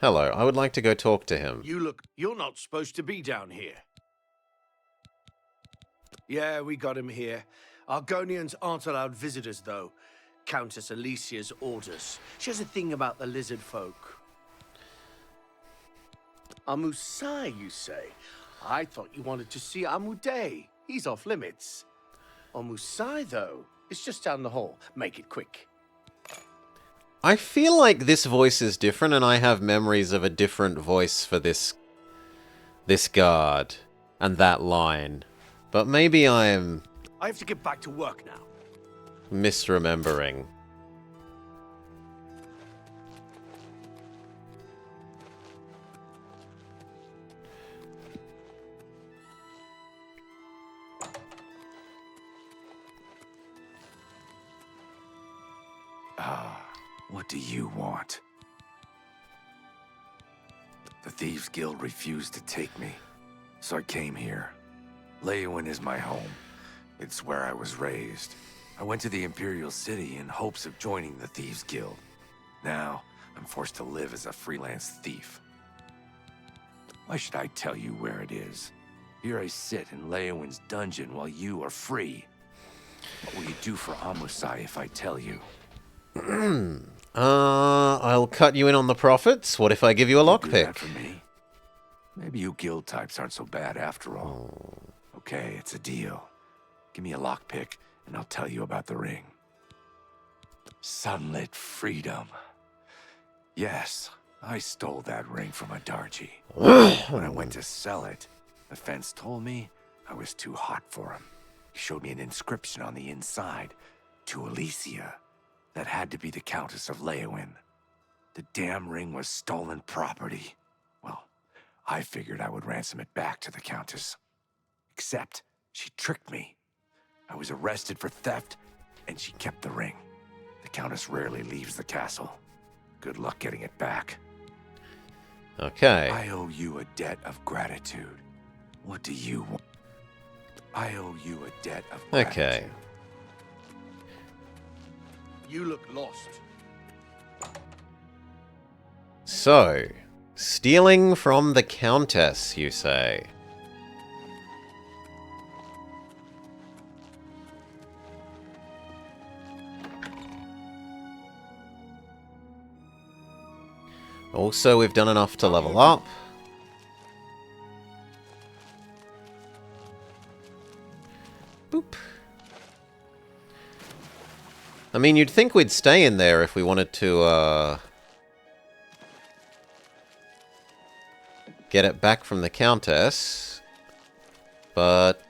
Hello, I would like to go talk to him. You're not supposed to be down here. Yeah, we got him here. Argonians aren't allowed visitors, though. Countess Alicia's orders. She has a thing about the lizard folk. Amusai, you say? I thought you wanted to see Amuday. He's off limits. Amusai, though, is just down the hall. Make it quick. I feel like this voice is different, and I have memories of a different voice for this guard and that line. But maybe I'm I have to get back to work now. misremembering. What do you want? The Thieves Guild refused to take me, so I came here. Leyawen is my home. It's where I was raised. I went to the Imperial City in hopes of joining the Thieves Guild. Now, I'm forced to live as a freelance thief. Why should I tell you where it is? Here I sit in Leyawen's dungeon while you are free. What will you do for Amusai if I tell you? I'll cut you in on the profits. What if I give you a Do that lockpick? for me? Maybe you guild types aren't so bad after all. Okay, it's a deal. Give me a lockpick, and I'll tell you about the ring. Sunlit freedom. Yes, I stole that ring from a Darji. When I went to sell it, the fence told me I was too hot for him. He showed me an inscription on the inside, to Alicia. That had to be the Countess of Leyawen. The damn ring was stolen property. Well, I figured I would ransom it back to the Countess. Except, she tricked me. I was arrested for theft, and she kept the ring. The Countess rarely leaves the castle. Good luck getting it back. Okay. I owe you a debt of gratitude. What do you want? I owe you a debt of gratitude. Okay. You look lost. So, stealing from the Countess, you say? Also, we've done enough to level up. Boop. I mean, you'd think we'd stay in there if we wanted to, get it back from the Countess. But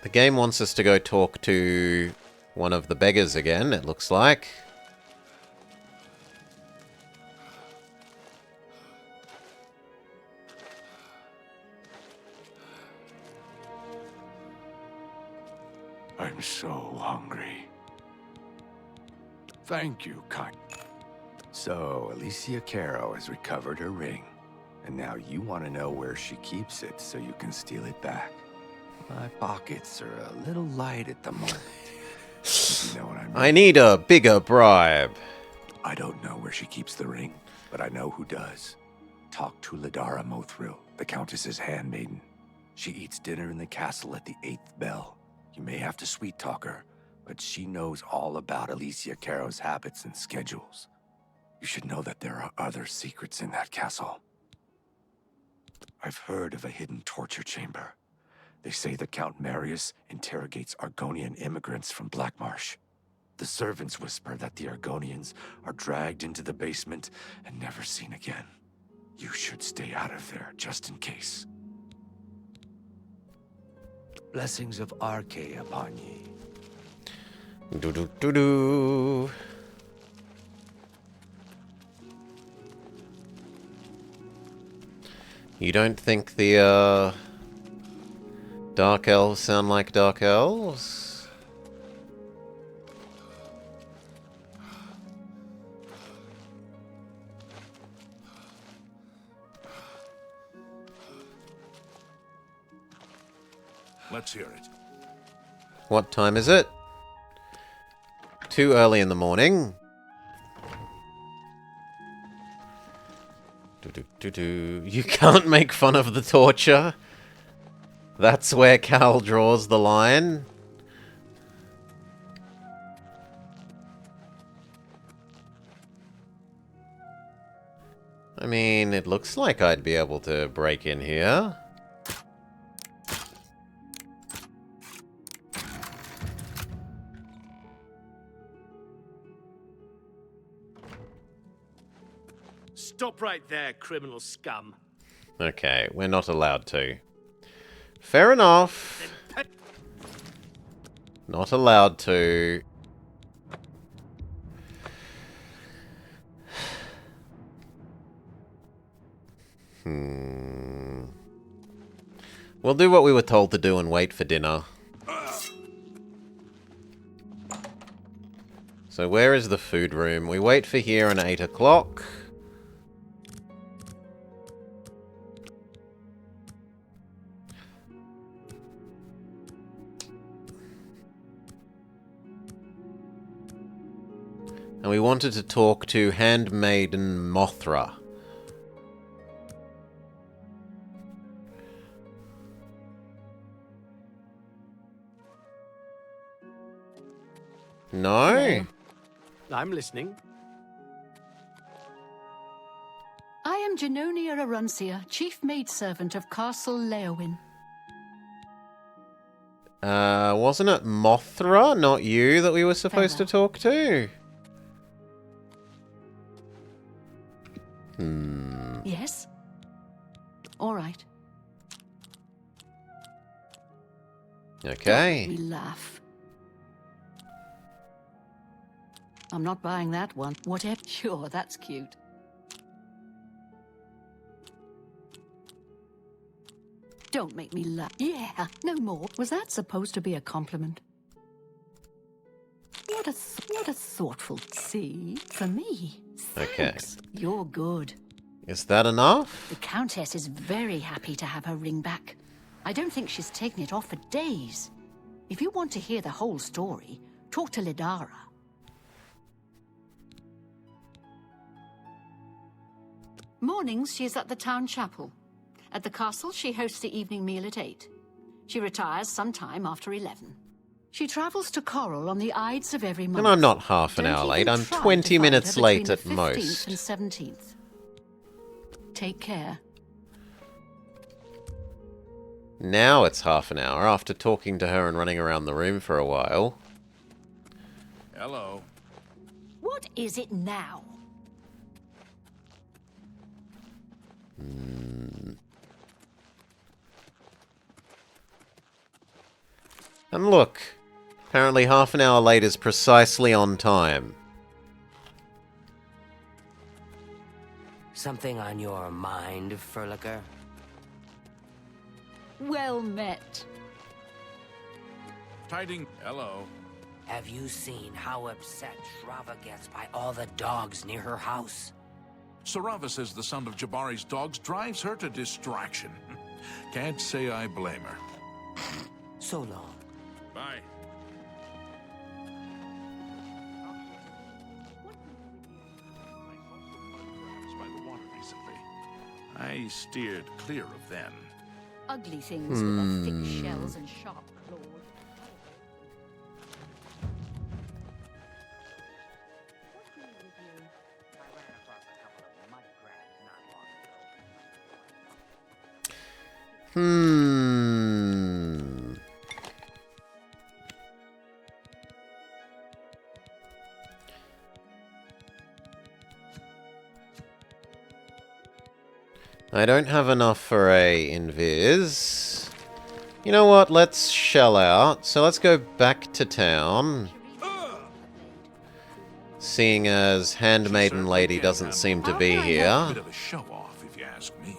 the game wants us to go talk to one of the beggars again, it looks like. I'm so hungry. Thank you, kind. So, Alicia Caro has recovered her ring. And now you want to know where she keeps it so you can steal it back. My pockets are a little light at the moment. If you know what I mean. I need a bigger bribe. I don't know where she keeps the ring, but I know who does. Talk to Ladara Mothril, the Countess's handmaiden. She eats dinner in the castle at the 8th bell. You may have to sweet-talk her, but she knows all about Alicia Caro's habits and schedules. You should know that there are other secrets in that castle. I've heard of a hidden torture chamber. They say the Count Marius interrogates Argonian immigrants from Blackmarsh. The servants whisper that the Argonians are dragged into the basement and never seen again. You should stay out of there, just in case. Blessings of Arche upon ye. Do-do-do-do. You don't think the, Dark Elves sound like Dark Elves? Let's hear it. What time is it? Too early in the morning. You can't make fun of the torture. That's where Cal draws the line. I mean, it looks like I'd be able to break in here. Stop right there, criminal scum. Okay, we're not allowed to. Fair enough. Not allowed to. We'll do what we were told to do and wait for dinner. So where is the food room? We wait for here at 8 o'clock. And we wanted to talk to Handmaiden Mothra. No? I'm listening. I am Genonia Aruncia, chief maidservant of Castle Leowin. Wasn't it Mothra, not you, that we were supposed to talk to? Yes? All right. Okay. Don't make me laugh. I'm not buying that one. Whatever. Sure, that's cute. Don't make me laugh. Yeah, no more. Was that supposed to be a compliment? What a thoughtful... See? For me. Okay. Thanks. You're good. Is that enough? The Countess is very happy to have her ring back. I don't think she's taken it off for days. If you want to hear the whole story, talk to Lidara. Mornings, she's at the town chapel. At the castle, she hosts the evening meal at 8. She retires sometime after 11. She travels to Coral on the Ides of every month. And I'm not half an hour Don't late, even I'm try to 20 find minutes her late between at the 15th most. and 17th. Take care. Now it's half an hour after talking to her and running around the room for a while. Hello. What is it now? And look, apparently half an hour late is precisely on time. Something on your mind, Furlicker? Well met. Tiding. Hello. Have you seen how upset Shrava gets by all the dogs near her house? Sarava says the sound of Jabari's dogs drives her to distraction. Can't say I blame her. So long. Bye. By the water recently. I steered clear of them. Ugly things with their thick shells and sharp claws. I don't have enough for a invis. You know what? Let's shell out. So let's go back to town. Seeing as Handmaiden Lady doesn't seem to be here. Bit of a show off, if you ask me.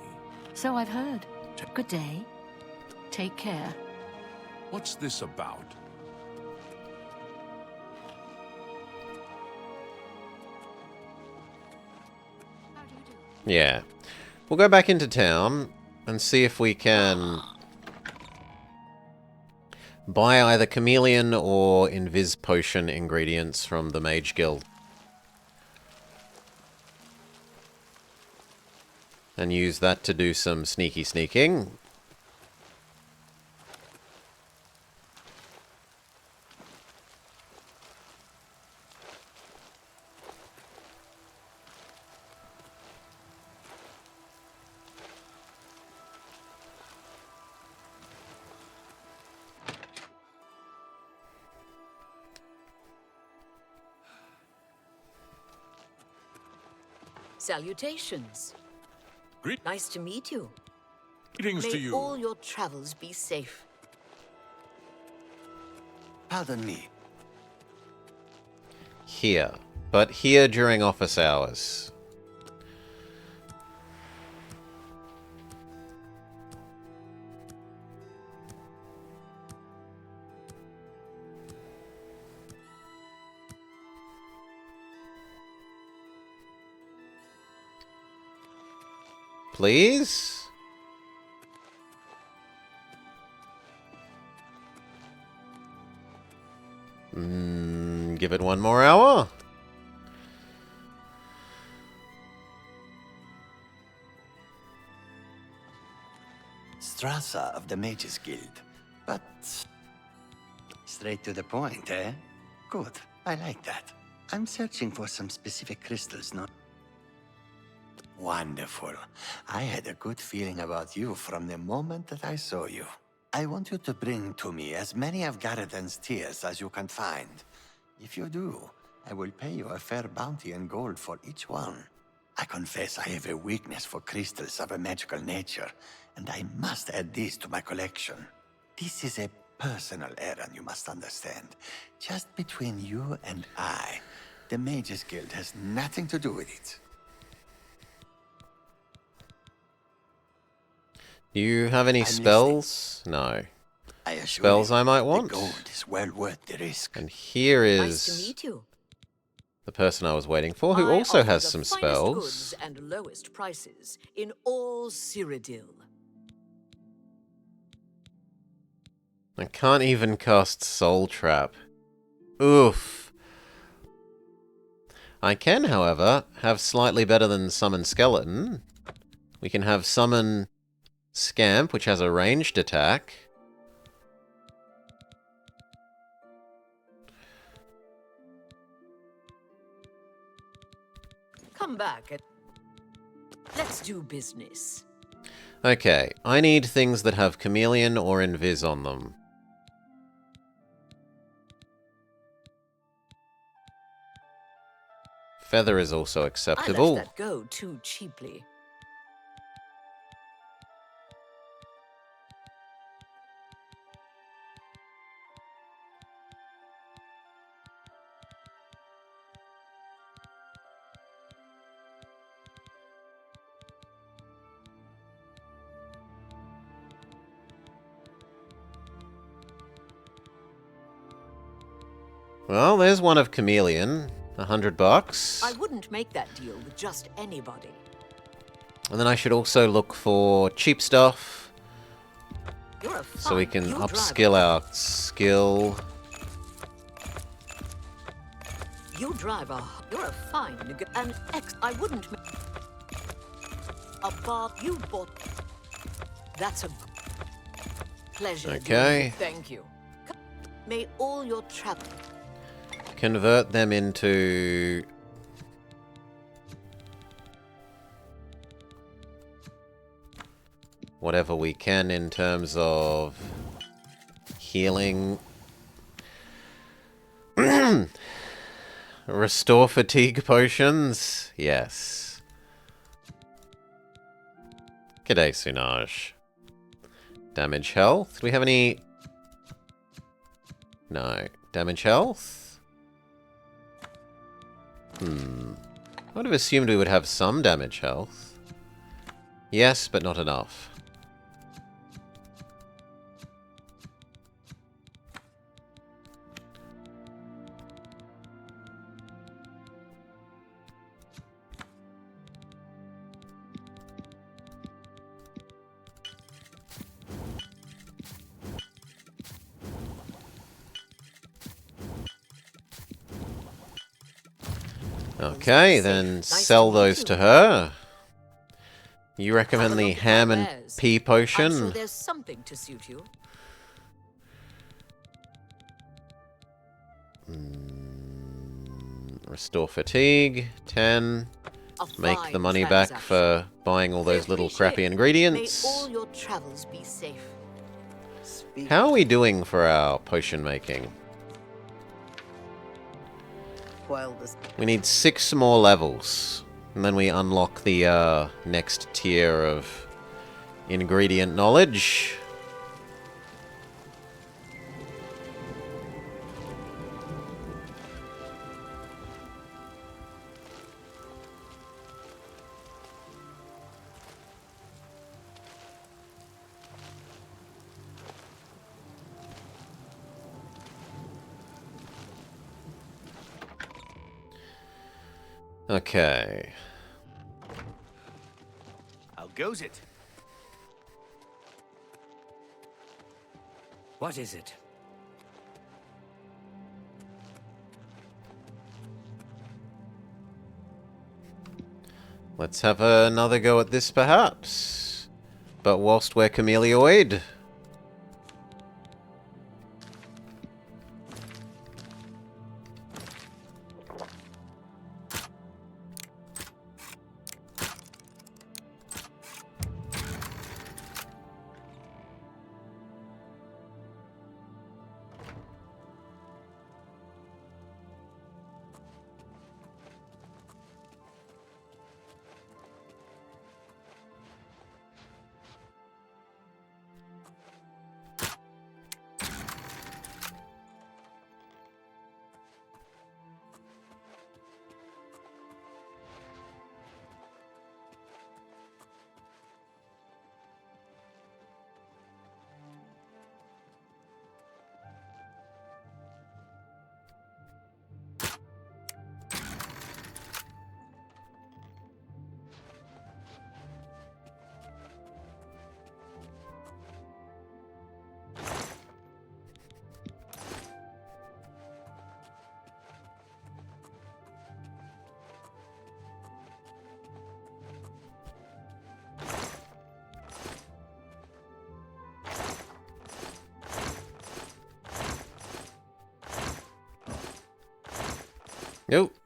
So I've heard. Good day. Take care. What's this about? Yeah. We'll go back into town and see if we can buy either chameleon or invis potion ingredients from the Mage Guild. And use that to do some sneaky sneaking. Salutations. Nice to meet you. Greetings May to you. all your travels be safe. Pardon me. Here. But here during office hours. Please? Give it one more hour. Strasza of the Mages Guild. But straight to the point, eh? Good. I like that. I'm searching for some specific crystals, no? Wonderful. I had a good feeling about you from the moment that I saw you. I want you to bring to me as many of Garreden's tears as you can find. If you do, I will pay you a fair bounty in gold for each one. I confess I have a weakness for crystals of a magical nature, and I must add these to my collection. This is a personal errand, you must understand. Just between you and I. The Mages Guild has nothing to do with it. Do you have any spells? No. I assure Spells you, I might want? the gold is well worth the risk. And here Nice to is meet you. the person I was waiting for, who I also offer has the some finest spells. goods and lowest prices in all Cyrodiil. I can't even cast Soul Trap. Oof. I can, however, have slightly better than Summon Skeleton. We can have Summon Scamp, which has a ranged attack. Come back and let's do business. Okay, I need things that have Chameleon or Invis on them. Feather is also I acceptable. let that go too cheaply. Well, there's one of Chameleon. $100. I wouldn't make that deal with just anybody. And then I should also look for cheap stuff. You're a So we fine can mule upskill our skill. You drive a. You're a fine an ex. I wouldn't. A bar you bought. That's a pleasure. Okay. Thank you. May all your travel. Convert them into... whatever we can in terms of healing. Restore fatigue potions? Yes. G'day, Sunaj. Damage health? Do we have any... No. Damage health? I would have assumed we would have some damage health. Yes, but not enough. Okay, then sell those to her. You recommend the ham and pea I'm potion? sure there's something to suit you. Restore fatigue, 10. Make the money back for buying all those little crappy ingredients. May all your travels be safe. How are we doing for our potion making? We need 6 more levels. And then we unlock the next tier of ingredient knowledge. Okay. How goes it? What is it? Let's have another go at this, perhaps. But whilst we're chameleoid.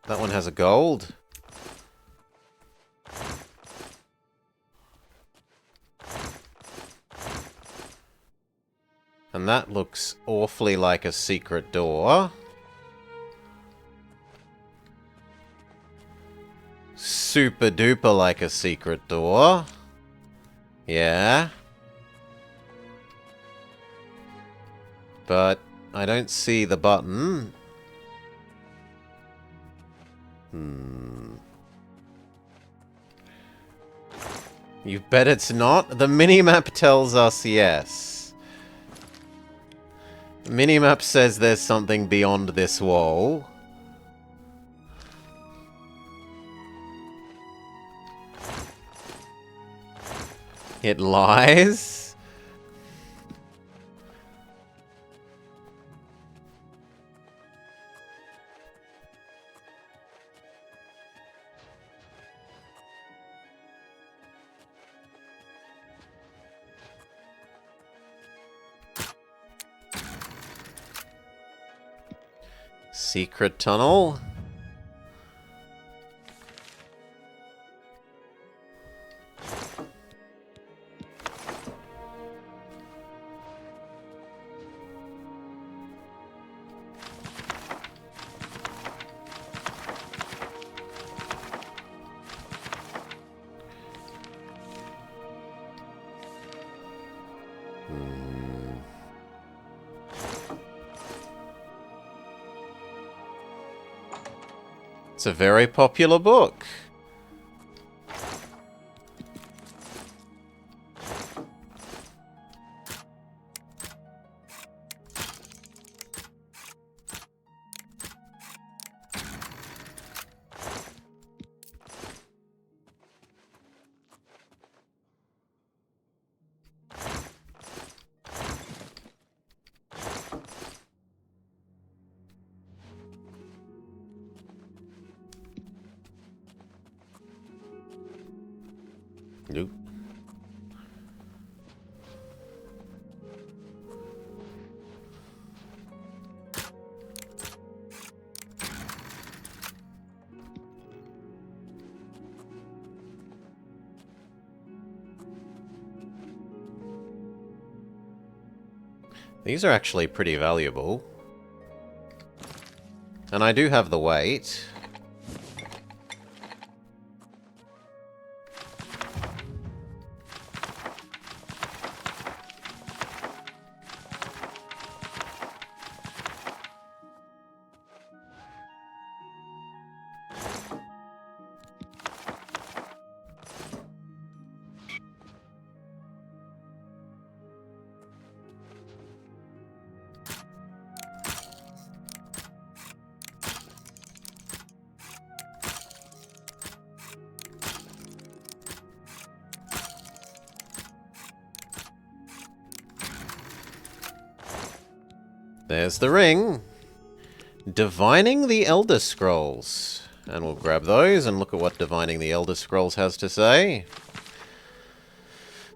That one has a gold. And that looks awfully like a secret door. Super duper like a secret door. Yeah. But I don't see the button. You bet it's not? The minimap tells us yes. The minimap says there's something beyond this wall. It lies? Secret tunnel? It's a very popular book. Nope. These are actually pretty valuable. And I do have the weight. There's the ring. Divining the Elder Scrolls. And we'll grab those and look at what Divining the Elder Scrolls has to say.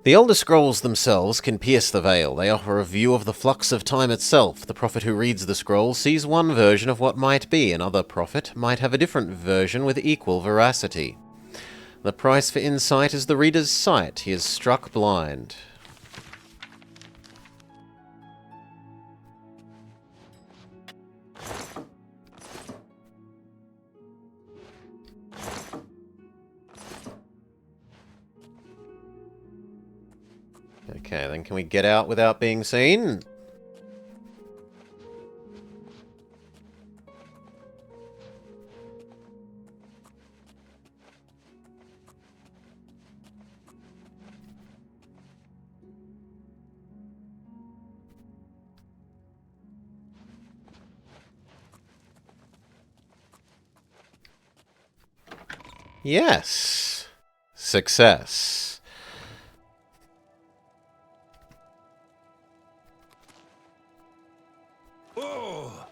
The Elder Scrolls themselves can pierce the veil. They offer a view of the flux of time itself. The prophet who reads the scroll sees one version of what might be. Another prophet might have a different version with equal veracity. The price for insight is the reader's sight. He is struck blind. Okay, then can we get out without being seen? Yes. Success. Oh.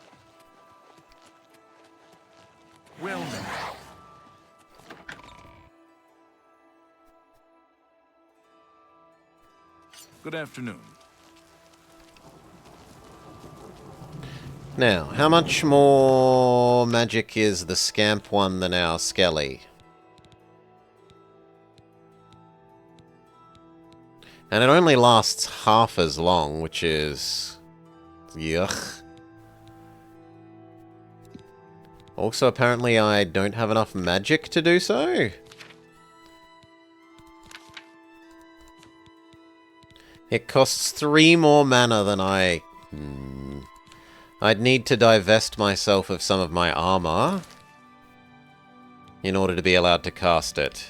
Well then. Good afternoon. Now, how much more magic is the scamp one than our Skelly? And it only lasts half as long, which is... yuck. Also, apparently I don't have enough magic to do so. It costs 3 more mana than I... I'd need to divest myself of some of my armor in order to be allowed to cast it.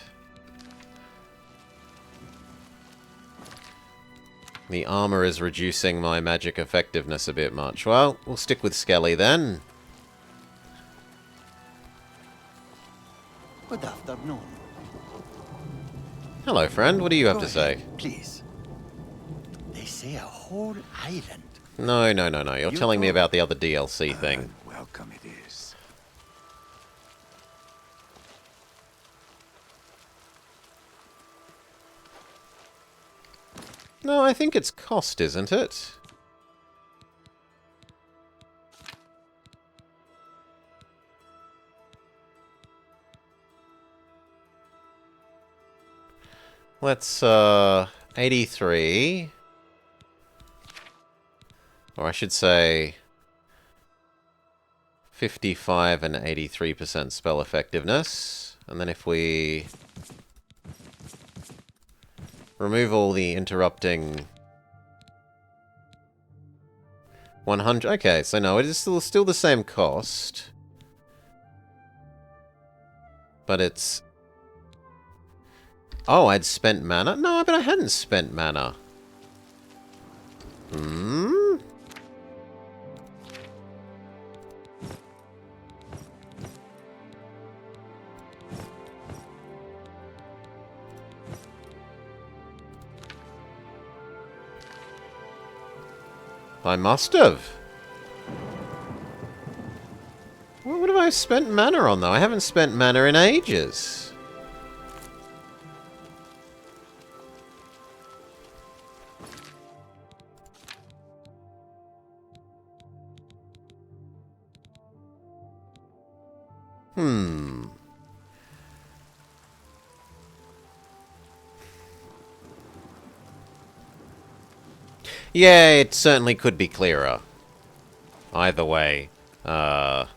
The armor is reducing my magic effectiveness a bit much. Well, we'll stick with Skelly then. Good afternoon. Hello, friend. What do you have to say? Please. They say a whole island. No. You're telling me about the other DLC thing. Welcome it is. No, I think it's cost, isn't it? Let's, 83. Or I should say 55 and 83% spell effectiveness. And then if we remove all the interrupting 100... okay, so no, it is still the same cost. But it's... oh, I'd spent mana? No, but I hadn't spent mana. I must have. What have I spent mana on, though? I haven't spent mana in ages. Yeah, it certainly could be clearer. Either way. Sunaj.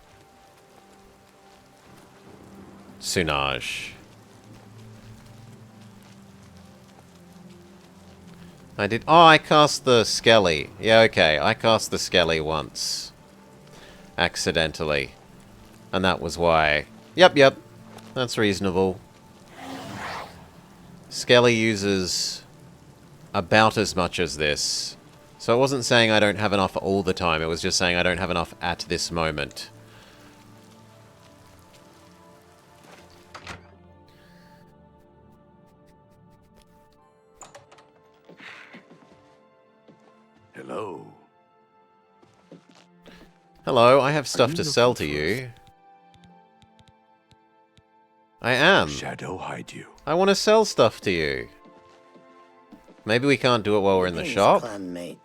I did... oh, I cast the Skelly. Yeah, okay. I cast the Skelly once. Accidentally. And that was why. Yep. That's reasonable. Skelly uses about as much as this. So it wasn't saying I don't have enough all the time, it was just saying I don't have enough at this moment. Hello. Hello, I have stuff to sell to you. I am. Shadow hide you. I want to sell stuff to you. Maybe we can't do it while we're in the shop. Clanmate.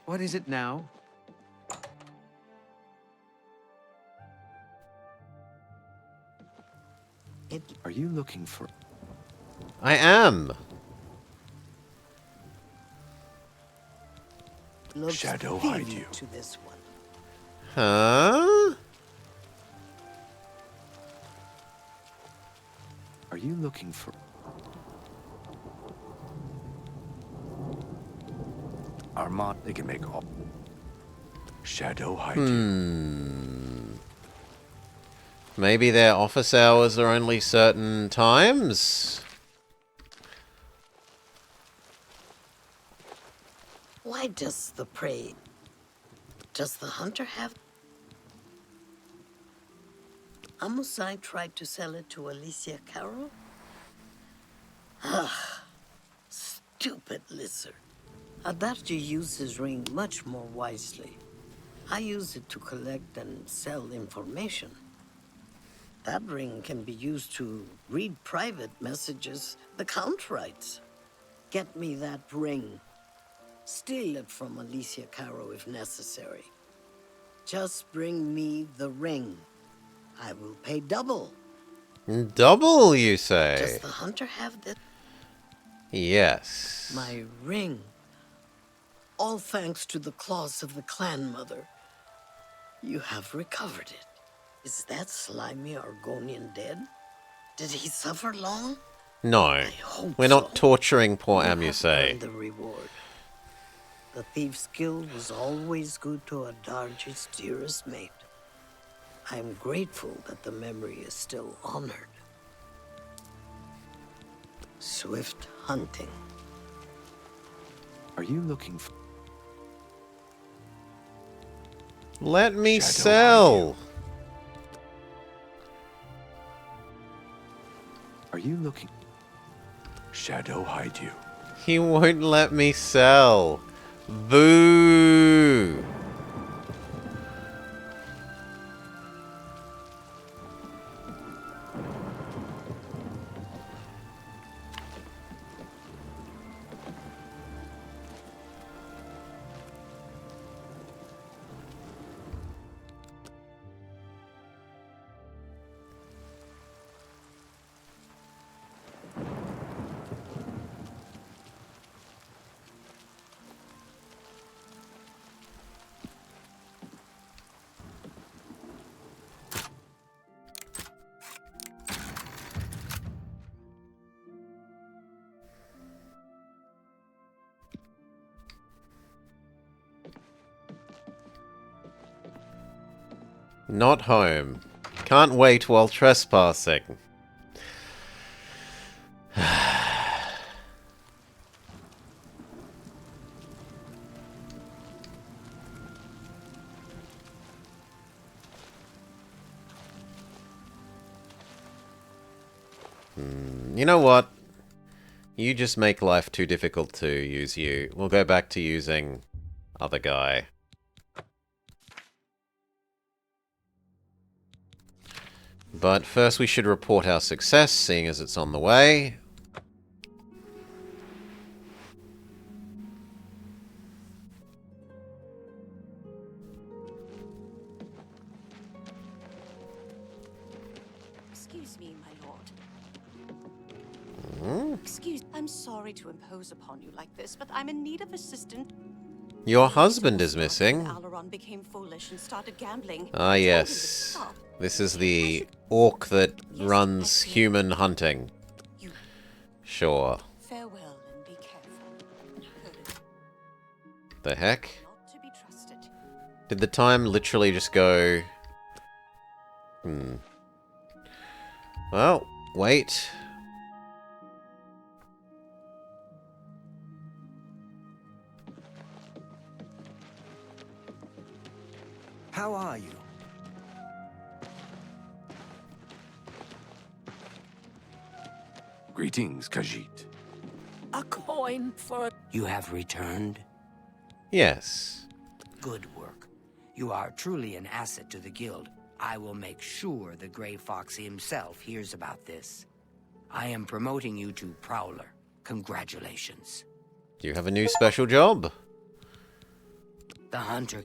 What is it now? Are you looking for... I am. Looks Shadow hide thievery you. to this one. Huh? Are you looking for... Armand, they can make all... Shadow hide you. Maybe their office hours are only certain times? Why does the prey... does the hunter have... Amusai tried to sell it to Alicia Carroll? Ah, stupid lizard. Adarji used his ring much more wisely. I use it to collect and sell information. That ring can be used to read private messages the Count writes. Get me that ring. Steal it from Alicia Caro if necessary. Just bring me the ring. I will pay double. Double, you say? Does the hunter have this? Yes. My ring. All thanks to the claws of the clan mother. You have recovered it. Is that slimy Argonian dead? Did he suffer long? No. We're not torturing poor Amusei. The reward. The thief's guild was always good to Adarji's dearest mate. I am grateful that the memory is still honored. Swift hunting. Are you looking for... Let me sell. Are you looking... Shadow hide you. He won't let me sell. Boo! Not home. Can't wait while trespassing. You know what? You just make life too difficult to use you. We'll go back to using other guy. But first we should report our success, seeing as it's on the way. Excuse me, my lord. Hmm? Excuse, I'm sorry to impose upon you like this, but I'm in need of assistance. Your husband is missing. Alaron became foolish and started gambling. Ah, yes. This is the orc that runs human hunting. Sure. Farewell and be careful. The heck? Not to be trusted. Did the time literally just go... Well, wait. How are you? Greetings, Khajiit. A coin for... You have returned? Yes. Good work. You are truly an asset to the guild. I will make sure the Grey Fox himself hears about this. I am promoting you to Prowler. Congratulations. Do you have a new special job? The hunter...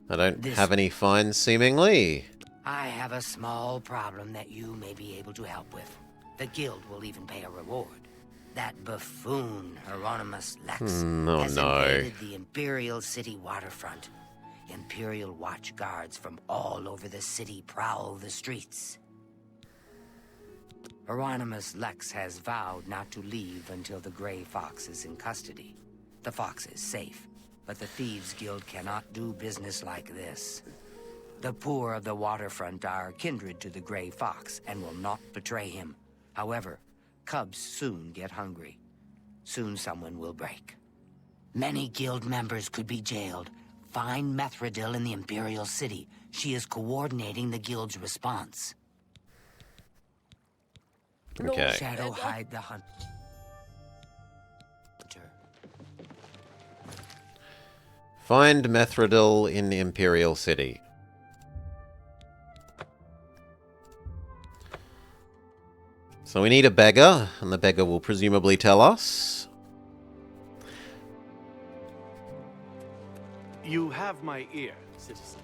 I don't have any fines, seemingly. I have a small problem that you may be able to help with. The guild will even pay a reward. That buffoon, Hieronymus Lex, has invaded the Imperial City waterfront. Imperial watch guards from all over the city prowl the streets. Hieronymus Lex has vowed not to leave until the Grey Fox is in custody. The fox is safe, but the Thieves Guild cannot do business like this. The poor of the waterfront are kindred to the Grey Fox and will not betray him. However, cubs soon get hungry. Soon someone will break. Many guild members could be jailed. Find Methredil in the Imperial City. She is coordinating the guild's response. Okay. Shadow hide the hunter. Find Methredil in the Imperial City. So we need a beggar, and the beggar will presumably tell us. You have my ear, citizen.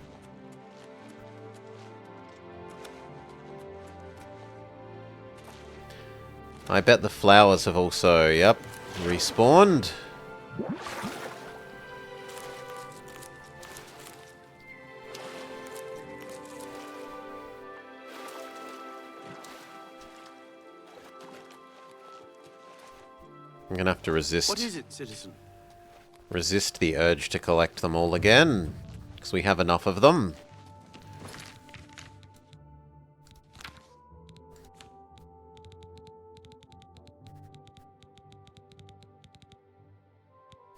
I bet the flowers have also, yep, respawned. I'm gonna have to resist. What is it, citizen? Resist the urge to collect them all again, because we have enough of them.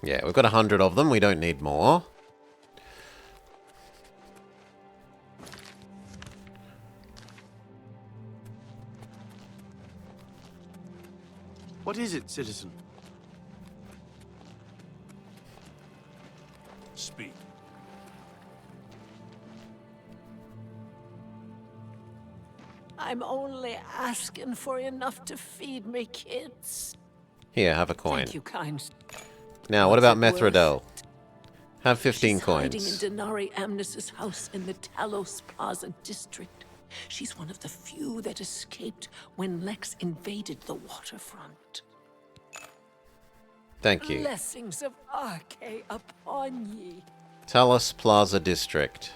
Yeah, we've got 100 of them. We don't need more. What is it, citizen? Speak. I'm only asking for enough to feed me kids. Here, have a coin. Thank you, kind. Now, what What's about it worth? Methradel? Have 15 She's hiding in coins. Denari Amnes's house in the Talos Plaza district. She's one of the few that escaped when Lex invaded the waterfront. Thank you. Blessings of Arche upon ye. Talos Plaza District.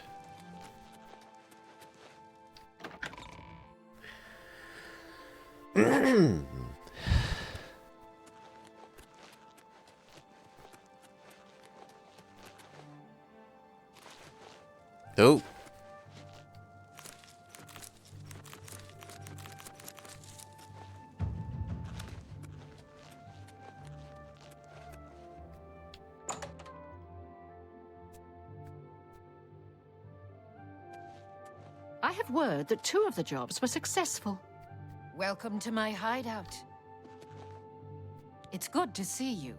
Oh. I have word that 2 of the jobs were successful. Welcome to my hideout. It's good to see you.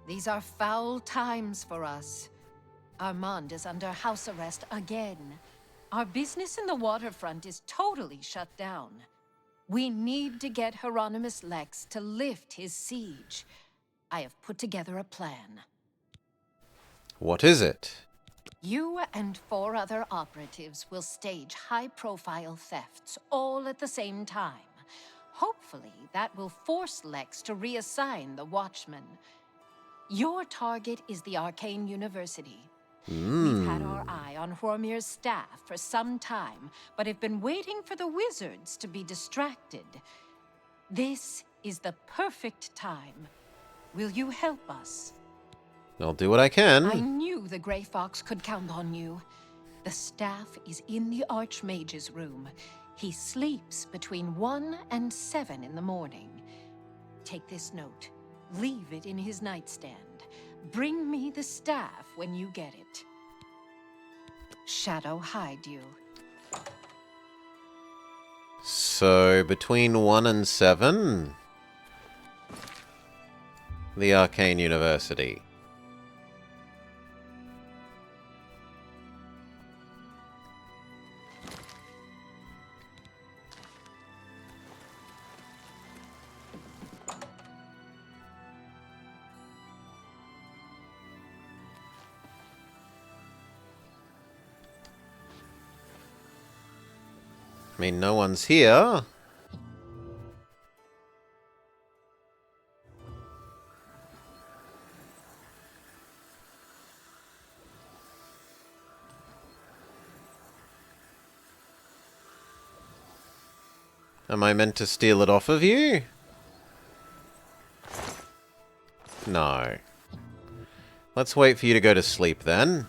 These are foul times for us. Armand is under house arrest again. Our business in the waterfront is totally shut down. We need to get Hieronymus Lex to lift his siege. I have put together a plan. What is it? You and 4 other operatives will stage high-profile thefts, all at the same time. Hopefully, that will force Lex to reassign the Watchmen. Your target is the Arcane University. We've had our eye on Hormir's staff for some time, but have been waiting for the wizards to be distracted. This is the perfect time. Will you help us? I'll do what I can. I knew the Grey Fox could count on you. The staff is in the Archmage's room. He sleeps between 1 and 7 in the morning. Take this note. Leave it in his nightstand. Bring me the staff when you get it. Shadow hide you. So, between 1 and 7? The Arcane University. I mean, no one's here. Am I meant to steal it off of you? No. Let's wait for you to go to sleep then.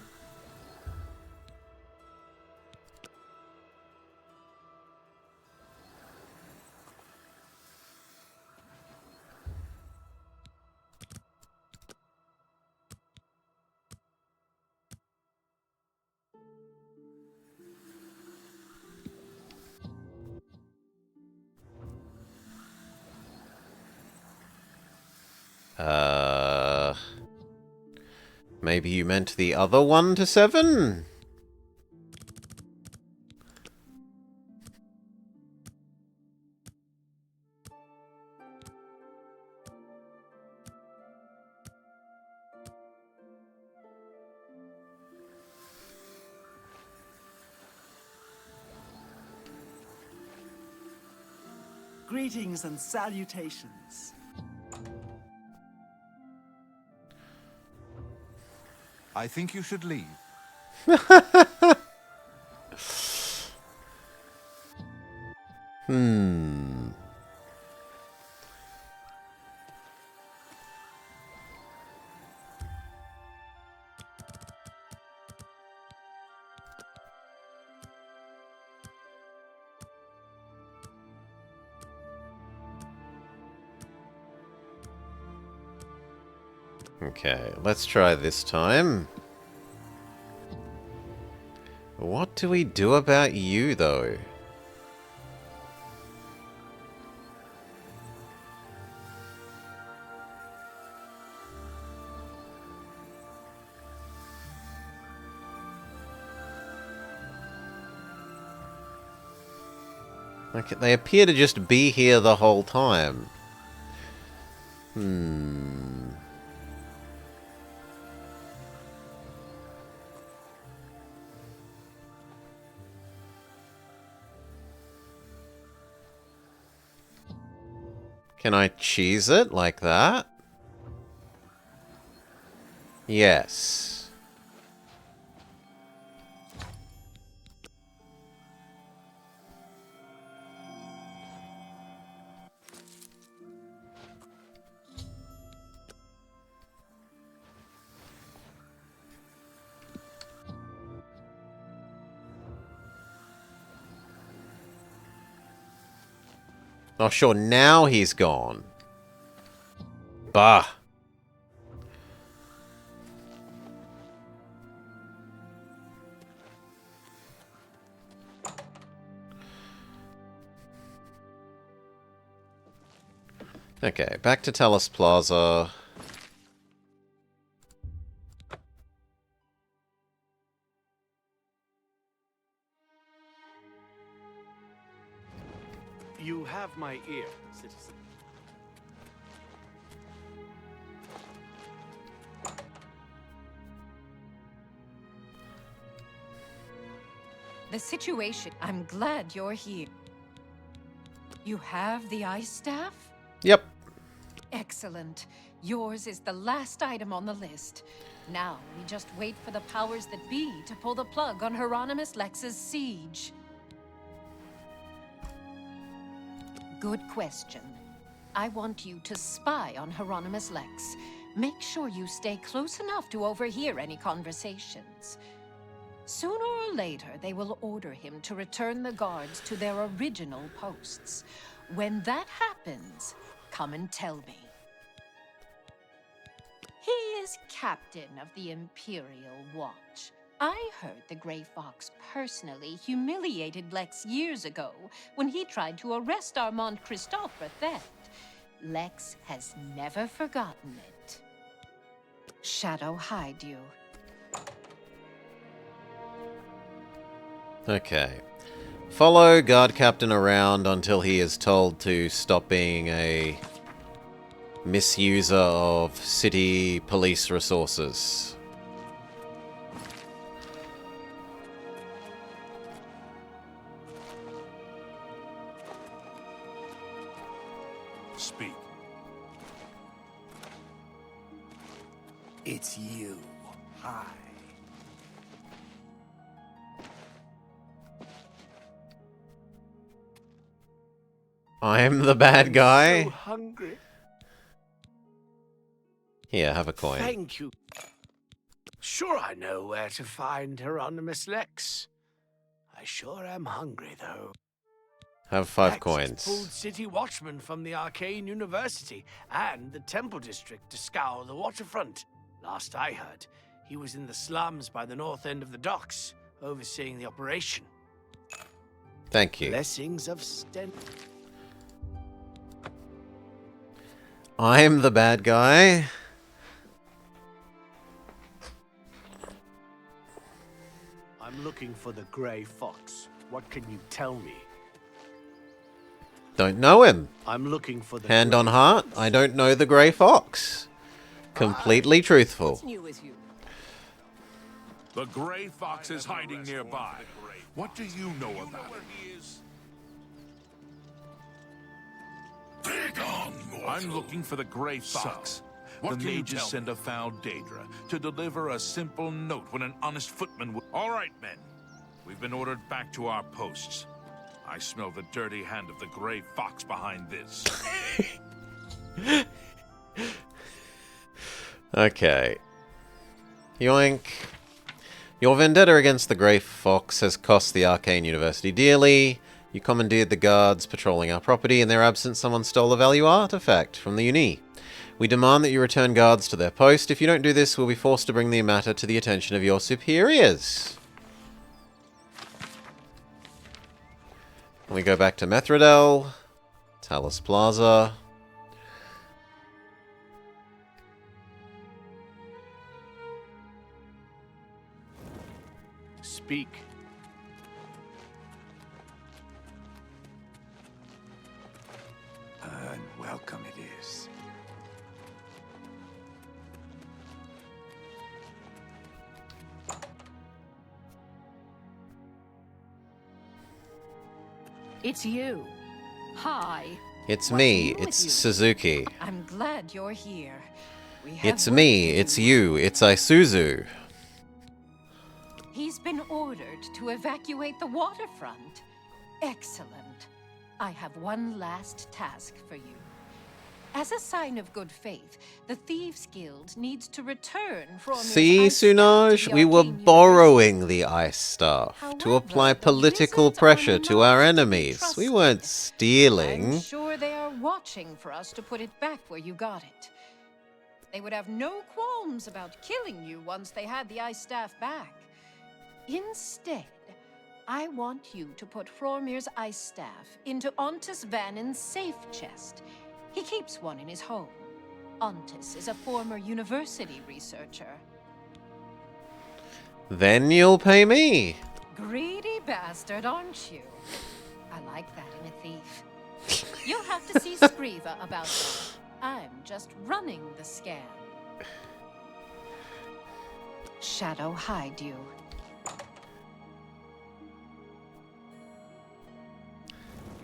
Maybe you meant the other 1 to 7? Greetings and salutations. I think you should leave. Okay, let's try this time. What do we do about you, though? Like, they appear to just be here the whole time. Can I cheese it like that? Yes. Oh, sure, now he's gone. Bah. Okay, back to Talos Plaza. You have my ear, citizen. The situation. I'm glad you're here. You have the ice staff? Yep. Excellent. Yours is the last item on the list. Now, we just wait for the powers that be to pull the plug on Hieronymus Lex's siege. Good question. I want you to spy on Hieronymus Lex. Make sure you stay close enough to overhear any conversations. Sooner or later, they will order him to return the guards to their original posts. When that happens, come and tell me. He is captain of the Imperial Watch. I heard the Grey Fox personally humiliated Lex years ago when he tried to arrest Armand Christophe for theft. Lex has never forgotten it. Shadow hide you. Okay. Follow guard captain around until he is told to stop being a misuser of city police resources. Speak. It's you. Hi. I'm the bad guy? So hungry. Here, have a coin. Thank you. Sure, I know where to find Hieronymus Lex. I sure am hungry, though. Have 5 Lex coins. pulled city watchmen from the Arcane University and the Temple District to scour the waterfront. Last I heard, he was in the slums by the north end of the docks, overseeing the operation. Thank you. Blessings of Sten. I'm the bad guy. I'm looking for the Grey Fox. What can you tell me? Don't know him. I'm looking for the Hand on heart, I don't know the Grey Fox. Completely truthful. What's new with you? The Grey Fox is hiding nearby. What do you know about it? I'm looking for the Grey Fox. what The can you mages tell send a foul Daedra to deliver a simple note when an honest footman would... All right, men. We've been ordered back to our posts. I smell the dirty hand of the Grey Fox behind this. Okay. Yoink. Your vendetta against the Grey Fox has cost the Arcane University dearly. You commandeered the guards patrolling our property. In their absence, someone stole a value artifact from the Uni. We demand that you return guards to their post. If you don't do this, we'll be forced to bring the matter to the attention of your superiors. We go back to Methridel, Talos Plaza. Speak. Unwelcome it is. It's you. Hi. It's What's me, new with it's you? Suzuki. I'm glad you're here. We have It's work me, to do. it's you, it's Isuzu. He's been ordered to evacuate the waterfront. Excellent. I have one last task for you. As a sign of good faith, the Thieves Guild needs to return from See, Sunaj, we were borrowing the ice staff to apply political pressure to our enemies. We weren't I'm stealing. sure they are watching for us to put it back where you got it. They would have no qualms about killing you once they had the ice staff back. Instead, I want you to put Frormir's ice staff into Ontis Vannin's safe chest. He keeps one in his home. Ontis is a former university researcher. Then you'll pay me. Greedy bastard, aren't you? I like that in a thief. You'll have to see Scriva about that. I'm just running the scan. Shadow, hide you.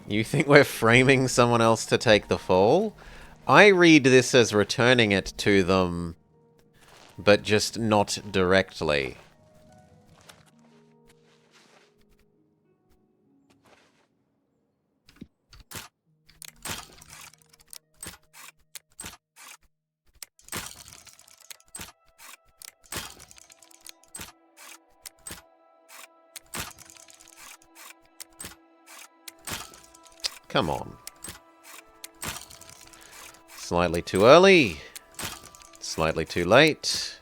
You think we're framing someone else to take the fall? I read this as returning it to them, but just not directly. Come on. Slightly too early. Slightly too late.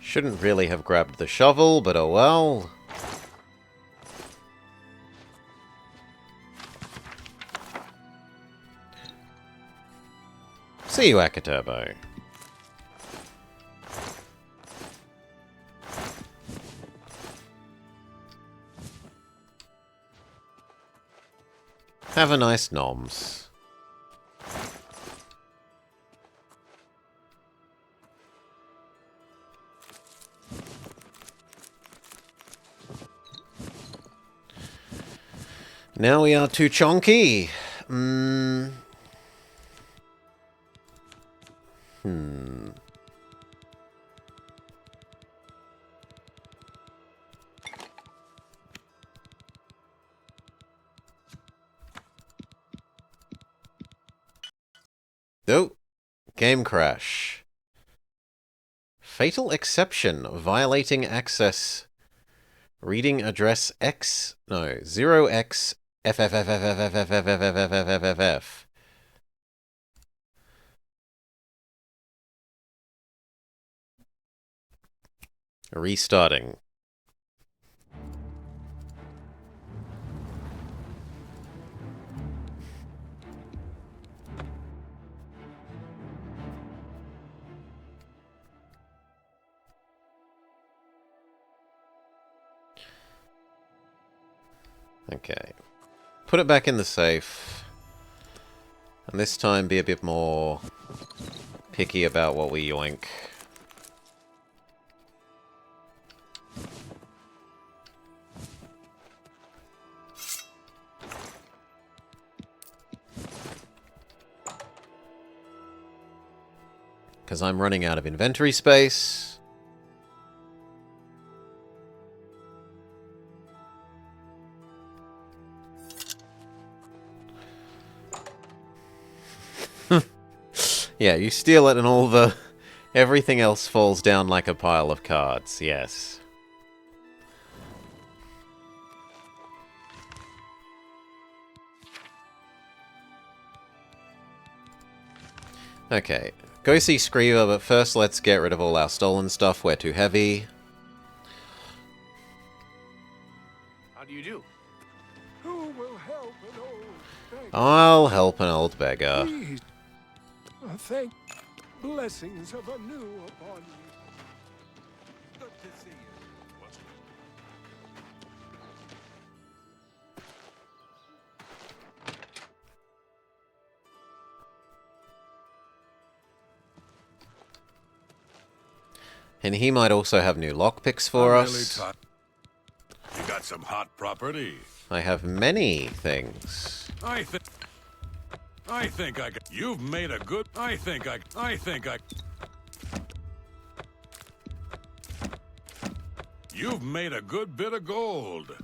Shouldn't really have grabbed the shovel, but oh well. See you, Akaturbo. Have a nice noms. Now we are too chonky. Oh, game crash. Fatal exception, violating access. Reading address X, no, 0x FFFFFFFFFFFF. Restarting. Okay. Put it back in the safe. And this time be a bit more picky about what we yoink. Because I'm running out of inventory space. Yeah, you steal it and everything else falls down like a pile of cards, yes. Okay, go see Screever, but first let's get rid of all our stolen stuff. We're too heavy. How do you do? Who will help an old beggar? I'll help an old beggar. Please. Thank blessings of anew upon you. Good to see you. What's And he might also have new lockpicks for us. You got some hot property. I have many things. I think I can. You've made a good. I think I. You've made a good bit of gold.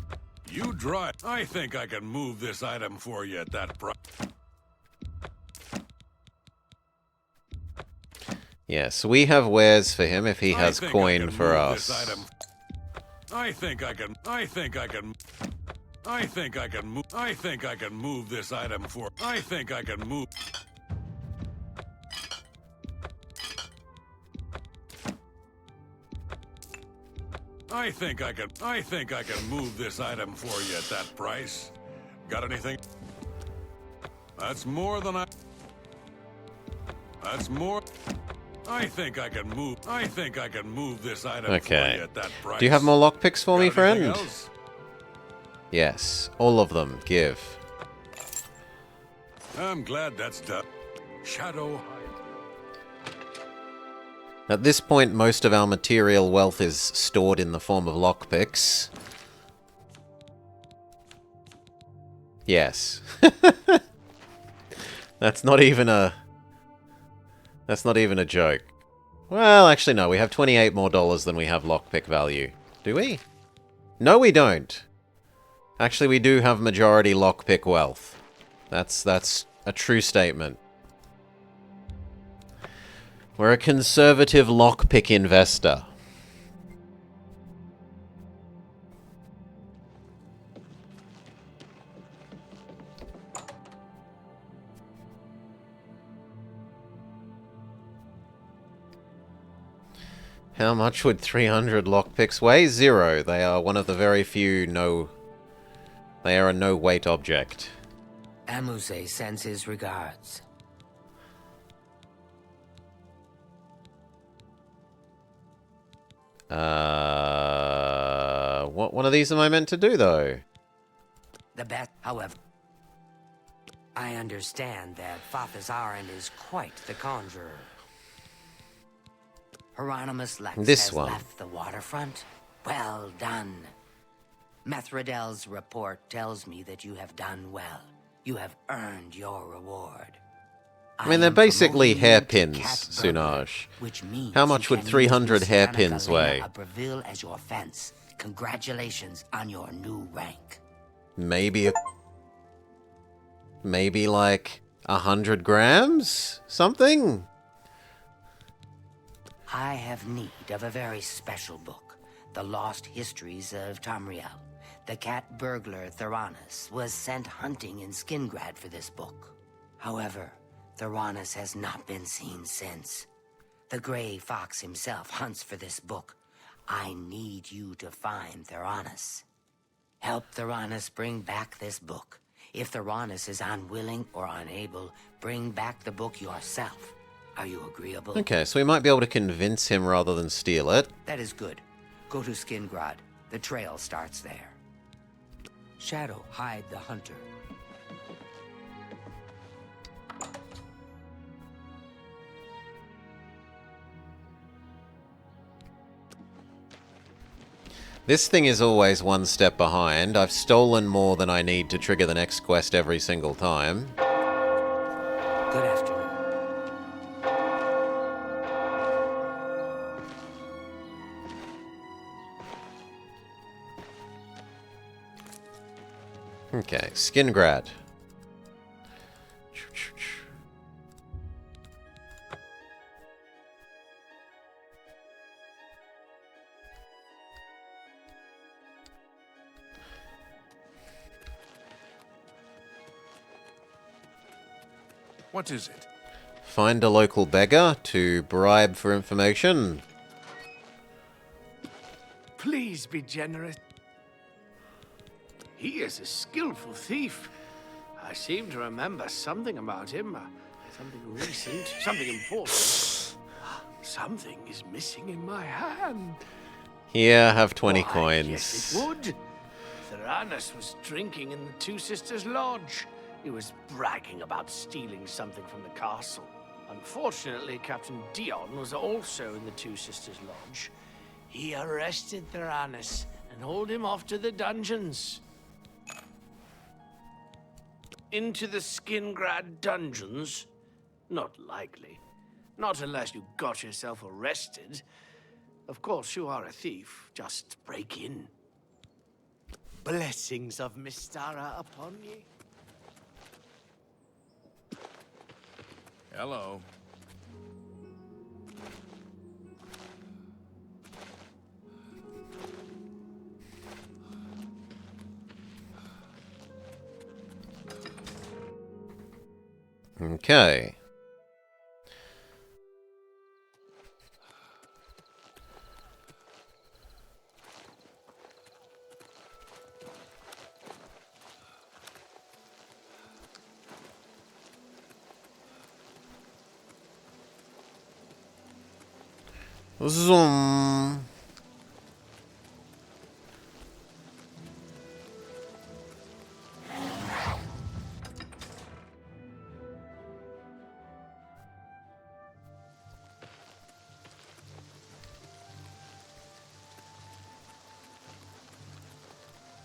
You drive. I think I can move this item for you at that price. Yes, we have wares for him if he has coin for us. I think I can. I think I can move. I think I can move this item for. I think I can move. I think I can move this item for you at that price. Got anything? That's more than I. That's more. I think I can move. I think I can move this item for you at that price. Do you have more lockpicks for me, friend? Else? Yes, all of them. Give. I'm glad that's done. Shadow. At this point, most of our material wealth is stored in the form of lockpicks. Yes. That's not even a joke. Well, actually no, we have $28 more than we have lockpick value. Do we? No, we don't. Actually, we do have majority lockpick wealth. That's a true statement. We're a conservative lockpick investor. How much would 300 lockpicks weigh? 0. They are one of the very few They are a no-weight object. Amuse sends his regards. What one of these am I meant to do, though? The bet, however. I understand that Fathazaran is quite the conjurer. Hieronymus Lex has left the waterfront. Well done. Methradel's report tells me that you have done well. You have earned your reward. I mean, they're basically hairpins, Sunaj. How much would 300 hairpins weigh? As your fence. Congratulations on your new rank. Maybe like 100 grams? Something? I have need of a very special book. The Lost Histories of Tamriel. The cat burglar Theranos was sent hunting in Skingrad for this book. However, Theranos has not been seen since. The Grey Fox himself hunts for this book. I need you to find Theranos. Help Theranos bring back this book. If Theranos is unwilling or unable, bring back the book yourself. Are you agreeable? Okay, so we might be able to convince him rather than steal it. That is good. Go to Skingrad. The trail starts there. Shadow, hide the hunter. This thing is always one step behind. I've stolen more than I need to trigger the next quest every single time. Good afternoon. Okay, Skingrad. What is it? Find a local beggar to bribe for information. Please be generous. He is a skillful thief. I seem to remember something about him. Something recent, something important. Something is missing in my hand. Here, have 20 Why, coins. yes, it would. Theranos was drinking in the Two Sisters Lodge. He was bragging about stealing something from the castle. Unfortunately, Captain Dion was also in the Two Sisters Lodge. He arrested Theranos and hauled him off to the dungeons. Into the Skingrad dungeons? Not likely. Not unless you got yourself arrested. Of course, you are a thief. Just break in. Blessings of Mystara upon ye. Hello. Okay. Zoom.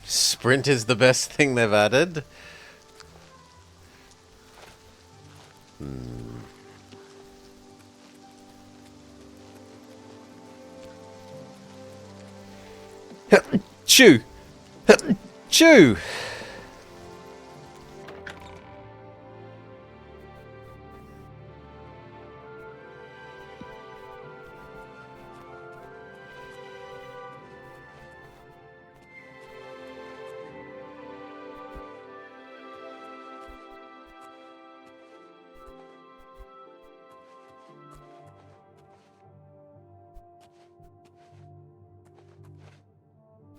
Sprint is the best thing they've added. Chew! Chew!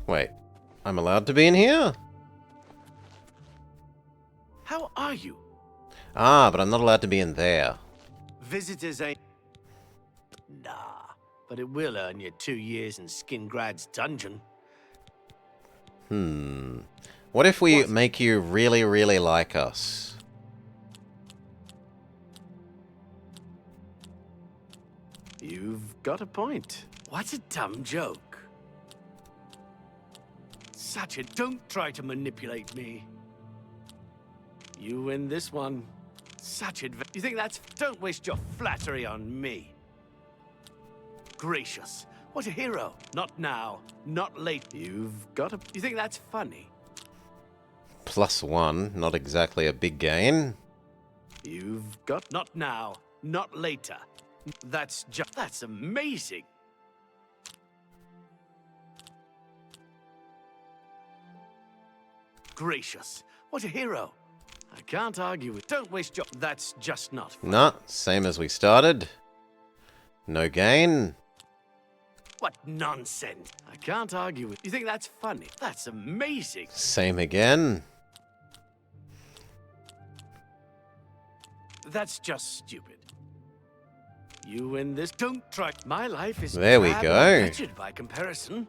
Wait, I'm allowed to be in here? How are you? Ah, but I'm not allowed to be in there. Visitors ain't... Nah, but it will earn you 2 years in Skingrad's dungeon. What if we make you really, really like us? You've got a point. What a dumb joke. Such a... Don't try to manipulate me. You win this one. Such adv... You think that's... Don't waste your flattery on me. Gracious. What a hero. Not now. Not late. You've got a... You think that's funny? +1, not exactly a big gain. You've got... Not now. Not later. That's just... That's amazing. Gracious. What a hero. I can't argue with... Don't waste your... That's just not... Nah, same as we started. No gain. What nonsense! I can't argue with. You think that's funny? That's amazing. Same again. That's just stupid. You win this. Don't try. My life is There we drab go. and wretched by comparison.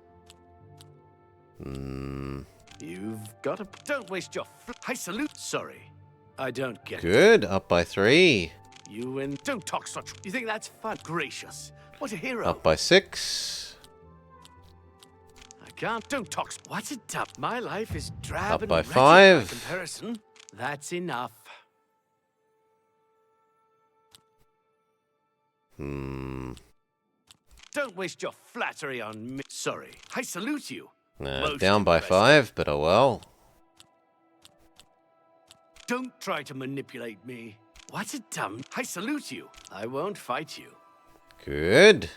Hmm. You've got to. Don't waste your. I salute. Sorry, I don't get it. Good. Up by 3. You win. Don't talk such. You think that's fun? Gracious. What a hero. Up by 6. I can't. Don't talk. What a dump. My life is drab Up and by wretched 5. by comparison. That's enough. Hmm. Don't waste your flattery on me. Sorry. I salute you. Most Down by impressive. 5, but oh well. Don't try to manipulate me. What a dumb. I salute you. I won't fight you. Good.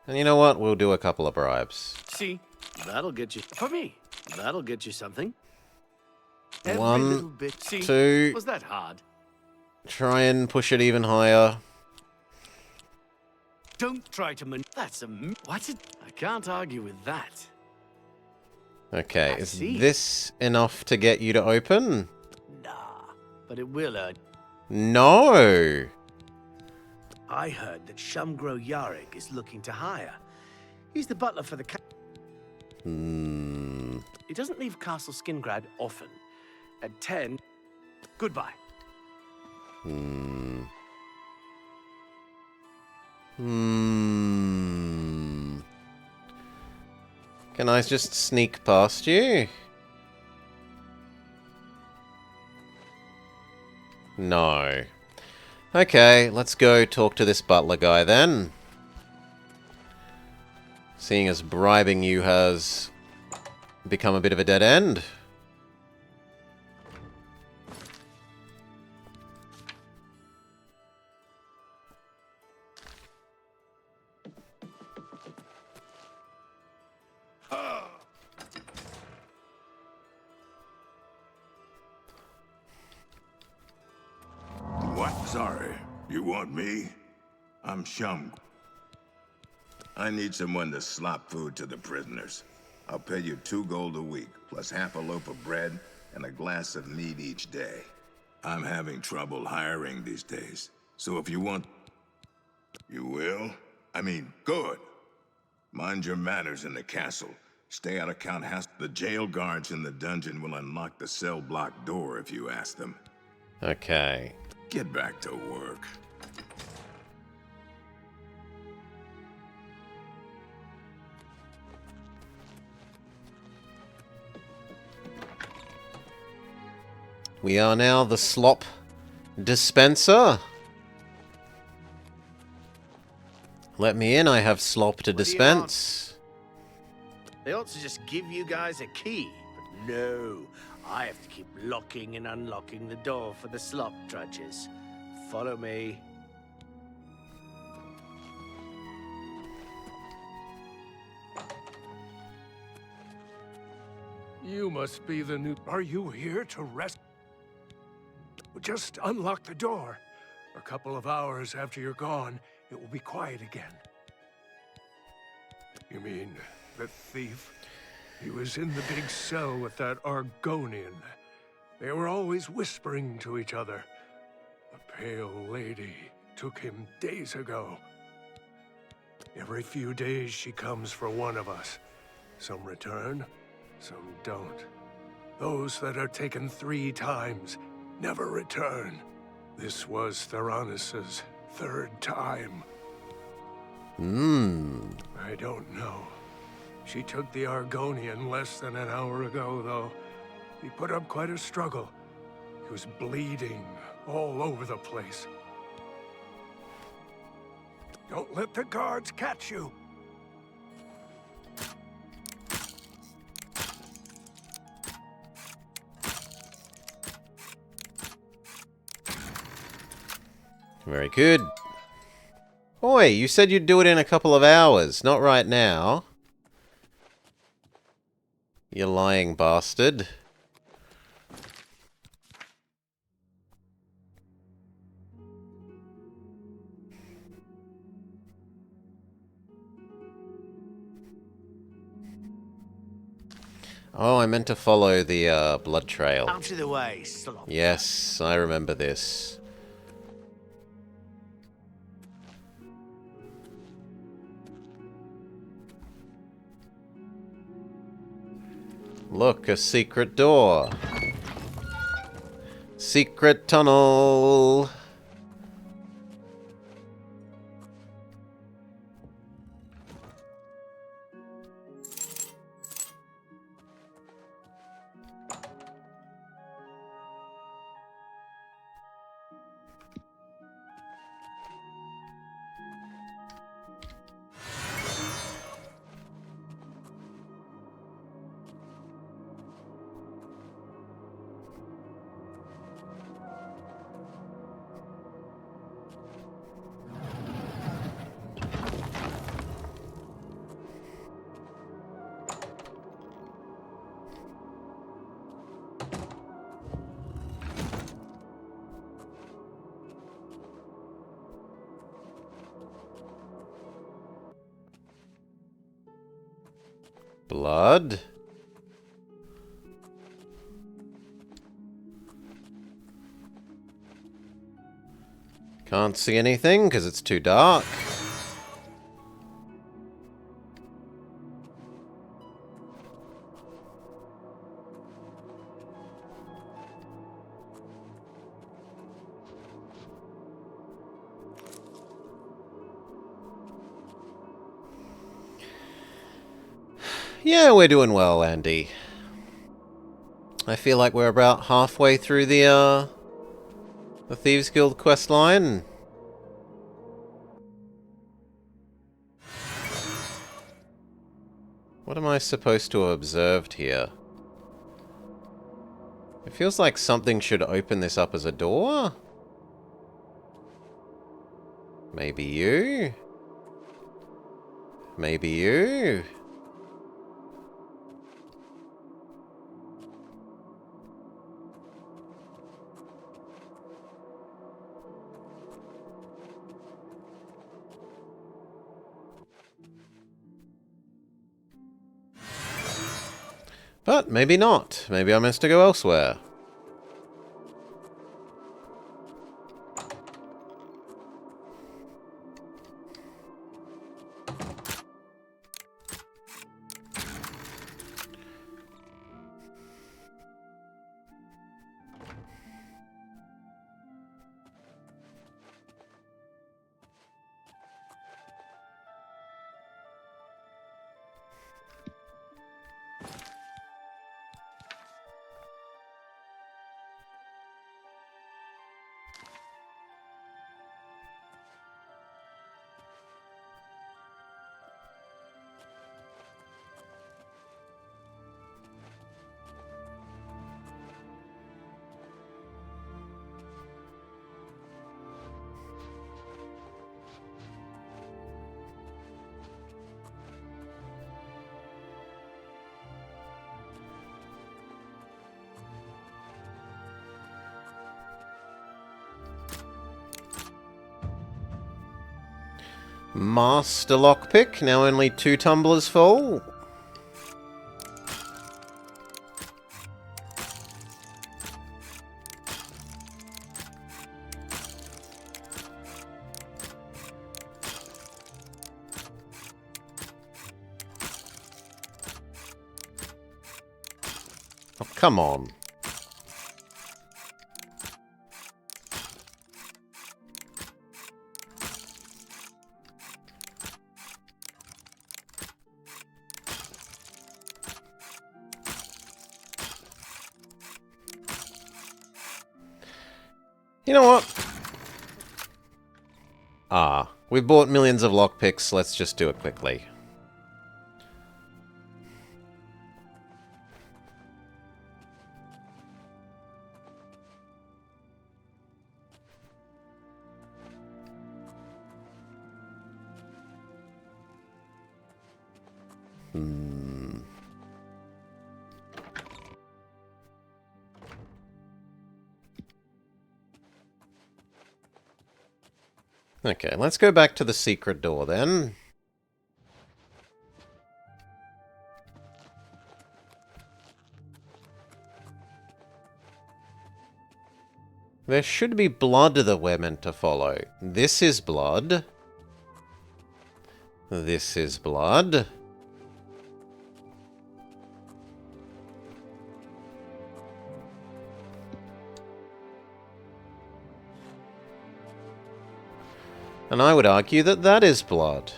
And you know what? We'll do a couple of bribes. See, that'll get you. For me, that'll get you something. Every 1, little bit. See, 2. was that hard? Try and push it even higher. Don't try to That's a. What a. I can't argue with that. Okay, I is see. this enough to get you to open? But it will. No. I heard that Shumgro Yarrick is looking to hire. He's the butler for the. Hmm. He doesn't leave Castle Skingrad often. At 10. Goodbye. Hmm. Hmm. Can I just sneak past you? No. Okay, let's go talk to this butler guy then. Seeing as bribing you has become a bit of a dead end. What? Sorry. You want me? I'm Shum. I need someone to slop food to the prisoners. I'll pay you 2 gold a week, plus half a loaf of bread and a glass of mead each day. I'm having trouble hiring these days, so if you want... You will? I mean, good. Mind your manners in the castle. Stay out of Count House. The jail guards in the dungeon will unlock the cell block door if you ask them. Okay. Get back to work. We are now the slop dispenser. Let me in, I have slop to dispense. They ought to just give you guys a key. But no, I have to keep locking and unlocking the door for the slop drudges. Follow me. You must be the new... Are you here to rest? Just unlock the door. A couple of hours after you're gone, it will be quiet again. You mean the thief? He was in the big cell with that Argonian. They were always whispering to each other. The pale lady took him days ago. Every few days she comes for one of us. Some return, some don't. Those that are taken 3 times never return. This was Theranis's 3rd time. I don't know. She took the Argonian less than an hour ago, though. He put up quite a struggle. He was bleeding all over the place. Don't let the guards catch you. Very good. Oi, you said you'd do it in a couple of hours, not right now. You lying bastard. Oh, I meant to follow the blood trail. Out of the way, slop. Yes, I remember this. Look, a secret door. Secret tunnel. Blood? Can't see anything because it's too dark. Yeah, we're doing well, Andy. I feel like we're about halfway through the Thieves Guild quest line. What am I supposed to have observed here? It feels like something should open this up as a door. Maybe you? Maybe you? But maybe not. Maybe I'm meant to go elsewhere. Master lockpick, now only 2 tumblers full. Oh, come on. You know what? We bought millions of lockpicks, let's just do it quickly. Okay, let's go back to the secret door then. There should be blood that we're meant to follow. This is blood. This is blood. And I would argue that that is blood.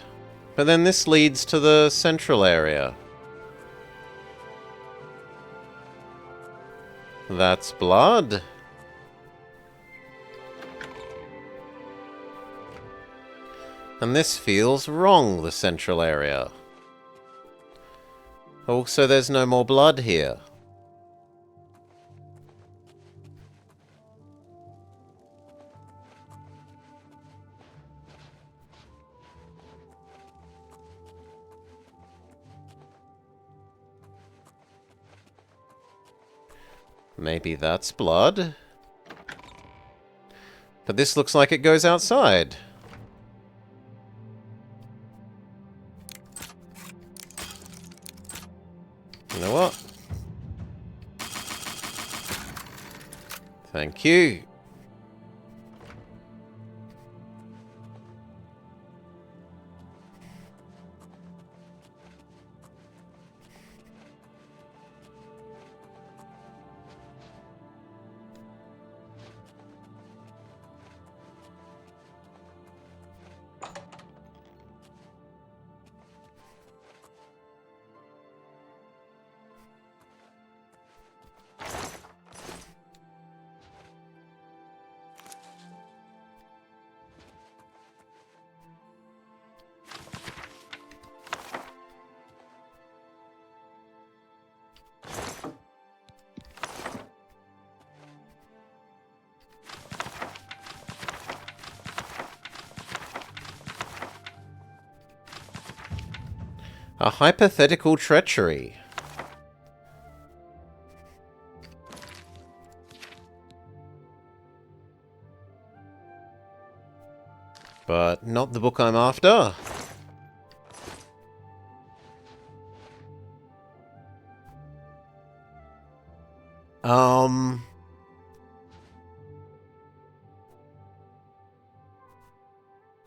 But then this leads to the central area. That's blood. And this feels wrong, the central area. Also, there's no more blood here. Maybe that's blood. But this looks like it goes outside. You know what? Thank you. A hypothetical treachery. But not the book I'm after.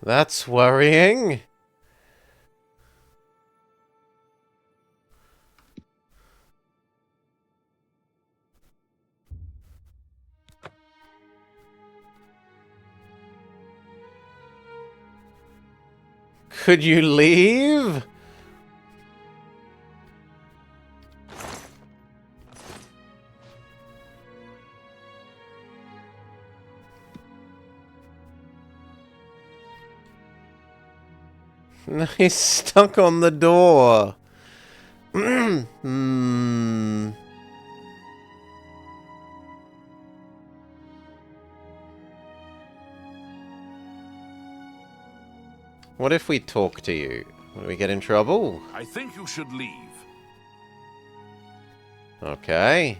That's worrying. Could you leave? He's stuck on the door. What if we talk to you? Will we get in trouble? I think you should leave. Okay.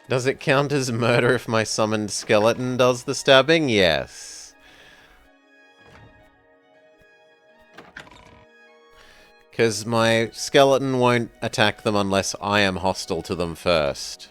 Does it count as murder if my summoned skeleton does the stabbing? Yes. Because my skeleton won't attack them unless I am hostile to them first.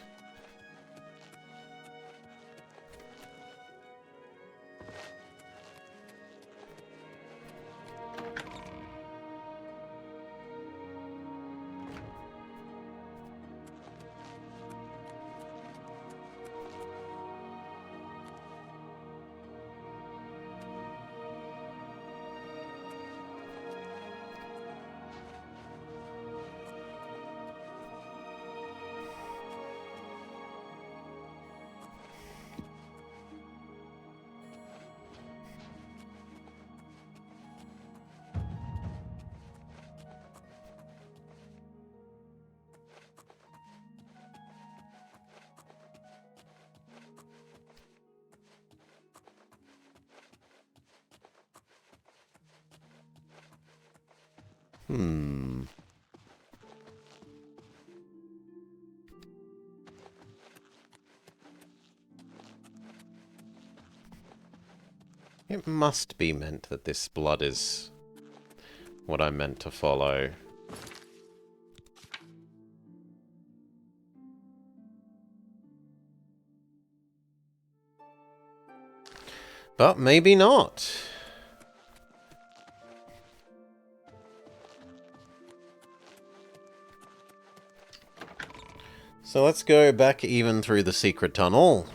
It must be meant that this blood is what I'm meant to follow. But maybe not. So let's go back even through the secret tunnel.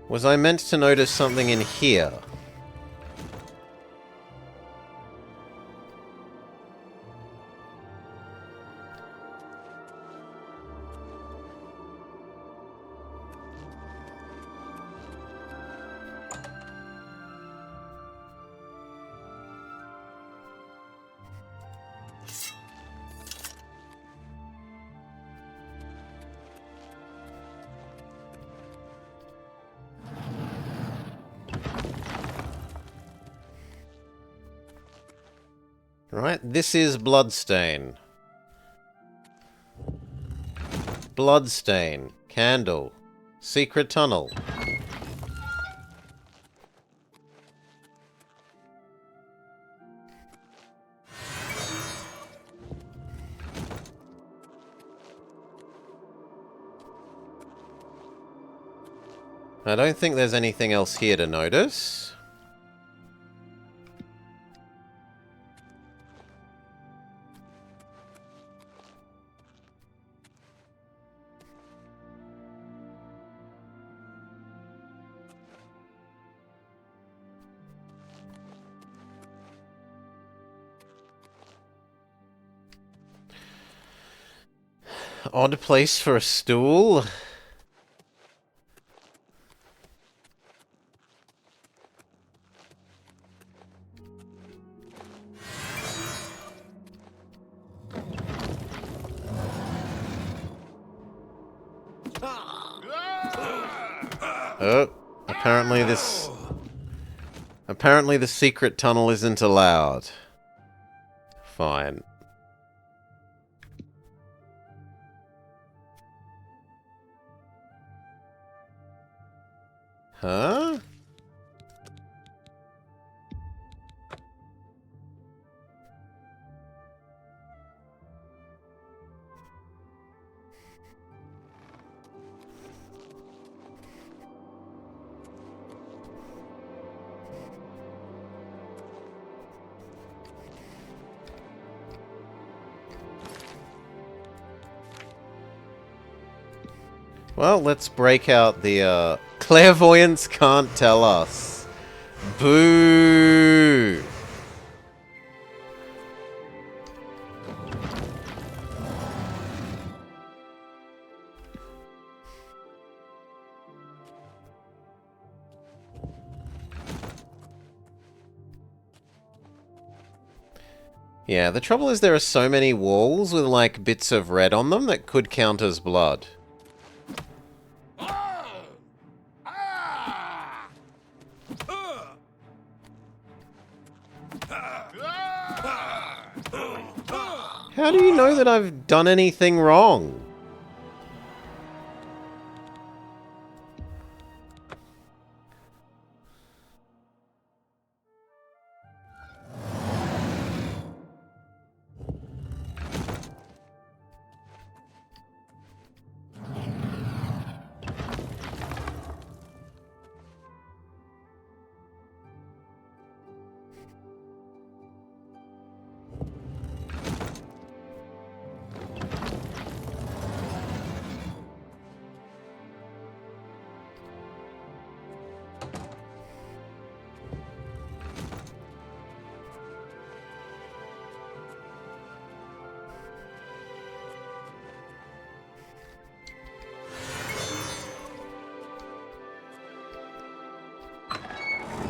Was I meant to notice something in here? Right, this is Bloodstain. Bloodstain. Candle. Secret tunnel. I don't think there's anything else here to notice. Odd place for a stool. Oh, apparently the secret tunnel isn't allowed. Fine. Huh? Well, let's break out the, clairvoyance can't tell us. Boo! Yeah, the trouble is there are so many walls with, like, bits of red on them that could count as blood. How do you know that I've done anything wrong?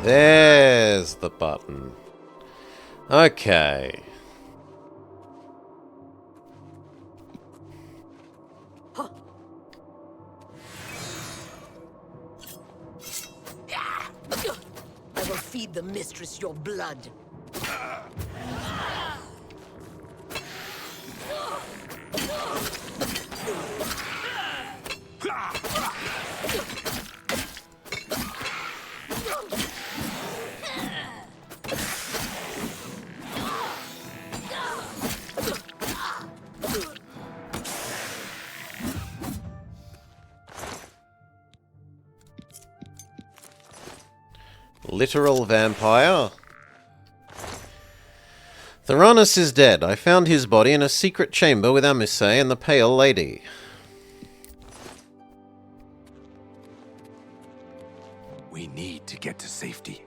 There's the button. Okay. feed the mistress your blood. Literal vampire. Theranos is dead. I found his body in a secret chamber with Amice and the Pale Lady. We need to get to safety.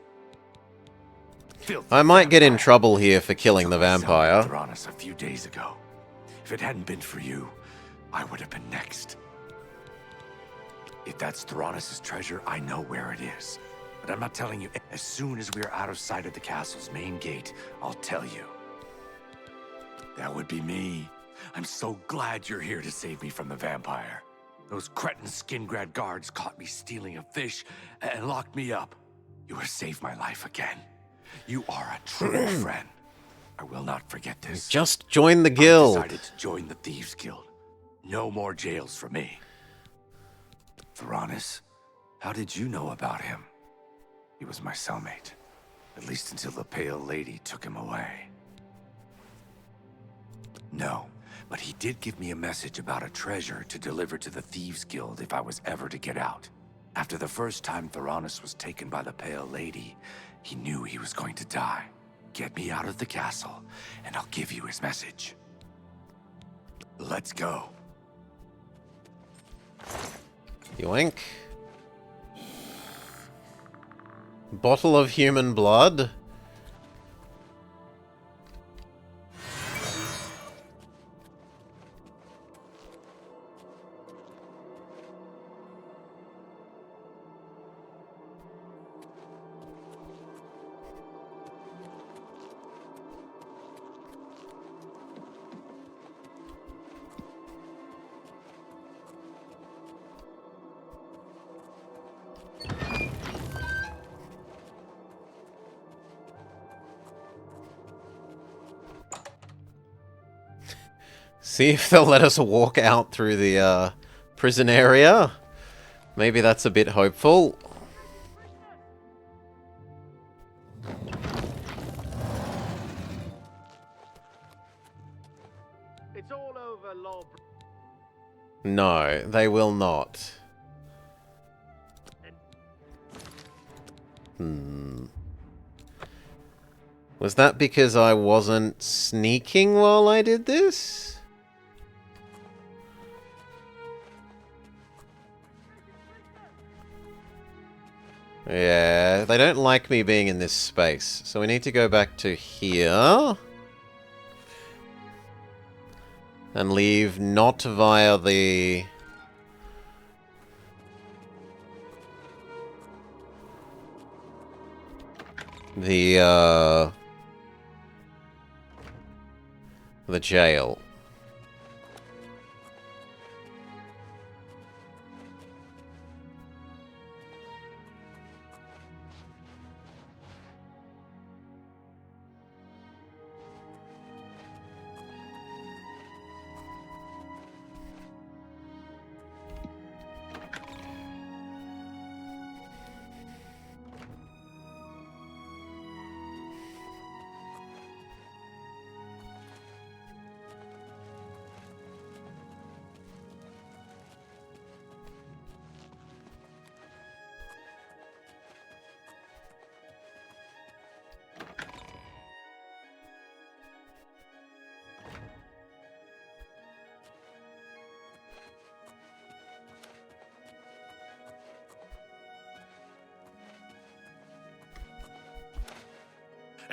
I might get in trouble here for killing the vampire. Theranos a few days ago. If it hadn't been for you, I would have been next. If that's Theranos' treasure, I know where it is. But I'm not telling you. As soon as we're out of sight of the castle's main gate, I'll tell you. That would be me. I'm so glad you're here to save me from the vampire. Those cretin Skingrad guards caught me stealing a fish and locked me up. You have saved my life again. You are a true friend. I will not forget this. Just join the guild. I decided to join the Thieves Guild. No more jails for me. Theranos, how did you know about him? He was my cellmate. At least until the Pale Lady took him away. No, but he did give me a message about a treasure to deliver to the Thieves Guild if I was ever to get out. After the first time Theranos was taken by the Pale Lady, he knew he was going to die. Get me out of the castle, and I'll give you his message. Let's go. Yoink. Bottle of human blood. See if they'll let us walk out through the prison area. Maybe that's a bit hopeful. It's all over, Lord. No, they will not. Was that because I wasn't sneaking while I did this? Yeah, they don't like me being in this space. So we need to go back to here. And leave not via the... the jail.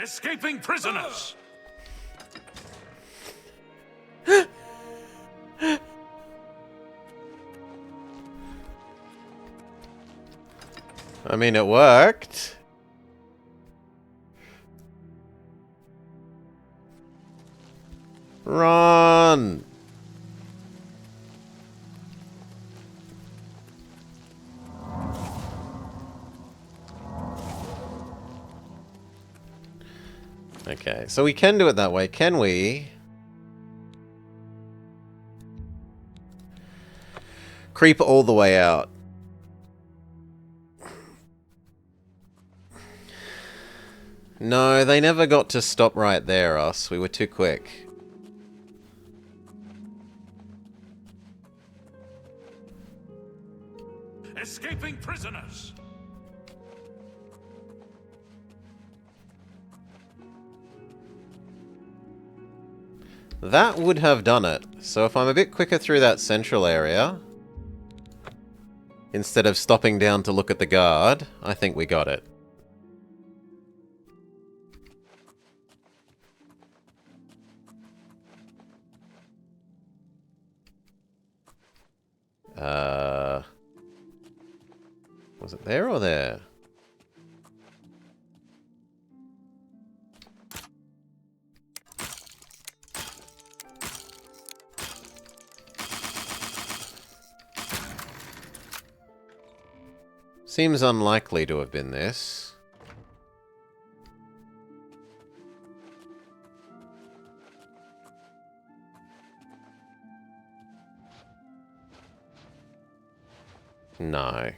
Escaping prisoners! I mean, it worked. Run! Okay, so we can do it that way, can we? Creep all the way out. No, they never got to stop right there, us. We were too quick. Escaping prisoners! That would have done it. So if I'm a bit quicker through that central area, instead of stopping down to look at the guard, I think we got it. Was it there or there? Seems unlikely to have been this. No.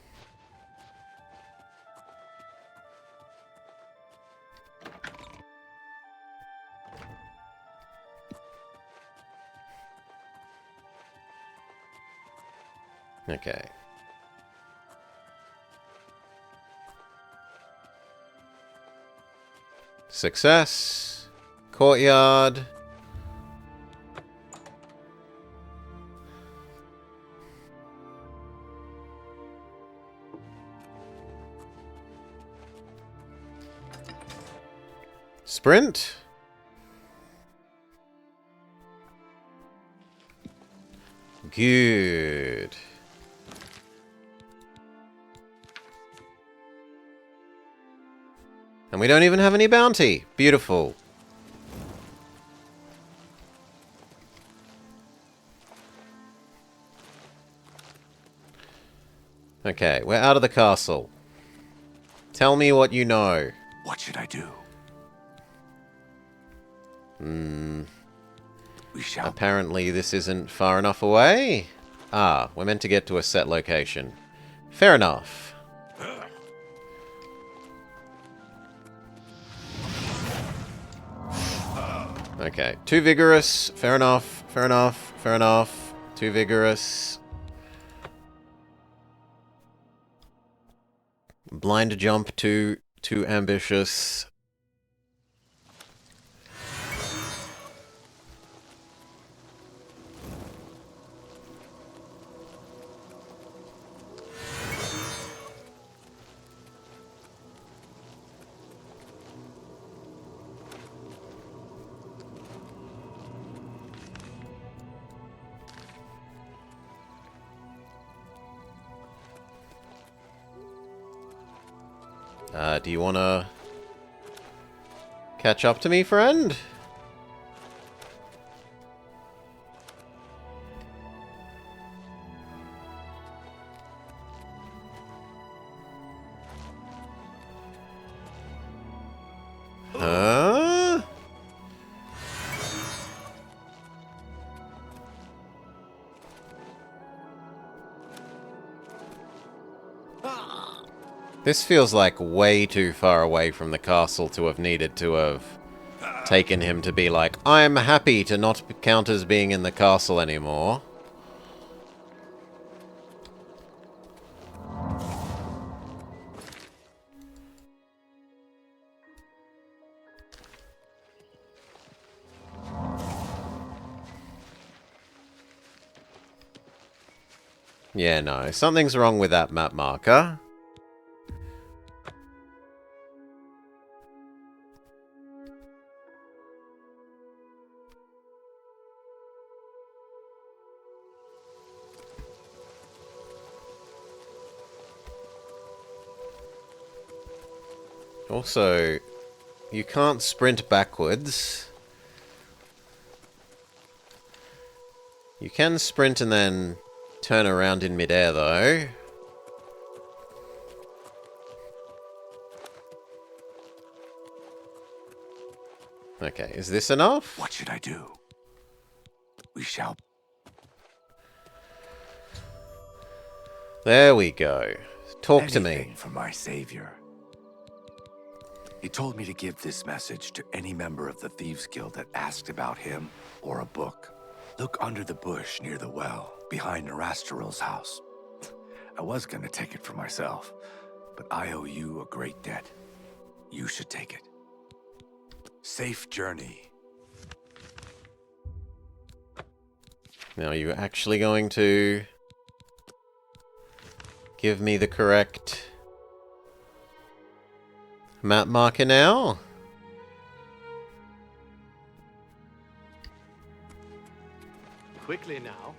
Okay. Success. Courtyard. Sprint. Good. And we don't even have any bounty. Beautiful. Okay, we're out of the castle. Tell me what you know. What should I do? We shall. Apparently this isn't far enough away. Ah, we're meant to get to a set location. Fair enough. Okay, too vigorous. Fair enough, fair enough, fair enough. Too vigorous. Blind jump too ambitious. Do you want to catch up to me, friend? Huh? This feels like way too far away from the castle to have needed to have taken him to be like, I'm happy to not count as being in the castle anymore. Yeah, no, something's wrong with that map marker. Also, you can't sprint backwards. You can sprint and then turn around in midair, though. Okay, is this enough? What should I do? We shall... There we go. Talk to me. Anything for my savior. He told me to give this message to any member of the Thieves Guild that asked about him or a book. Look under the bush near the well, behind Nerastarel's house. I was gonna take it for myself, but I owe you a great debt. You should take it. Safe journey. Now, are you actually going to give me the correct map marker now? Quickly now.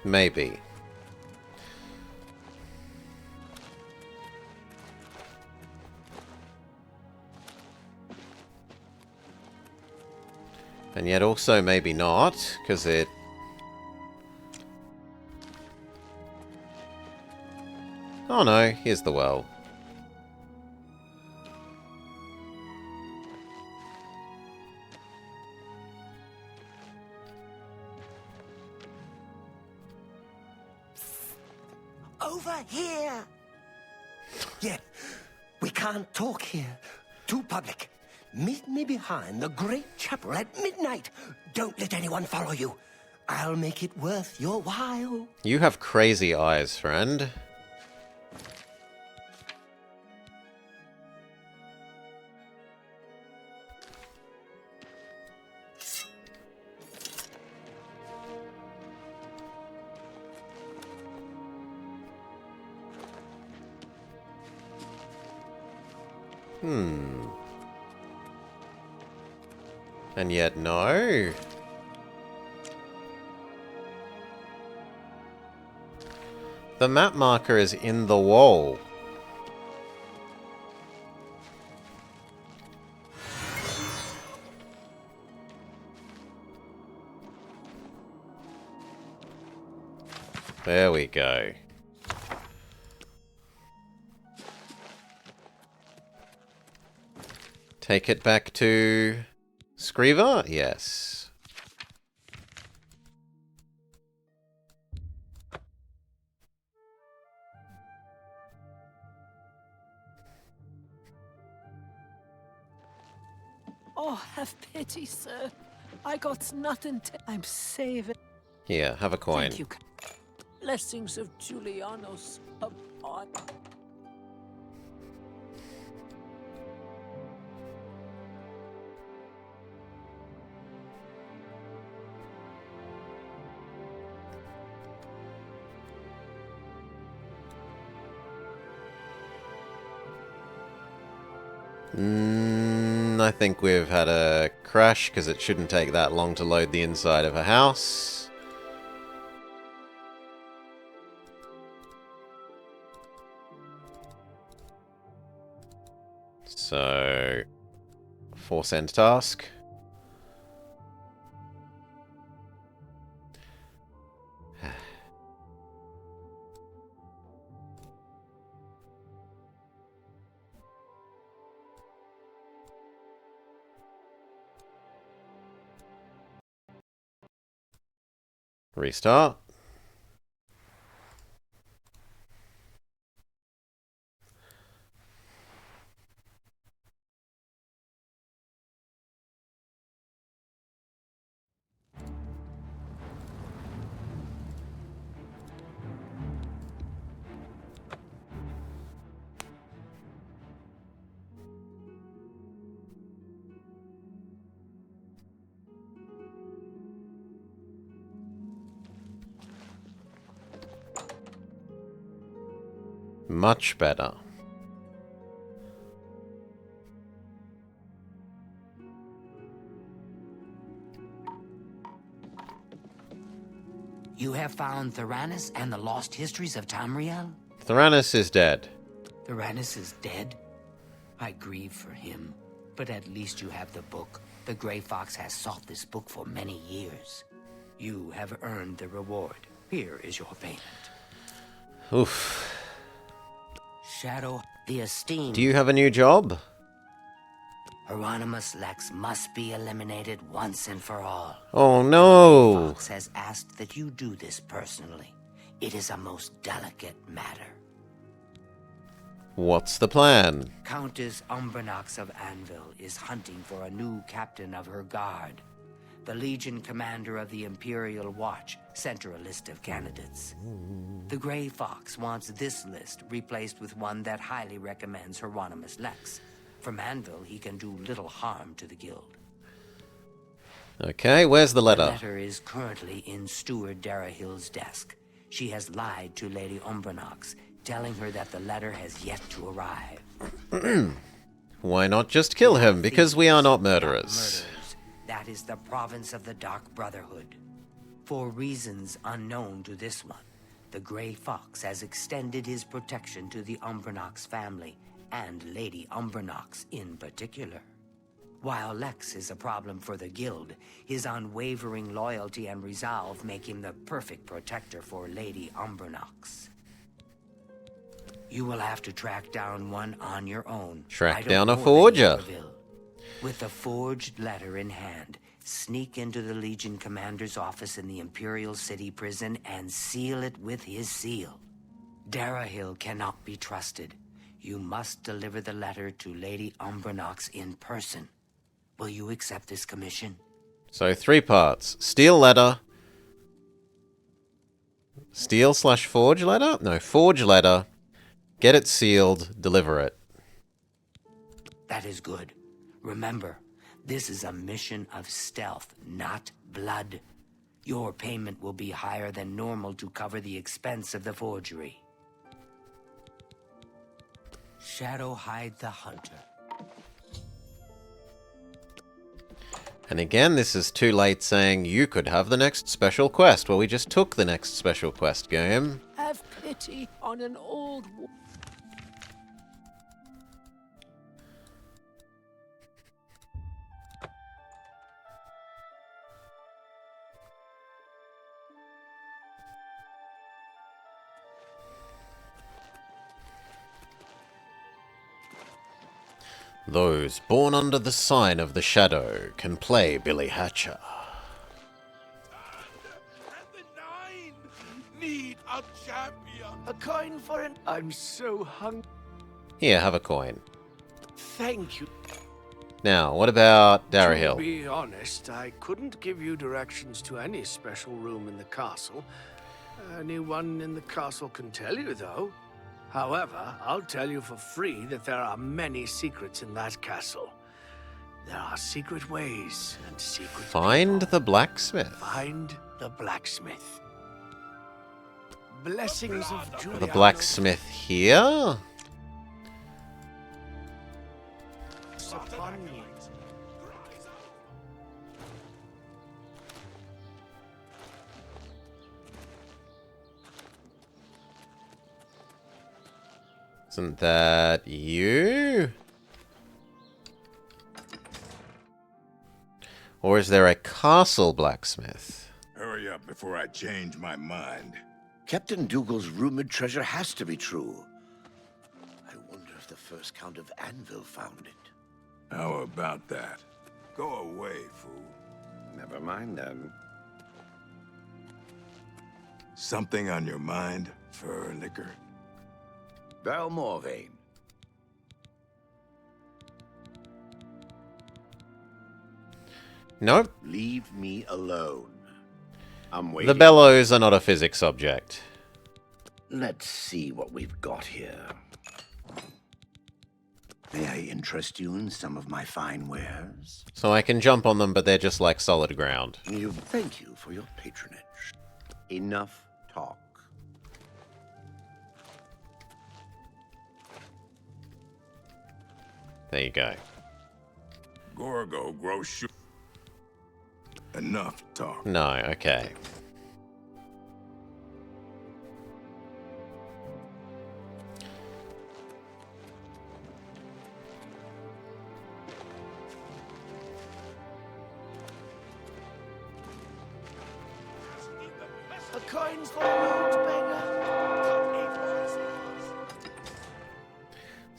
Maybe. And yet also maybe not, because it... Oh no, here's the well. Over here! Yeah, we can't talk here. Too public. Meet me behind the great chapel at midnight. Don't let anyone follow you. I'll make it worth your while. You have crazy eyes, friend. And yet, no. The map marker is in the wall. There we go. Take it back to Screever? Yes. Oh, have pity, sir. I got nothing to... I'm saving... Here, have a coin. Thank you. Blessings of Julianos upon... I think we've had a crash, because it shouldn't take that long to load the inside of a house. So, force end task. Restart. Much better. You have found Theranos and the lost histories of Tamriel? Theranos is dead. Theranos is dead? I grieve for him, but at least you have the book. The Grey Fox has sought this book for many years. You have earned the reward. Here is your payment. Oof. Shadow, The esteemed Do you have a new job? Hieronymus Lex must be eliminated once and for all. Oh no! Fox has asked that you do this personally. It is a most delicate matter. What's the plan? Countess Umbranox of Anvil is hunting for a new captain of her guard. The Legion commander of the Imperial Watch sent her a list of candidates. The Grey Fox wants this list replaced with one that highly recommends Hieronymus Lex. From Anvil, he can do little harm to the guild. Okay, where's the letter? The letter is currently in Steward Darahill's desk. She has lied to Lady Umbranox, telling her that the letter has yet to arrive. Why not just kill him? Because we are not murderers. That is the province of the Dark Brotherhood. For reasons unknown to this one, the Grey Fox has extended his protection to the Umbranox family, and Lady Umbranox in particular. While Lex is a problem for the guild, his unwavering loyalty and resolve make him the perfect protector for Lady Umbranox. You will have to track down one on your own. Track down a forger. With the forged letter in hand, sneak into the Legion commander's office in the Imperial City prison and seal it with his seal. Darahill cannot be trusted. You must deliver the letter to Lady Umbranox in person. Will you accept this commission? So 3 parts. Steal letter. Steal/forge letter? No, forge letter. Get it sealed, deliver it. That is good. Remember, this is a mission of stealth, not blood. Your payment will be higher than normal to cover the expense of the forgery. Shadowhide the Hunter. And again, this is too late saying you could have the next special quest. Well, we just took the next special quest game. Have pity on an old woman. Those born under the sign of the shadow can play Billy Hatcher. Need a champion. A coin for an... I'm so hungry. Here, have a coin. Thank you. Now, what about To Darahill? be honest, I couldn't give you directions to any special room in the castle. Anyone in the castle can tell you, though. However, I'll tell you for free that there are many secrets in that castle. There are secret ways and secret Find the blacksmith. Find the blacksmith. Blessings of Julia. The blacksmith here? Upon you. Isn't that you? Or is there a castle blacksmith? Hurry up before I change my mind. Captain Dougal's rumored treasure has to be true. I wonder if the first Count of Anvil found it. How about that? Go away, fool. Never mind then. Something on your mind, fur liquor? Balmorvane. Nope. Leave me alone. I'm waiting. The bellows are not a physics object. Let's see what we've got here. May I interest you in some of my fine wares? So I can jump on them, but they're just like solid ground. Thank you for your patronage. Enough talk. There you go. Gorgo, grow shoot. Enough talk. No, okay. A coin's for an old beggar.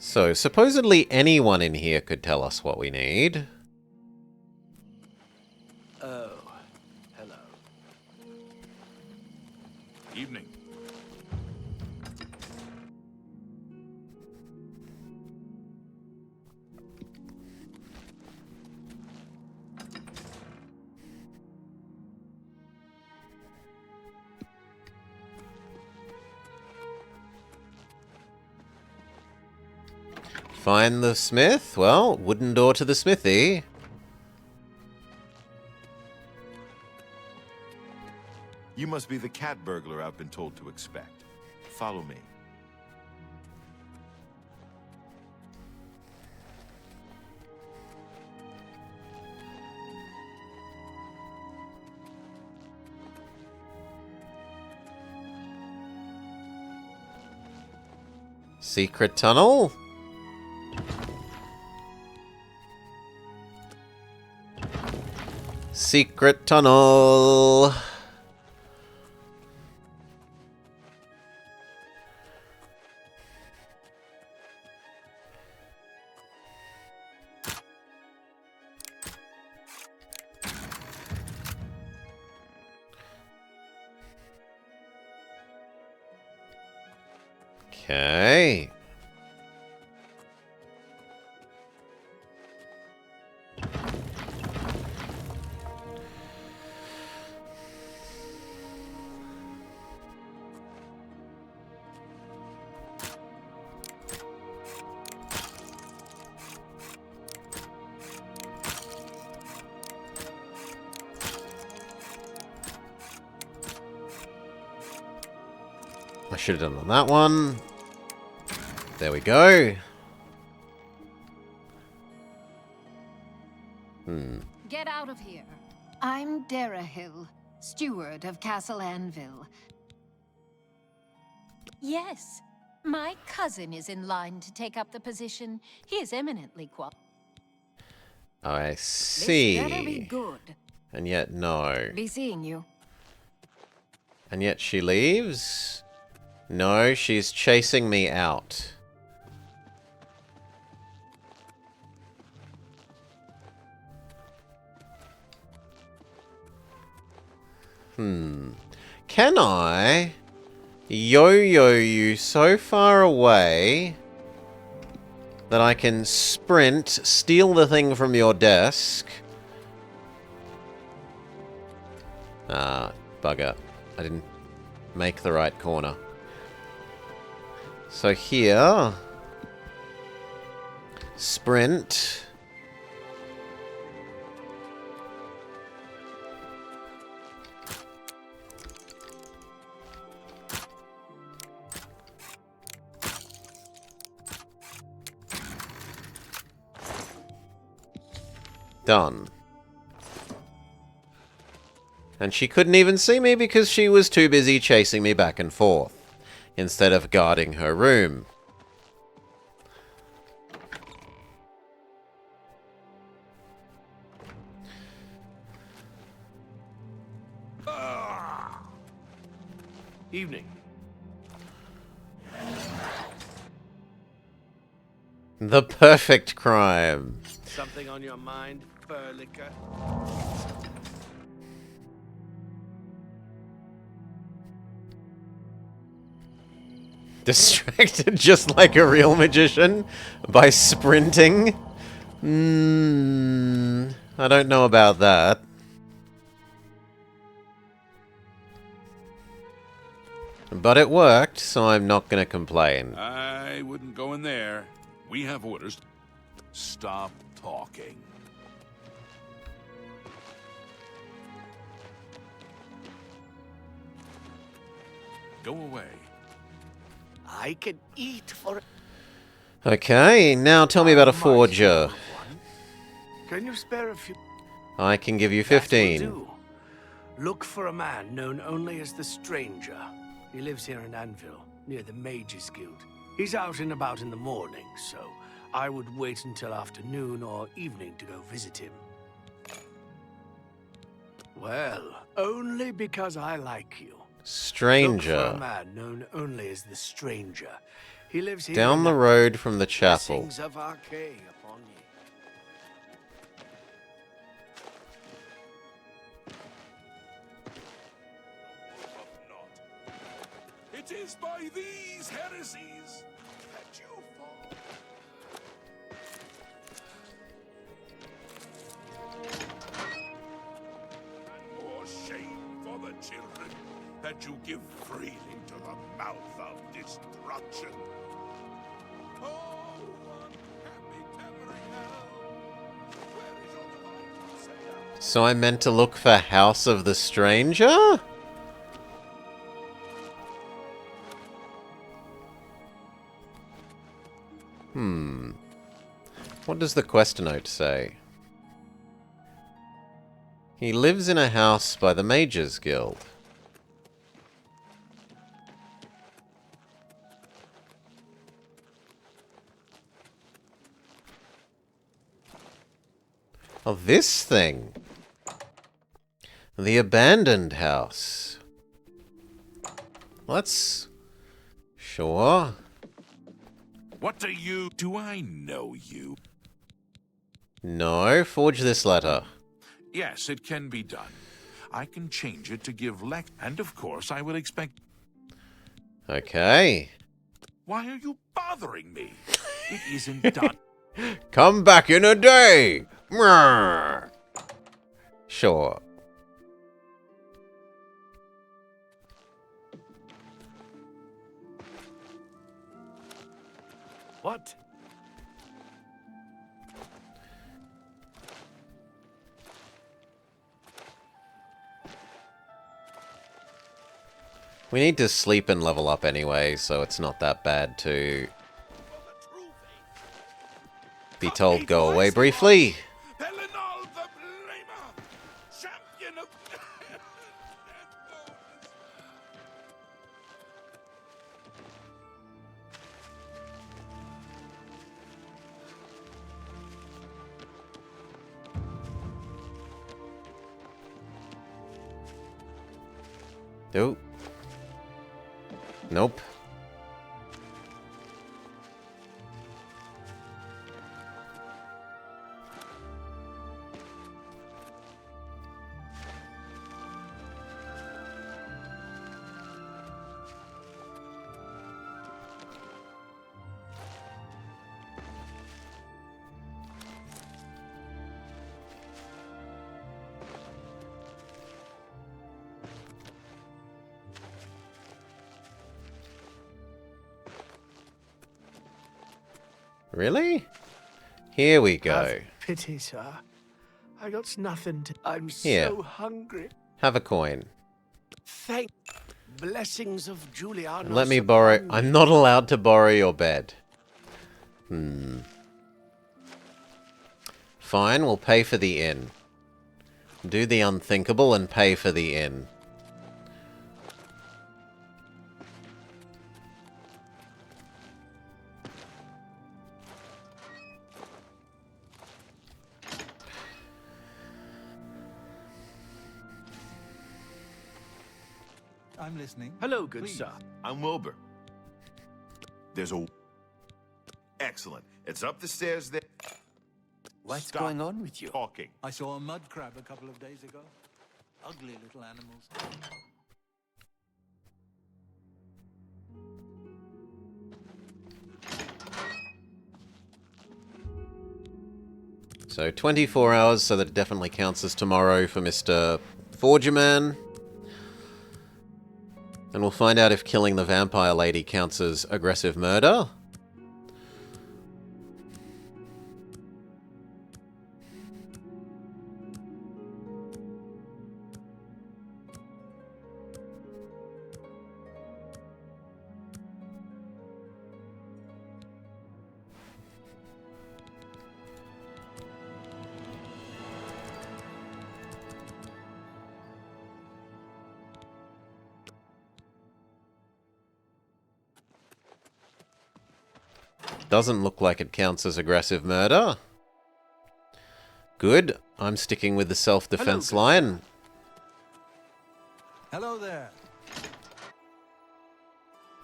So, supposedly anyone in here could tell us what we need. Oh, hello. Evening. Find the smith? Well, wooden door to the smithy. You must be the cat burglar I've been told to expect. Follow me. Secret tunnel? Secret tunnel. Okay. I should have done on that one. There we go. Get out of here. I'm Darahill, steward of Castle Anvil. Yes, my cousin is in line to take up the position. He is eminently qualified. I see. This better be good. And yet, no. Be seeing you. And yet she leaves? No, she's chasing me out. Can I yo-yo you so far away that I can sprint, steal the thing from your desk? Ah, bugger. I didn't make the right corner. So here... Sprint... Done. And she couldn't even see me because she was too busy chasing me back and forth, instead of guarding her room. Evening. The perfect crime. Something on your mind, Furlicker? Distracted just like a real magician by sprinting? I don't know about that. But it worked, so I'm not going to complain. I wouldn't go in there. We have orders. Stop talking. Go away. I can eat for... Okay, now tell me about a forger. Can you spare a few... I can give you That will 15. do. Look for a man known only as the Stranger. He lives here in Anvil, near the Mages Guild. He's out and about in the morning, so I would wait until afternoon or evening to go visit him. Well, only because I like you. Stranger. Look for a man known only as the Stranger. He lives here Down in the road from the chapel. Blessings of RK upon ye. It is by these heresies that you fall. And more shame for the children that you give freely to the mouth of destruction. Oh, unhappy Tamriel, where is your divine crusader? So I'm meant to look for House of the Stranger? What does the quest note say? He lives in a house by the Mages Guild. Oh, this thing. The abandoned house. Let's... Sure. What do you... Do I know you? No, forge this letter. Yes, it can be done. I can change it to give and of course I will expect... Okay. Why are you bothering me? It isn't done. Come back in a day! Mrrr. Sure. What? We need to sleep and level up anyway, so it's not that bad to be told go away briefly. Nope. Nope. Really? Here we go. Have pity, sir. I got nothing to... I'm Here. so hungry. Have a coin. Thank... Blessings of Juliana. And let me borrow... I'm not allowed to borrow your bed. Fine, we'll pay for the inn. Do the unthinkable and pay for the inn. I'm listening. Hello, good Please. sir. I'm Wilbur. There's a... Excellent. It's up the stairs there. What's Stop going on with you? talking. I saw a mud crab a couple of days ago. Ugly little animals. So 24 hours, so that it definitely counts as tomorrow for Mr. Forgerman. And we'll find out if killing the vampire lady counts as aggressive murder. Doesn't look like it counts as aggressive murder. Good. I'm sticking with the self-defense line. Hello there.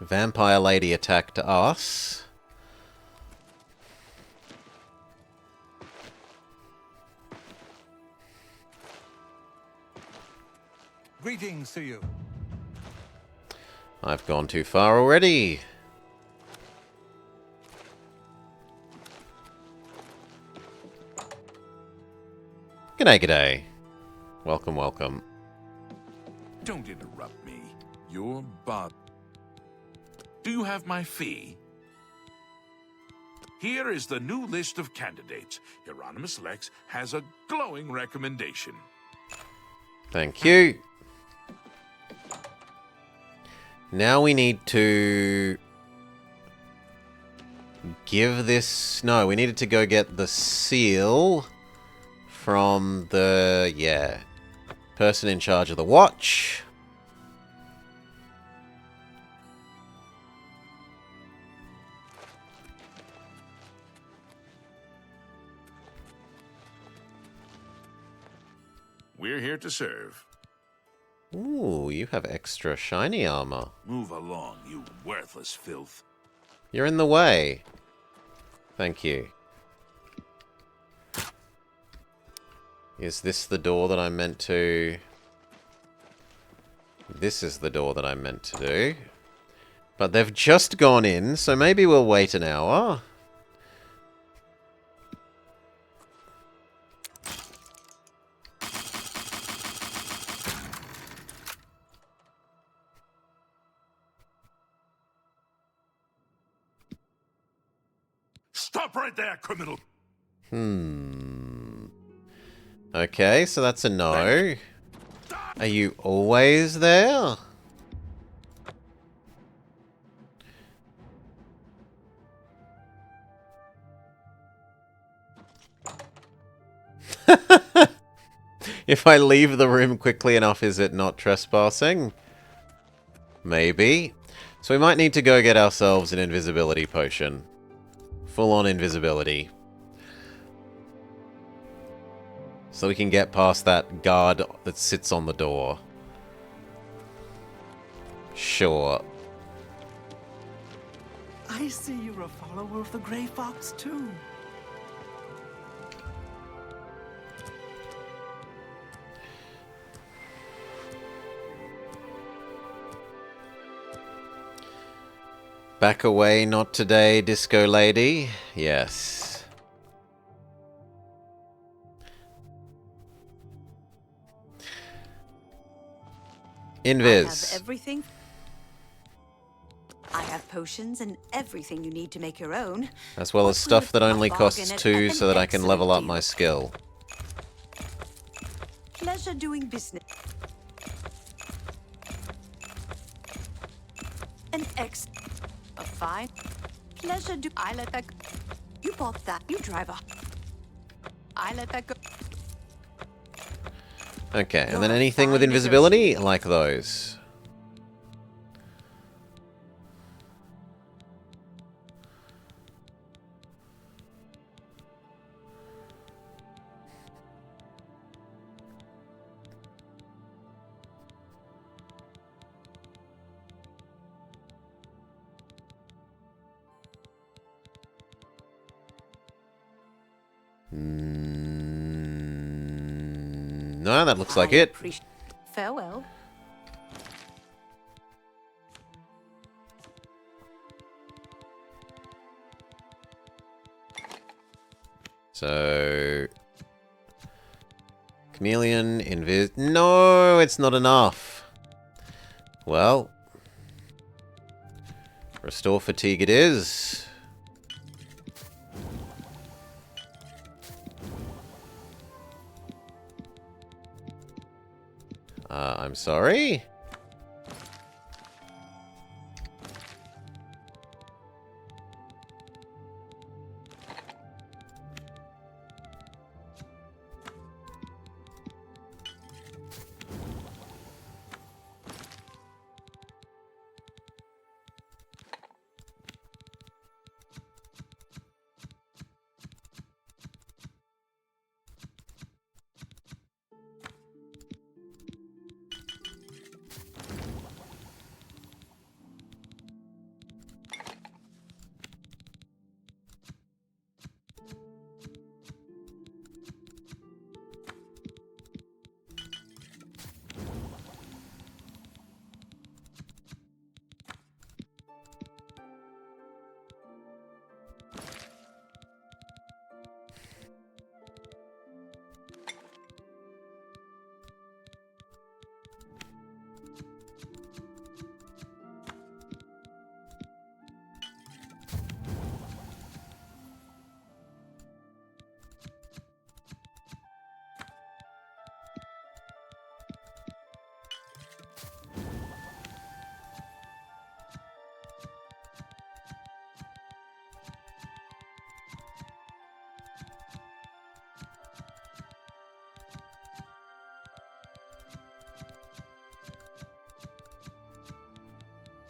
Vampire lady attacked us. Greetings to you. I've gone too far already. G'day, g'day. Welcome, welcome. Don't interrupt me. You're Bob. Do you have my fee? Here is the new list of candidates. Hieronymus Lex has a glowing recommendation. Thank you. Now we need to give this... No, we needed to go get the seal from the... yeah, person in charge of the watch. We're here to serve. Ooh, you have extra shiny armor. Move along, you worthless filth. You're in the way. Thank you. Is this the door that I meant to... This is the door that I meant to do. But they've just gone in, so maybe we'll wait an hour. Stop right there, criminal! Okay, so that's a no. Are you always there? If I leave the room quickly enough, is it not trespassing? Maybe. So we might need to go get ourselves an invisibility potion. Full-on invisibility. So we can get past that guard that sits on the door. Sure. I see you're a follower of the Grey Fox, too. Back away, not today, disco lady. Yes. Invis. I have everything. I have potions and everything you need to make your own. As well as stuff that only costs 2 so that I can level up my skill. Pleasure doing business. An ex. A fine. Pleasure do. I let that go. You bought that. You driver. I let that go. Okay, and then anything with invisibility? Like those. No, that looks like it. Farewell. So... Chameleon, invis... No, it's not enough. Well... Restore fatigue it is. I'm sorry?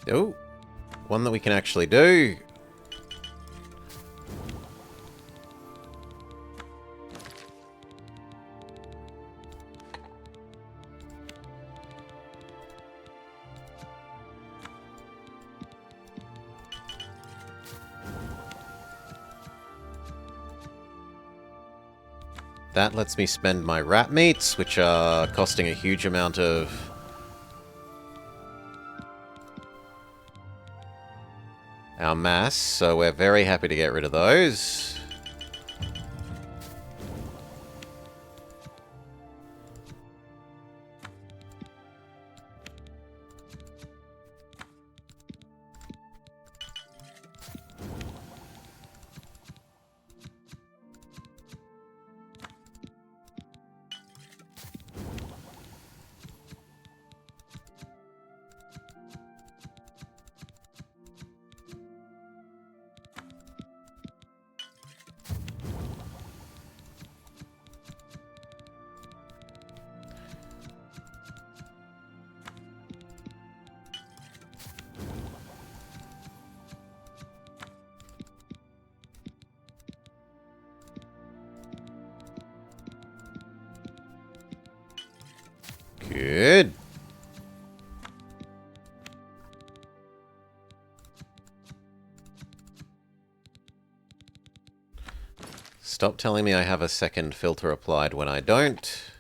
Oh, one that we can actually do. That lets me spend my rat meats, which are costing a huge amount of our mass, so we're very happy to get rid of those. Good. Stop telling me I have a second filter applied when I don't.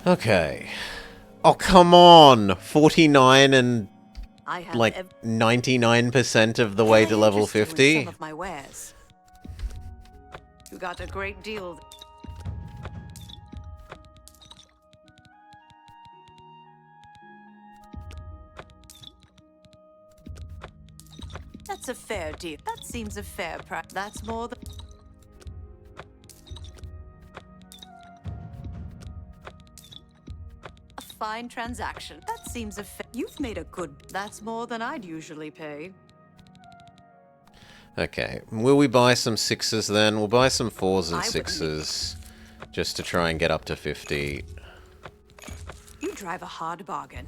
Okay. Oh, come on! 49 and like 99% of the way to level 50? Some of my wares. You got a great deal. That's a fair deal. That seems a fair price. That's more than... A fine transaction. That seems a fair... You've made a good... That's more than I'd usually pay. Okay. Will we buy some 6s then? We'll buy some 4s and 6s. Just to try and get up to 50. You drive a hard bargain.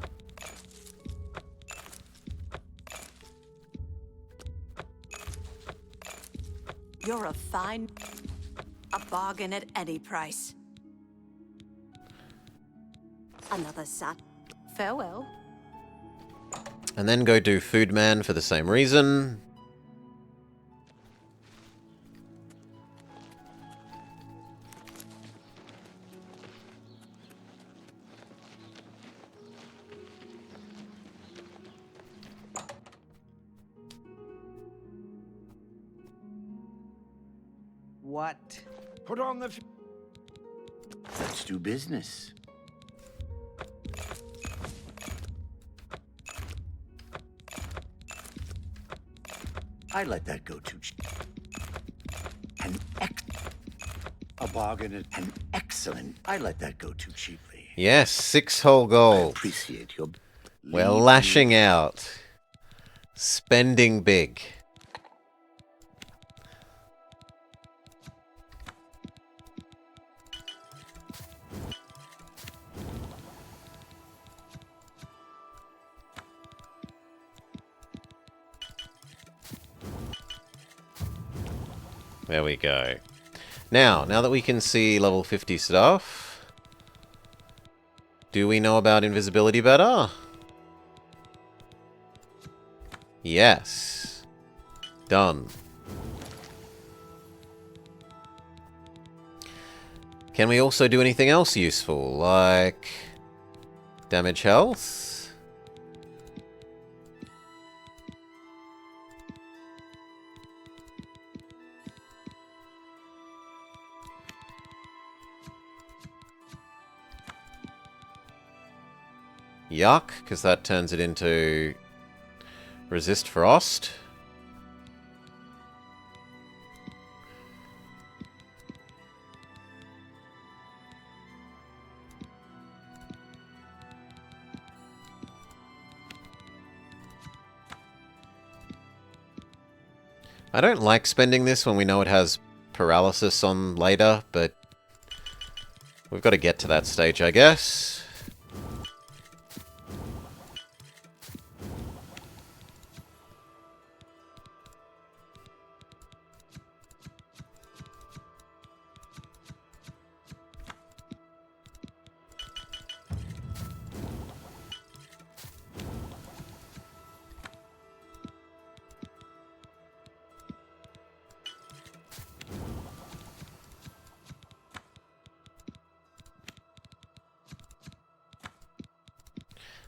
You're a fine... A bargain at any price. Another sat. Farewell. And then go do Food Man for the same reason. What? Put on the... Let's do business. I let that go too cheap. A bargain, an excellent. I let that go too cheaply. Yes, 6 whole gold. I appreciate your... We're lashing out. Spending big. There we go. Now that we can see level 50 stuff, do we know about invisibility better? Yes. Done. Can we also do anything else useful, like damage health? Yuck, because that turns it into resist frost. I don't like spending this when we know it has paralysis on later, but we've got to get to that stage, I guess.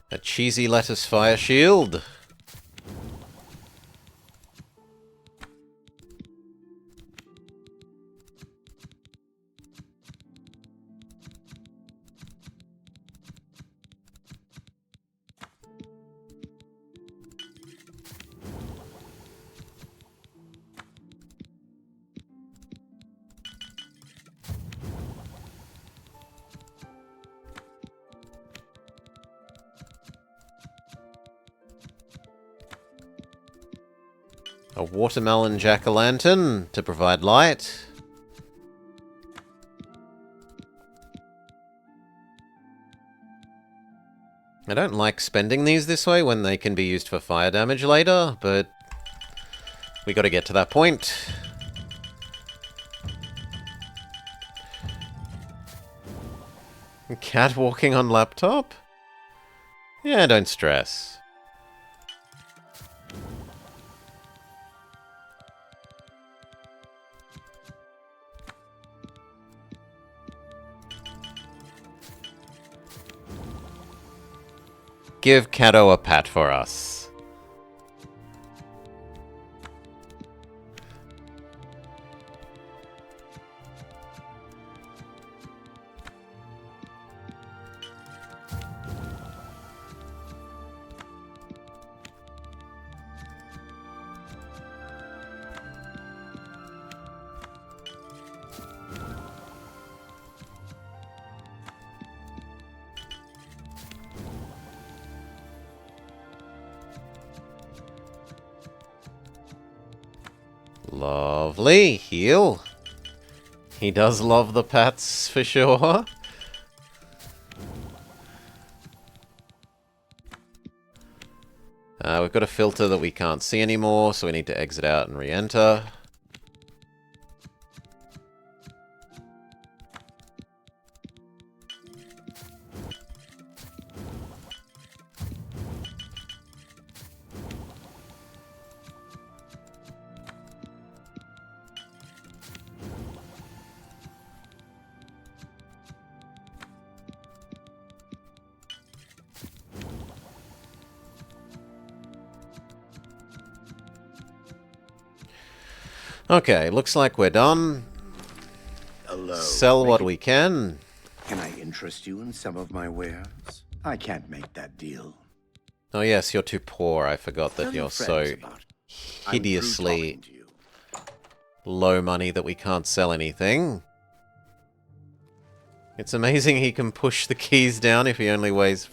A cheesy lettuce fire shield. A watermelon jack-o'-lantern to provide light. I don't like spending these this way when they can be used for fire damage later, but we got to get to that point. Cat walking on laptop? Yeah, don't stress. Give Cato a pat for us. Lovely. Heal. He does love the pats for sure. We've got a filter that we can't see anymore, so we need to exit out and re-enter. Okay, looks like we're done. Hello. Sell what we can. Can I interest you in some of my wares? I can't make that deal. Oh yes, you're too poor. I forgot that Tell you're your so friends about it. I'm through hideously talking to you. low money that we can't sell anything. It's amazing he can push the keys down if he only weighs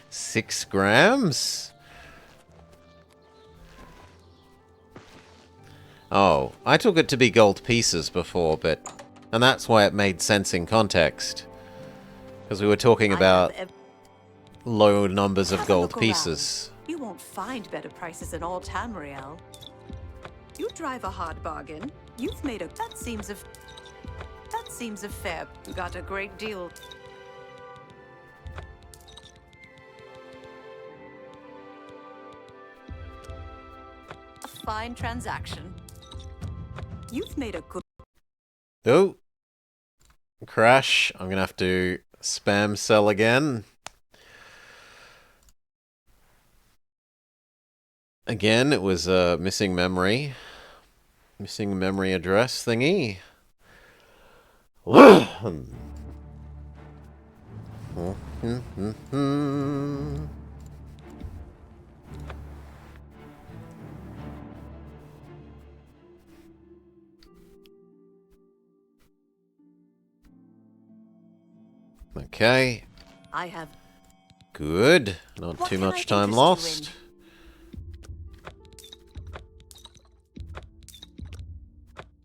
6 grams. Oh, I took it to be gold pieces before, and that's why it made sense in context. Because we were talking about low numbers of gold pieces. You won't find better prices in all Tamriel. You drive a hard bargain. You've made a... That seems a fair... You got a great deal. A fine transaction. You've made a good... Oh! Crash. I'm gonna have to spam sell again. Again, it was a missing memory. Missing memory address thingy. Okay. I have. Good. Not What too can I much time interest you lost.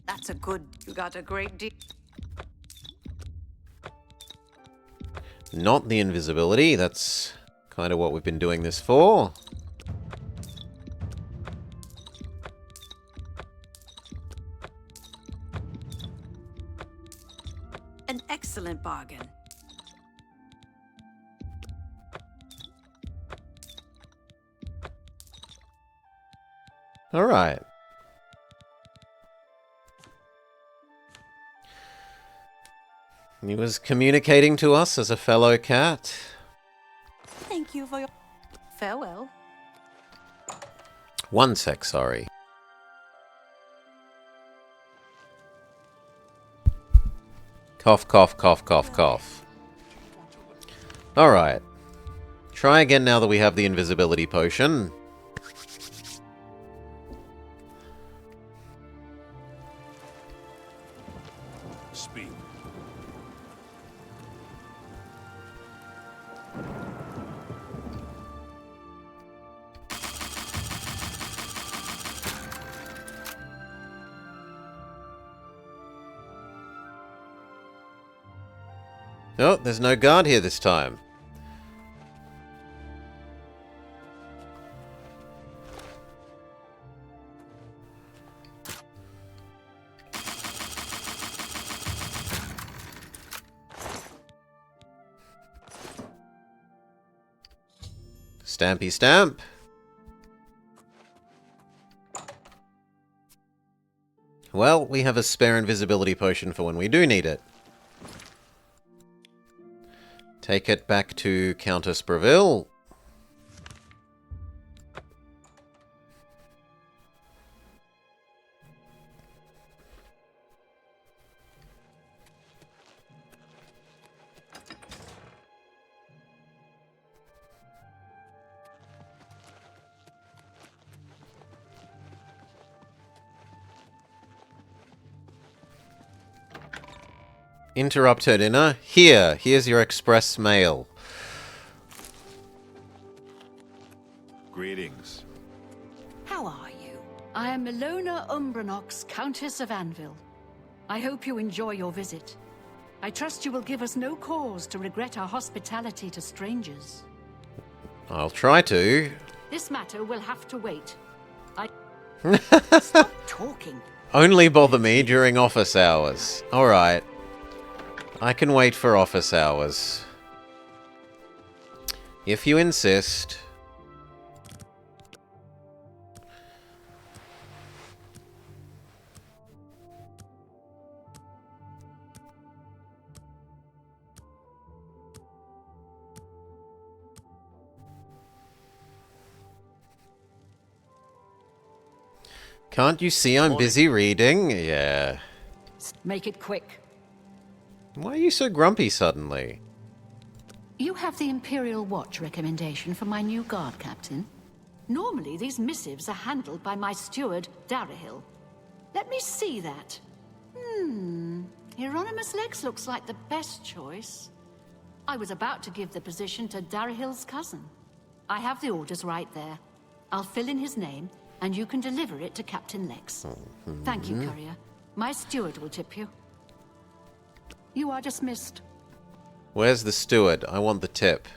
That's a good. You got a great deal. Not the invisibility. That's kind of what we've been doing this for. An excellent bargain. All right. He was communicating to us as a fellow cat. Thank you for your farewell. One sec, sorry. Cough, cough, cough, cough, cough. Alright. Try again now that we have the invisibility potion. Speak. Oh, there's no guard here this time. Stampy stamp. Well, we have a spare invisibility potion for when we do need it. Take it back to Countess Breville. Interrupt her dinner. Here's your express mail. Greetings. How are you? I am Milona Umbranox, Countess of Anvil. I hope you enjoy your visit. I trust you will give us no cause to regret our hospitality to strangers. I'll try to. This matter will have to wait. Stop talking. Only bother me during office hours. Alright. I can wait for office hours. If you insist. Can't you see I'm busy reading? Yeah. Make it quick. Why are you so grumpy suddenly? You have the Imperial Watch recommendation for my new guard captain. Normally, these missives are handled by my steward, Darahil. Let me see that. Hieronymus Lex looks like the best choice. I was about to give the position to Darahil's cousin. I have the orders right there. I'll fill in his name, and you can deliver it to Captain Lex. Thank you, courier. My steward will tip you. You are dismissed. Where's the steward? I want the tip.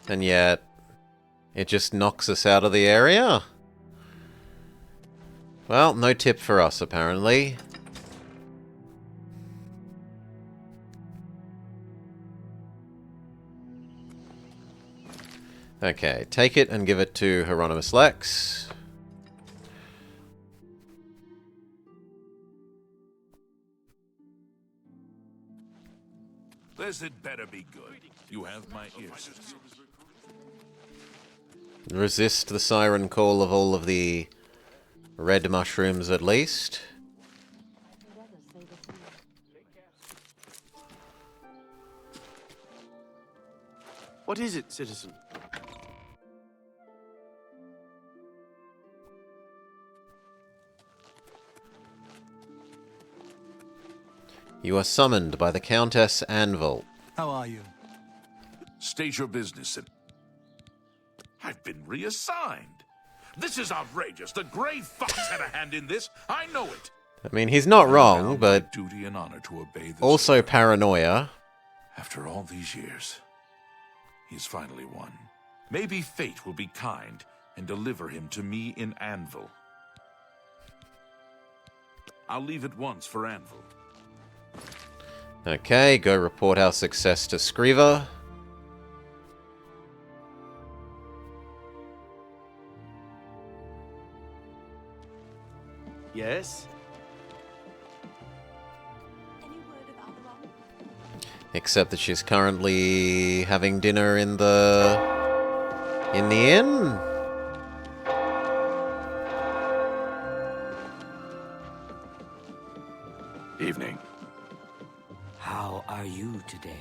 And yet, it just knocks us out of the area? Well, no tip for us, apparently. Okay, take it and give it to Hieronymus Lex. This had better be good. You have my ears. Resist the siren call of all of the red mushrooms, at least. What is it, citizen? You are summoned by the Countess Anvil. How are you? State your business. I've been reassigned. This is outrageous. The Grey Fox had a hand in this. I know it. I mean, he's not wrong, but Duty and honor to obey this. also paranoia. After all these years, he's finally won. Maybe fate will be kind and deliver him to me in Anvil. I'll leave at once for Anvil. Okay, go report our success to Scriva. Yes? Except that she's currently having dinner in the inn? Evening. How are you today?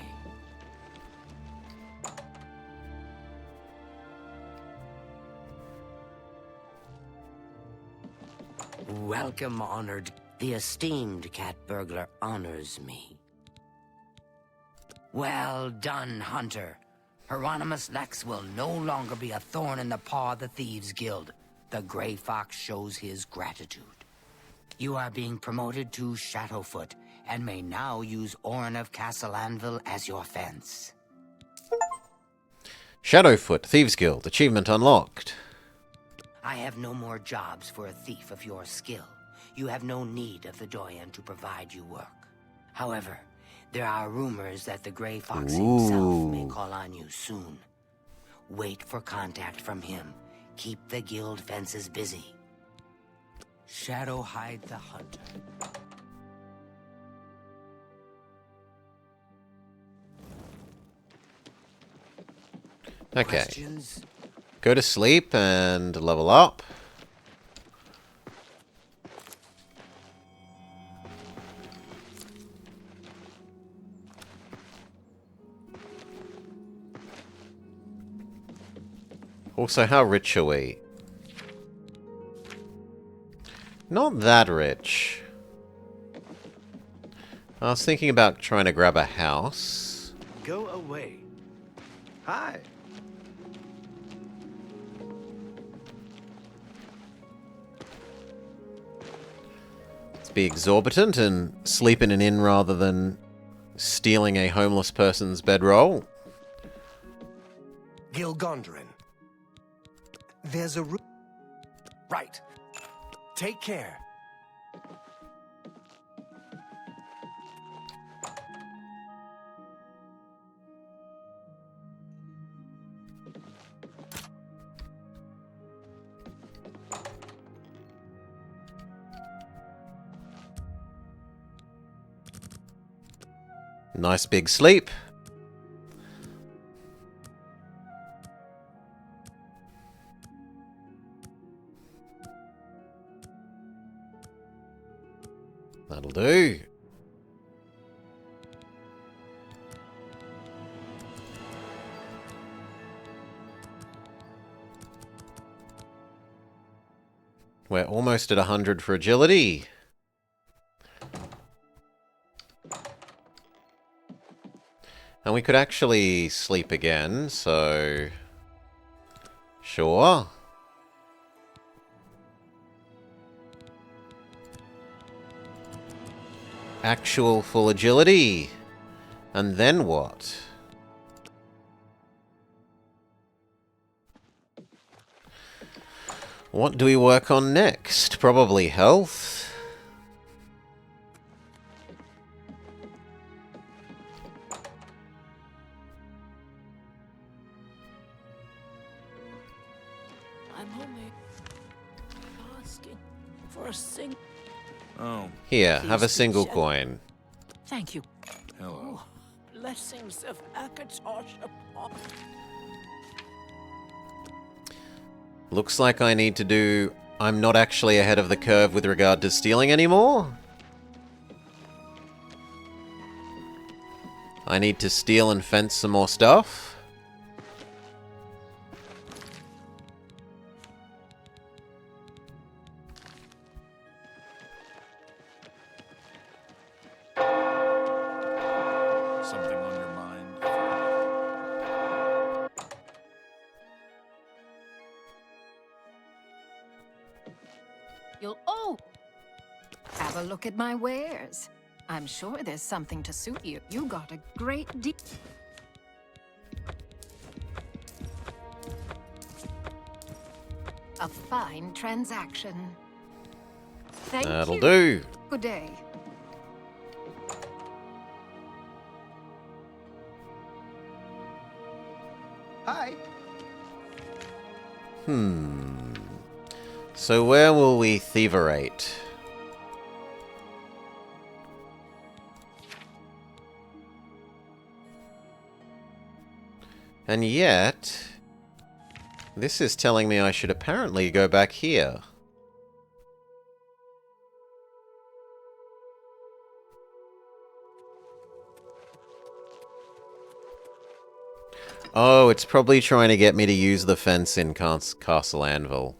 Welcome, honored. The esteemed cat burglar honors me. Well done, Hunter. Hieronymus Lex will no longer be a thorn in the paw of the Thieves Guild. The Grey Fox shows his gratitude. You are being promoted to Shadowfoot, and may now use Orin of Castle Anvil as your fence. Shadowfoot, Thieves Guild, achievement unlocked. I have no more jobs for a thief of your skill. You have no need of the Doyen to provide you work. However, there are rumors that the Grey Fox himself may call on you soon. Wait for contact from him. Keep the guild fences busy. Shadow hide the hunter. Okay. Questions? Go to sleep and level up. Also, how rich are we? Not that rich. I was thinking about trying to grab a house. Go away. Hi. Let's be exorbitant and sleep in an inn rather than stealing a homeless person's bedroll. Gilgondrin. There's a room. Right. Take care. Nice big sleep. That'll do. We're almost at 100 for agility. And we could actually sleep again, so... Sure. Actual full agility. And then what? What do we work on next? Probably health. I'm only asking for a single. Oh. Here, have a single coin. Thank you. Hello. Oh, blessings of Akatosh upon. Looks like I need to do... I'm not actually ahead of the curve with regard to stealing anymore. I need to steal and fence some more stuff. something on your mind? Have a look at my wares. I'm sure there's something to suit you. You got a great deal. A fine transaction. Thank That'll you. do. Good day. Hi. So where will we thieverate? And yet, this is telling me I should apparently go back here. Oh, it's probably trying to get me to use the fence in Castle Anvil.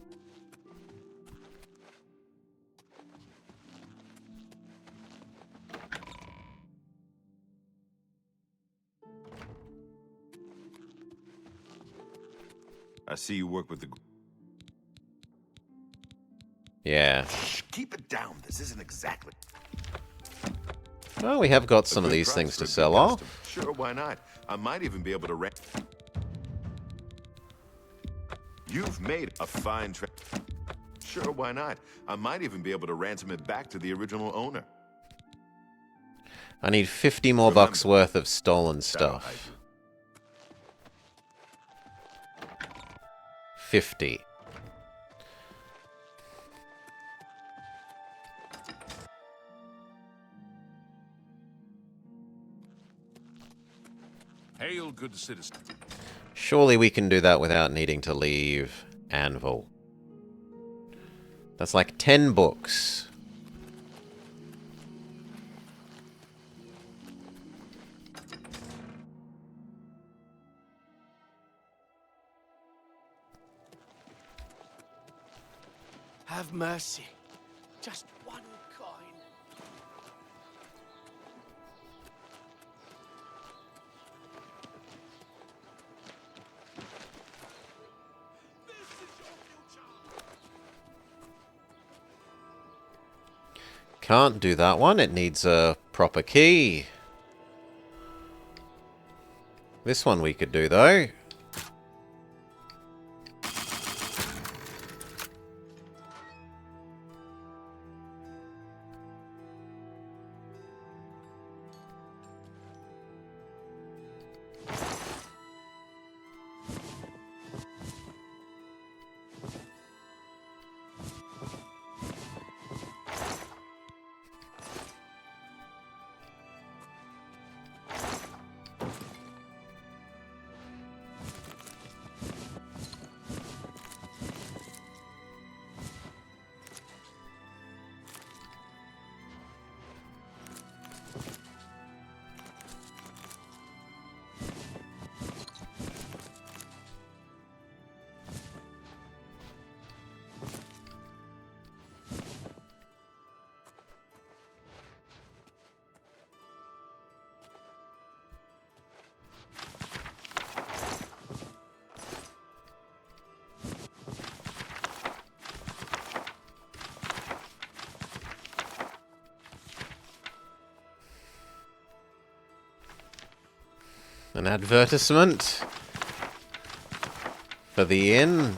I see you work with the... Yeah. Shh, keep it down. This isn't exactly... Well, we have got some A of good these price things for to a sell good off. custom. Sure, why not? I might even be able to rent... You've made a fine Sure, why not? I might even be able to ransom it back to the original owner. I need 50 more bucks worth of stolen stuff. 50. Hail, good citizen. Surely we can do that without needing to leave Anvil. That's like 10 books. Have mercy. Just one coin. Can't do that one. It needs a proper key. This one we could do, though. An advertisement for the inn.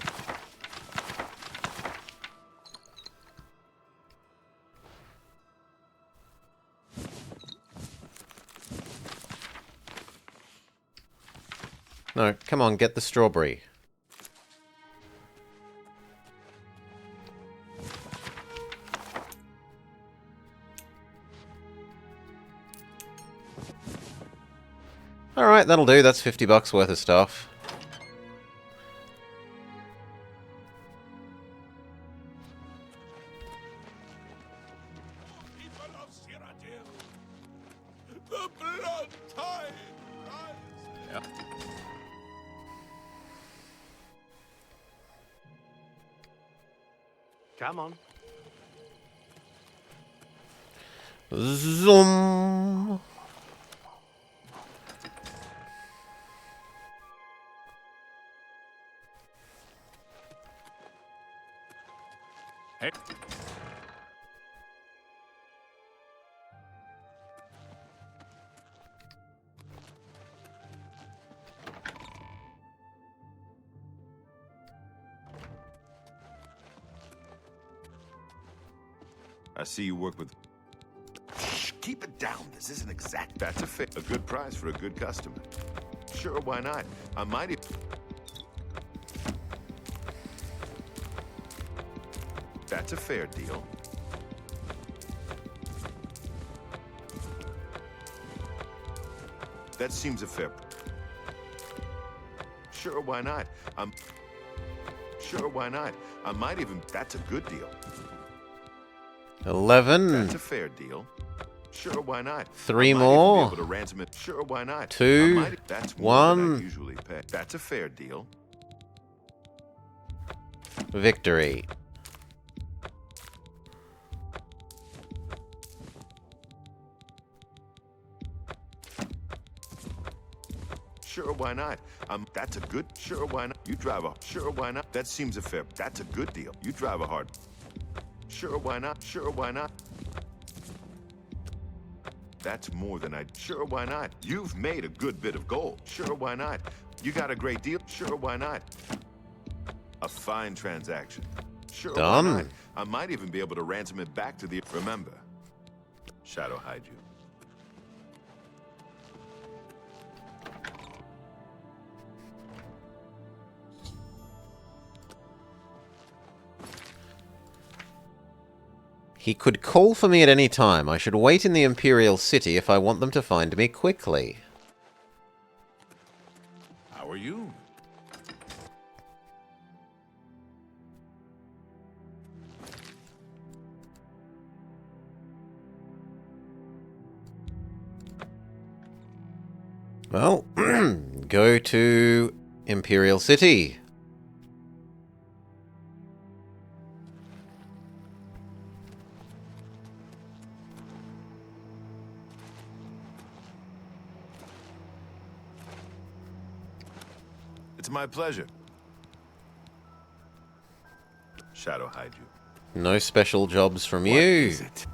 No, come on, get the strawberry. Alright, that'll do. That's 50 bucks worth of stuff. The blood tide rises. Come on. Zoom. Hey. I see you work with... Shh, keep it down. This isn't exact. That's a good price for a good customer. Sure, why not? I might even... That's a fair deal. That seems a fair... Sure, why not? Sure, why not? I might even... That's a good deal. 11. That's a fair deal. Sure, why not? 3 I might more. even be able to ransom it. Sure, why not? 2. That's more than I 1. usually pay. That's a fair deal. Victory. Sure, why not? That's a good... Sure, why not? You drive a... Sure, why not? That seems a fair... That's a good deal. You drive a hard... Sure, why not? Sure, why not? That's more than I... Sure, why not? You've made a good bit of gold. Sure, why not? You got a great deal. Sure, why not? A fine transaction. Sure, Done. why not? I might even be able to ransom it back to the... Remember, Shadow hide you. He could call for me at any time. I should wait in the Imperial City if I want them to find me quickly. How are you? Well, go to Imperial City. It's my pleasure. Shadow hide you. No special jobs from What you. is it?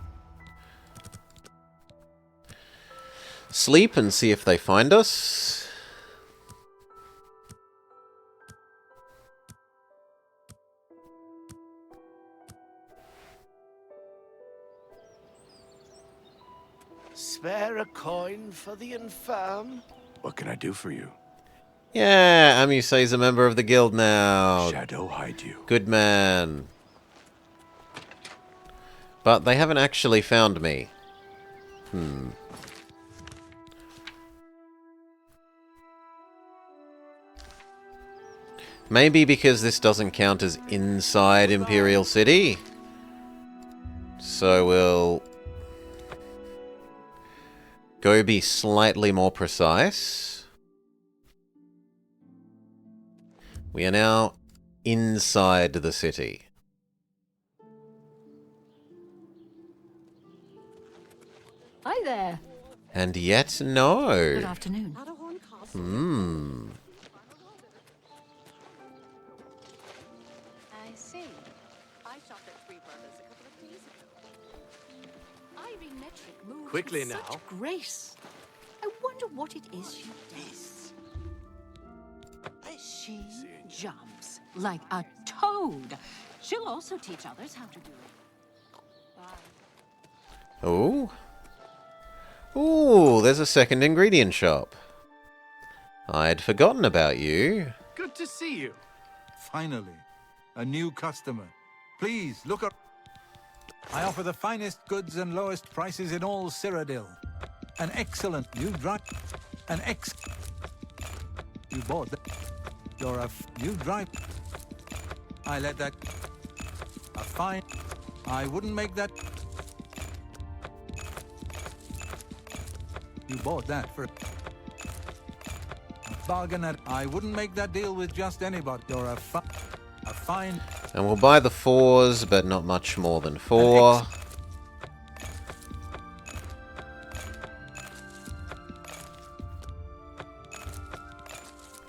Sleep and see if they find us. Spare a coin for the infirm? What can I do for you? Yeah, Amusei's a member of the guild now. Shadow hide you. Good man. But they haven't actually found me. Maybe because this doesn't count as inside Imperial City. So we'll go be slightly more precise. We are now inside the city. Hi there. And yet no. Good afternoon. I see. I shopped at Three Brothers a couple of days ago. Irene Metric moves Quickly with now. such grace. I wonder what it is she does. She jumps like a toad. She'll also teach others how to do it. Oh. Ooh, there's a second ingredient shop. I'd forgotten about you. Good to see you. Finally, a new customer. Please, look up. I offer the finest goods and lowest prices in all Cyrodiil. An excellent new drive. You bought that. You're a new drive. I let that. A fine. I wouldn't make that. You bought that for a bargain at. I wouldn't make that deal with just anybody. You're a fine. And we'll buy the 4s, but not much more than 4.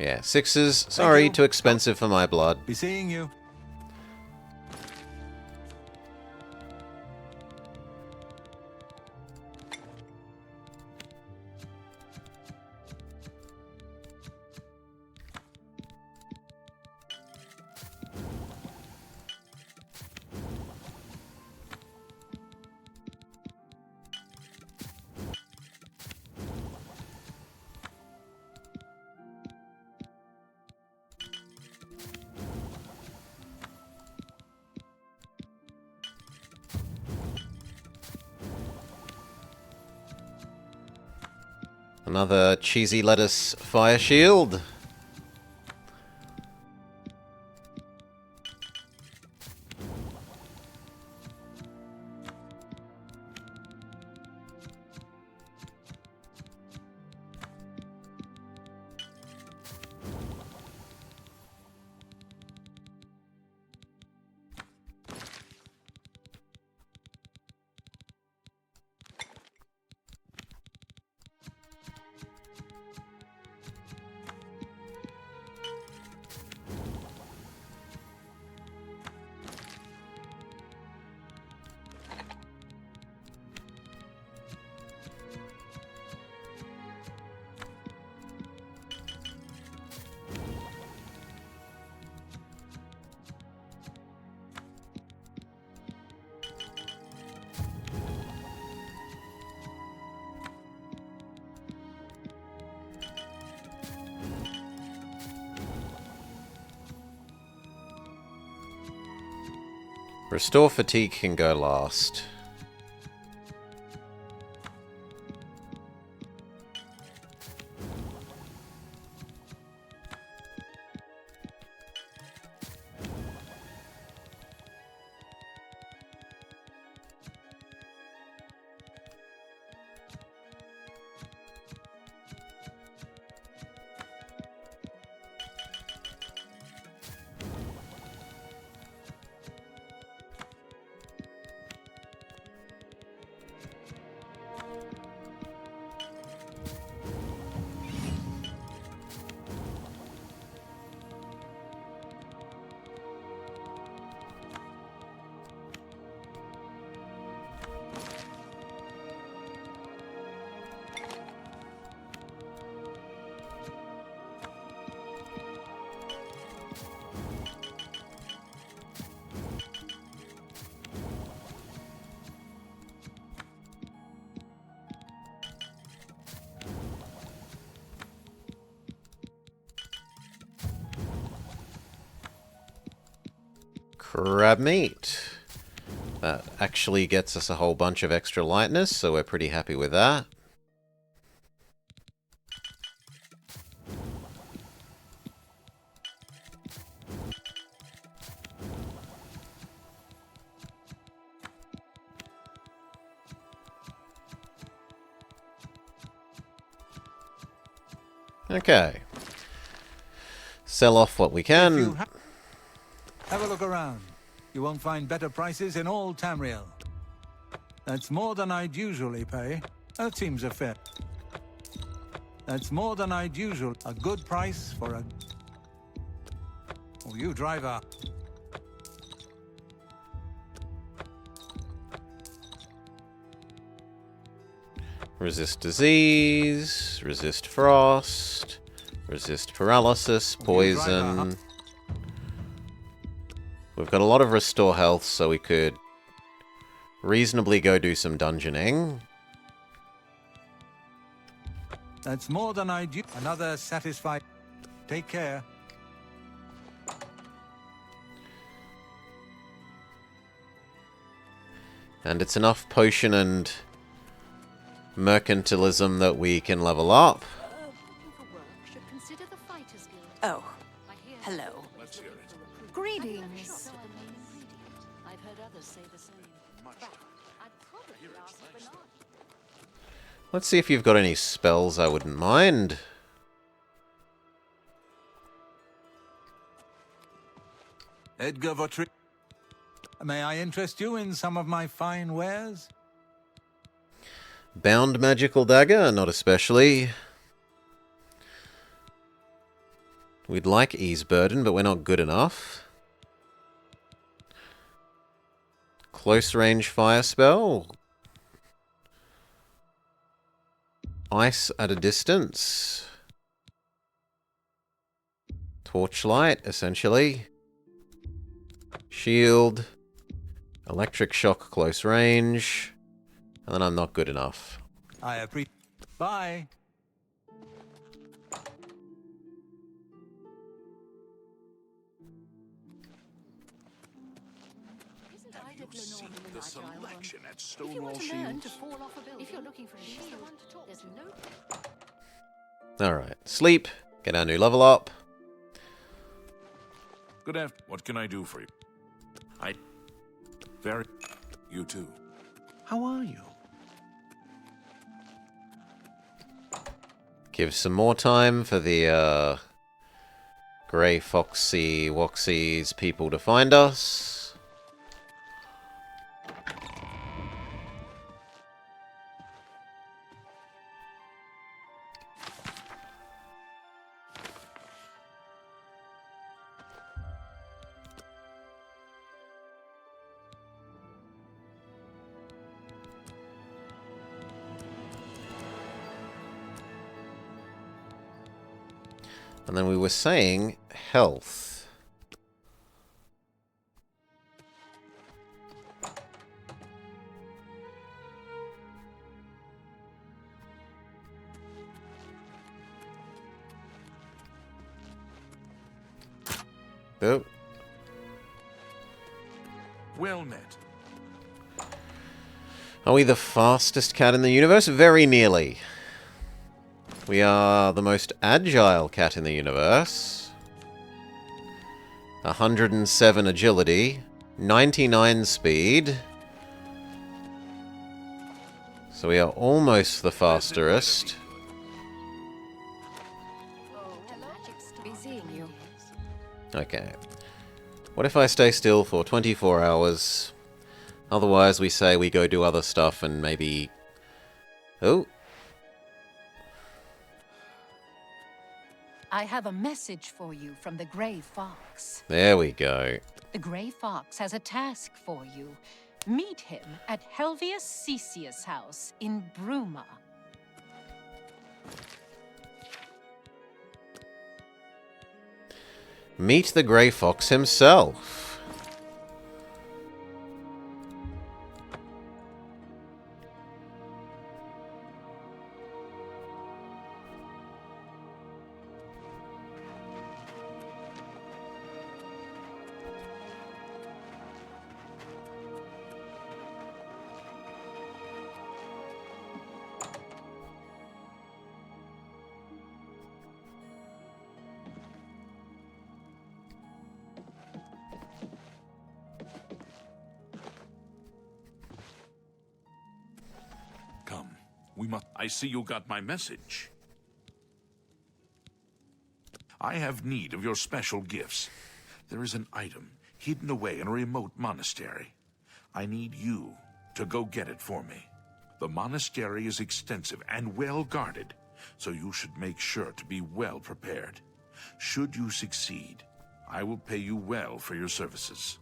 Yeah, 6s. Sorry, too expensive for my blood. Be seeing you. Another cheesy lettuce fire shield. Restore fatigue can go last. Crab meat. That actually gets us a whole bunch of extra lightness, so we're pretty happy with that. Okay. Sell off what we can. Have a look around. You won't find better prices in all Tamriel. That's more than I'd usually pay. That seems a fair. That's more than I'd usually. A good price for a... Oh, you driver. Resist disease, resist frost, resist paralysis, poison. We've got a lot of restore health, so we could reasonably go do some dungeoning. That's more than I do. Another satisfied. Take care. And it's enough potion and mercantilism that we can level up. Oh, hello. Greetings. I've heard others say the same. Let's see if you've got any spells I wouldn't mind. Edgar Votri. May I interest you in some of my fine wares? Bound magical dagger? Not especially. We'd like ease burden, but we're not good enough. Close range fire spell. Ice at a distance. Torchlight, essentially. Shield. Electric shock close range. And then I'm not good enough. I appreciate. Bye. The selection at If you want Stonewall to learn Shields. to fall off a building, if you're looking for a shield, there's no... Alright, sleep. Get our new level up. Good afternoon. What can I do for you? You too. How are you? Give some more time for the Grey Foxy Woxies people to find us. And then we were saying health. Oh. Well met. Are we the fastest cat in the universe? Very nearly. We are the most agile cat in the universe. 107 agility. 99 speed. So we are almost the fastest. To be seeing you. Okay. What if I stay still for 24 hours? Otherwise we say we go do other stuff and maybe... Oh. I have a message for you from the Grey Fox. There we go. The Grey Fox has a task for you. Meet him at Helvius Cecius' house in Bruma. Meet the Grey Fox himself. I see you got my message. I have need of your special gifts. There is an item hidden away in a remote monastery. I need you to go get it for me. The monastery is extensive and well guarded, so you should make sure to be well prepared. Should you succeed, I will pay you well for your services.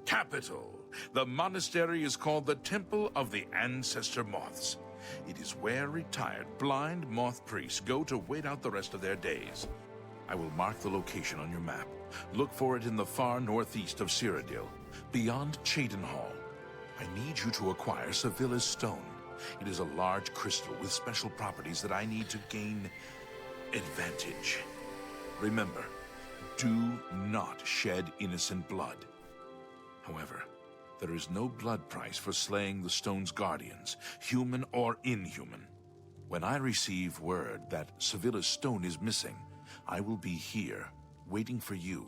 Capital. The monastery is called the Temple of the Ancestor Moths. It is where retired, blind moth priests go to wait out the rest of their days. I will mark the location on your map. Look for it in the far northeast of Cyrodiil, beyond Cheydinhall. I need you to acquire Sevilla's stone. It is a large crystal with special properties that I need to gain advantage. Remember, do not shed innocent blood. However, there is no blood price for slaying the stone's guardians, human or inhuman. When I receive word that Sevilla's stone is missing, I will be here, waiting for you.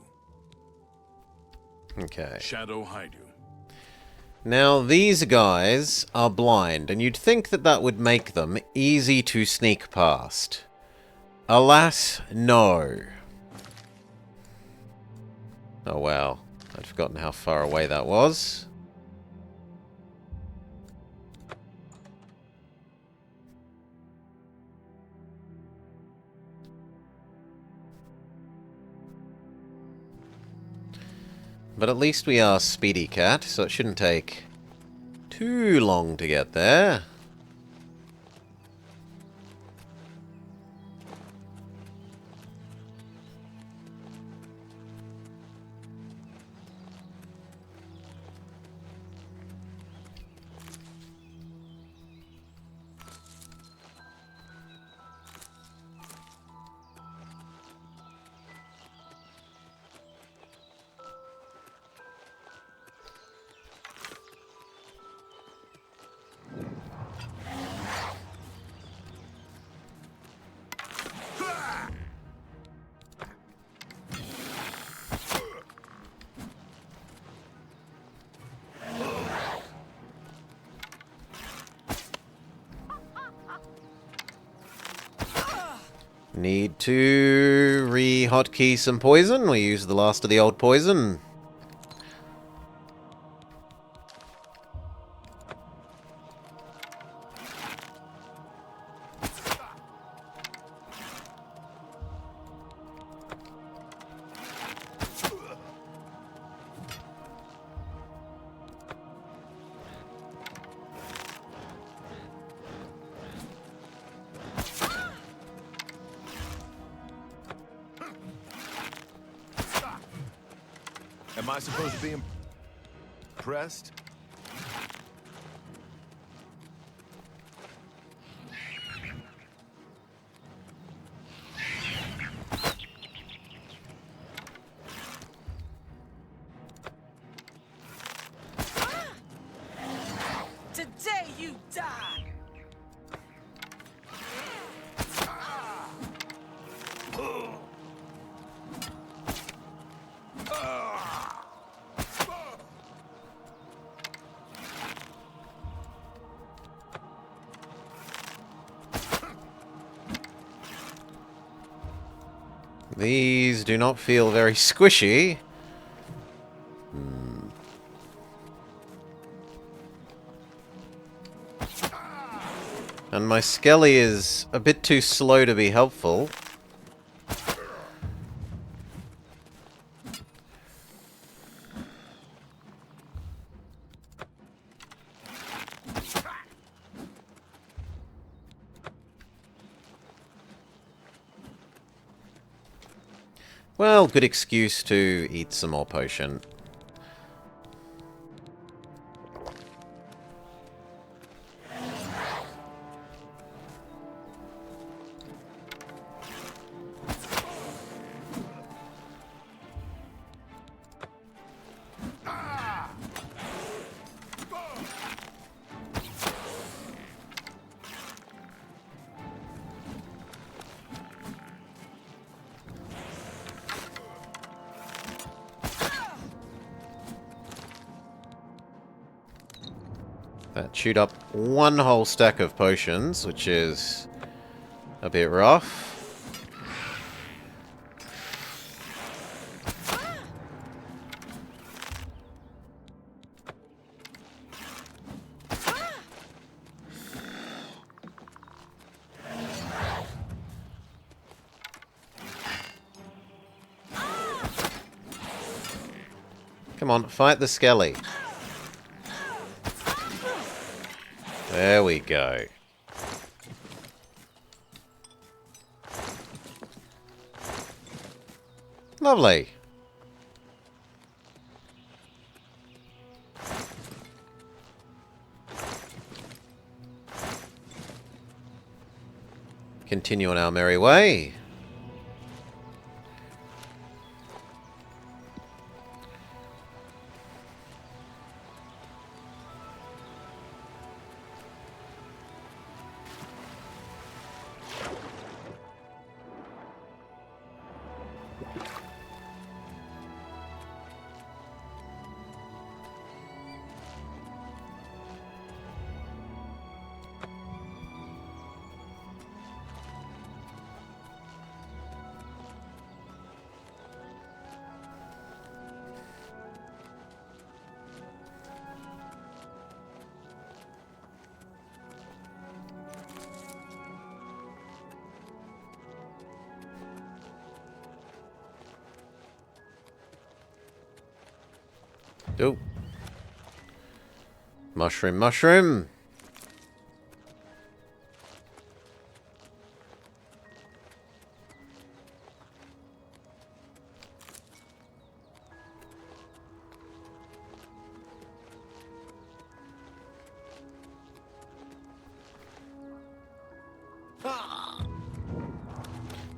Okay. Shadow hide you. Now, these guys are blind, and you'd think that that would make them easy to sneak past. Alas, no. Oh, wow. I'd forgotten how far away that was. But at least we are Speedy Cat, so it shouldn't take too long to get there. Need to re-hotkey some poison. We use the last of the old poison. Am I supposed to be impressed? Today you die! These do not feel very squishy. And my Skelly is a bit too slow to be helpful. Well, good excuse to eat some more potion. That chewed up one whole stack of potions, which is a bit rough. Come on, fight the Skelly. There we go. Lovely. Continue on our merry way. Oh. Mushroom, mushroom.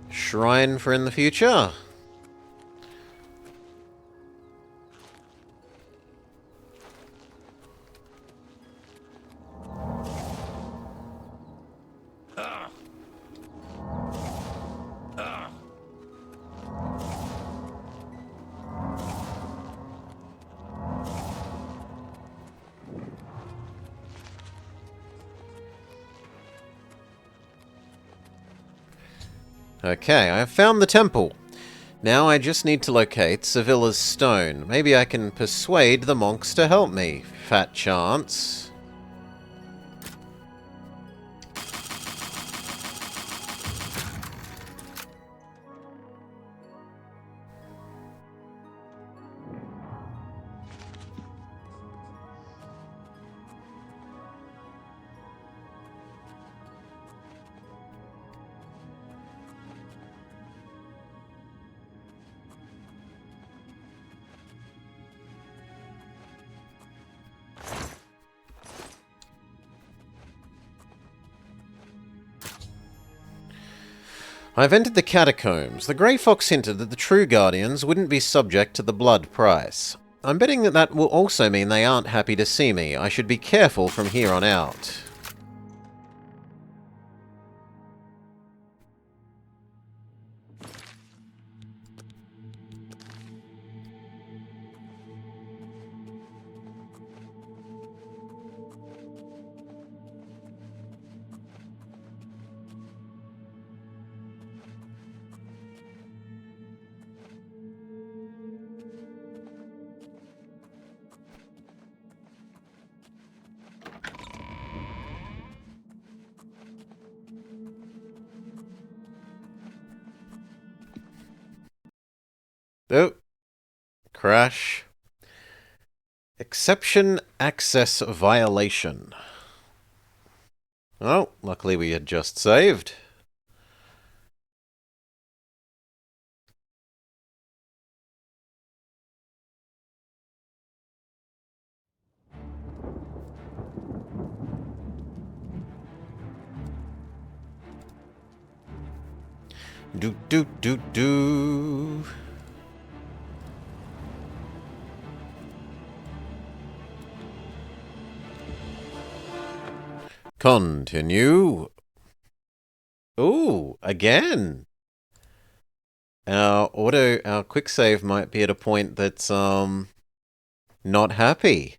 Shrine for in the future. Okay, I have found the temple. Now I just need to locate Sevilla's stone. Maybe I can persuade the monks to help me. Fat chance. I've entered the catacombs. The Grey Fox hinted that the true Guardians wouldn't be subject to the blood price. I'm betting that that will also mean they aren't happy to see me. I should be careful from here on out. Oh. Crash. Exception access violation. Oh, luckily we had just saved. Do do do do. Continue. Ooh, again. Our quick save might be at a point that's not happy.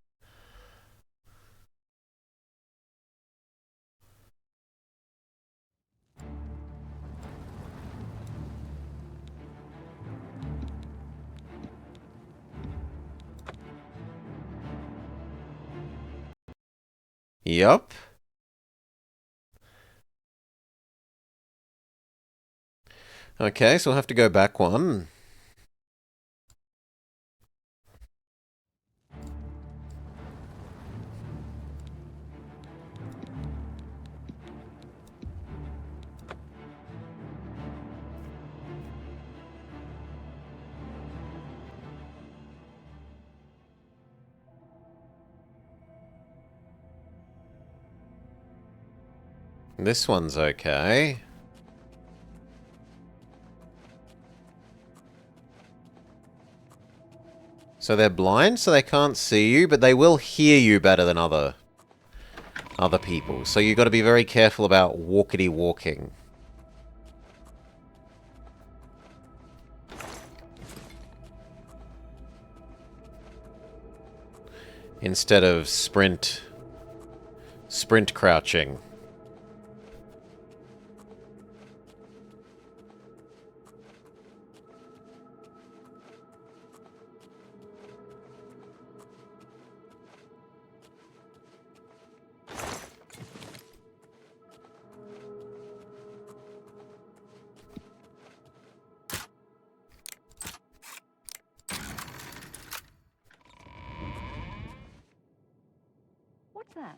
Yup. Okay, so we'll have to go back one. This one's okay. So they're blind, so they can't see you, but they will hear you better than other people. So you've got to be very careful about walkity-walking. Instead of sprint crouching. What's that?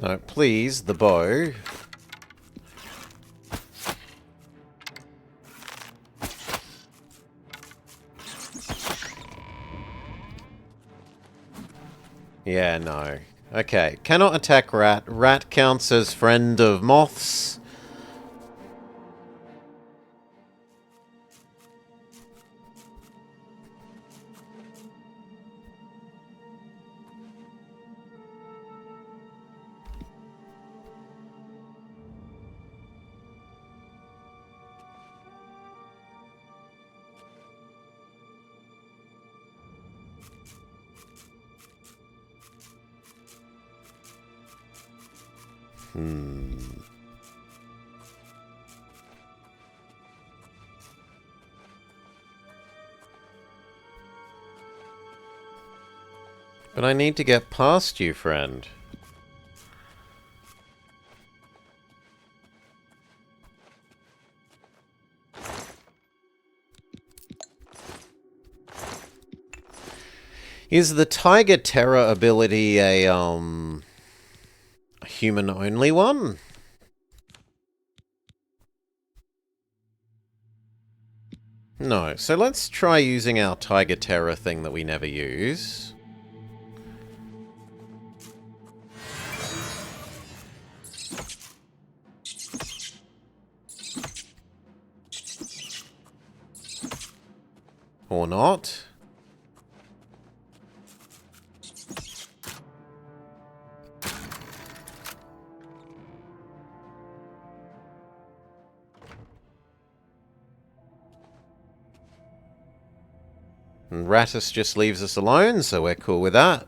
No, please, the bow. Yeah, no. Okay, cannot attack rat. Rat counts as friend of moths. But I need to get past you, friend. Is the Tiger Terror ability a human-only one? No, so let's try using our Tiger Terror thing that we never use. Or not. And Rattus just leaves us alone, so we're cool with that.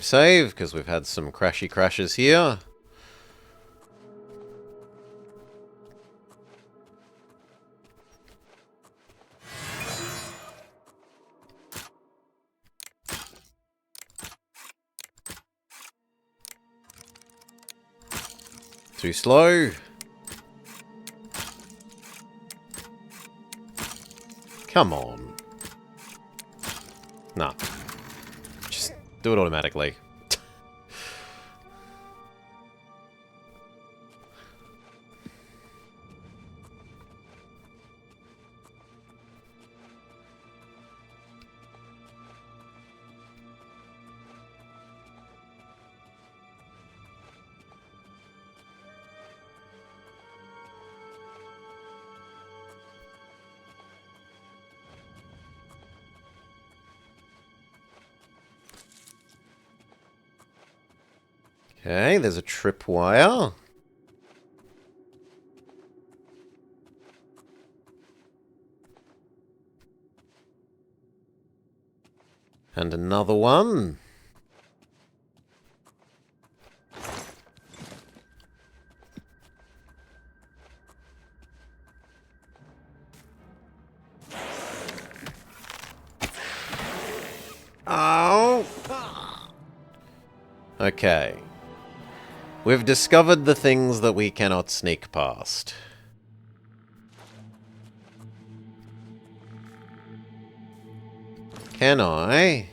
Save, because we've had some crashy crashes here. Too slow. Come on. Nah. Just do it automatically. Okay, there's a tripwire. And another one. Oh! Okay. We've discovered the things that we cannot sneak past. Can I?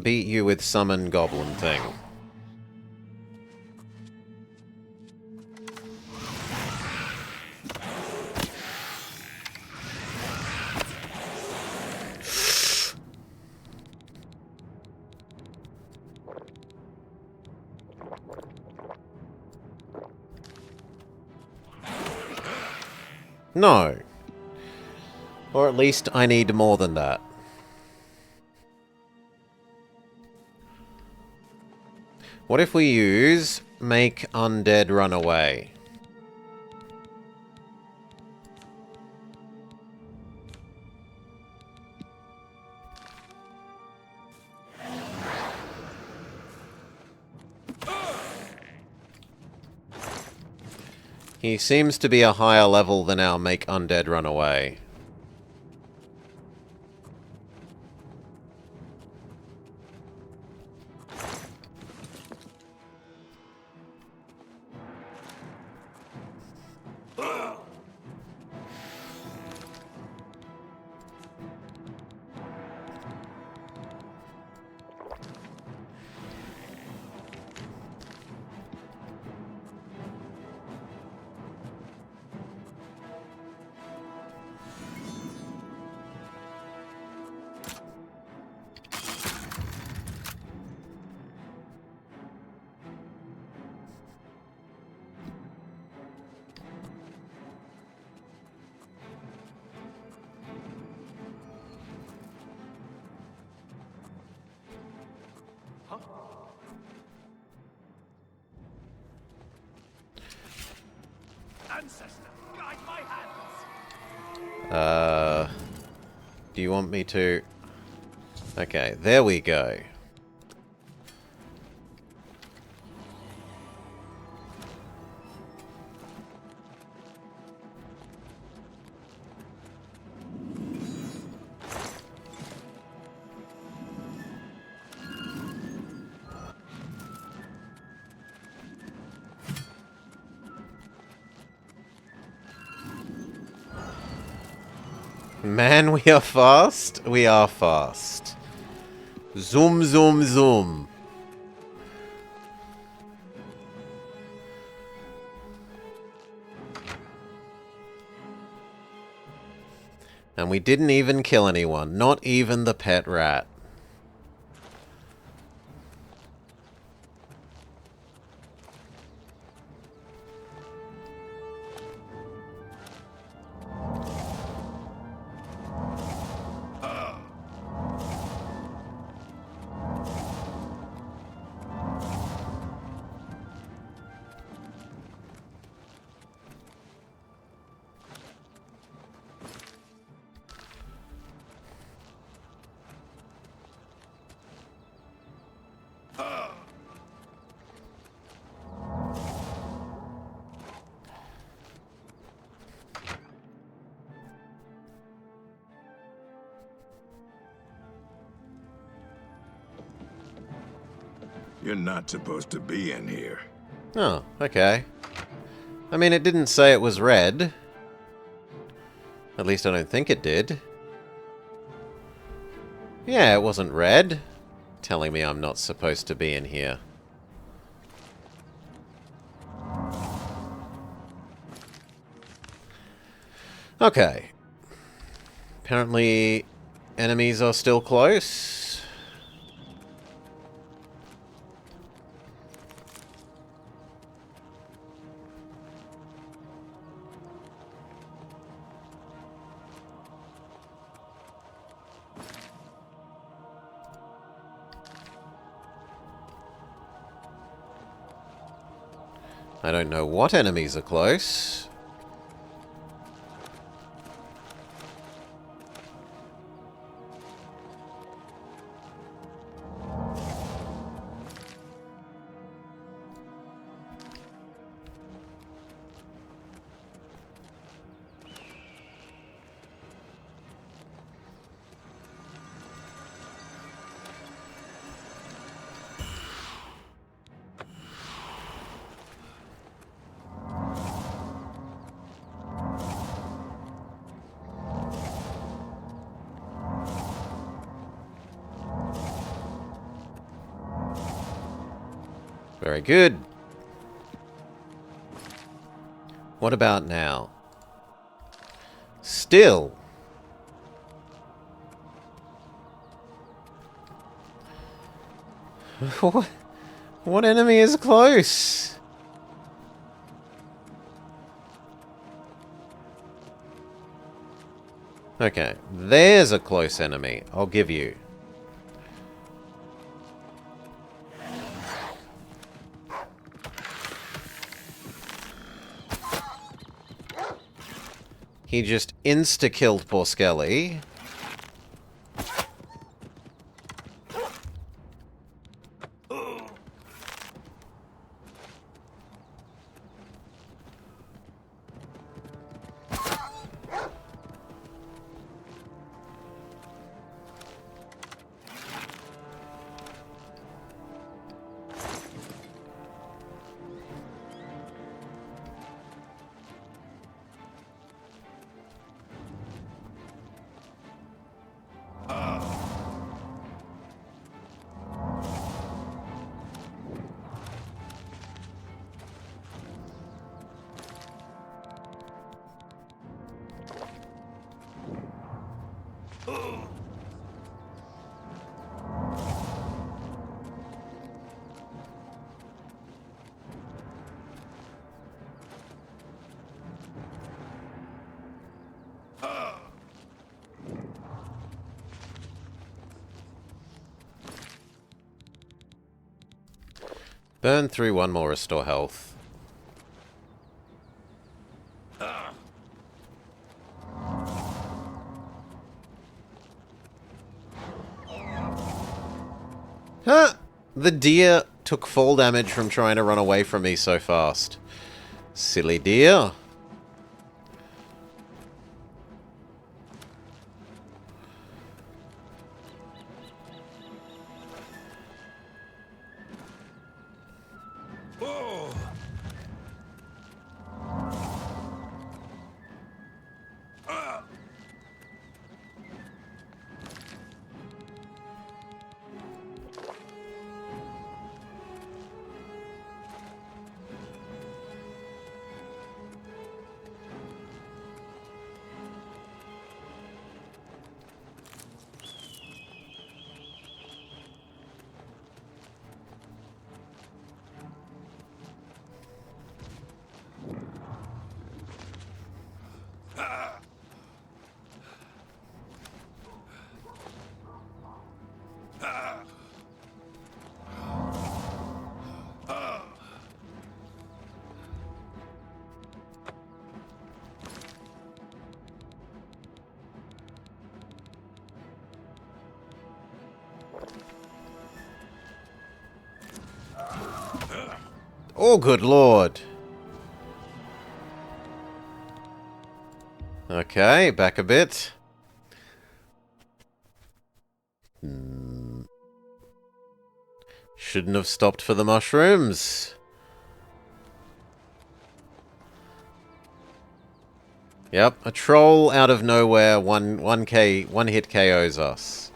Beat you with summon goblin thing. No. Or at least I need more than that. What if we use make undead run away? He seems to be a higher level than our make undead run away. ancestor, guide my hands. Do you want me to... Okay, there we go. Man, we are fast. We are fast. Zoom, zoom, zoom. And we didn't even kill anyone. Not even the pet rat. You're not supposed to be in here. Oh, okay. I mean, it didn't say it was red. At least I don't think it did. Yeah, it wasn't red. Telling me I'm not supposed to be in here. Okay. Apparently, enemies are still close. I don't know what enemies are close. Very good. What about now? Still. What enemy is close? Okay, there's a close enemy, I'll give you. He just insta-killed poor Skelly. Burn through one more, restore health. Huh! The deer took fall damage from trying to run away from me so fast. Silly deer. Oh. Oh, good lord. Okay, back a bit. Shouldn't have stopped for the mushrooms. Yep, a troll out of nowhere, one hit KOs us.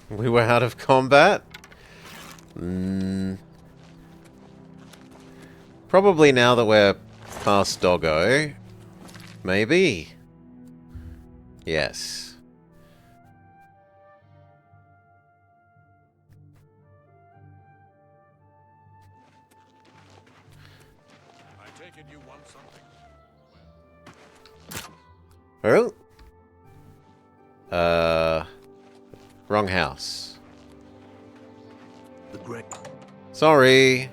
We were out of combat? Probably now that we're past Doggo. Maybe? Yes. I take it you want something. Oh? Wrong house. The great. Sorry.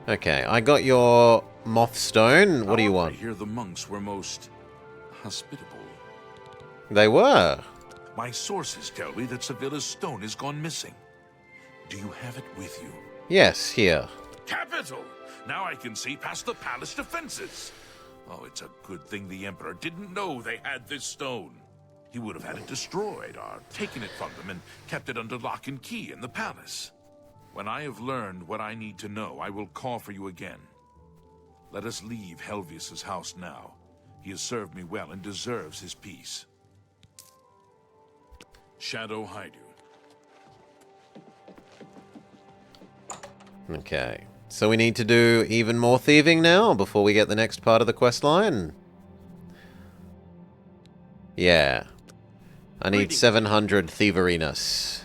Okay, I got your moth stone. What do you I want? hear the monks were most hospitable. They were. My sources tell me that Sevilla's stone has gone missing. Do you have it with you? Yes, here. Capital! Now I can see past the palace defenses. Oh, it's a good thing the Emperor didn't know they had this stone. He would have had it destroyed or taken it from them and kept it under lock and key in the palace. When I have learned what I need to know, I will call for you again. Let us leave Helvius's house now. He has served me well and deserves his peace. Shadow hide you. Okay. So we need to do even more thieving now before we get the next part of the quest line? Yeah. I need 700 thieveriness.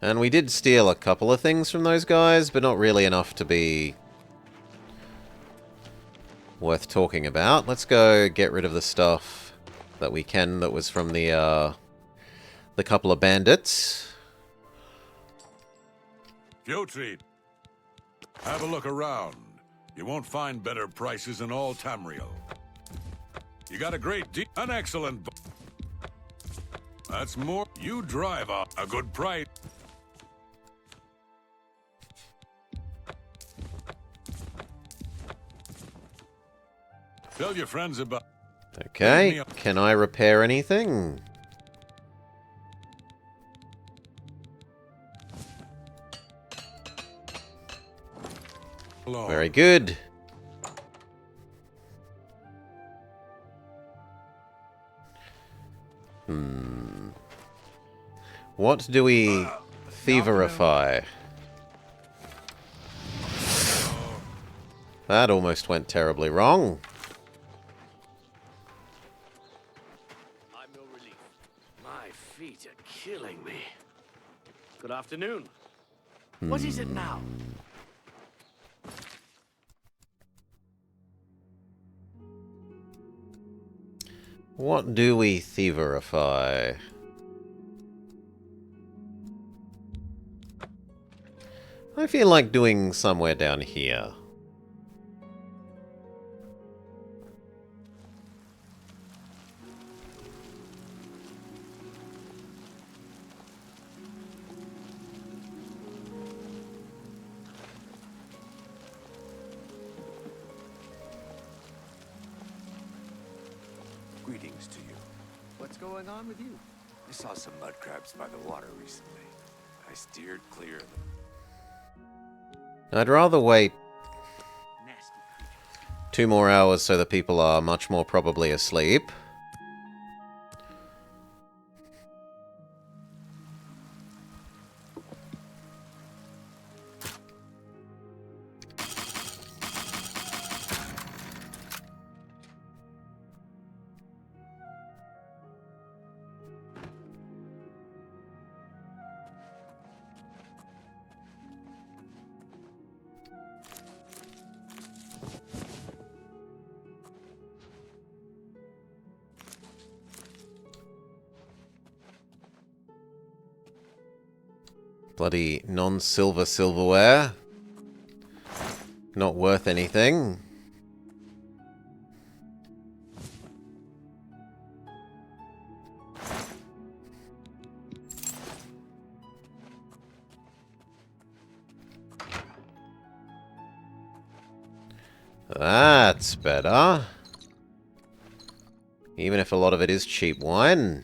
And we did steal a couple of things from those guys, but not really enough to be worth talking about. Let's go get rid of the stuff that we can that was from the couple of bandits. Fjotrid, have a look around. You won't find better prices in all Tamriel. You got a great deal, an excellent. That's more. You drive a good price. Tell your friends about. Okay, can I repair anything? Very good. What do we thieverify? That almost went terribly wrong. I'm no relief. My feet are killing me. Good afternoon. What is it now? What do we thieverify? I feel like doing somewhere down here. Greetings to you. What's going on with you? I saw some mud crabs by the water recently. I steered clear of them. I'd rather wait 2 more hours so that people are much more probably asleep. Bloody non-silver silverware. Not worth anything. That's better. Even if a lot of it is cheap wine.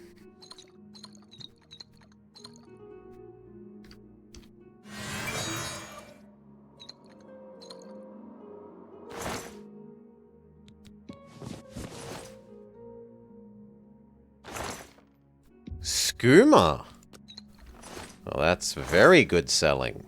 Skooma. Well, that's very good selling.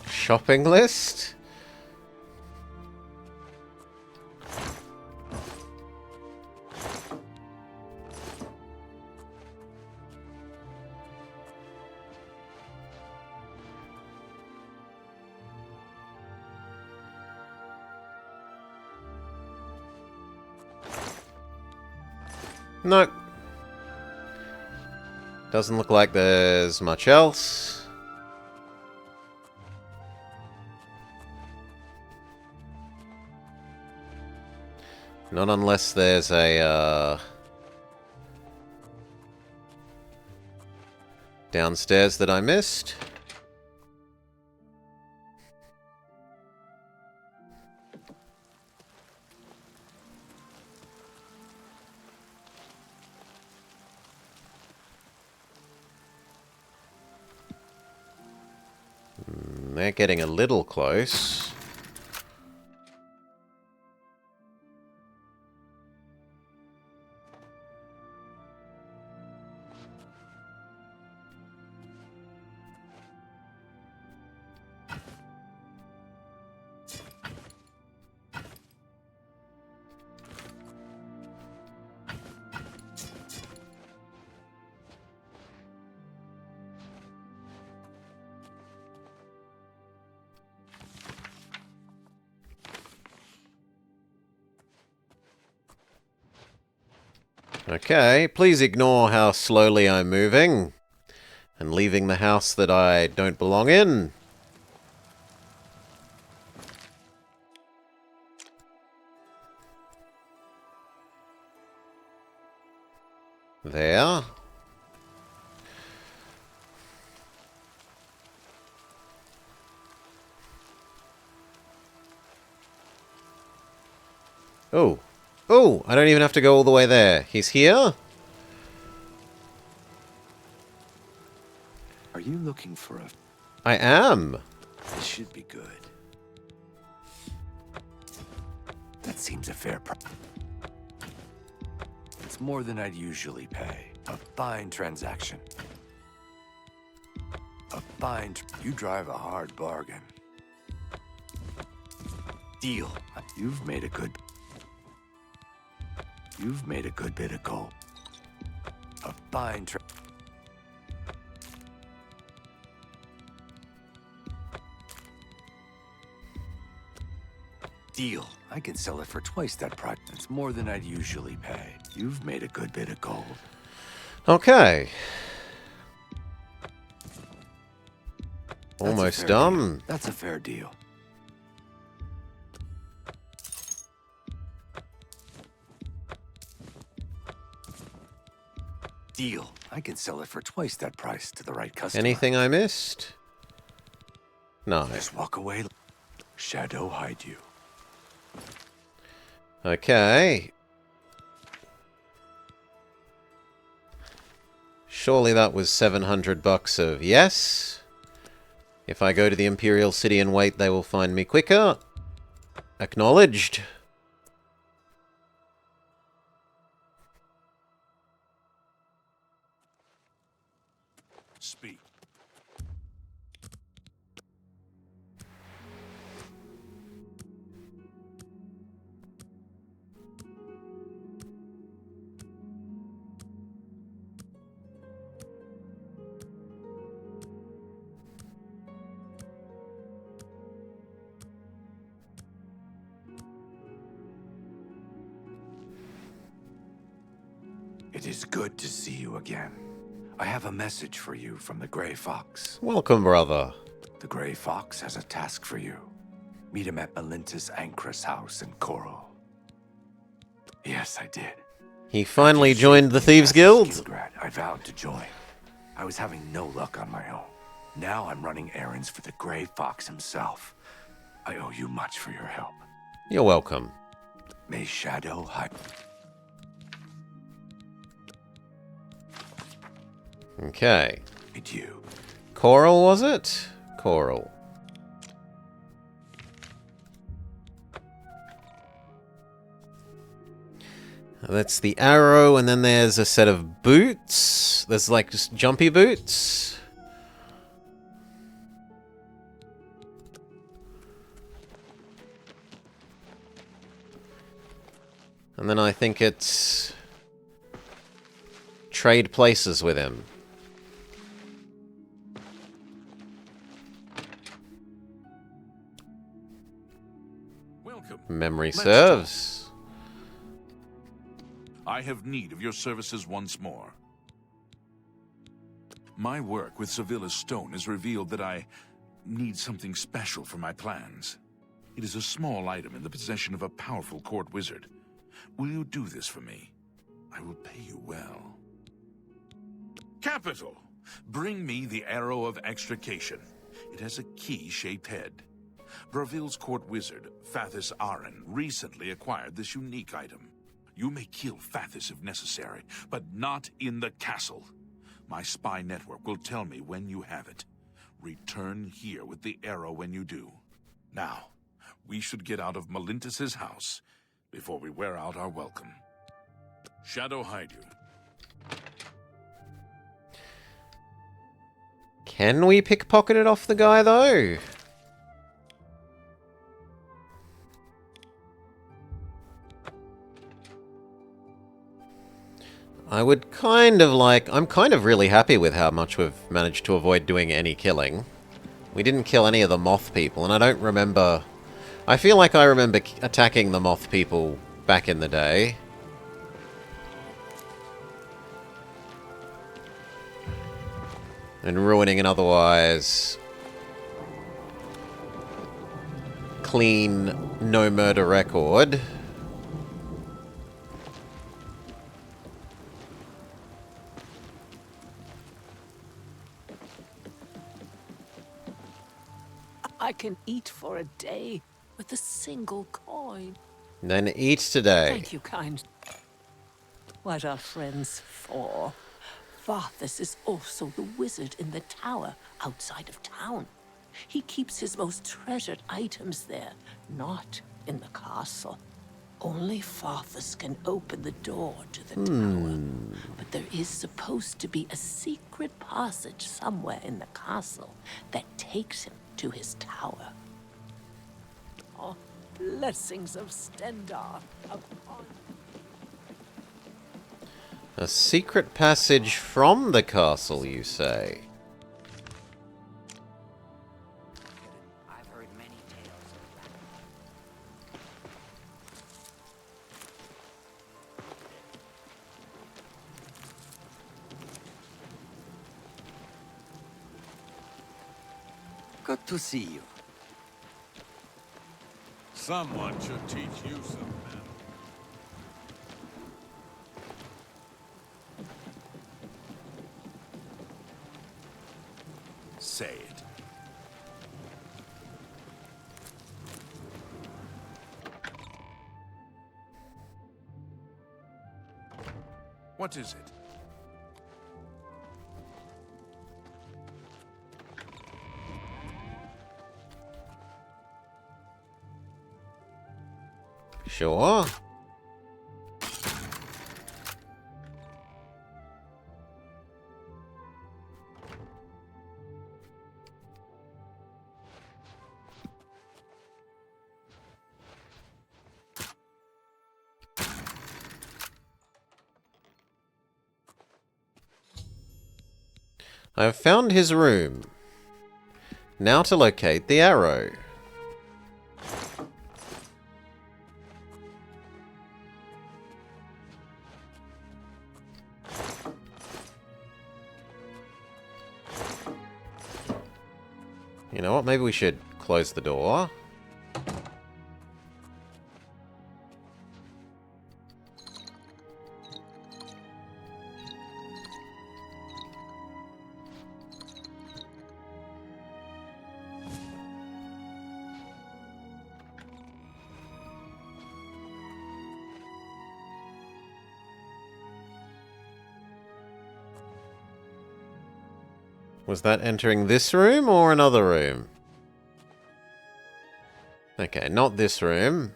Shopping list? Nope. Doesn't look like there's much else. Not unless there's a, downstairs that I missed. They're getting a little close. Okay, please ignore how slowly I'm moving and leaving the house that I don't belong in. There. Oh. Oh, I don't even have to go all the way there. He's here? Are you looking for a... I am. This should be good. That seems a fair price. It's more than I'd usually pay. A fine transaction. A fine... You drive a hard bargain. Deal. You've made a good bit of gold. A fine deal. I can sell it for twice that price. It's more than I'd usually pay. You've made a good bit of gold. Okay. That's Almost done. Deal. That's a fair deal. Deal. I can sell it for twice that price to the right customer. Anything I missed? No. Just walk away. Shadow hide you. Okay. Surely that was 700 bucks of yes. If I go to the Imperial City and wait, they will find me quicker. Acknowledged. Speak. It is good to see you again. I have a message for you from the Grey Fox. Welcome, brother. The Grey Fox has a task for you. Meet him at Melinta's Ancrus house in Coral. Yes, I did. He finally joined the Thieves Guild. I vowed to join. I was having no luck on my own. Now I'm running errands for the Grey Fox himself. I owe you much for your help. You're welcome. May Shadow hide. Okay. You. Coral, was it? Coral. That's the arrow, and then there's a set of boots. There's like just jumpy boots. And then I think it's trade places with him. Welcome. Memory Let's serves. I have need of your services once more. My work with Sevilla's stone has revealed that I need something special for my plans. It is a small item in the possession of a powerful court wizard. Will you do this for me? I will pay you well. Capital! Bring me the Arrow of Extrication. It has a key-shaped head. Braville's court wizard, Fathis Aren, recently acquired this unique item. You may kill Fathis if necessary, but not in the castle. My spy network will tell me when you have it. Return here with the arrow when you do. Now, we should get out of Melintus's house before we wear out our welcome. Shadow hide you. Can we pickpocket it off the guy, though? I would kind of like... I'm kind of really happy with how much we've managed to avoid doing any killing. We didn't kill any of the moth people, and I don't remember... I feel like I remember attacking the moth people back in the day. And ruining an otherwise clean, no murder record. I can eat for a day with a single coin. Then eat today. Thank you, kind. What are friends for? Varthus is also the wizard in the tower outside of town. He keeps his most treasured items there, not in the castle. Only Varthus can open the door to the tower. But there is supposed to be a secret passage somewhere in the castle that takes him to his tower. Oh, blessings of Stendar upon... A secret passage from the castle, you say? I've heard many tales of that. Good to see you. Someone should teach you some manners. Say it. What is it? Sure. I have found his room. Now to locate the arrow. You know what? Maybe we should close the door. Was that entering this room or another room? Okay, not this room.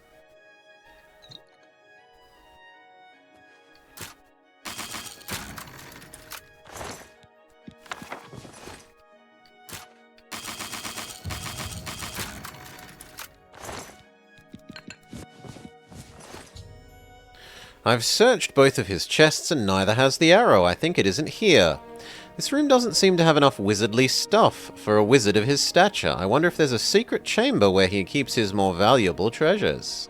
I've searched both of his chests and neither has the arrow. I think it isn't here. This room doesn't seem to have enough wizardly stuff for a wizard of his stature. I wonder if there's a secret chamber where he keeps his more valuable treasures.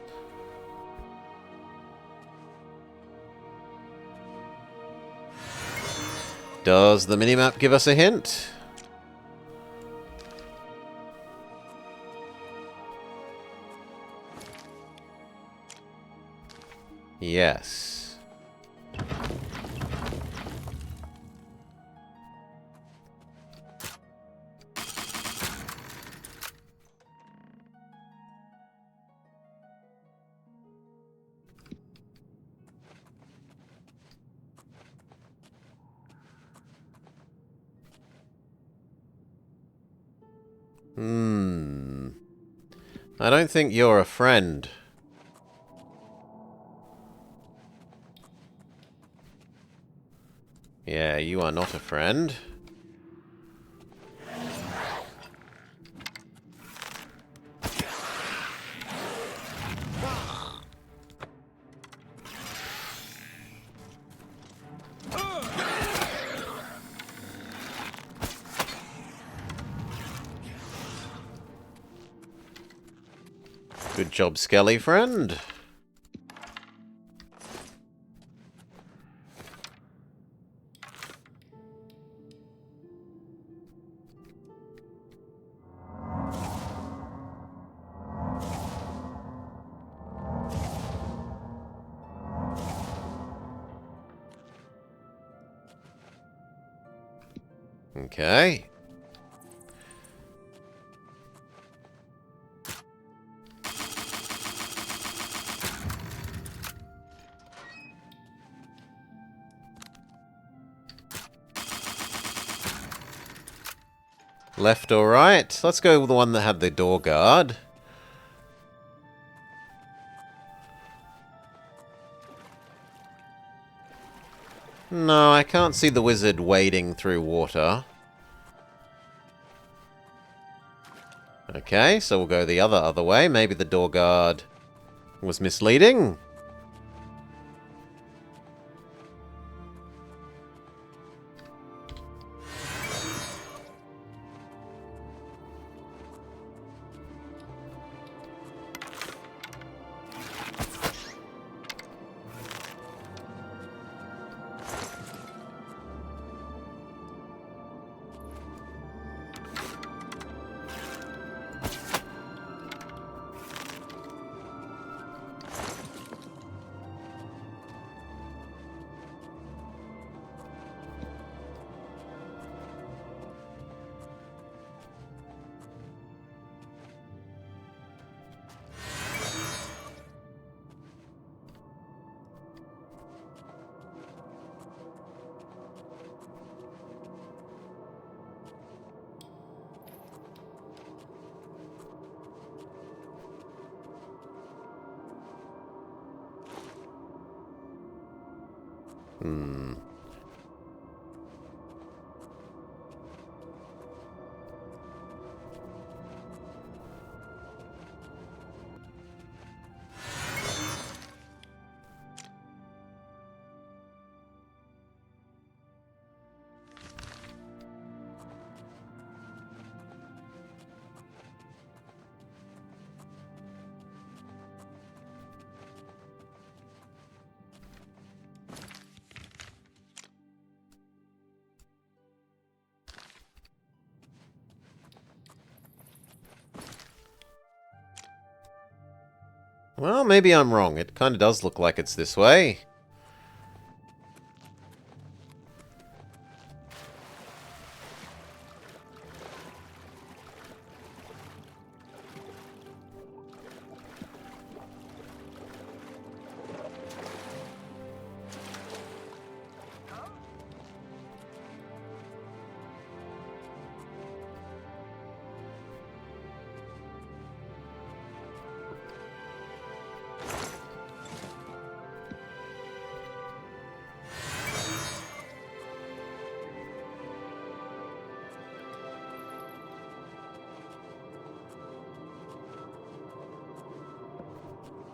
Does the minimap give us a hint? Yes. I don't think you're a friend. Yeah, you are not a friend. Good job, Skelly friend. Okay. Left or right? Let's go with the one that had the door guard. No, I can't see the wizard wading through water. Okay, so we'll go the other way. Maybe the door guard was misleading. Well, maybe I'm wrong. It kind of does look like it's this way.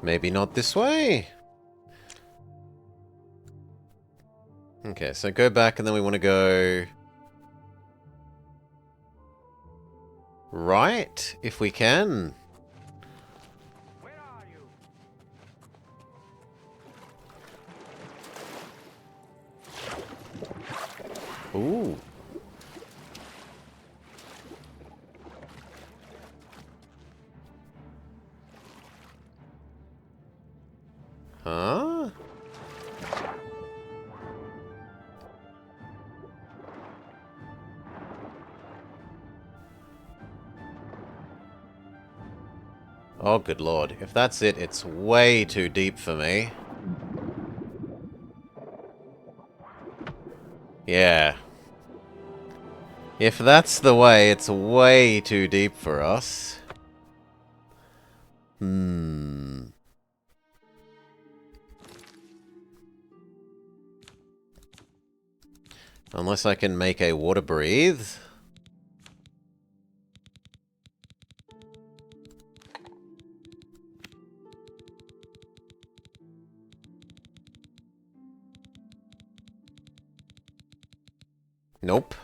Maybe not this way. Okay, so go back and then we want to go right, if we can. Ooh. Huh? Oh, good lord. If that's it, it's way too deep for me. Yeah. If that's the way, it's way too deep for us. Unless I can make a water breathe. Nope.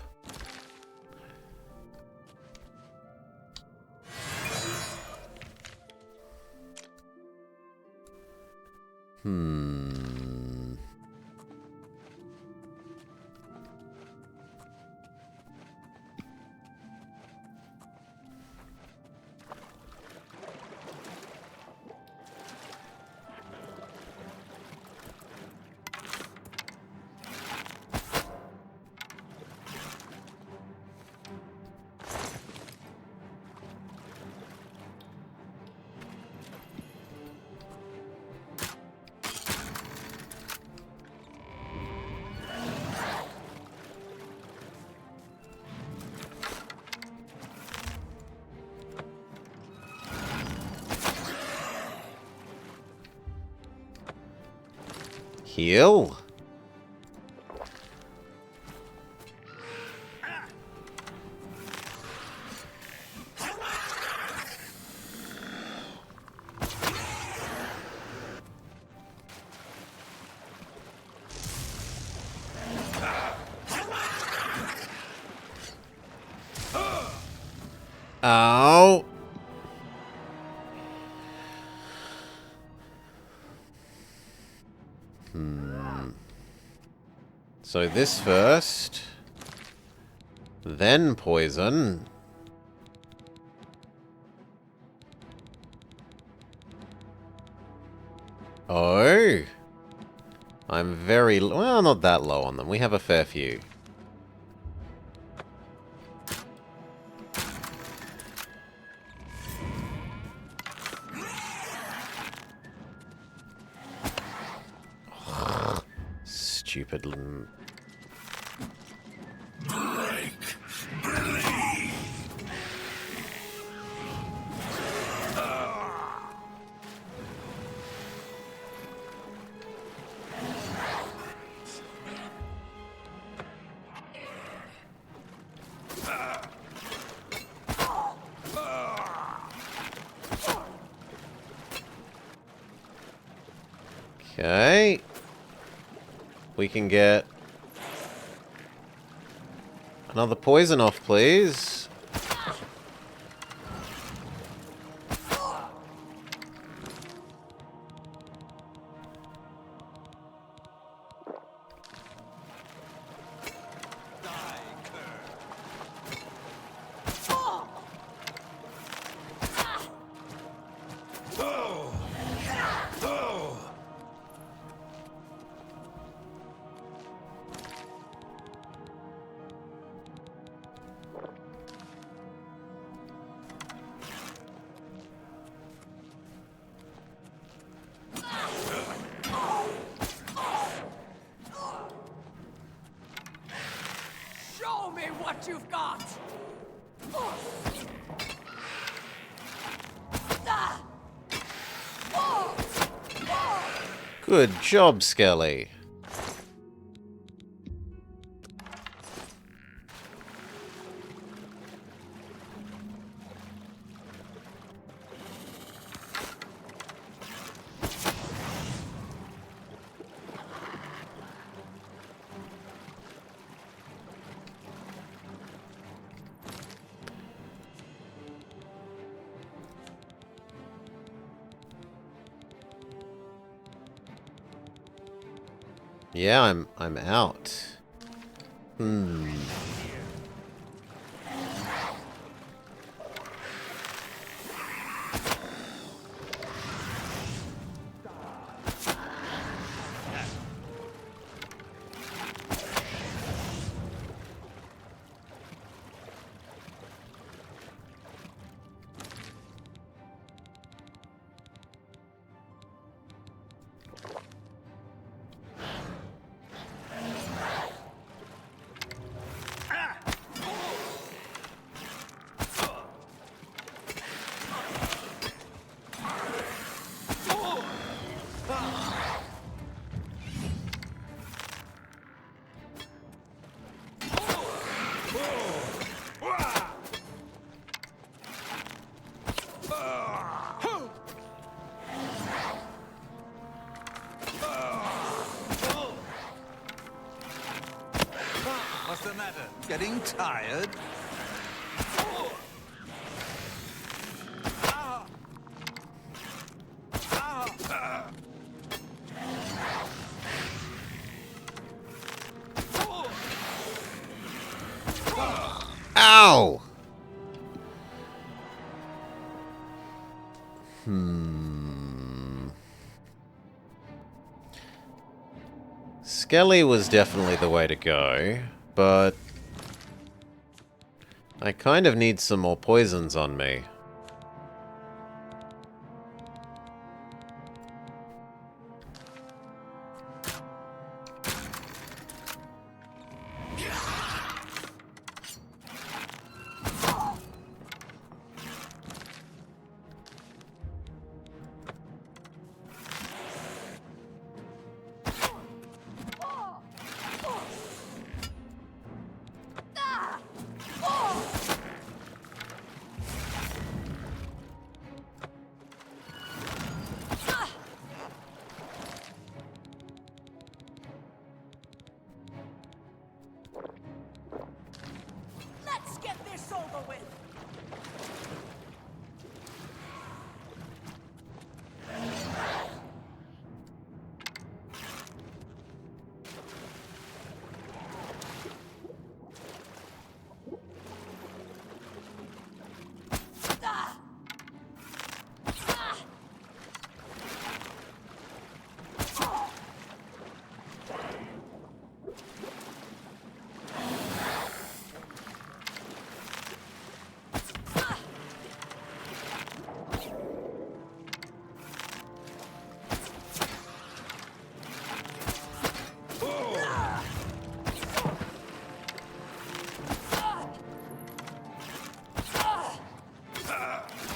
Heal. Ow. So this first, then poison. Oh. I'm very... well, not that low on them. We have a fair few. Stupid... Okay. We can get another poison off, please. Show me what you've got! Good job, Skelly. Yeah, I'm out. What's the matter? Getting tired? Ow! Skelly was definitely the way to go, but I kind of need some more poisons on me. this over with!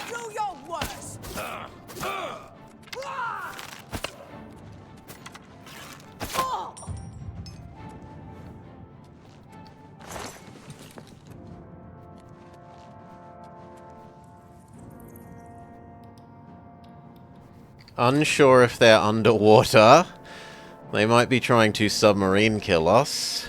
Do your worst! Unsure if they're underwater. They might be trying to submarine kill us.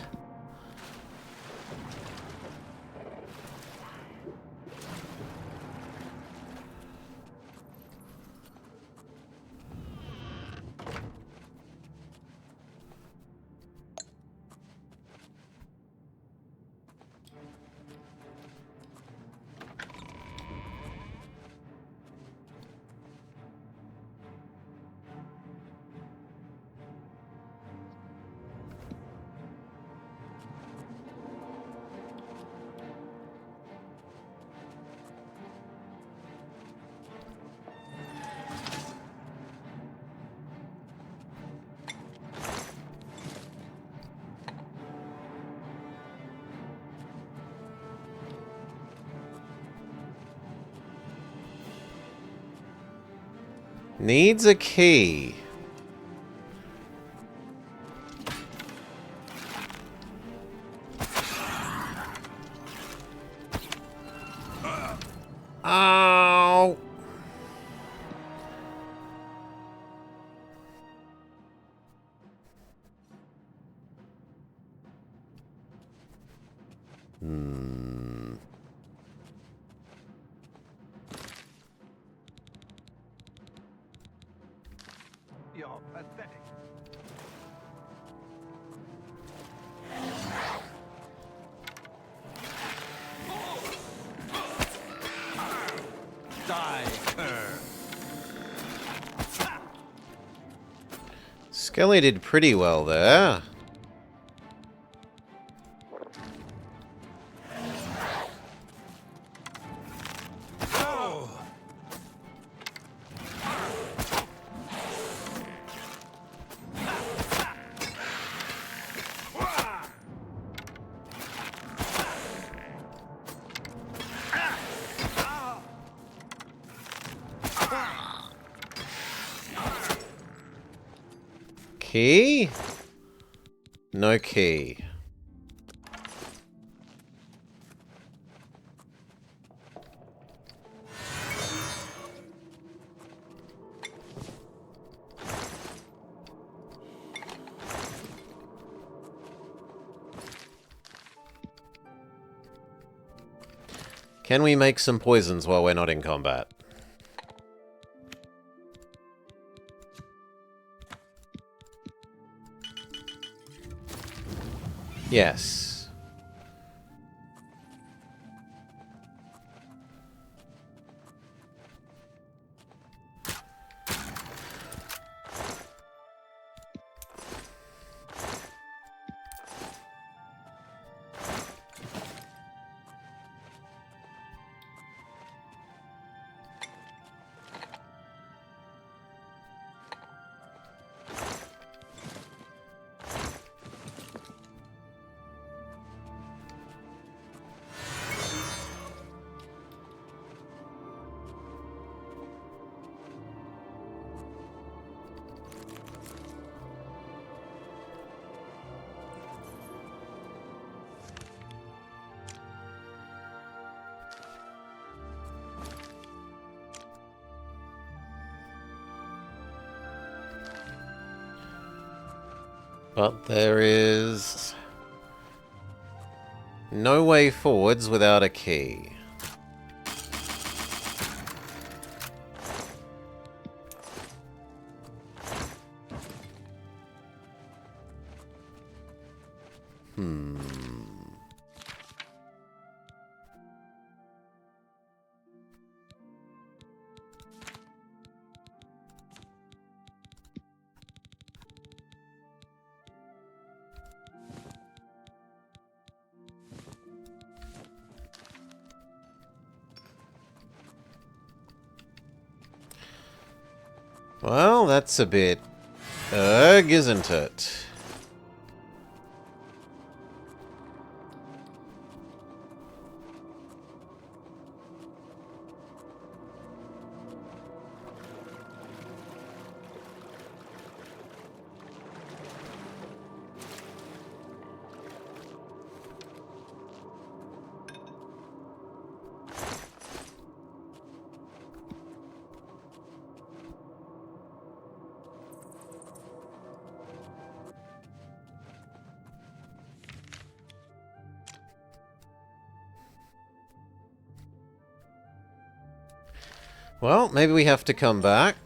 Needs a key. Ow! You're pathetic. Die, cur. Skelly did pretty well there. Key? No key. Can we make some poisons while we're not in combat? Yes. But there is No way forwards without a key. Well, that's a bit isn't it? Well, maybe we have to come back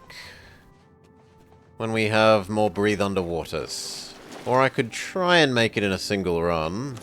when we have more Breathe Underwaters. Or I could try and make it in a single run.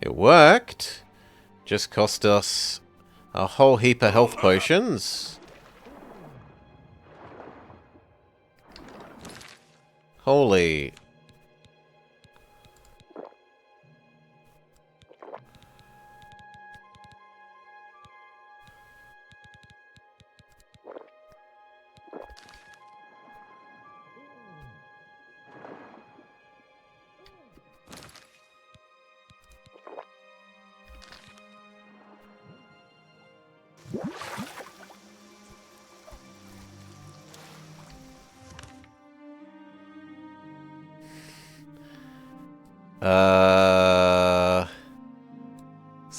It worked. Just cost us a whole heap of health potions. Holy.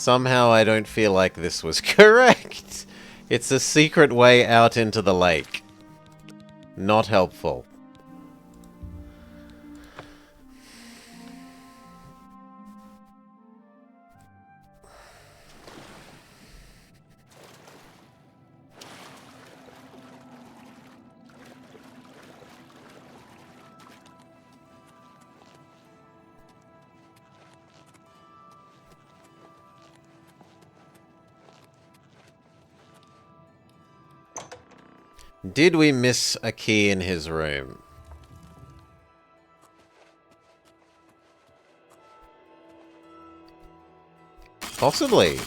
Somehow I don't feel like this was correct. It's a secret way out into the lake. Not helpful. Did we miss a key in his room? Possibly.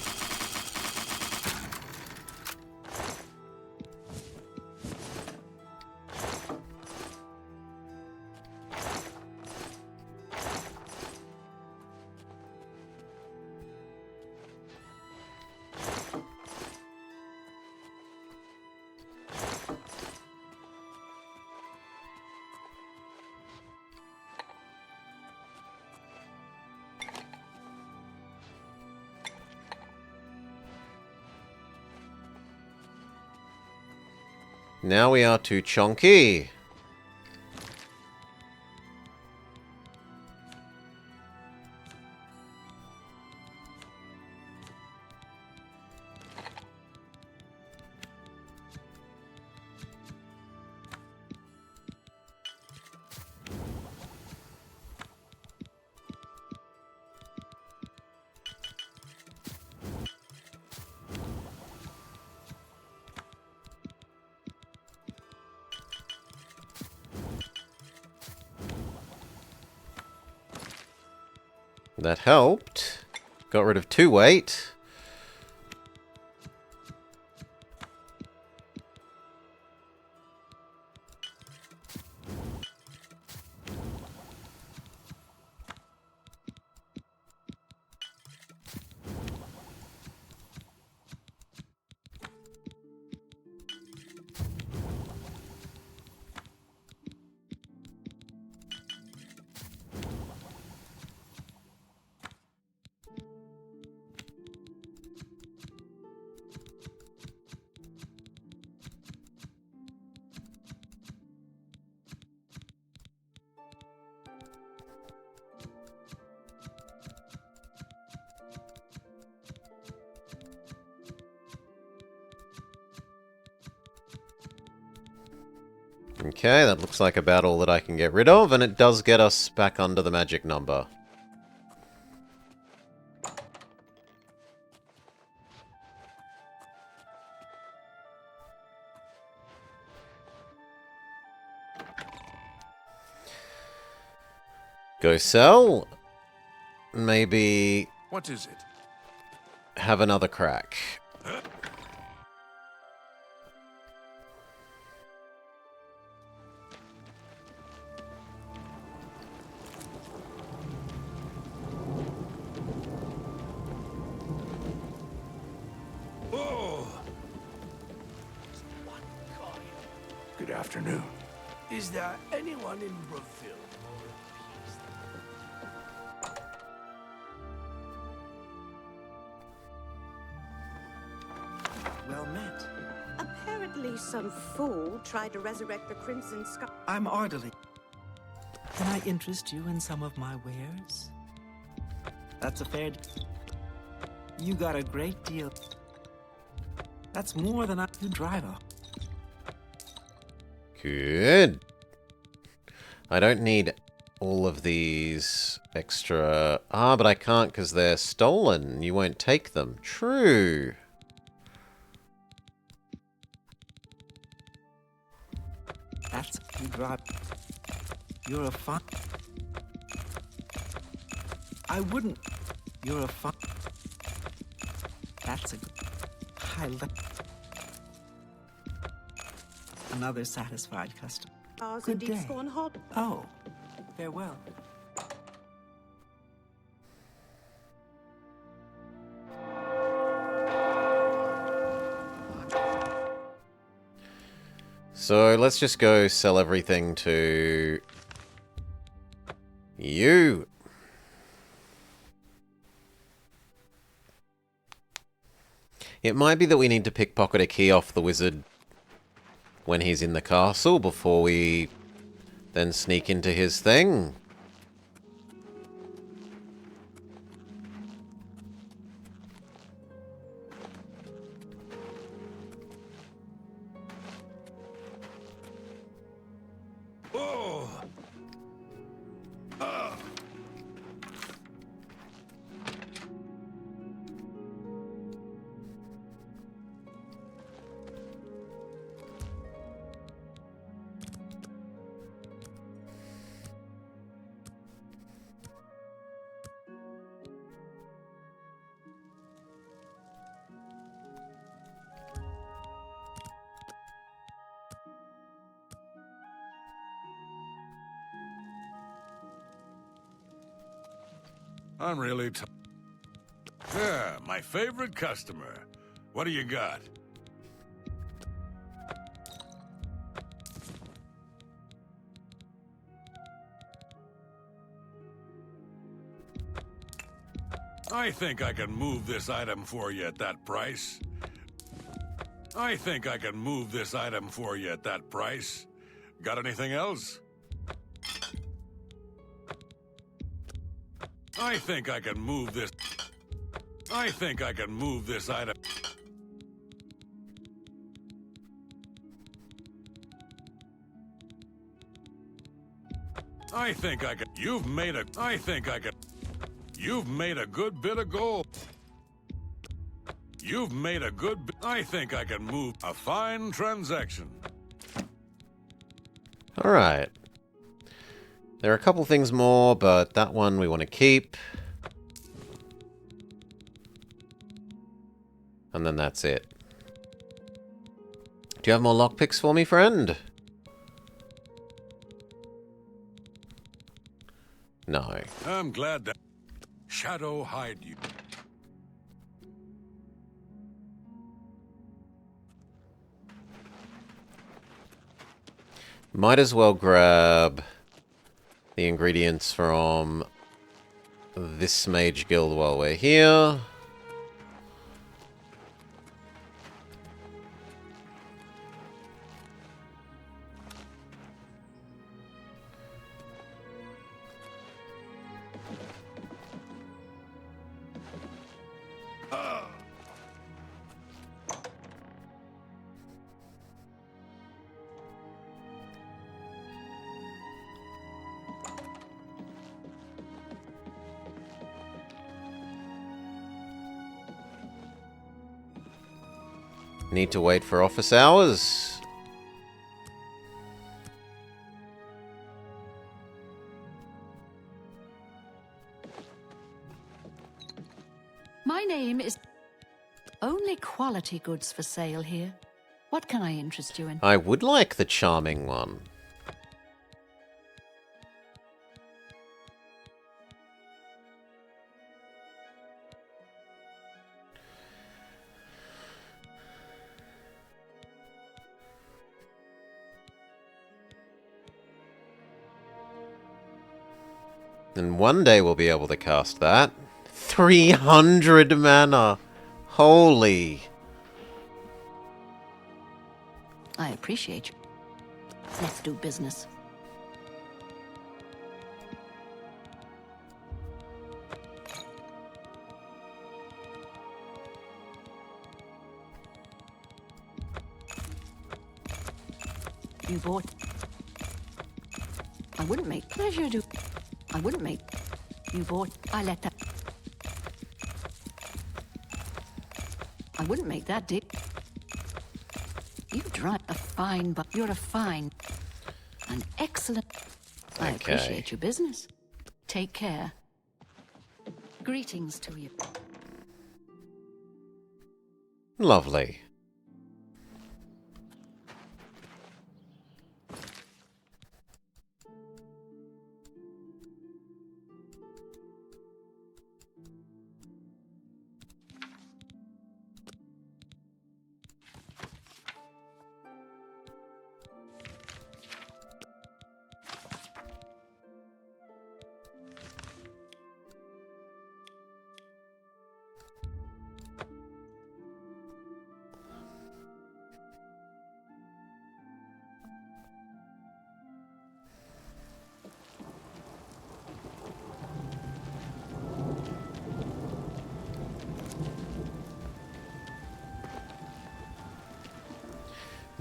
Now we are to Chonky. That helped. Got rid of 2 weight. Okay, that looks like about all that I can get rid of, and it does get us back under the magic number. Go sell. Maybe What is it? have another crack. Good afternoon. Is there anyone in Brookville? Well met. Apparently some fool tried to resurrect the Crimson Sky. I'm Ardely. Can I interest you in some of my wares? That's a fair... You got a great deal. That's more than I... You drive a... Good. I don't need all of these extra... Ah, but I can't because they're stolen. You won't take them. True. That's... You drive... You're a fun... I wouldn't... You're a fun... That's a good... Another satisfied customer. Good day. Oh, farewell. So let's just go sell everything to you. It might be that we need to pickpocket a key off the wizard when he's in the castle before we then sneak into his thing. I'm really Yeah, my favorite customer. What do you got? I think I can move this item for you at that price. I think I can move this item for you at that price. Got anything else? I think I can move this. I think I can move this item. I think I can. You've made a. I think I can. You've made a good bit of gold. You've made a good bit. I think I can move a fine transaction. All right. There are a couple things more, but that one we want to keep. And then that's it. Do you have more lockpicks for me, friend? No. I'm glad that Shadow hide you. Might as well grab the ingredients from this mage guild while we're here. Need to wait for office hours. My name is... Only quality goods for sale here. What can I interest you in? I would like the charming one. And one day we'll be able to cast that. 300 mana! Holy! I appreciate you. Let's do business. You bought... I wouldn't make pleasure to... I wouldn't make... You bought... I let that... I wouldn't make that dick. You drive a fine, but you're a fine... An excellent... I Okay. appreciate your business. Take care. Greetings to you. Lovely.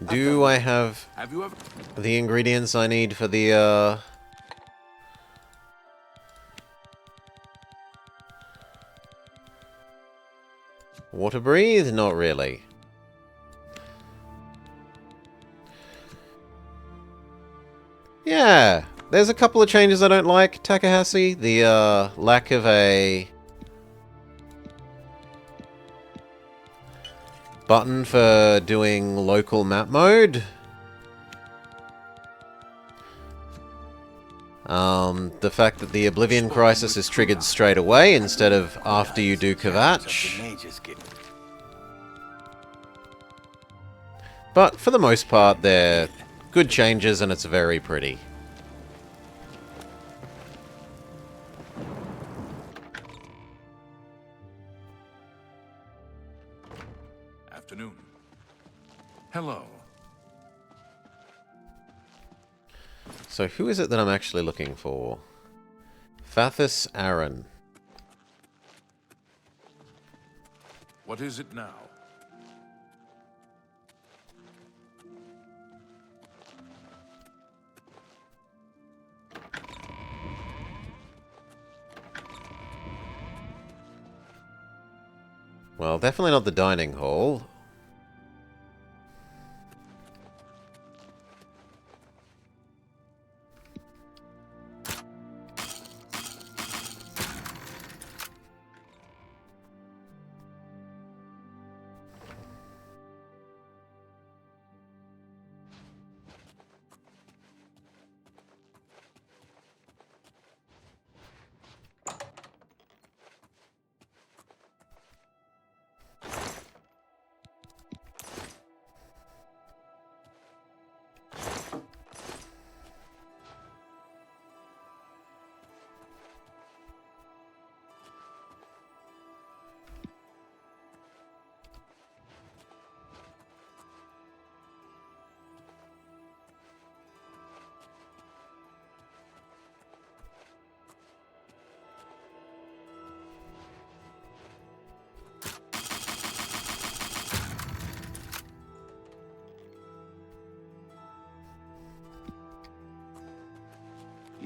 Do I have you ever... the ingredients I need for the, water breathe? Not really. Yeah, there's a couple of changes I don't like, Takahashi. The, lack of a button for doing local map mode. The fact that the Oblivion crisis is triggered straight away instead of after you do Kvatch. But for the most part, they're good changes and it's very pretty. Afternoon. Hello. So who is it that I'm actually looking for? Fathus Aaron. What is it now? Well, definitely not the dining hall.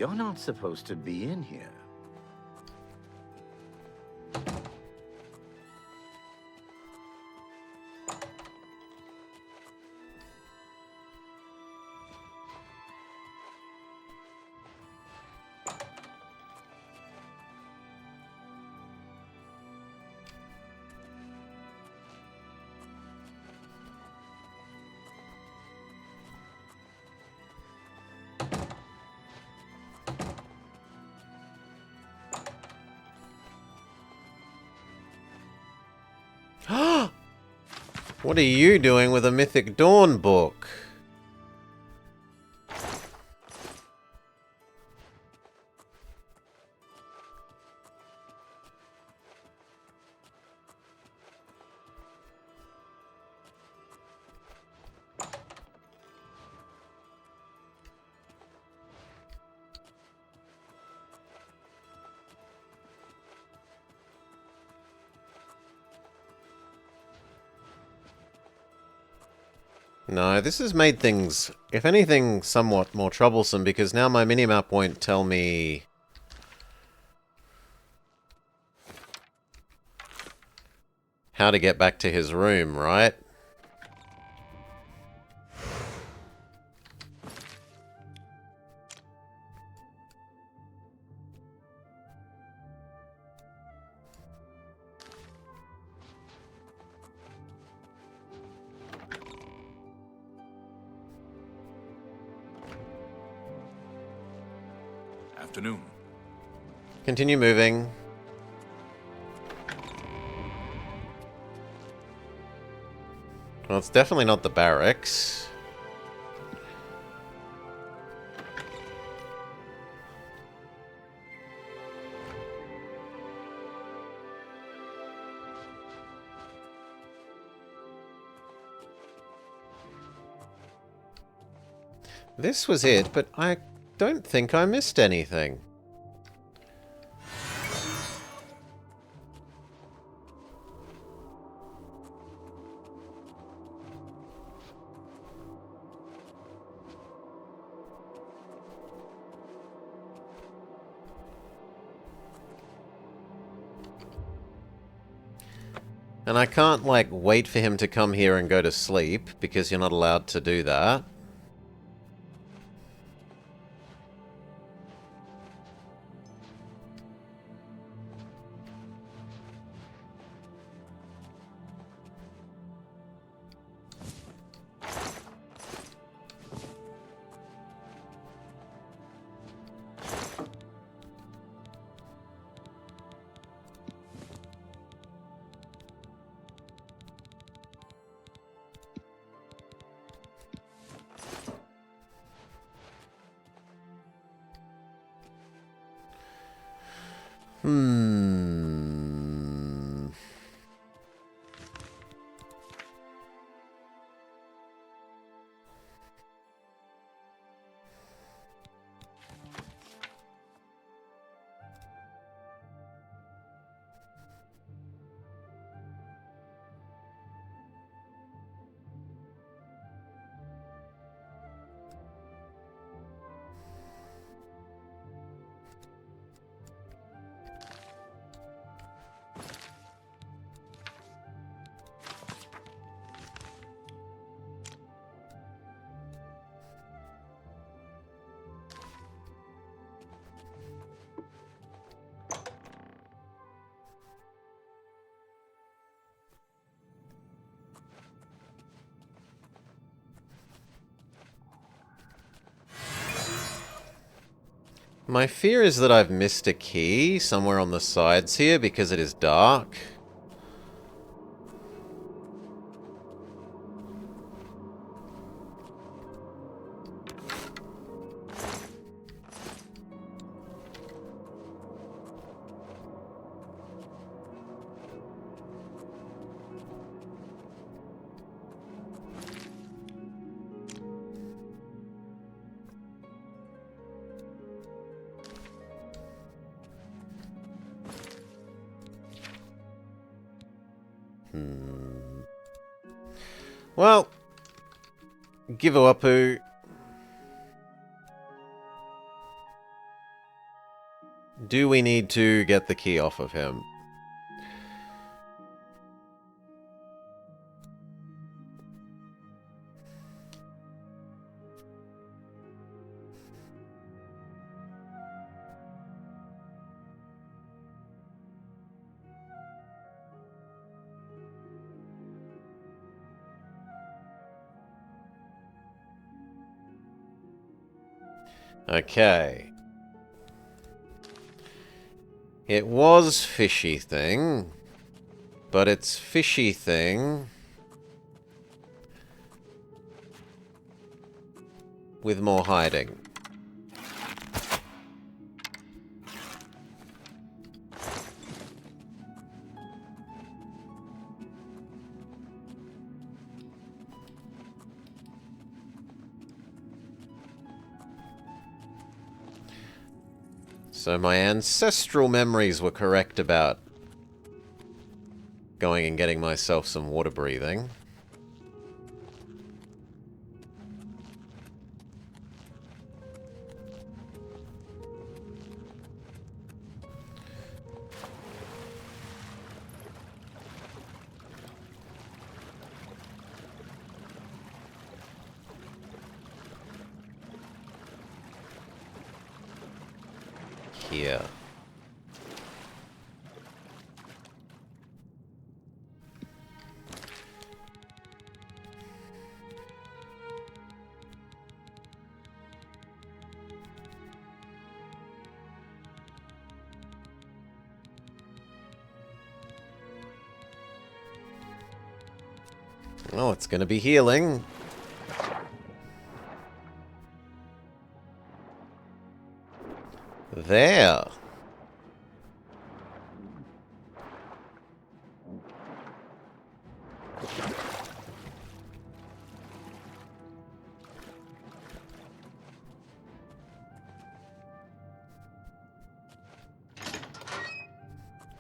You're not supposed to be in here. What are you doing with a Mythic Dawn book? No, this has made things, if anything, somewhat more troublesome, because now my minimap won't tell me how to get back to his room, right? Afternoon. Continue moving. Well, it's definitely not the barracks. This was it, but I don't think I missed anything. And I can't, like, wait for him to come here and go to sleep, because you're not allowed to do that. My fear is that I've missed a key somewhere on the sides here because it is dark. Well, give a wapoo. do we need to get the key off of him? Okay. It was fishy thing, but it's fishy thing with more hiding. So my ancestral memories were correct about going and getting myself some water breathing. Here. Oh, it's gonna be healing. There.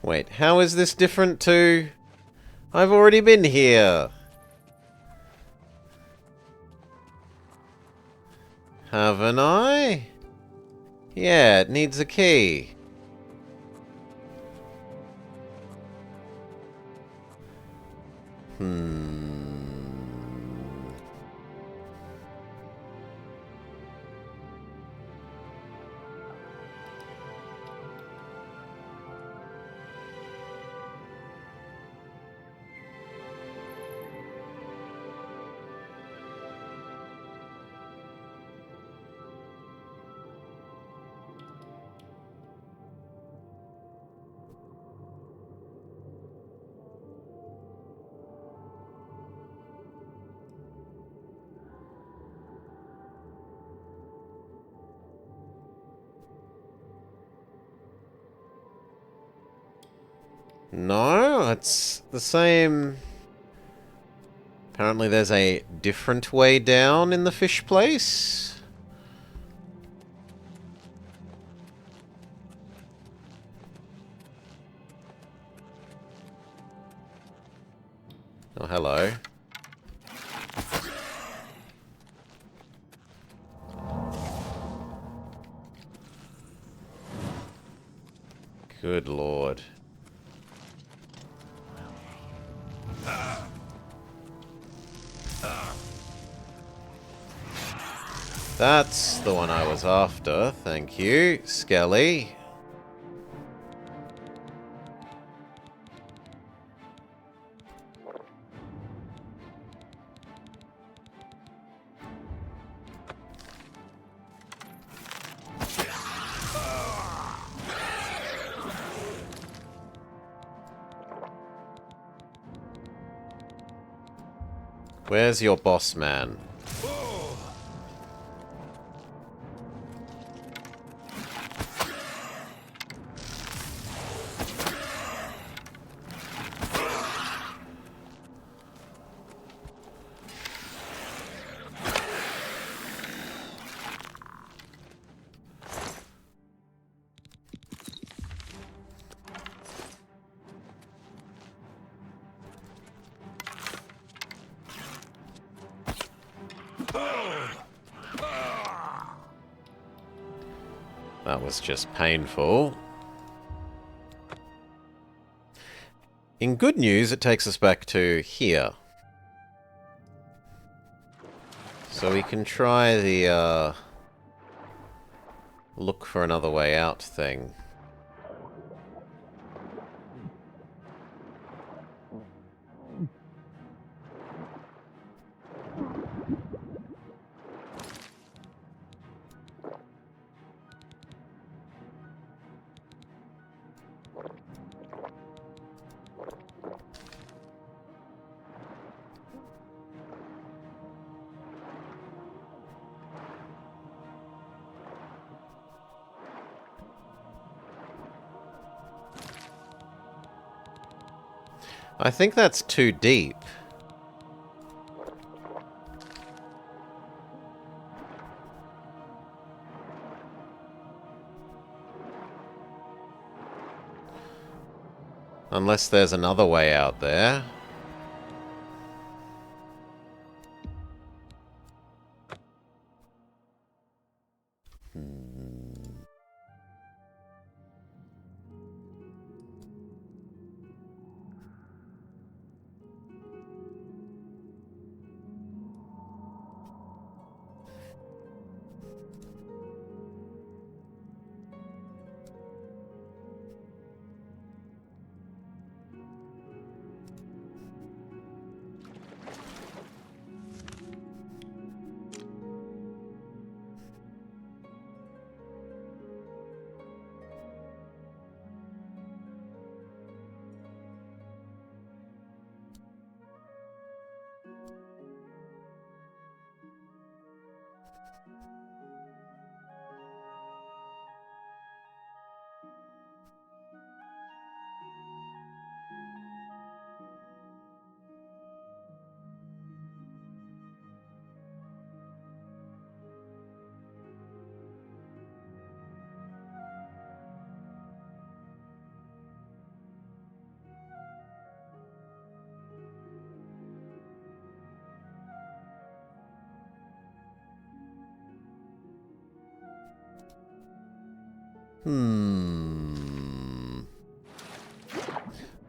Wait, how is this different to... I've already been here. Haven't I? Yeah, it needs a key. No, it's the same. Apparently there's a different way down in the fish place. Oh, hello. Good lord. That's the one I was after, thank you, Skelly. Where's your boss man? That was just painful. In good news, it takes us back to here. So we can try the, look for another way out thing. I think that's too deep. Unless there's another way out there.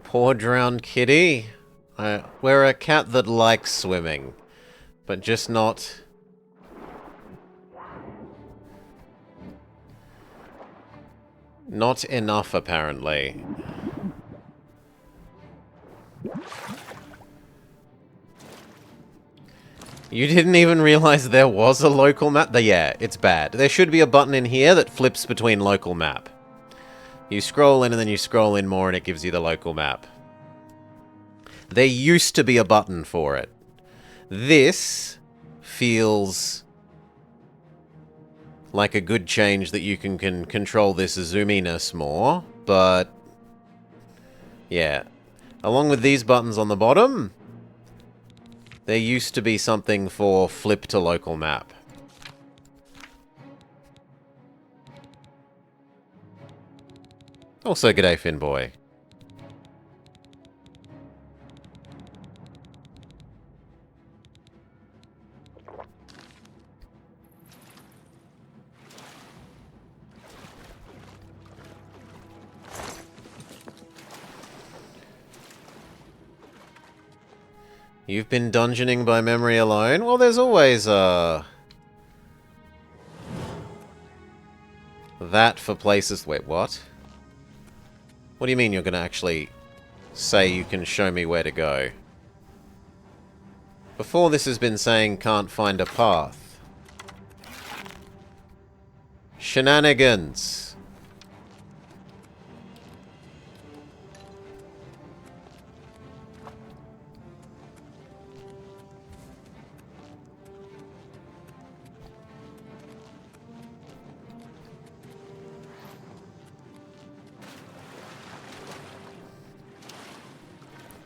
Poor drowned kitty. We're a cat that likes swimming, but just not... not enough, apparently. You didn't even realize there was a local map? Yeah, it's bad. There should be a button in here that flips between local map. You scroll in and then you scroll in more and it gives you the local map. There used to be a button for it. This feels like a good change that you can control this zoominess more, but yeah. Along with these buttons on the bottom, there used to be something for flip to local map. Also, g'day, Finboy. You've been dungeoning by memory alone? Well, there's always, that for places... Wait, what? What do you mean you're going to actually say you can show me where to go? Before this has been saying can't find a path. Shenanigans.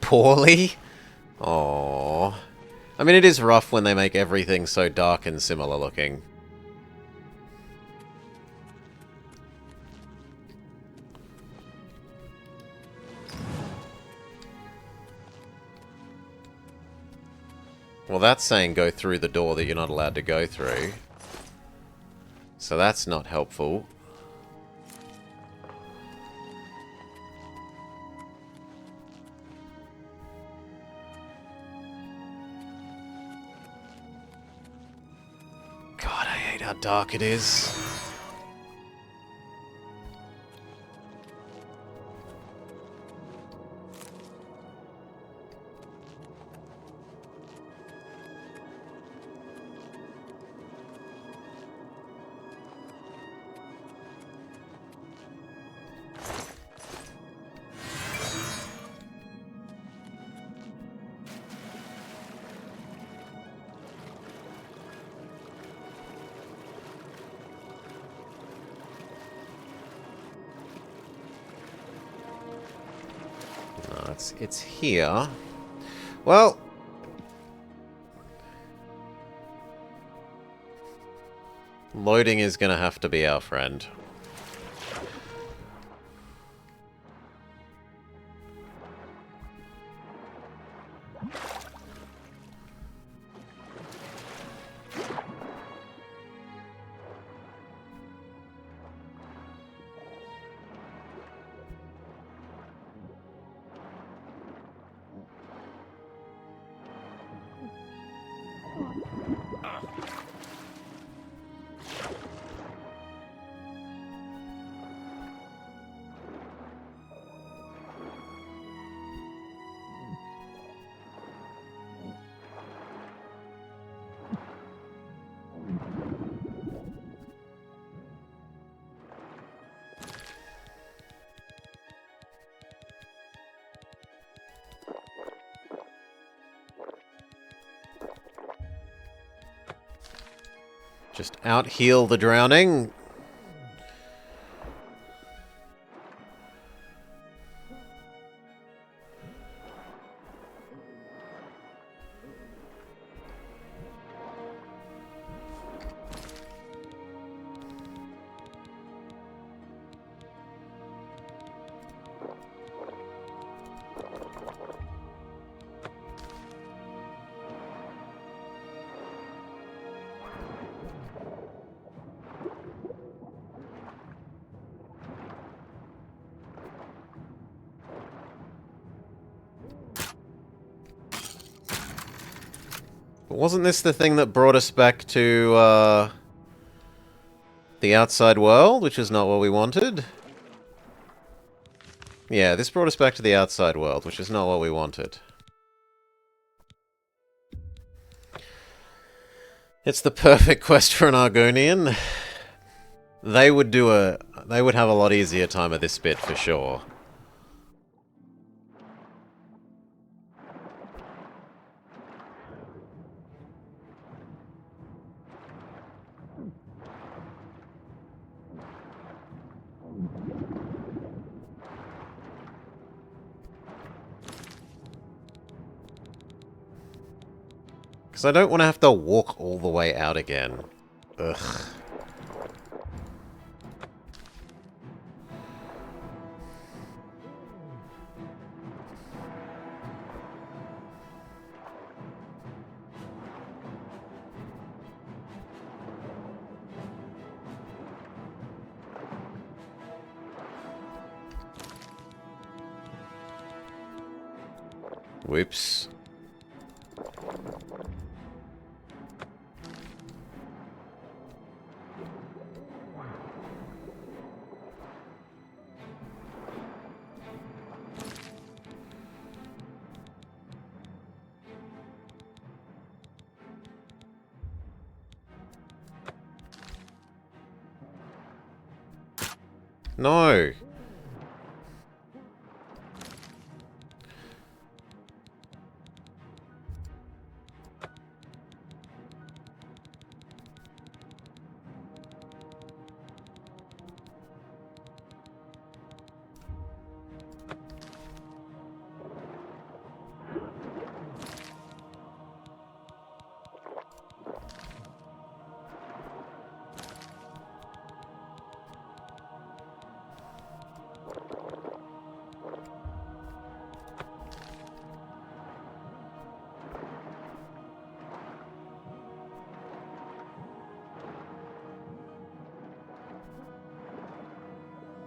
Poorly? Aww. I mean, it is rough when they make everything so dark and similar looking. Well, that's saying go through the door that you're not allowed to go through. So that's not helpful. how dark it is. No, it's here. Well, loading is gonna have to be our friend. Just out-heal the drowning. But wasn't this the thing that brought us back to, the outside world, which is not what we wanted? Yeah, this brought us back to the outside world, which is not what we wanted. It's the perfect quest for an Argonian. They would have a lot easier time at this bit for sure. Because I don't want to have to walk all the way out again. Ugh. Whoops. No.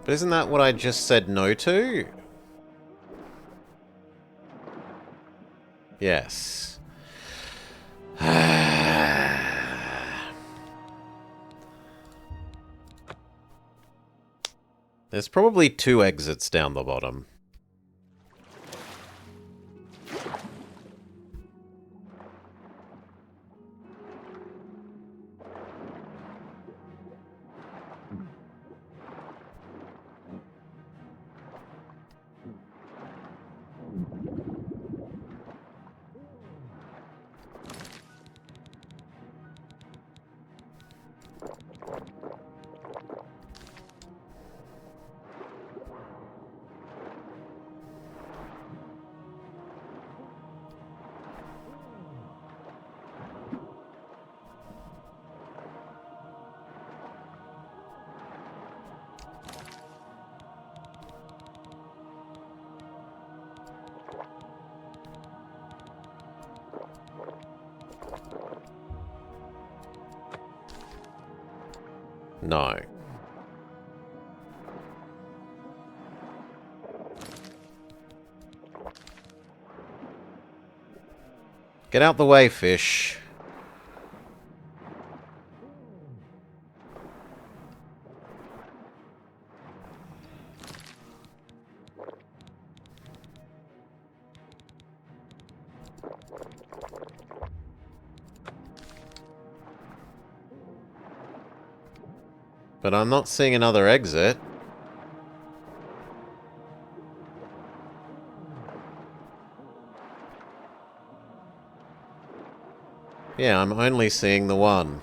But isn't that what I just said no to? Yes. There's probably 2 exits down the bottom. No. Get out the way, fish. But I'm not seeing another exit. Yeah, I'm only seeing the one.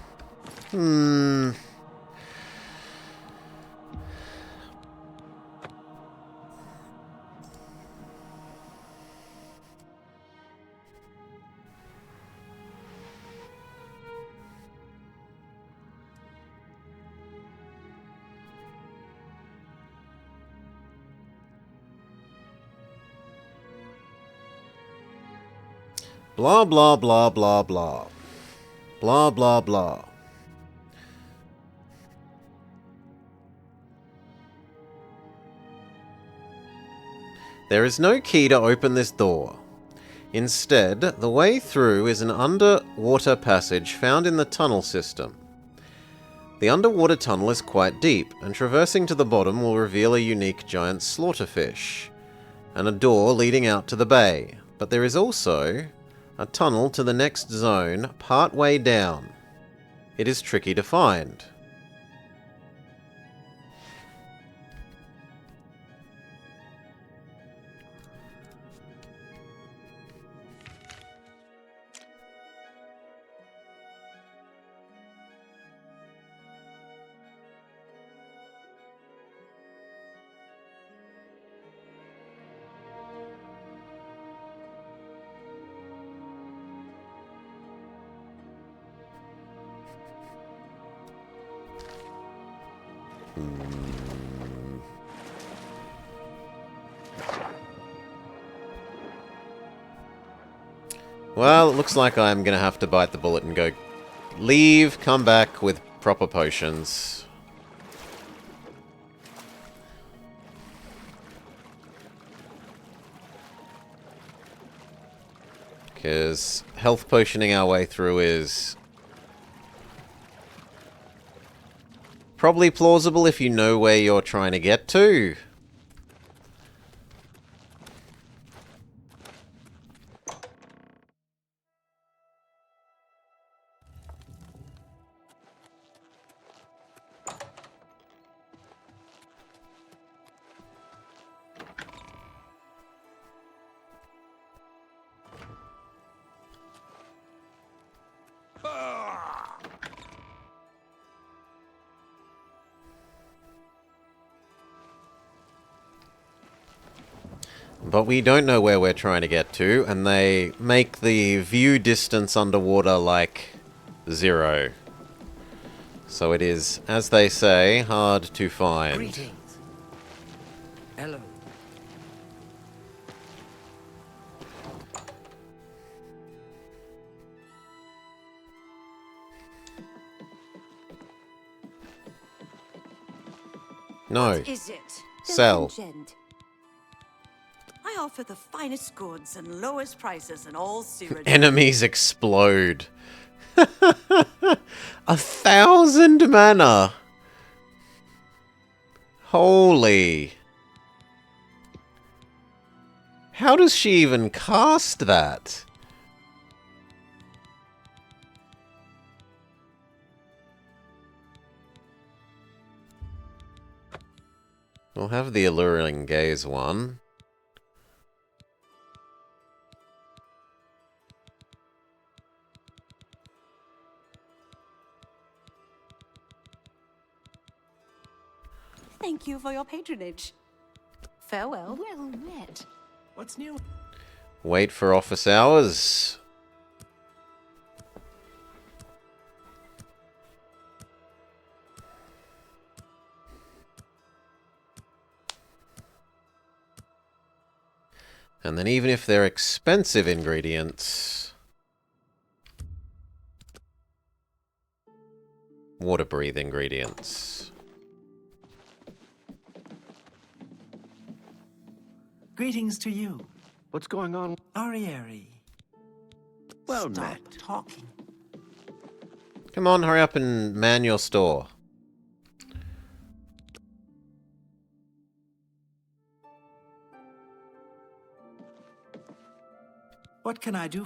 Blah, blah, blah, blah, blah. Blah, blah, blah. There is no key to open this door. Instead, the way through is an underwater passage found in the tunnel system. The underwater tunnel is quite deep, and traversing to the bottom will reveal a unique giant slaughterfish, and a door leading out to the bay. But there is also a tunnel to the next zone part way down. It is tricky to find. Well, it looks like I'm gonna have to bite the bullet and go leave, come back with proper potions. Because health potioning our way through is probably plausible if you know where you're trying to get to. But we don't know where we're trying to get to, and they make the view distance underwater like 0. So it is, as they say, hard to find. Greetings. Hello. No. What is it? Sell. Gent. I offer the finest goods and lowest prices in all Cyrodiil. Enemies explode. 1,000 mana. Holy. How does she even cast that? We'll have the alluring gaze one. Thank you for your patronage. Farewell. Well met. What's new? Wait for office hours. And then even if they're expensive ingredients... water-breathe ingredients. Greetings to you. What's going on? Arieri. Well Stop met. talking. Come on, hurry up and man your store. What can I do?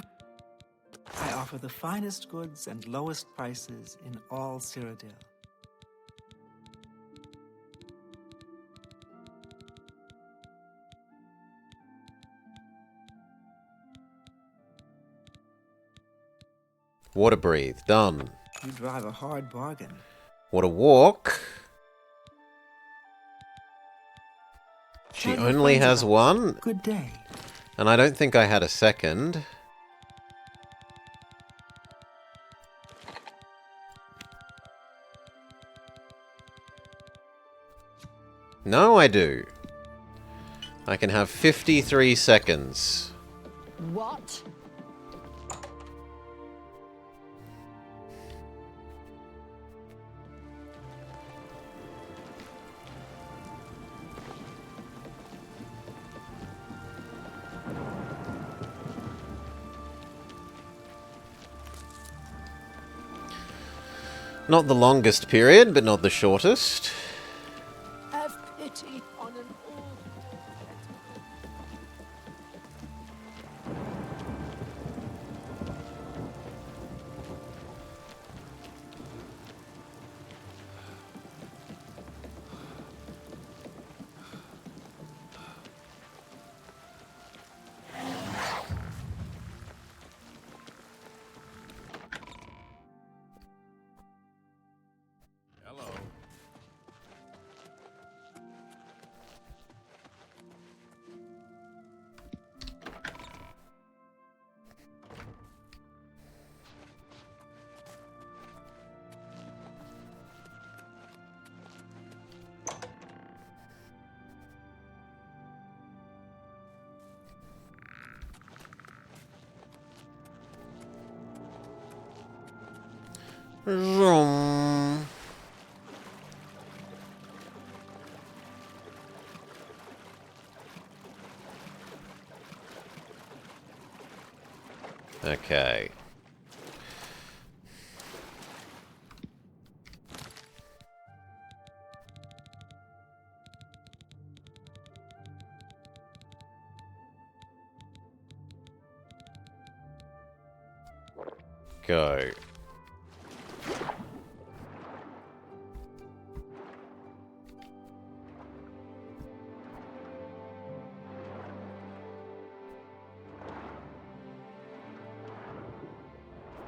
I offer the finest goods and lowest prices in all Cyrodiil. Water breathe, done. You drive a hard bargain. Water walk. She Tell your only friends has about one. Good day. And I don't think I had a second. No, I do. I can have 53 seconds. What? Not the longest period, but not the shortest. Have pity on an old Hello. Vroom. Okay. Go.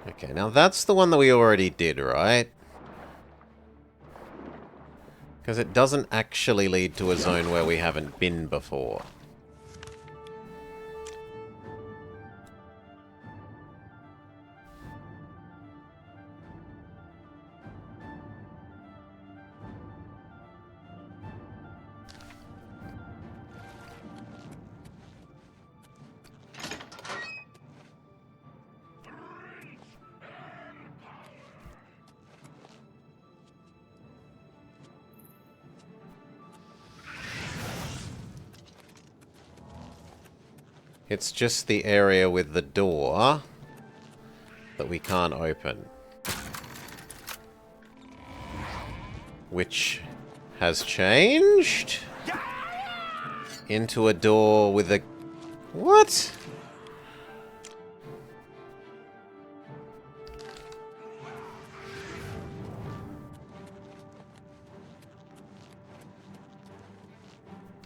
Okay, now that's the one that we already did, right? Because it doesn't actually lead to a zone where we haven't been before. It's just the area with the door that we can't open. Which has changed into a door with a... What?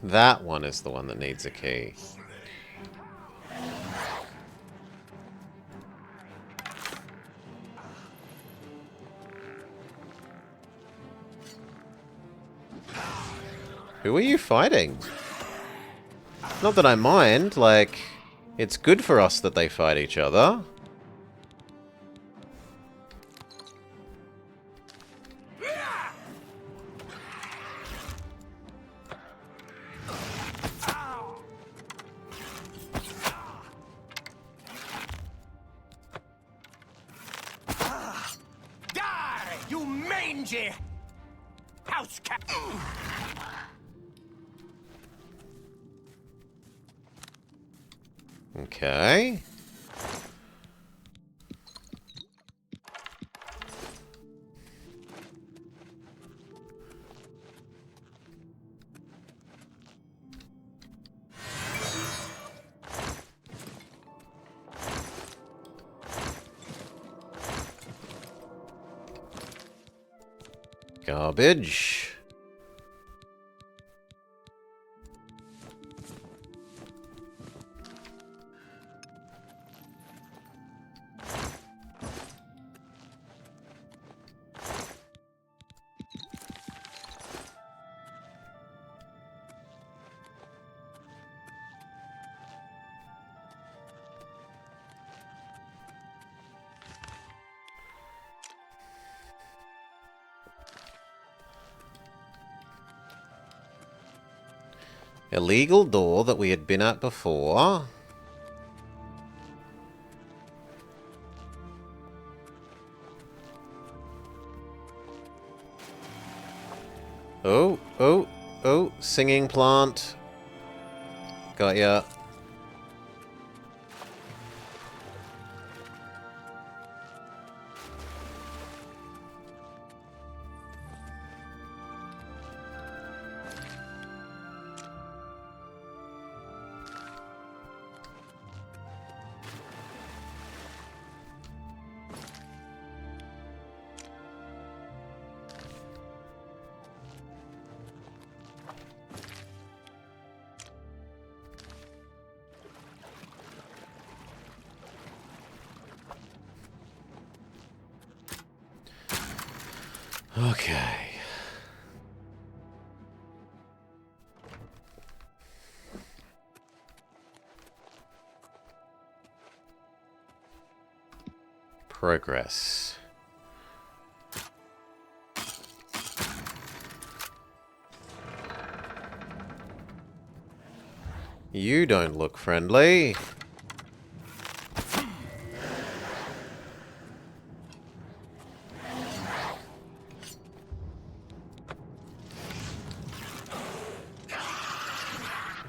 That one is the one that needs a key. Who are you fighting? Not that I mind, like, it's good for us that they fight each other. Die, you mangy house cat! Okay. Garbage. Illegal door that we had been at before. Oh, oh, oh, singing plant. Got ya. Okay. Progress. You don't look friendly.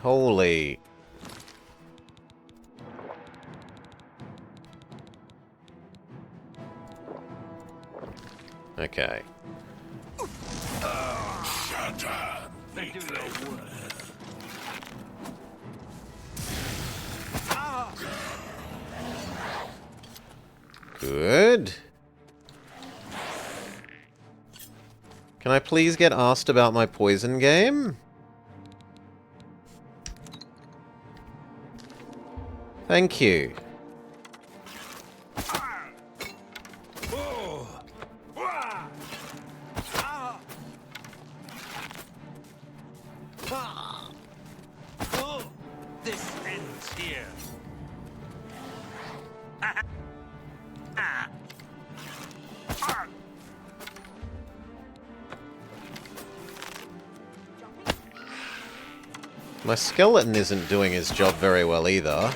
Holy. Okay. Shut up. They do their work. Good. Can I please get asked about my poison game? Thank you. This ends here. My skeleton isn't doing his job very well either.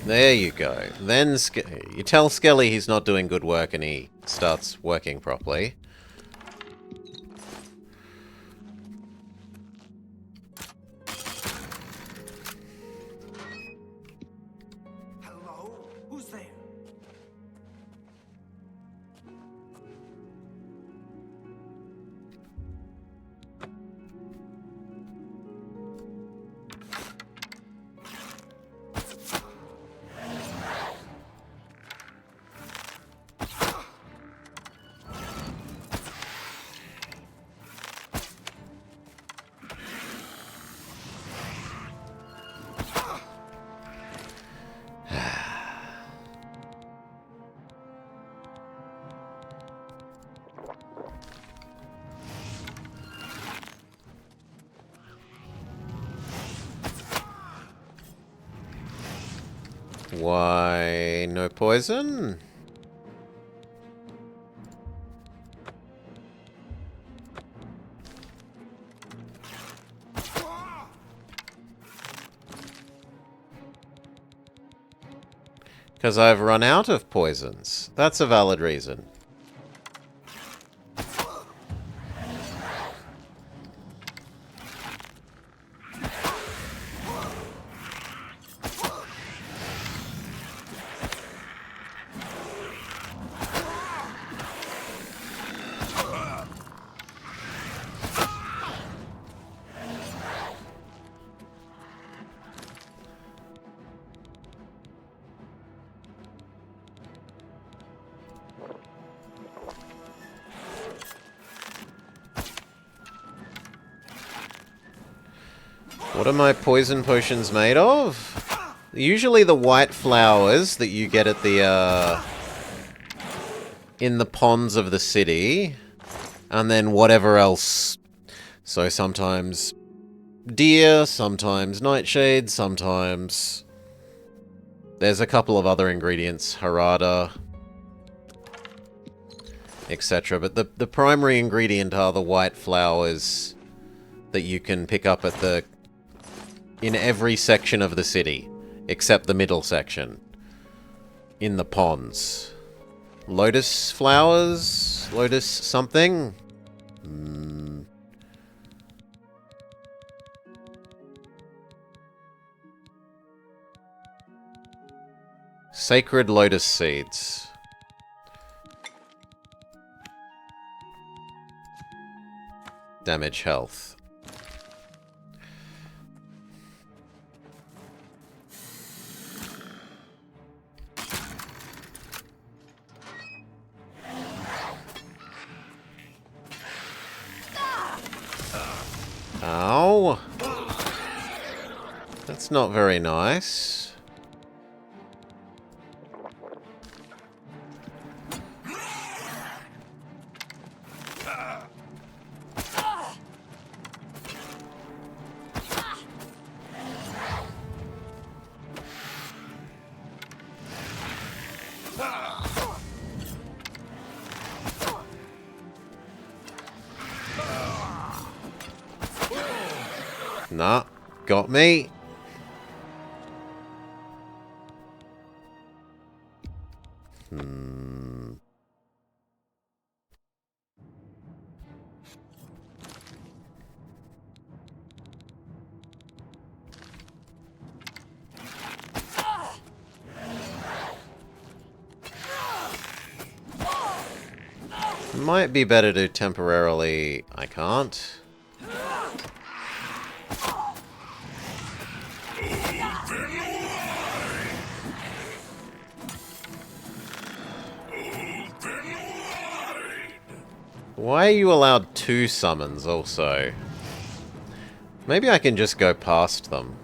There you go. Then you tell Skelly he's not doing good work and he starts working properly. Hello? Who's there? Why no poison? Because I've run out of poisons. That's a valid reason. What are my poison potions made of? Usually the white flowers that you get at the, in the ponds of the city. And then whatever else. So sometimes deer, sometimes nightshade, sometimes... There's a couple of other ingredients, harada, etc. But the primary ingredient are the white flowers that you can pick up at the... in every section of the city, except the middle section. In the ponds. Lotus flowers? Lotus something? Sacred lotus seeds. Damage health. Ow. That's not very nice. Nah, got me. Might be better to temporarily... I can't. Why are you allowed 2 summons also? Maybe I can just go past them.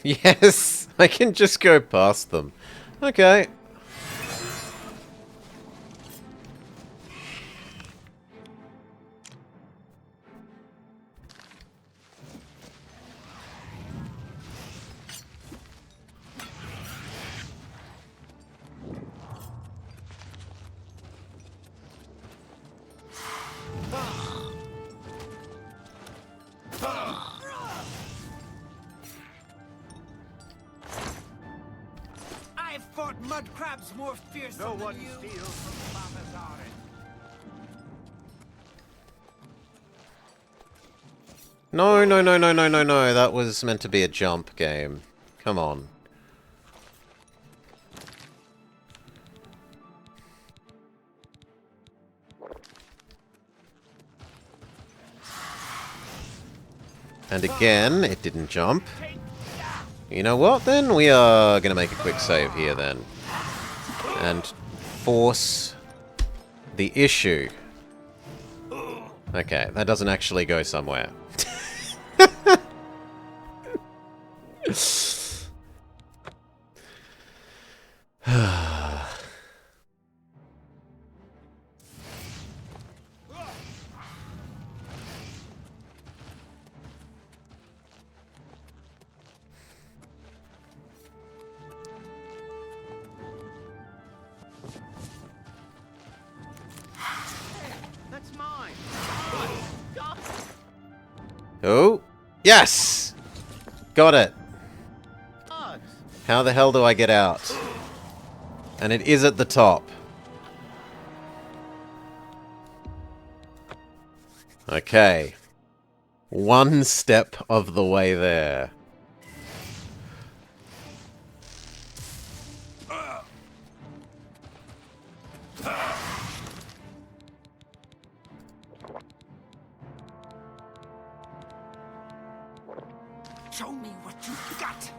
Yes, I can just go past them. Okay. I've fought mud crabs more fearsome than you. Steals from No, no, no, no, no, no, no. That was meant to be a jump game. Come on. And again, it didn't jump. You know what, then? We are going to make a quick save here, then. And force the issue. Okay, that doesn't actually go somewhere. Oh! Yes! Got it! How the hell do I get out? And it is at the top. Okay. One step of the way there. Show me what you got.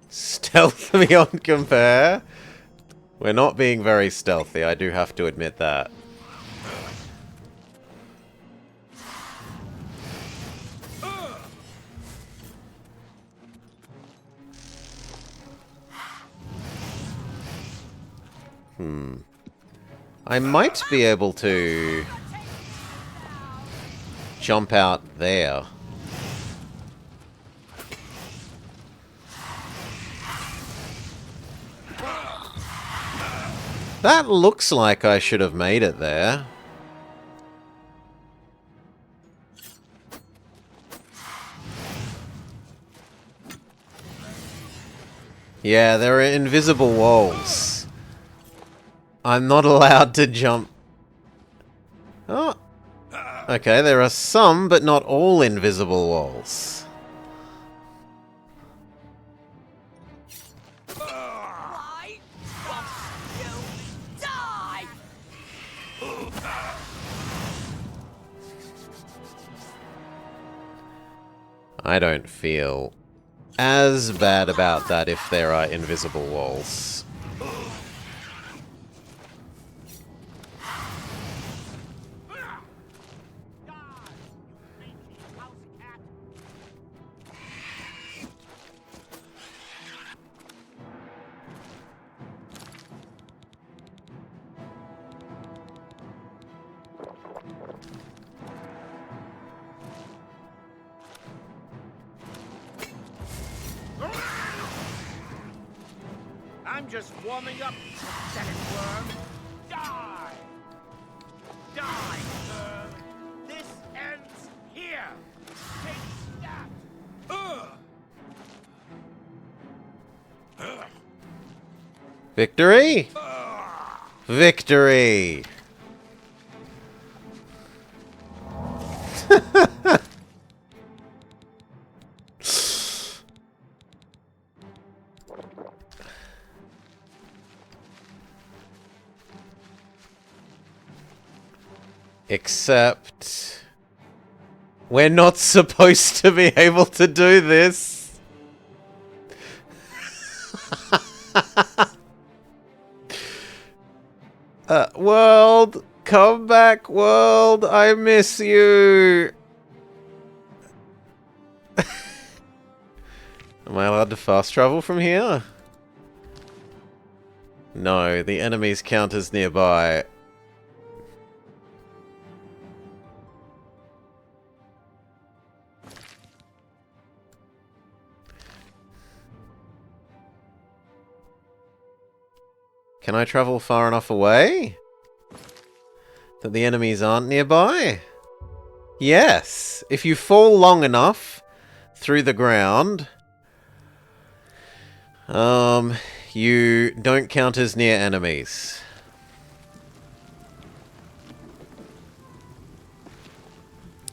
Stealth beyond compare? We're not being very stealthy, I do have to admit that. I might be able to jump out there. That looks like I should have made it there. Yeah, there are invisible walls. I'm not allowed to jump. Oh. Okay, there are some, but not all invisible walls. I don't feel as bad about that if there are invisible walls. I'm just warming up, pathetic worm. Die! Die, worm! This ends here! Take that! Victory? Victory! Except we're not supposed to be able to do this. World, come back, world. I miss you. Am I allowed to fast travel from here? No, the enemy's counters nearby. Can I travel far enough away that the enemies aren't nearby? Yes! If you fall long enough through the ground, you don't count as near enemies.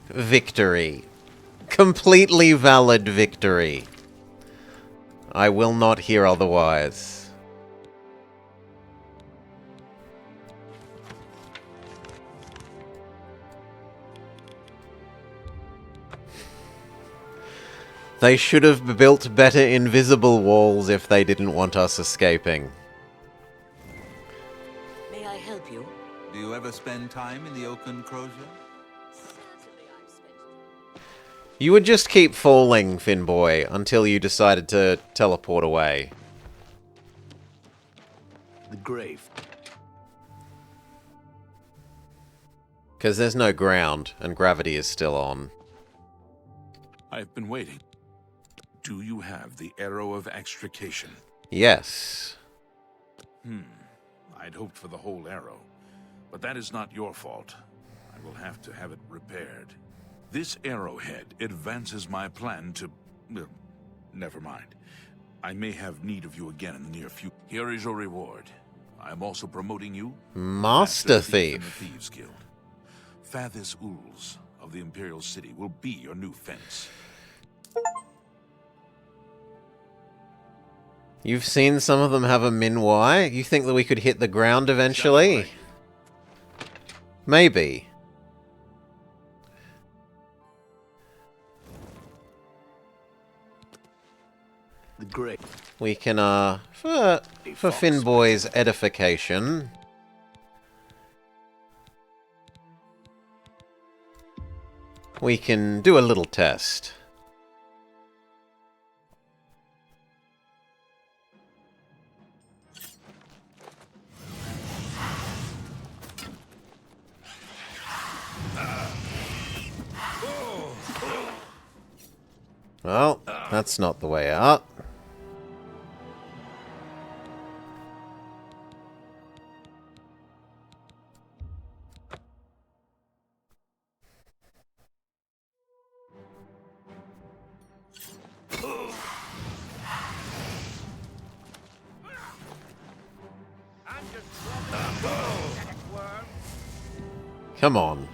Victory. Completely valid victory. I will not hear otherwise. They should have built better invisible walls if they didn't want us escaping. May I help you? Do you ever spend time in the Oaken Crozier? You would just keep falling, Finboy, until you decided to teleport away. The grave. Because there's no ground, and gravity is still on. I've been waiting. Do you have the arrow of extrication? Yes. I'd hoped for the whole arrow, but that is not your fault. I will have to have it repaired. This arrowhead advances my plan to... well, never mind. I may have need of you again in the near future. Here is your reward. I am also promoting you Master Thief in the Thief. Thieves Guild. Fathis Uls of the Imperial City will be your new fence. You've seen some of them have a min Y? You think that we could hit the ground eventually? Maybe. The great. We can, for Finnboy's edification, we can do a little test. Well, that's not the way out. Come on.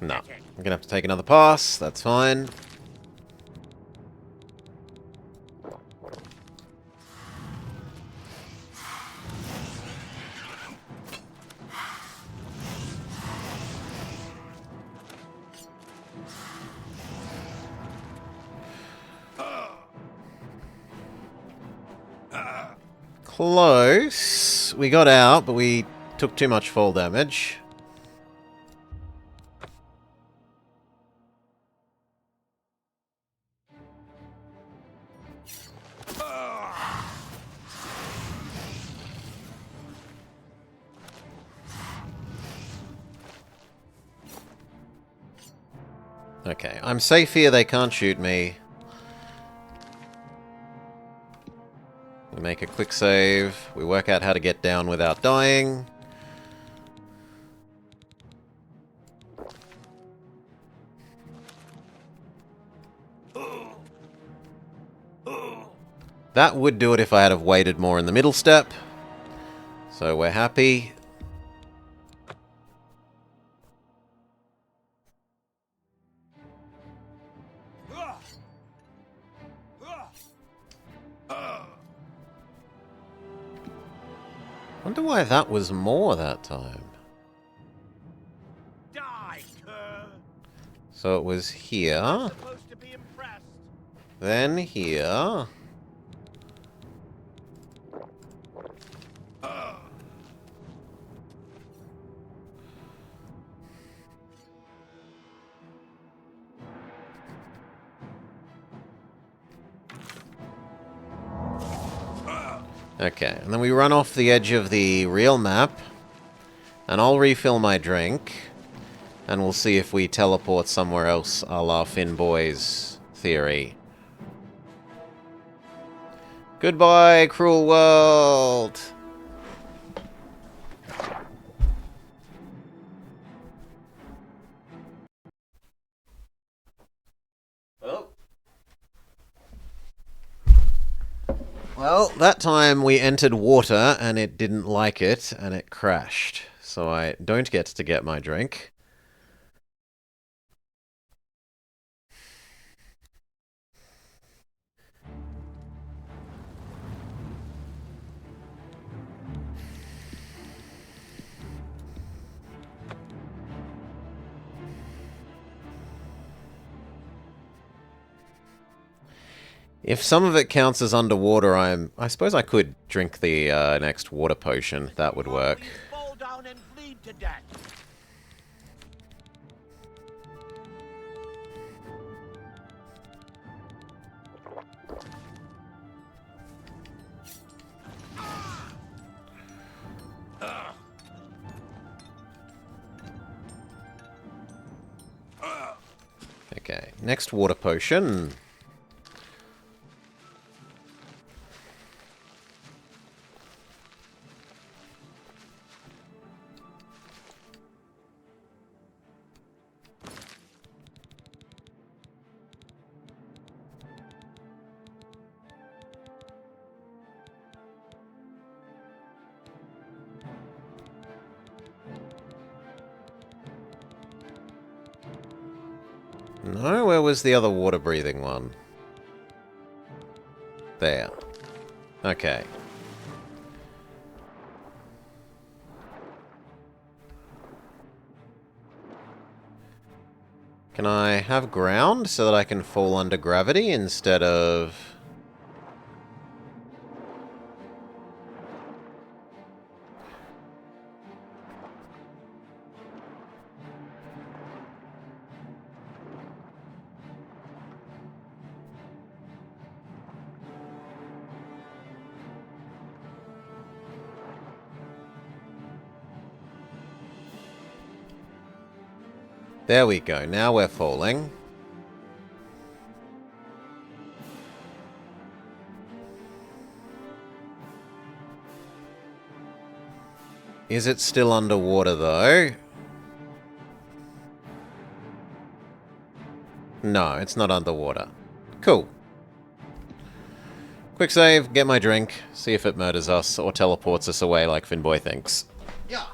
No. I'm gonna have to take another pass. That's fine. Close. We got out, but we took too much fall damage. Okay, I'm safe here, they can't shoot me. We make a quick save, we work out how to get down without dying. That would do it if I had have waited more in the middle step. So we're happy. Wonder why that was more that time. So it was here. Then here. Okay, and then we run off the edge of the real map, and I'll refill my drink, and we'll see if we teleport somewhere else, a la Finnboy's theory. Goodbye, cruel world! Well, that time we entered water and it didn't like it and it crashed. So I don't get to get my drink. If some of it counts as underwater, I suppose I could drink the next water potion. That would work. Fall down and bleed to death. Okay, next water potion. No, where was the other water-breathing one? There. Okay. Can I have ground so that I can fall under gravity instead of... There we go, now we're falling. Is it still underwater, though? No, it's not underwater. Cool. Quick save, get my drink, see if it murders us or teleports us away like Finboy thinks. Yeah.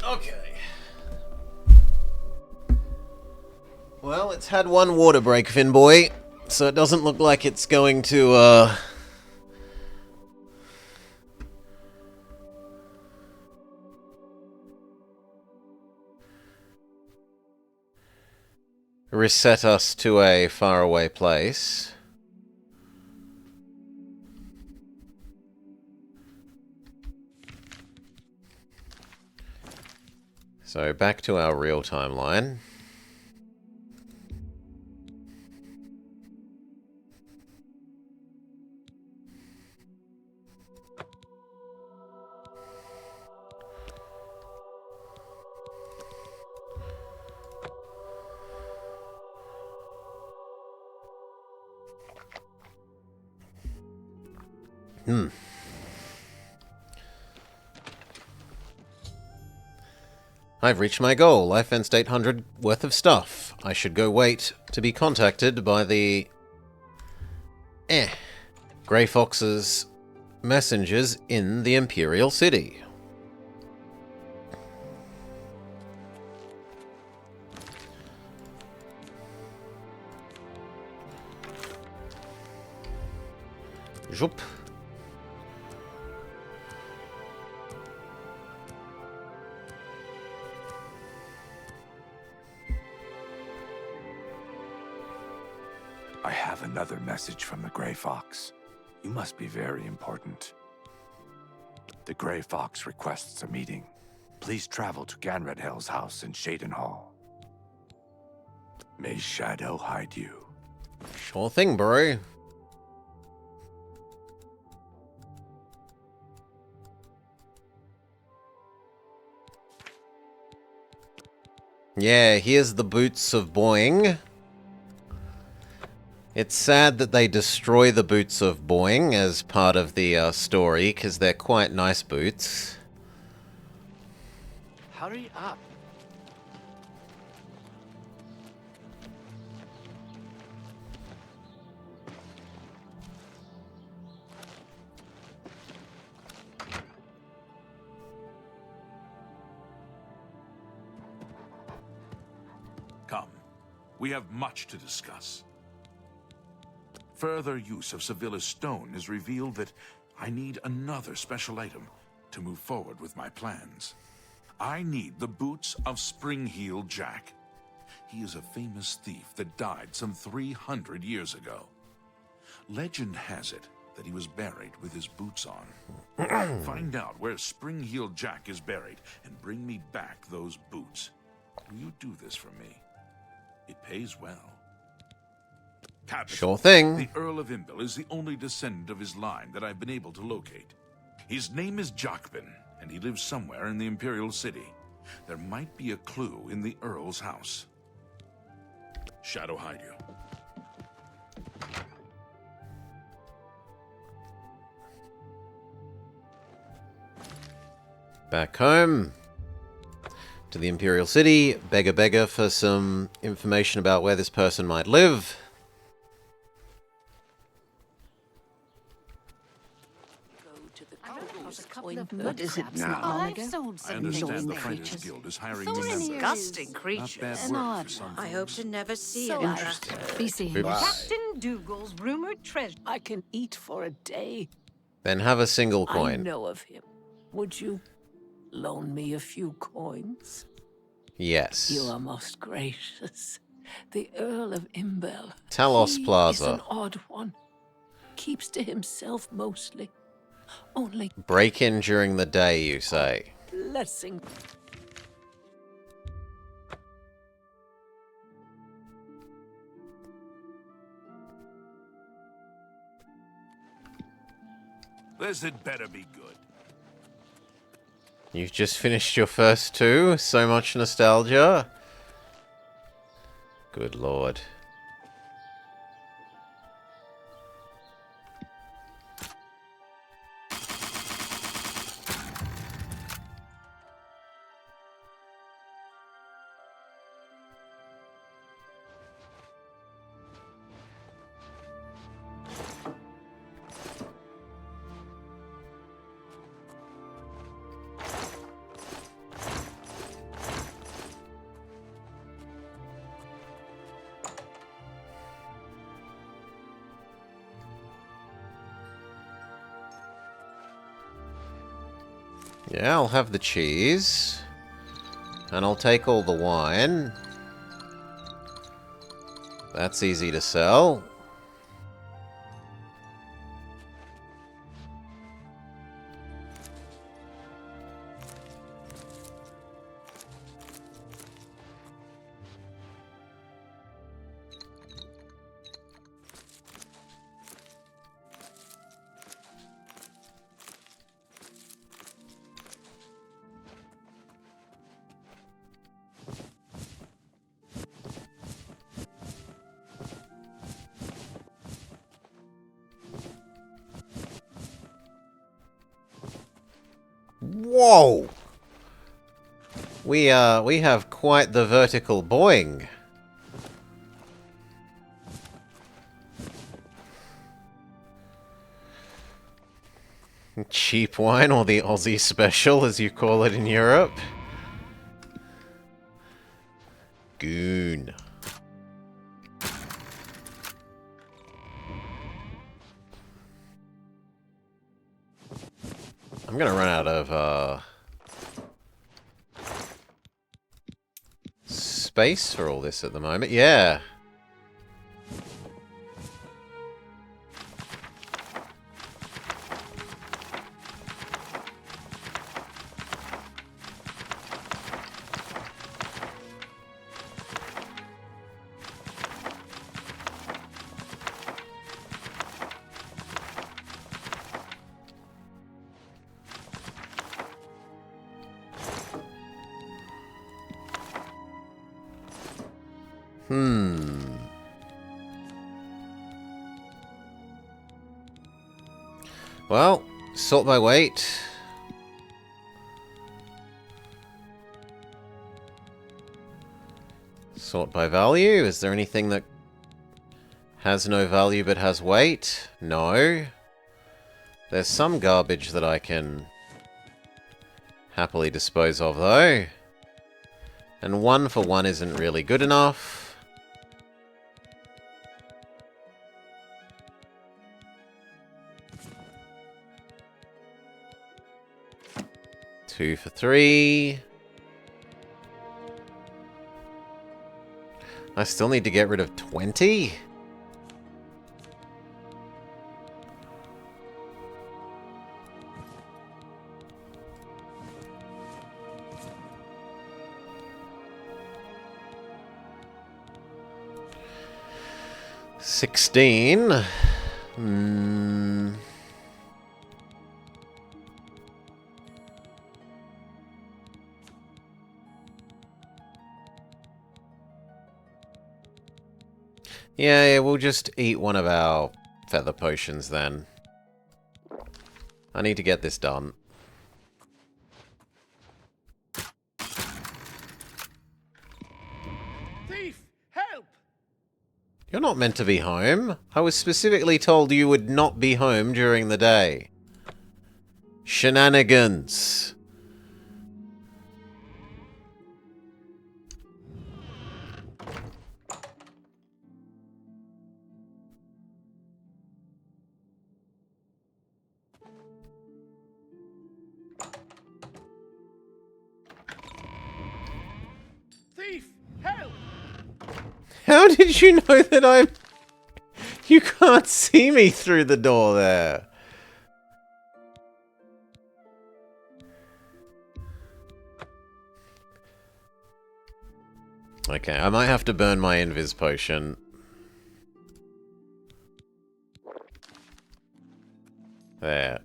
Okay. Well, it's had one water break, Finboy, so it doesn't look like it's going to, reset us to a faraway place. So, back to our real timeline. I've reached my goal. I fenced 800 worth of stuff. I should go wait to be contacted by the... Grey Fox's messengers in the Imperial City. Zoop. I have another message from the Grey Fox. You must be very important. The Grey Fox requests a meeting. Please travel to Ganredhel's house in Shaden Hall. May Shadow hide you. Sure thing, bro. Yeah, here's the boots of Boing. It's sad that they destroy the boots of Boing as part of the story, because they're quite nice boots. Hurry up. Come. We have much to discuss. Further use of Sevilla's stone has revealed that I need another special item to move forward with my plans. I need the boots of Springheel Jack. He is a famous thief that died some 300 years ago. Legend has it that he was buried with his boots on. Find out where Springheel Jack is buried and bring me back those boots. Will you do this for me? It pays well. Capital. Sure thing. The Earl of Imbil is the only descendant of his line that I've been able to locate. His name is Jacobin, and he lives somewhere in the Imperial City. There might be a clue in the Earl's house. Shadow hide you. Back home to the Imperial City, beggar for some information about where this person might live. What is it now? I've sold I understand the Fighters Guild is hiring new members. Disgusting creatures. Not bad work for some I hope to never see So it. interesting. Be seeing Oops. Captain Dougal's rumored treasure. I can eat for a day. Then have a single I coin. know of him. Would you loan me a few coins? Yes. You are most gracious. The Earl of Imbel. Talos He Plaza. is an odd one. Keeps to himself mostly. Only Break in during the day, you say? blessing. This had better be good. You've just finished your first two? So much nostalgia? Good lord. Yeah, I'll have the cheese. And I'll take all the wine. That's easy to sell. Whoa! We have quite the vertical boing. Cheap wine, or the Aussie special, as you call it in Europe. Goon. I'm gonna run out of, space for all this at the moment. Yeah. Well, sort by weight. Sort by value. Is there anything that has no value but has weight? No. There's some garbage that I can happily dispose of, though. And 1 for 1 isn't really good enough. 2 for 3. I still need to get rid of 20? $16. Yeah, we'll just eat one of our feather potions then. I need to get this done. Thief, help! You're not meant to be home. I was specifically told you would not be home during the day. Shenanigans. Thief, help! How did you know that I'm... You can't see me through the door there. Okay, I might have to burn my invis potion. There.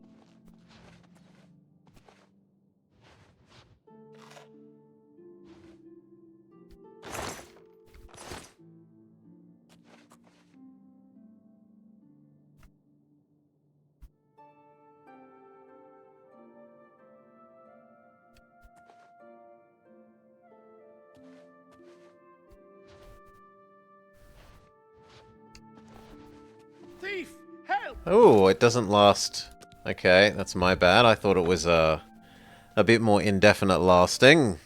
Thief, help! Oh, it doesn't last. Okay, that's my bad. I thought it was a bit more indefinite lasting.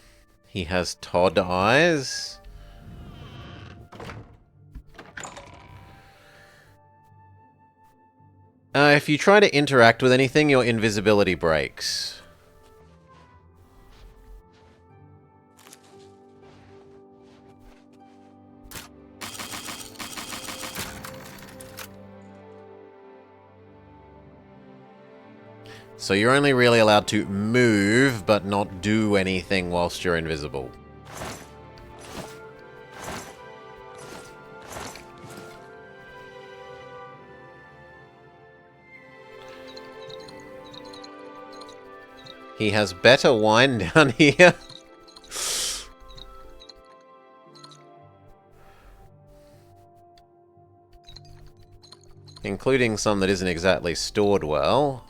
He has Todd eyes. If you try to interact with anything, your invisibility breaks. So you're only really allowed to move, but not do anything whilst you're invisible. He has better wine down here. Including some that isn't exactly stored well.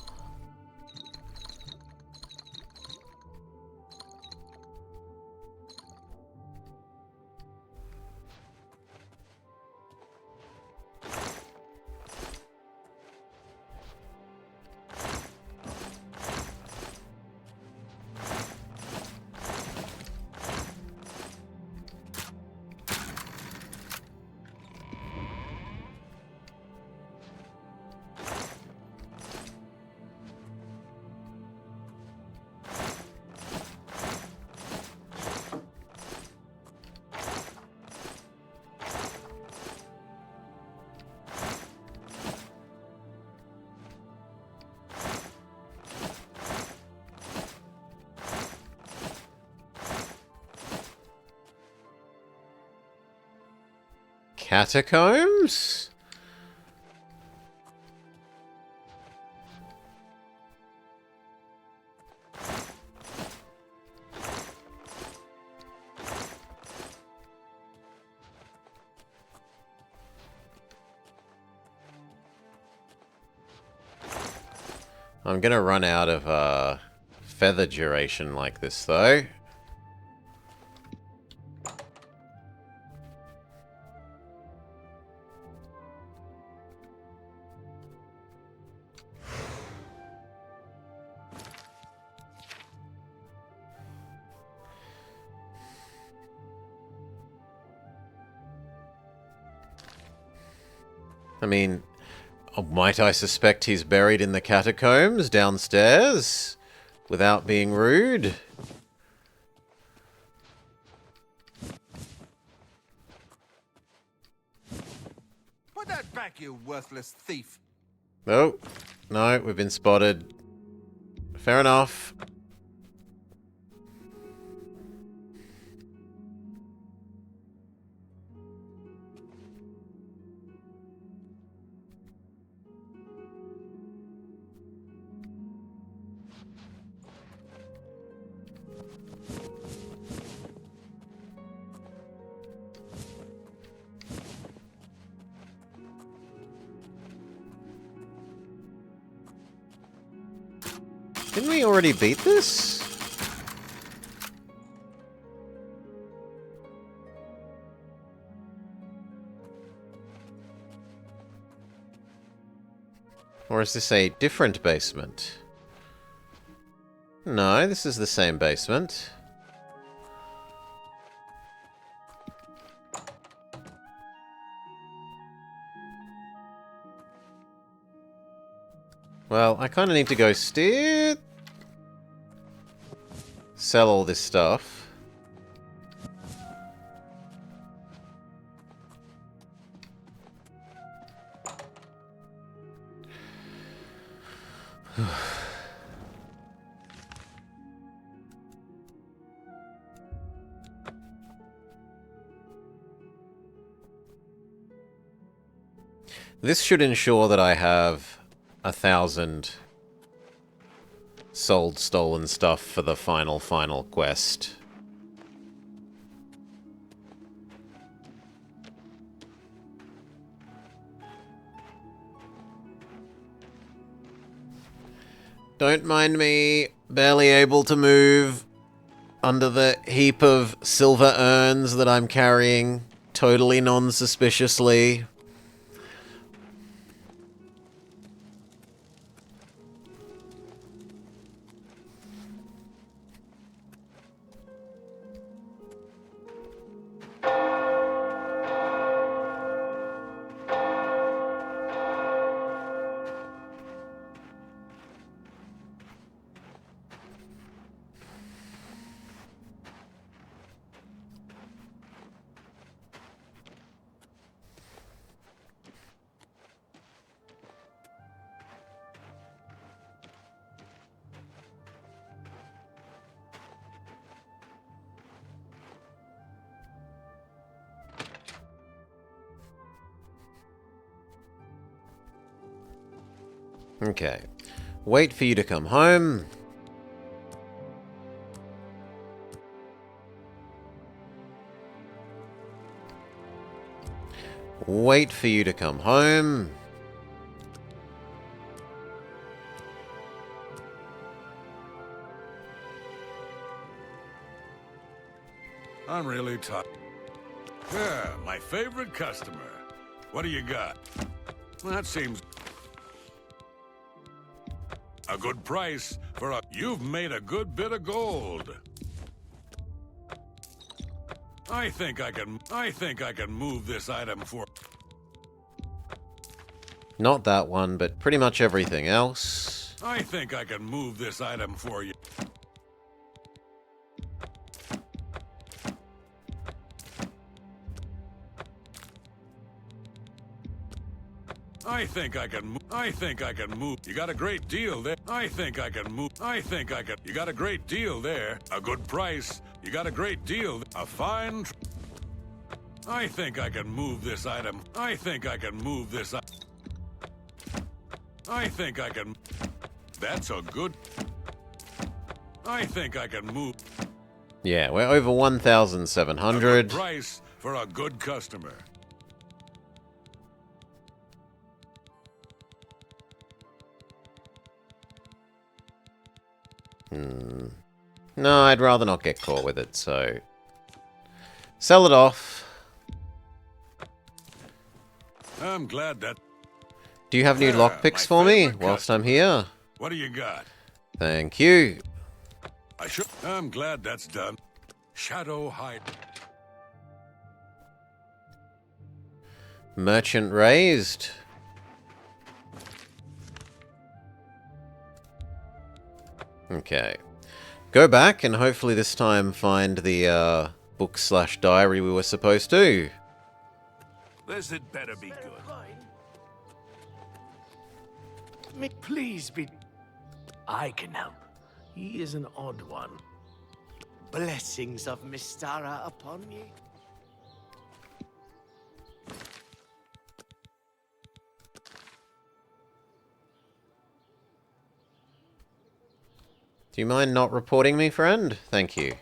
Catacombs? I'm gonna run out of feather duration like this, though. I mean, might I suspect he's buried in the catacombs downstairs? Without being rude? Put that back, you worthless thief! Oh, no, we've been spotted. Fair enough. Didn't we already beat this? Or is this a different basement? No, this is the same basement. Well, I kind of need to go sell all this stuff. This should ensure that I have 1,000 sold stolen stuff for the final quest. Don't mind me, barely able to move under the heap of silver urns that I'm carrying, totally non-suspiciously. Okay. Wait for you to come home. Wait for you to come home. I'm really tired. Yeah, my favorite customer. What do you got? That seems... a good price for a... You've made a good bit of gold. I think I can move this item for... Not that one, but pretty much everything else. I think I can move this item for you. I think I can move. You got a great deal there. I think I can move. You got a great deal there. A good price. You got a great deal. A fine... I think I can move this item. I think I can move this... I think I can... That's a good... I think I can move... Yeah, we're over 1,700. Price for a good customer. No, I'd rather not get caught with it, so... Sell it off. I'm glad that... Do you have new lockpicks for me whilst I'm here? What do you got? Thank you. I'm glad that's done. Shadow hide. Merchant raised. Okay. Go back and hopefully this time find the book/diary we were supposed to. This had better be good. Please be... I can help. He is an odd one. Blessings of Mystara upon ye. Do you mind not reporting me, friend? Thank you.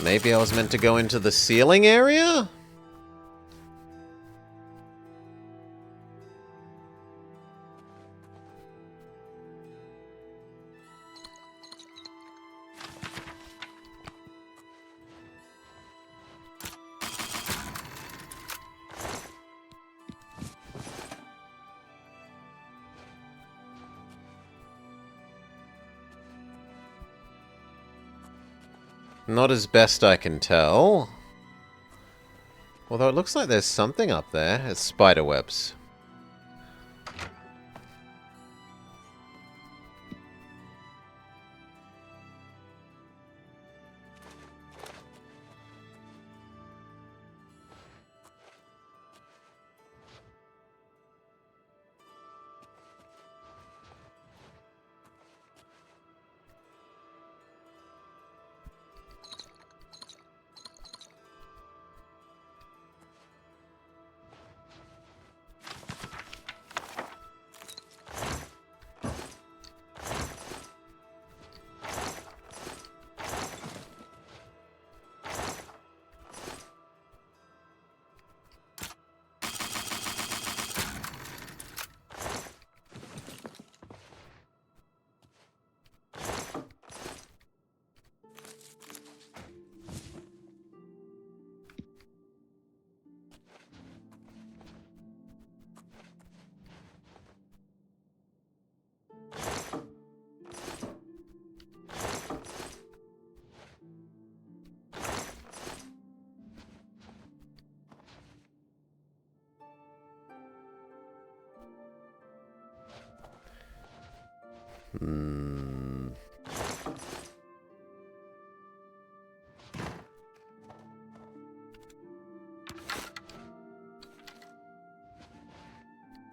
Maybe I was meant to go into the ceiling area? Not as best I can tell. Although it looks like there's something up there. It's spider webs.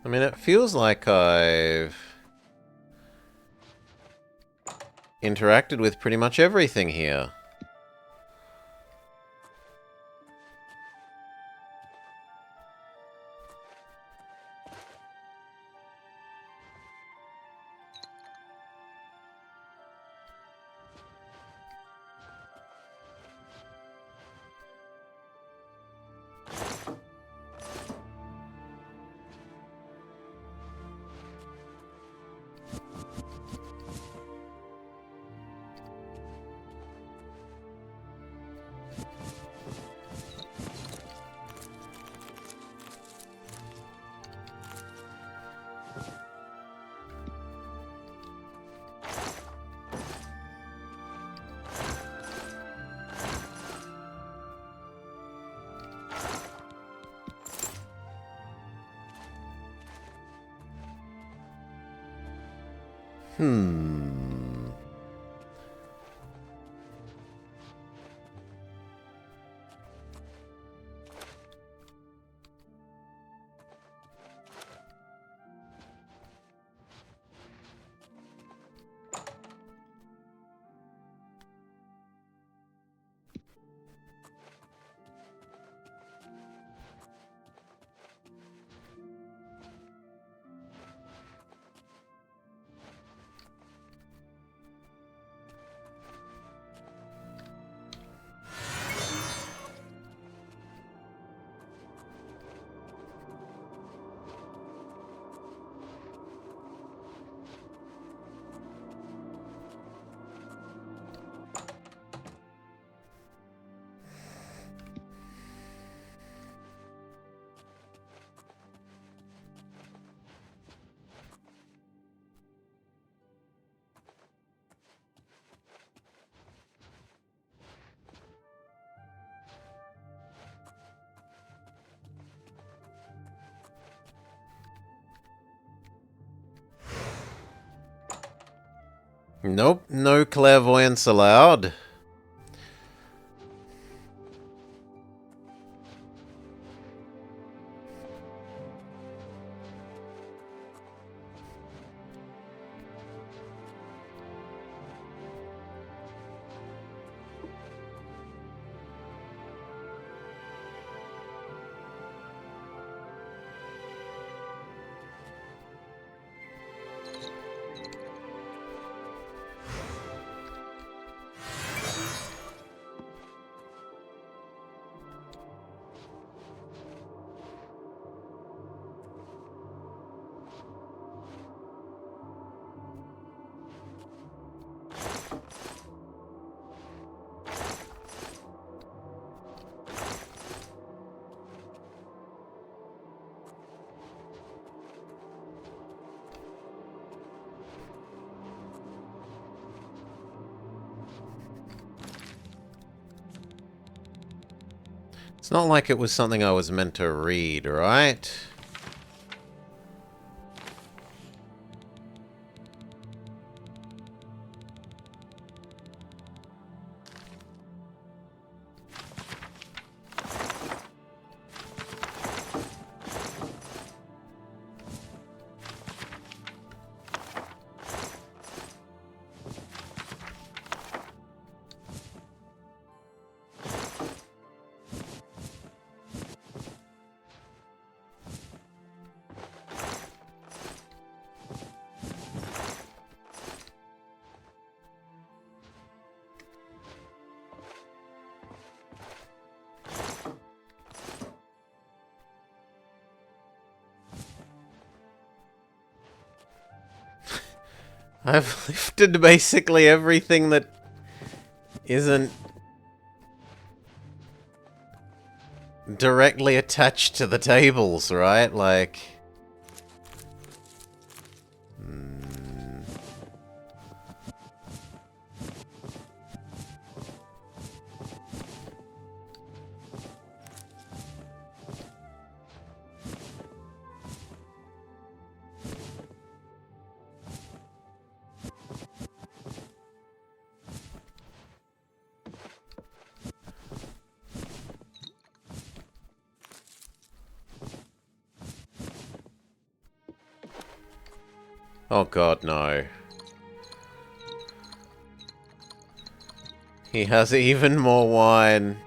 I mean, it feels like I've interacted with pretty much everything here. Nope, no clairvoyance allowed. It's not like it was something I was meant to read, right? I've lifted basically everything that isn't directly attached to the tables, right? Like... Oh god, no. He has even more wine.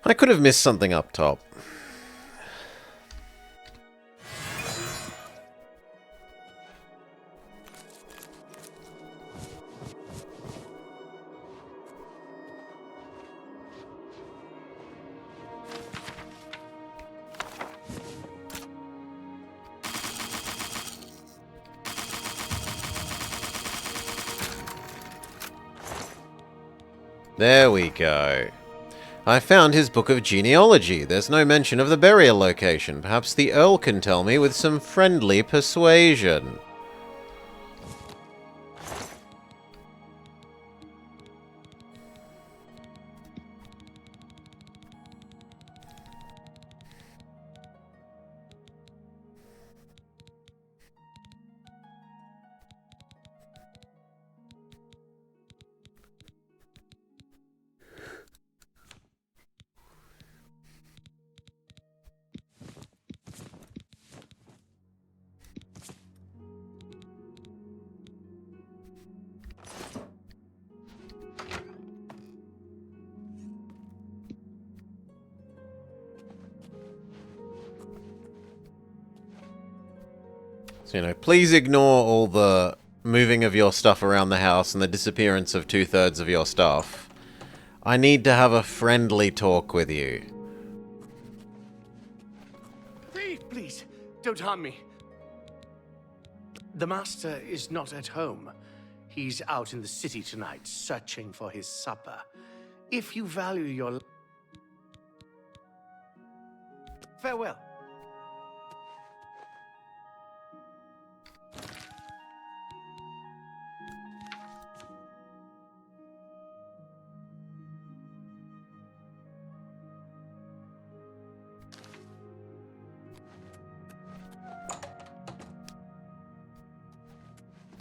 I could have missed something up top. There we go. I found his book of genealogy. There's no mention of the burial location. Perhaps the Earl can tell me with some friendly persuasion. So, you know, please ignore all the moving of your stuff around the house and the disappearance of 2/3 of your stuff. I need to have a friendly talk with you. Thief, please, don't harm me. The master is not at home. He's out in the city tonight, searching for his supper. If you value your... Farewell.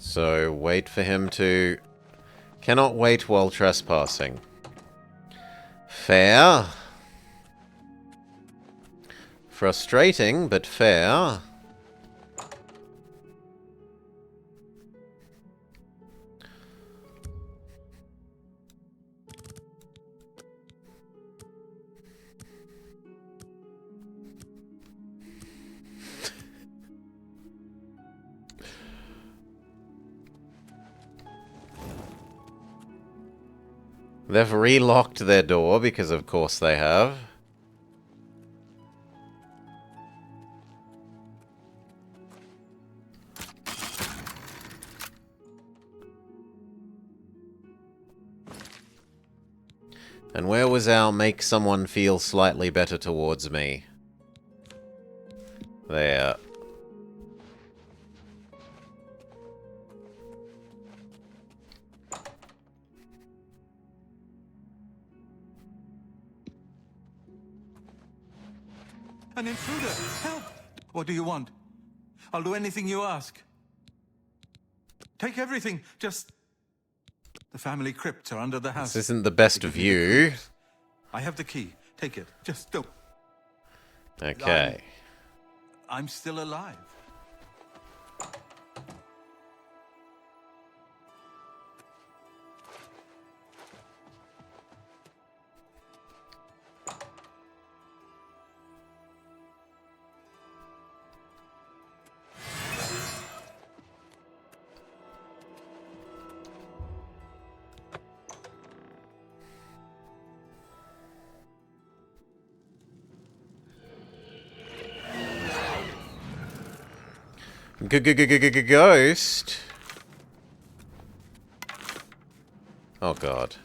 So, wait for him to... Cannot wait while trespassing. Fair. Frustrating, but fair. They've relocked their door, because of course they have. And where was our make someone feel slightly better towards me? There. An intruder! Help! What do you want? I'll do anything you ask. Take everything, just... The family crypts are under the house. This isn't the best view. I have the key. Take it. Just don't. Okay. I'm still alive. Ghost? Oh god.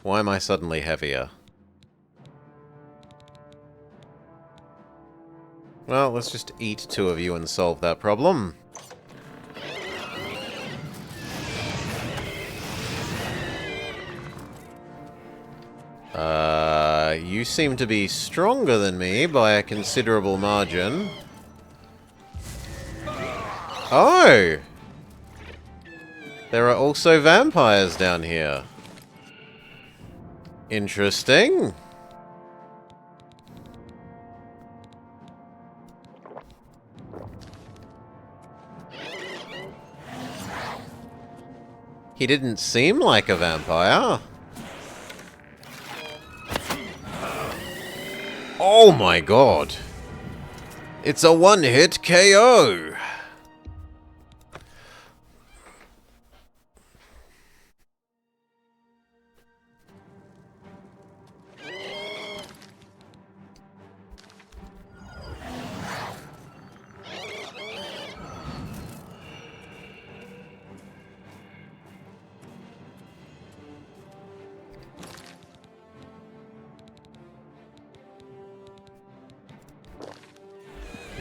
Why am I suddenly heavier? Well, let's just eat 2 of you and solve that problem. You seem to be stronger than me by a considerable margin. Oh! There are also vampires down here. Interesting. He didn't seem like a vampire. Oh my god. It's a one-hit KO.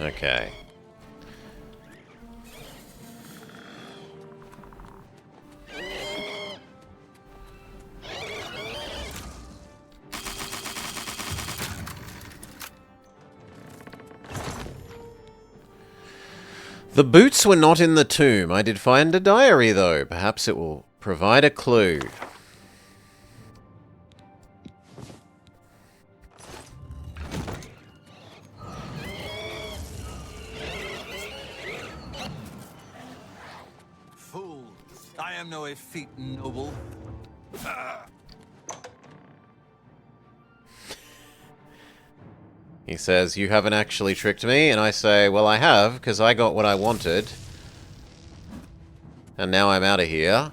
Okay. The boots were not in the tomb. I did find a diary, though. Perhaps it will provide a clue. Fool! I am no effete noble. He says, you haven't actually tricked me, and I say, well, I have, because I got what I wanted. And now I'm out of here.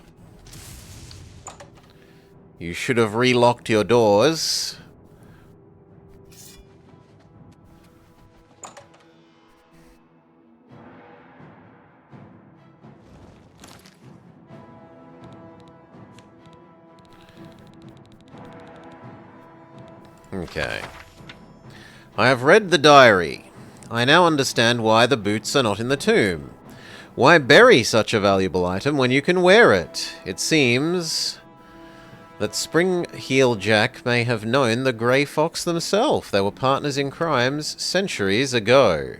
You should have relocked your doors. Okay. I have read the diary. I now understand why the boots are not in the tomb. Why bury such a valuable item when you can wear it? It seems that Spring Heel Jack may have known the Grey Fox themselves. They were partners in crimes centuries ago.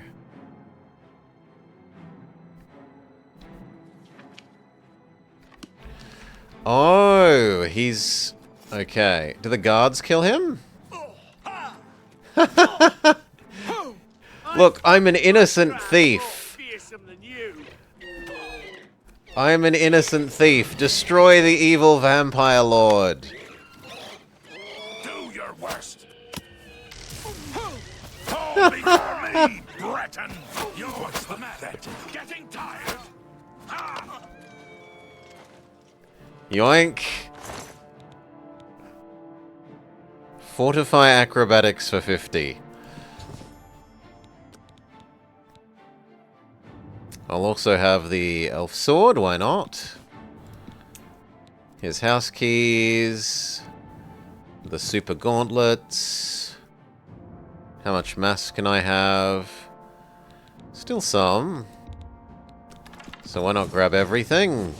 Oh, he's... Okay. Do the guards kill him? Look, I'm an innocent thief. I'm an innocent thief. Destroy the evil vampire lord. Do your worst. Fall before me, Breton. What's the matter? Getting tired? Ha! Yoink. Fortify acrobatics for 50. I'll also have the elf sword, why not? His house keys. The super gauntlets. How much mass can I have? Still some. So why not grab everything?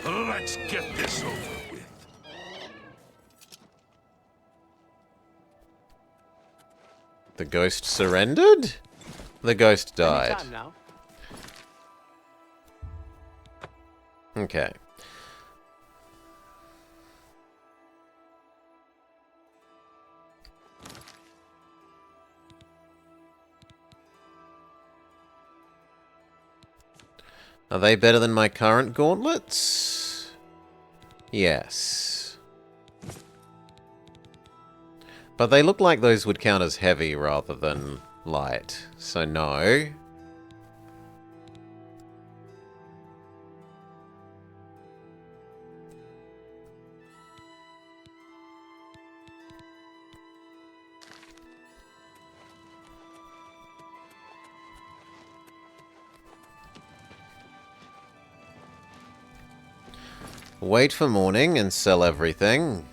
Let's get this over with. The ghost surrendered? The ghost died. Anytime now. Okay. Are they better than my current gauntlets? Yes. But they look like those would count as heavy rather than light, so no. Wait for morning and sell everything.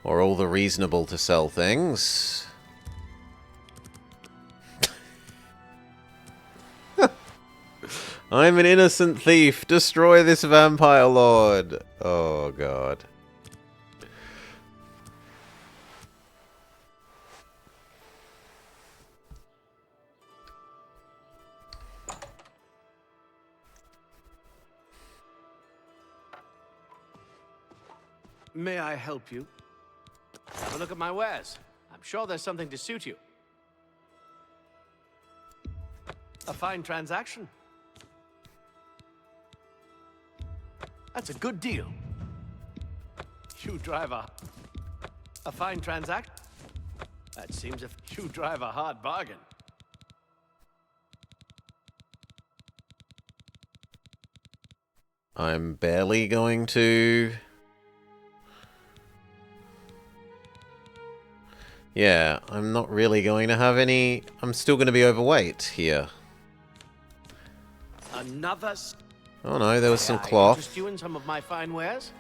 Or all the reasonable to sell things. I'm an innocent thief. Destroy this vampire lord. Oh, God. May I help you? Have a look at my wares. I'm sure there's something to suit you. A fine transaction. That's a good deal. You drive a fine transaction. That seems you drive a hard bargain. I'm barely going to... Yeah, I'm not really going to have any... I'm still going to be overweight here. Another... Oh no, there was some May I cloth. interest you in some of my fine wares?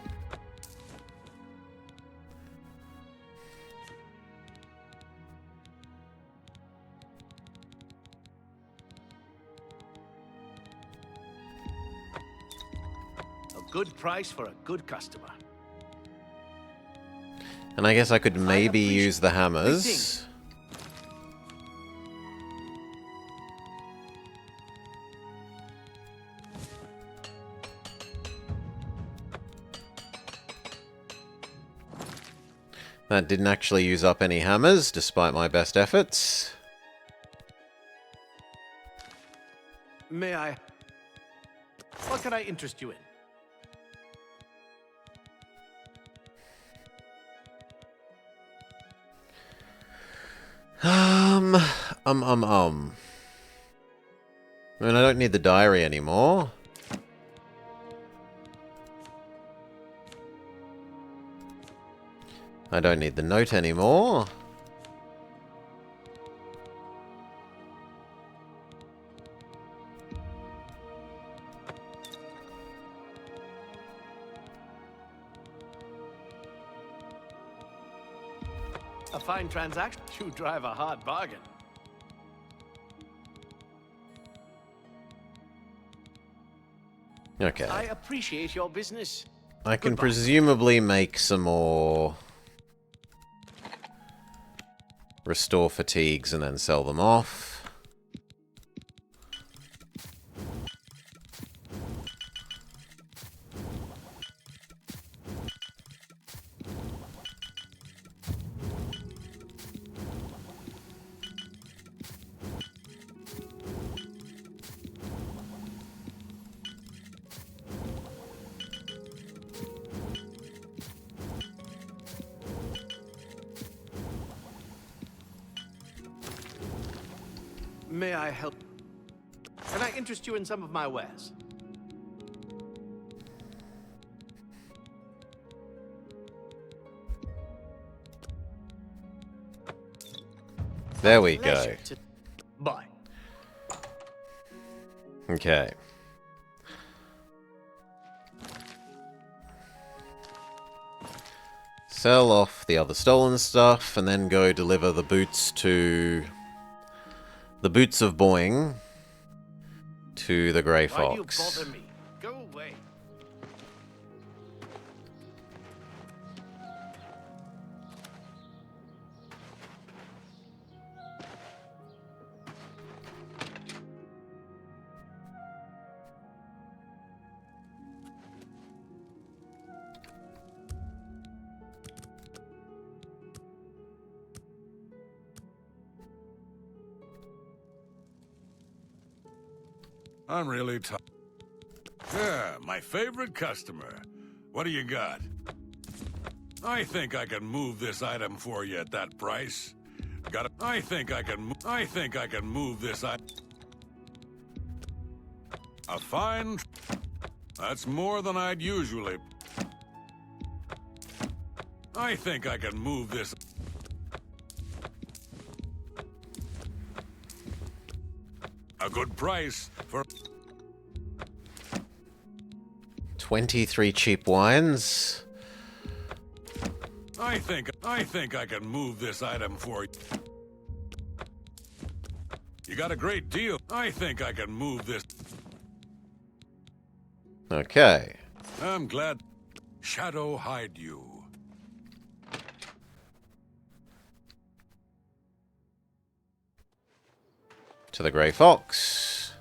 A good price for a good customer. And I guess I could maybe use the hammers. That didn't actually use up any hammers, despite my best efforts. May I? What can I interest you in? I mean, I don't need the diary anymore. I don't need the note anymore. A fine transaction. You drive a hard bargain. Okay. I appreciate your business. I can presumably make some more restore fatigues and then sell them off. May I help? Can I interest you in some of my wares? There we go. Bye. Okay. Sell off the other stolen stuff and then go deliver the boots to the boots of Boing to the Grey Fox. Why do you bother me? Go away. I'm really tired. Yeah, my favorite customer. What do you got? I think I can move this item for you at that price. I think I can move this item. A fine. That's more than I'd usually. I think I can move this. A good price for 23 cheap wines. I think I can move this item for you. You got a great deal. I think I can move this. Okay. I'm glad. Shadow hide you. To the Grey Fox.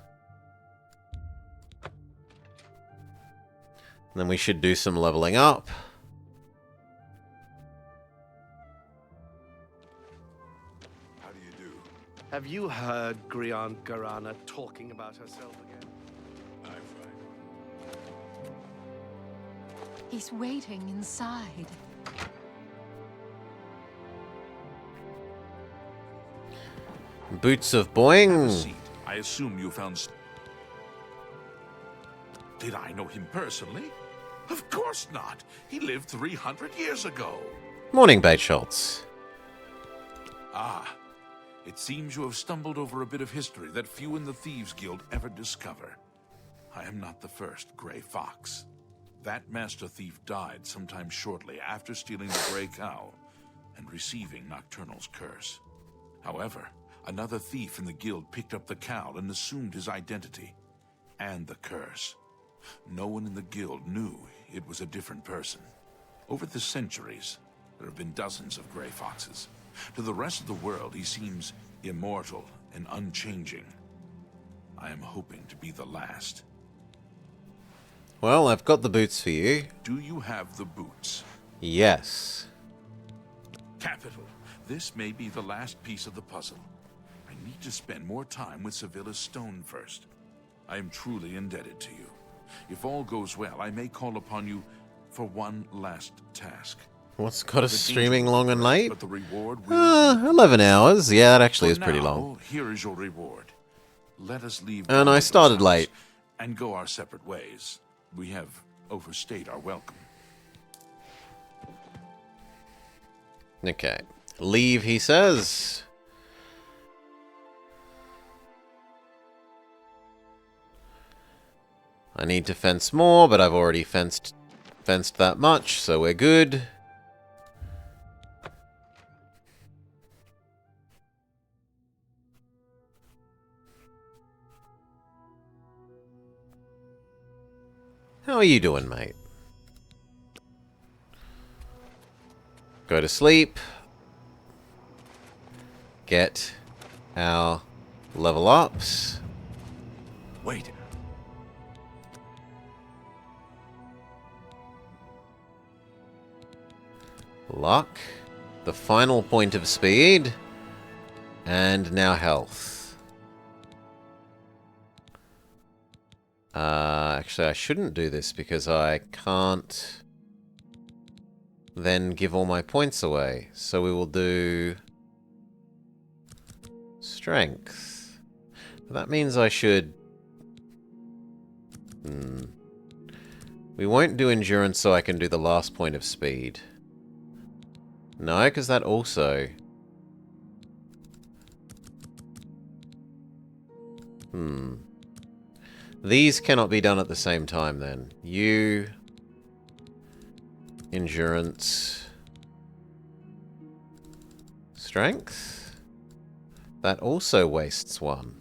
And then we should do some leveling up. How do you do? Have you heard Griant Garana talking about herself again? I'm fine. He's waiting inside. Boots of Have a Boing. seat. I assume you found... Did I know him personally? Of course not. He lived 300 years ago. Morning, Bait Schultz. Ah, it seems you have stumbled over a bit of history that few in the Thieves Guild ever discover. I am not the first Grey Fox. That Master Thief died sometime shortly after stealing the Grey Cow and receiving Nocturnal's curse. However, another thief in the guild picked up the cow and assumed his identity and the curse. No one in the guild knew it was a different person. Over the centuries, there have been dozens of Grey Foxes. To the rest of the world, he seems immortal and unchanging. I am hoping to be the last. Well, I've got the boots for you. Do you have the boots? Yes. Capital. This may be the last piece of the puzzle. I need to spend more time with Sevilla's stone first. I am truly indebted to you. If all goes well, I may call upon you for one last task. What's got us The streaming danger long and will be late? great, but the reward will 11 hours. Yeah, that actually For is pretty now, long. Here is your reward. Let us leave. And I Dumbledore's started house late. and go our separate ways. We have overstayed our welcome. Okay. Leave, he says. I need to fence more, but I've already fenced that much, so we're good. How are you doing, mate? Go to sleep. Get our level ups. Wait. Luck. The final point of speed. And now health. Actually, I shouldn't do this because I can't then give all my points away. So we will do strength. That means I should... We won't do endurance so I can do the last point of speed. No, because that also... These cannot be done at the same time then. You... Endurance... Strength? That also wastes one.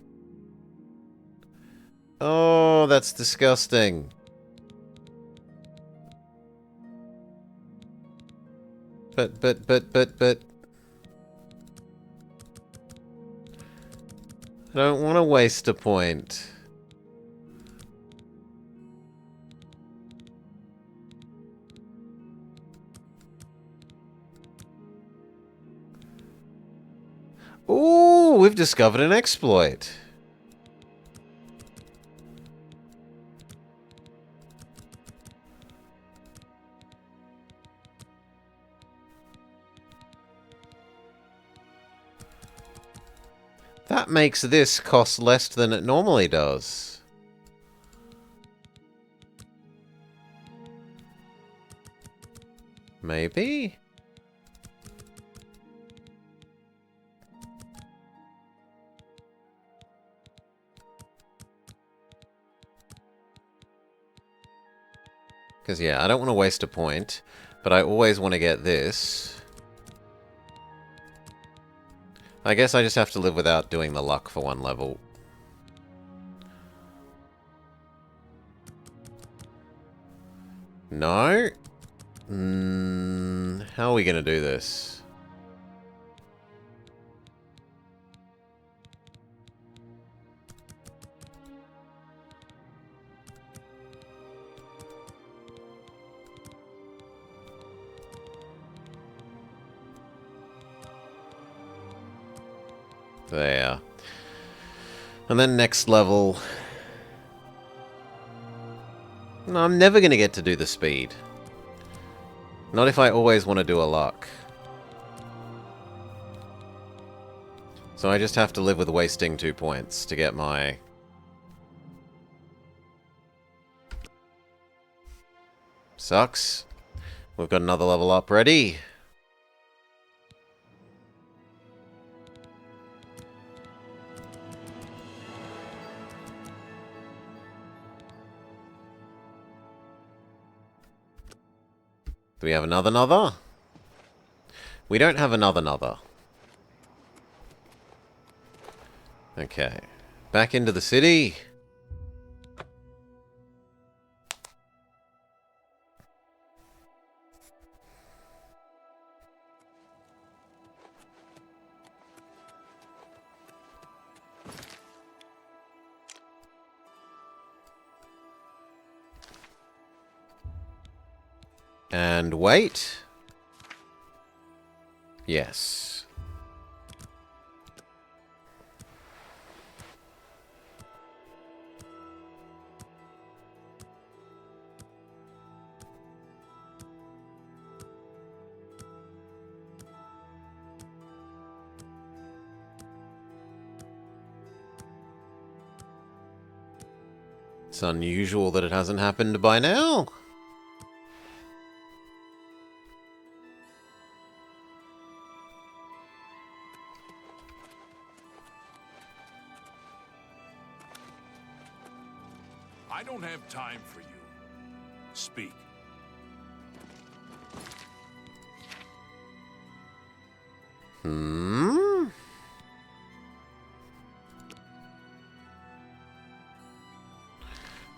Oh, that's disgusting. But... I don't want to waste a point. Ooh, we've discovered an exploit. That makes this cost less than it normally does. Maybe? Because, yeah, I don't want to waste a point, but I always want to get this. I guess I just have to live without doing the luck for one level. No? How are we going to do this? There. And then next level... No, I'm never going to get to do the speed. Not if I always want to do a luck. So I just have to live with wasting 2 points to get my... Sucks. We've got another level up ready. Do we have another? We don't have another. Okay. Back into the city. And wait. Yes. It's unusual that it hasn't happened by now. I don't have time for you. Speak.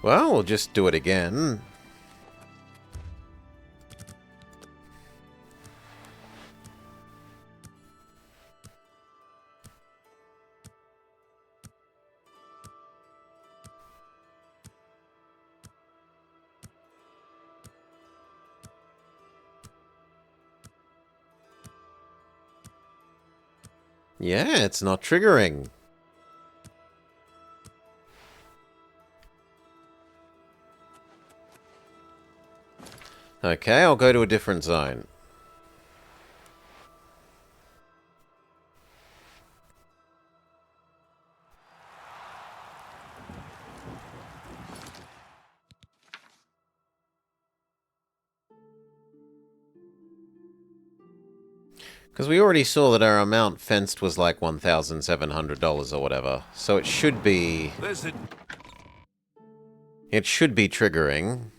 Well, we'll just do it again. Yeah, it's not triggering. Okay, I'll go to a different zone. Because we already saw that our amount fenced was like $1,700 or whatever. So it should be... It should be triggering.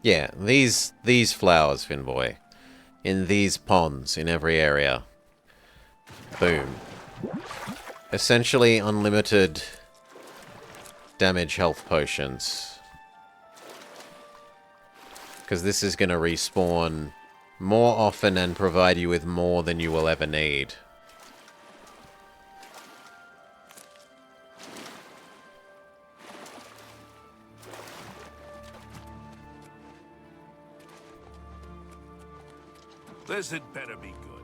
Yeah, these flowers, Finboy. In these ponds, in every area. Boom. Essentially unlimited damage health potions. Because this is going to respawn more often and provide you with more than you will ever need. This had better be good.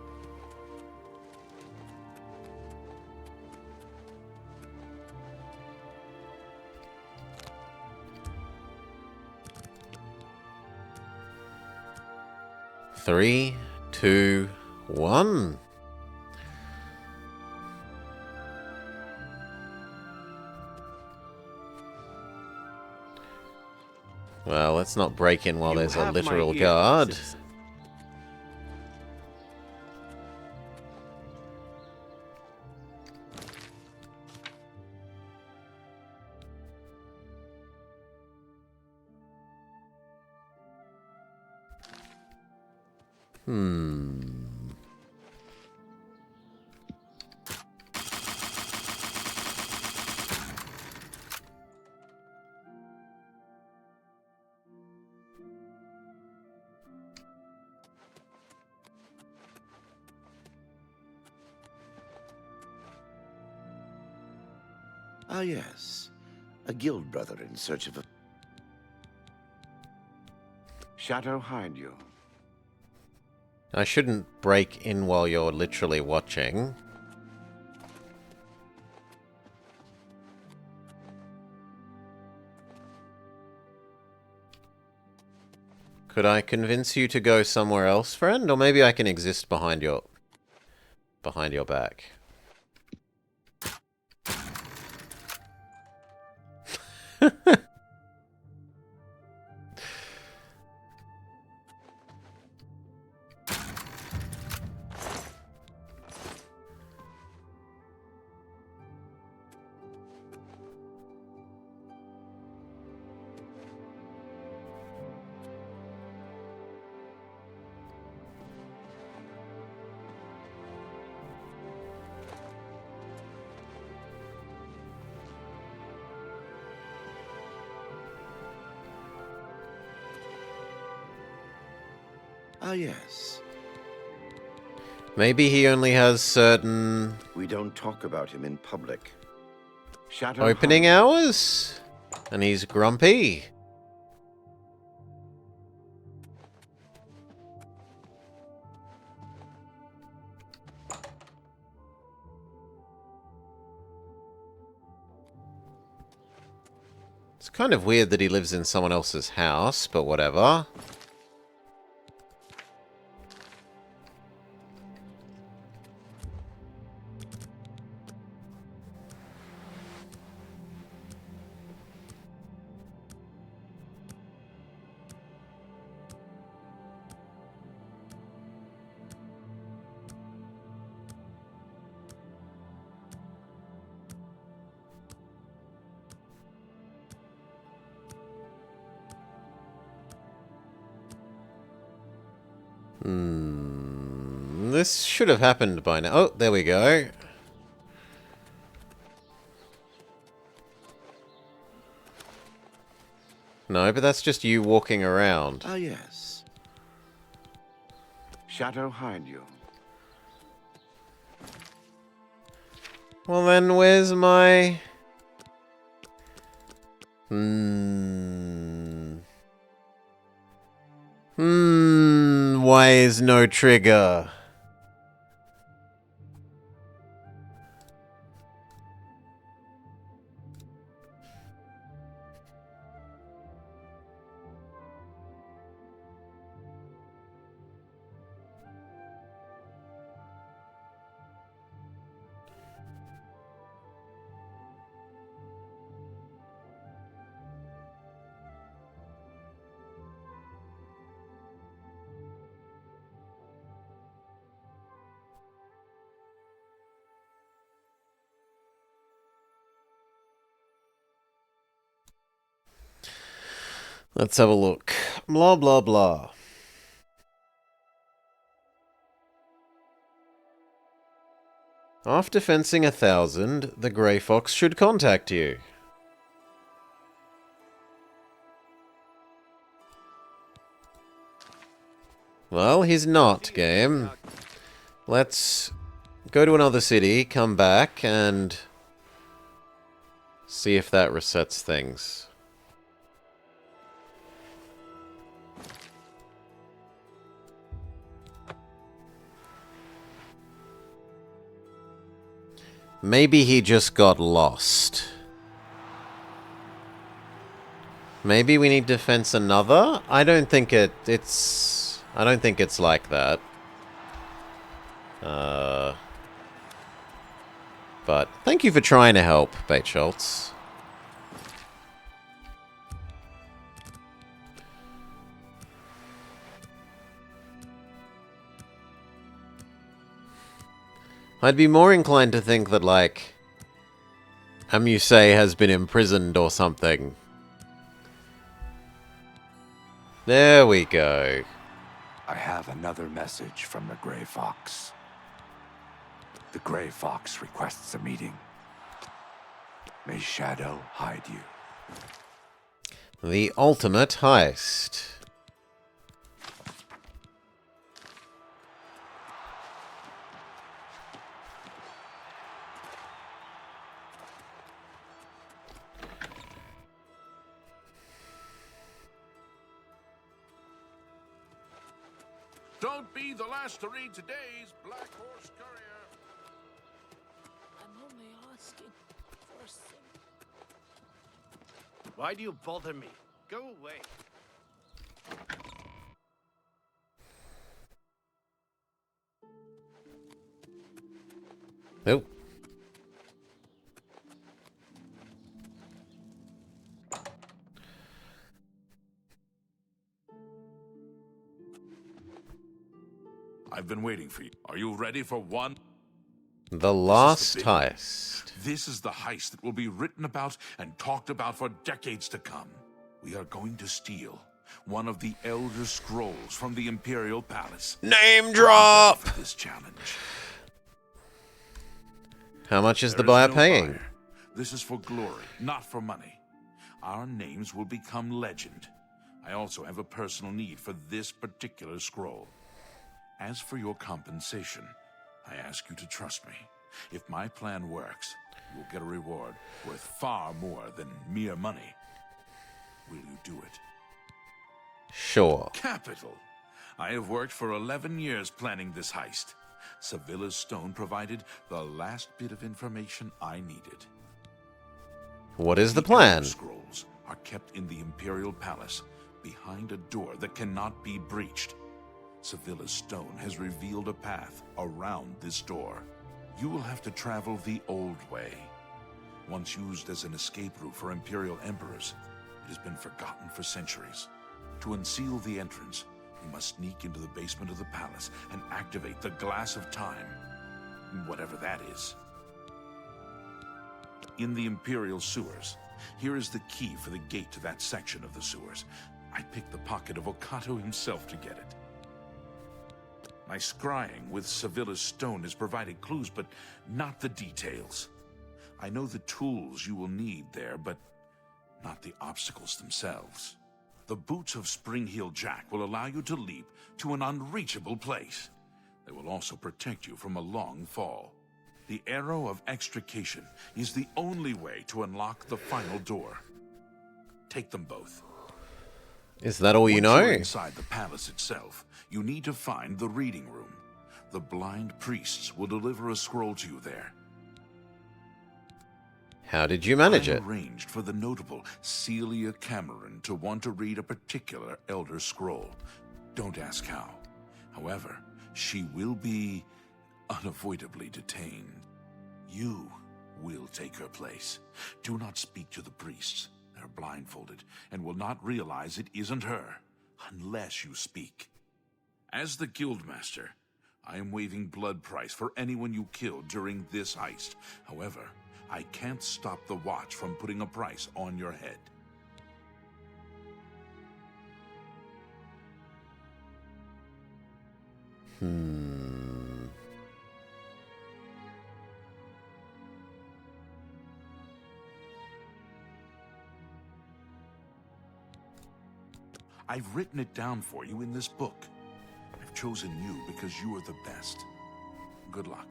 Three, two, one. Well, let's not break in while there's a literal guard. Ah, yes. A guild brother in search of a... Chateau hide you. I shouldn't break in while you're literally watching. Could I convince you to go somewhere else, friend? Or maybe I can exist behind your back. Ah, yes. Maybe he only has certain... We don't talk about him in public. Chateau opening hours? And he's grumpy. It's kind of weird that he lives in someone else's house, but whatever. This should have happened by now. Oh, there we go. No, but that's just you walking around. Ah, yes. Shadow hide you. Well then, where's my... why is no trigger? Let's have a look. Blah, blah, blah. After fencing 1,000, the Grey Fox should contact you. Well, he's not, game. Let's go to another city, come back, and see if that resets things. Maybe he just got lost. Maybe we need to fence another? I don't think it's like that. But thank you for trying to help, Bait Schultz. I'd be more inclined to think that, like, Amuse has been imprisoned or something. There we go. I have another message from the Grey Fox. The Grey Fox requests a meeting. May Shadow hide you. The ultimate heist. Don't be the last to read today's Black Horse Courier. I'm only asking for a thing. Why do you bother me? Go away. Nope. I've been waiting for you. Are you ready for one? The last heist. This is the heist that will be written about and talked about for decades to come. We are going to steal one of the Elder Scrolls from the Imperial Palace. Name drop! For this challenge. How much is the There buyer no paying? buyer. This is for glory, not for money. Our names will become legend. I also have a personal need for this particular scroll. As for your compensation, I ask you to trust me. If my plan works, you will get a reward worth far more than mere money. Will you do it? Sure. Capital! I have worked for 11 years planning this heist. Sevilla's stone provided the last bit of information I needed. What is the plan? Scrolls are kept in the Imperial Palace, behind a door that cannot be breached. Sevilla's stone has revealed a path around this door. You will have to travel the old way. Once used as an escape route for Imperial Emperors, it has been forgotten for centuries. To unseal the entrance, you must sneak into the basement of the palace and activate the Glass of Time, whatever that is. In the Imperial sewers, here is the key for the gate to that section of the sewers. I picked the pocket of Okato himself to get it. My scrying with Sevilla's stone has provided clues, but not the details. I know the tools you will need there, but not the obstacles themselves. The boots of Spring-Heel Jack will allow you to leap to an unreachable place. They will also protect you from a long fall. The Arrow of Extrication is the only way to unlock the final door. Take them both. Is that all you Once know? you're inside the palace itself, you need to find the reading room. The blind priests will deliver a scroll to you there. How did you manage I it? arranged for the notable Celia Cameron to want to read a particular Elder Scroll. Don't ask how. However, she will be unavoidably detained. You will take her place. Do not speak to the priests. They're blindfolded and will not realize it isn't her unless you speak. As the Guildmaster, I am waiving blood price for anyone you killed during this heist. However, I can't stop the Watch from putting a price on your head. I've written it down for you in this book. I've chosen you because you are the best. Good luck.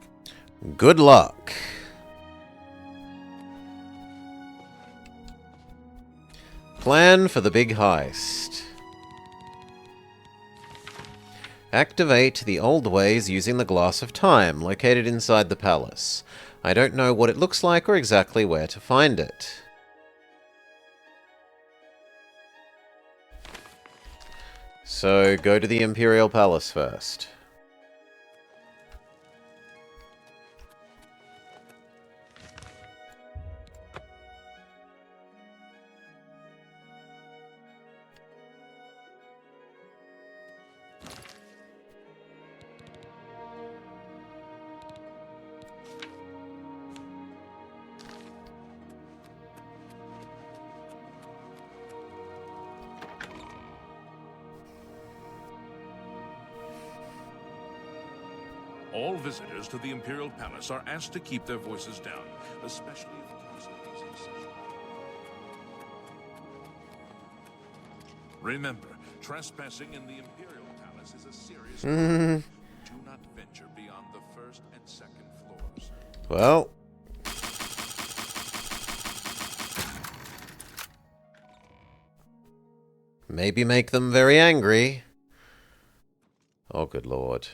Good luck. Plan for the big heist. Activate the old ways using the Glass of Time, located inside the palace. I don't know what it looks like or exactly where to find it. So, go to the Imperial Palace first. All visitors to the Imperial Palace are asked to keep their voices down, especially if the council is in session. Remember, trespassing in the Imperial Palace is a serious crime. Do not venture beyond the first and second floors. Well. Maybe make them very angry. Oh, good lord.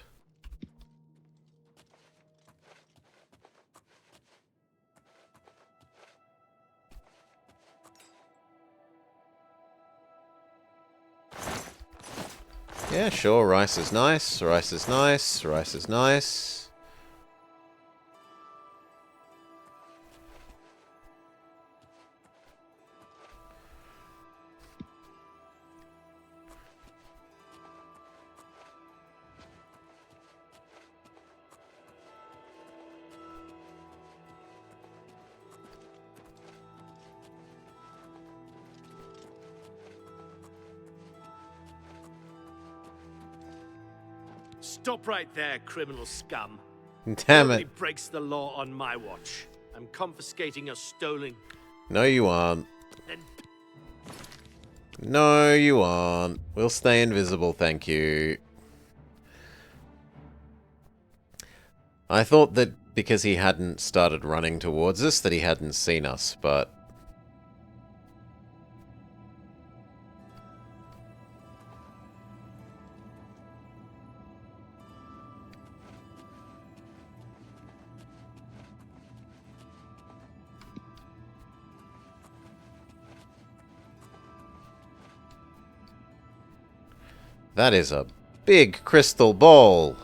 Yeah, sure, rice is nice, rice is nice, rice is nice. Stop right there, criminal scum. Damn Nobody it. breaks the law on my watch. I'm confiscating your stolen... No, you aren't. Then No, you aren't. We'll stay invisible, thank you. I thought that because he hadn't started running towards us, that he hadn't seen us, but... That is a big crystal ball.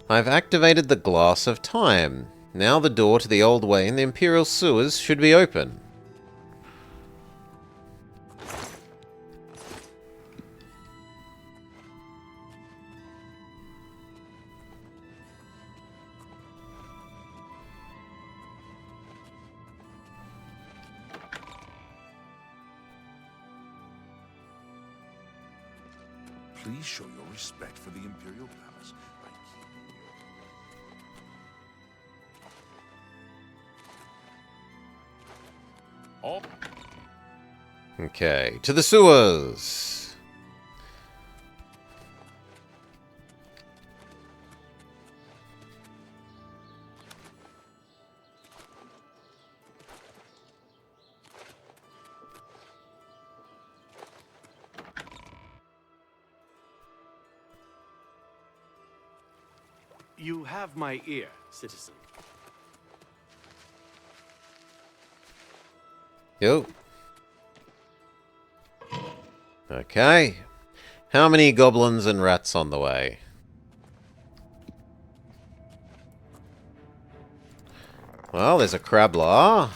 I've activated the Glass of Time. Now the door to the old way in the Imperial sewers should be open. Please show your respect for the Imperial Palace by keeping your... Okay, to the sewers. You have my ear, citizen. Yo. Okay. How many goblins and rats on the way? Well, there's a crabbler.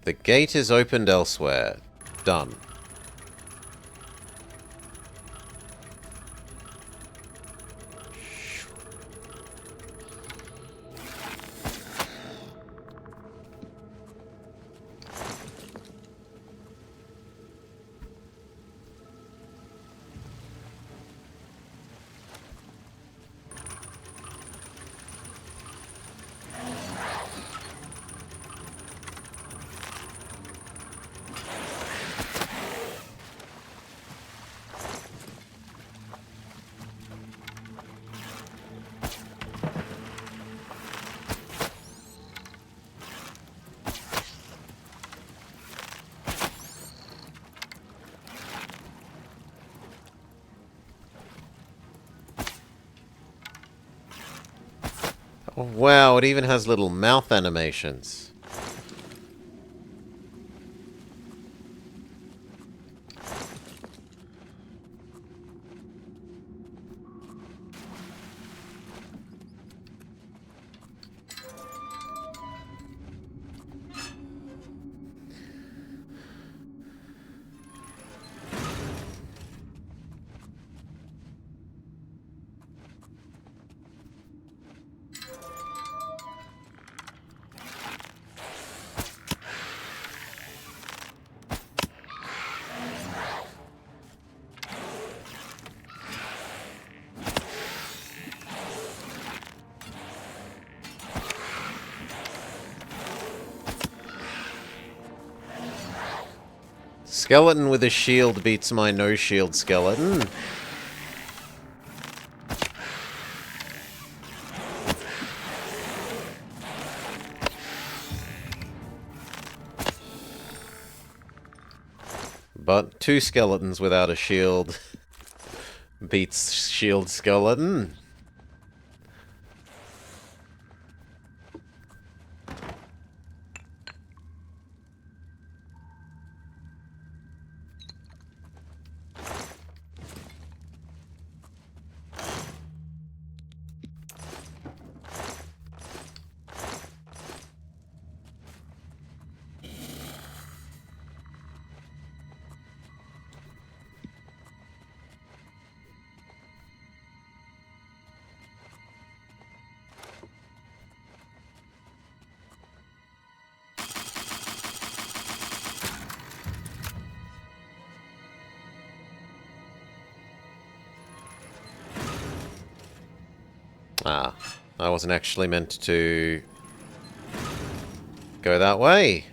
The gate is opened elsewhere. Done. Oh, wow, it even has little mouth animations. Skeleton with a shield beats my no-shield skeleton. But two skeletons without a shield beats shield skeleton. Ah, I wasn't actually meant to go that way.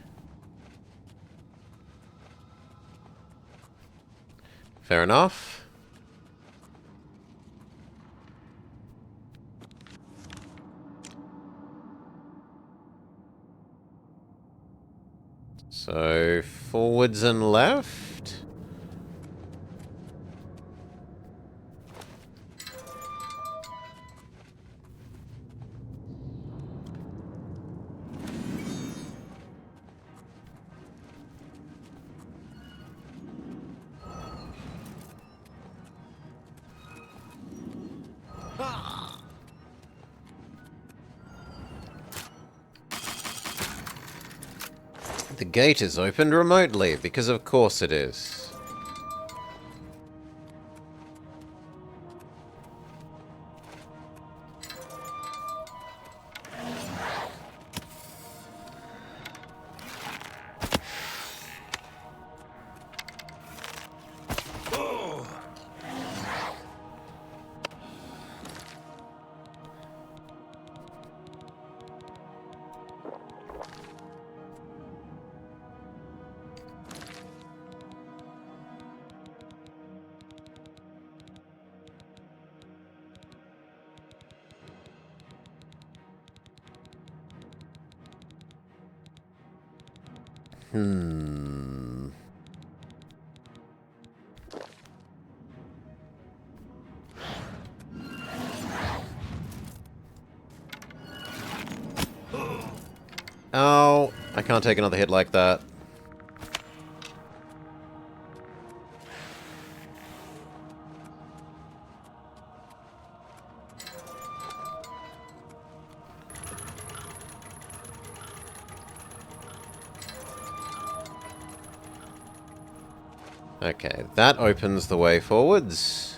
Fair enough. So, forwards and left? The gate is opened remotely, because of course it is. Oh, I can't take another hit like that. Okay, that opens the way forwards.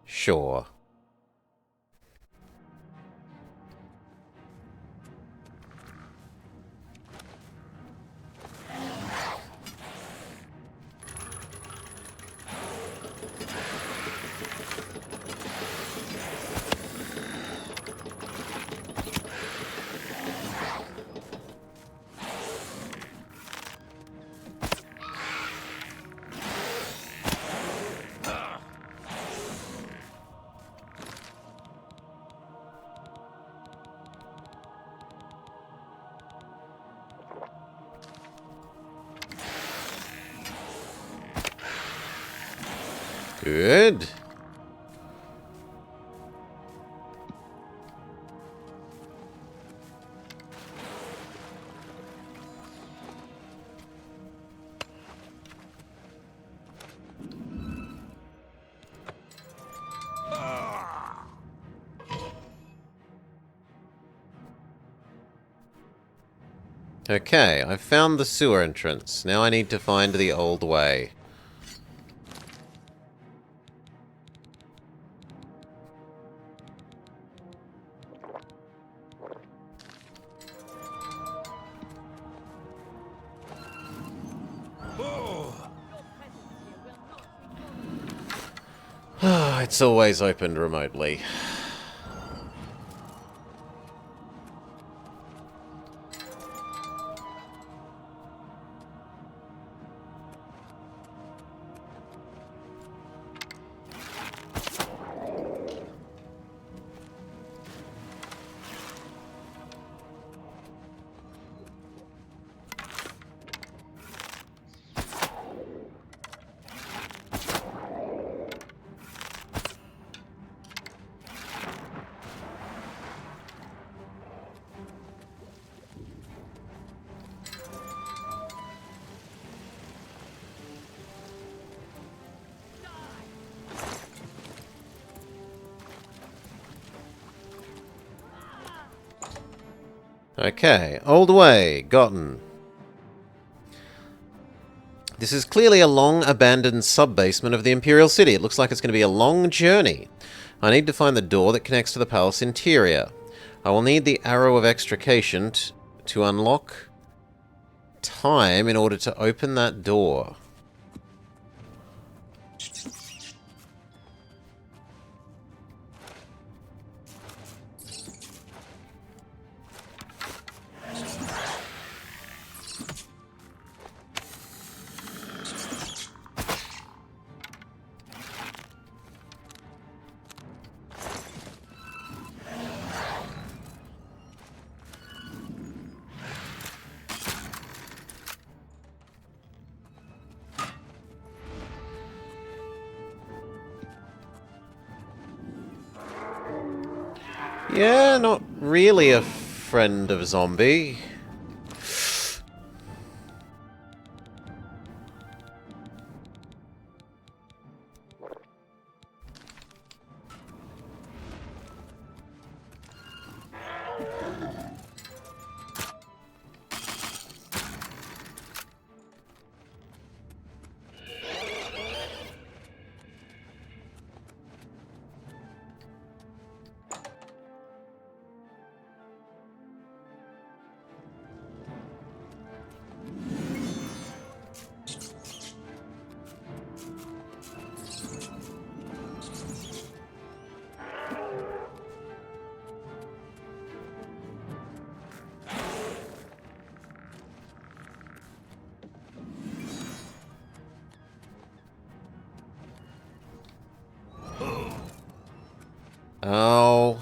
Sure. Good. Okay, I've found the sewer entrance. Now I need to find the old way. It's always opened remotely. Okay, old way, gotten. This is clearly a long abandoned sub-basement of the Imperial City. It looks like it's going to be a long journey. I need to find the door that connects to the palace interior. I will need the arrow of extrication to unlock time in order to open that door. Yeah, not really a friend of zombie. Oh.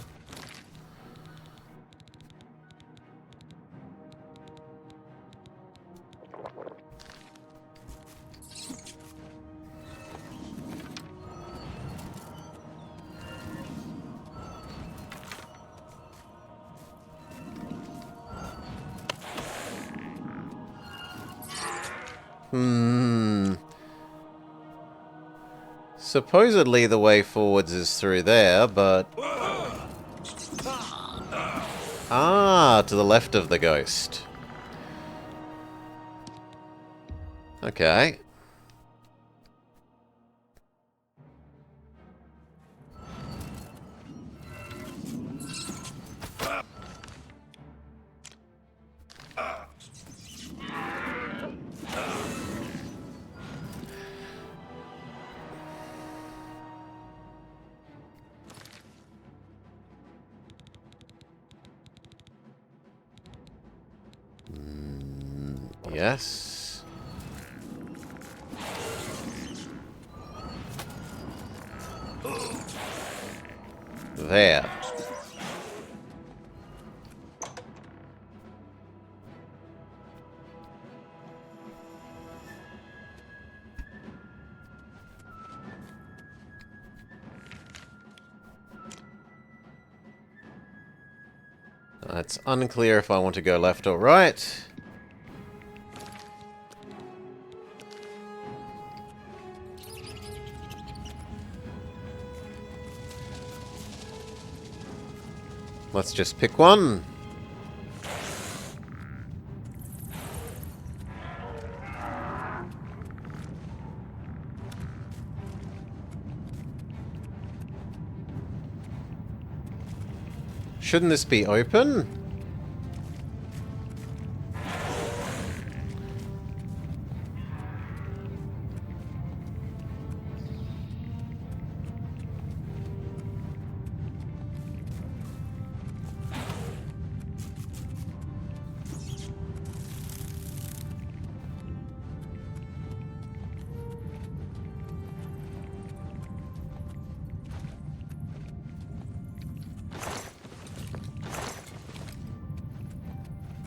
Supposedly the way forwards is through there, but... Ah, to the left of the ghost. Okay. Yes. There. It's unclear if I want to go left or right. Let's just pick one. Shouldn't this be open?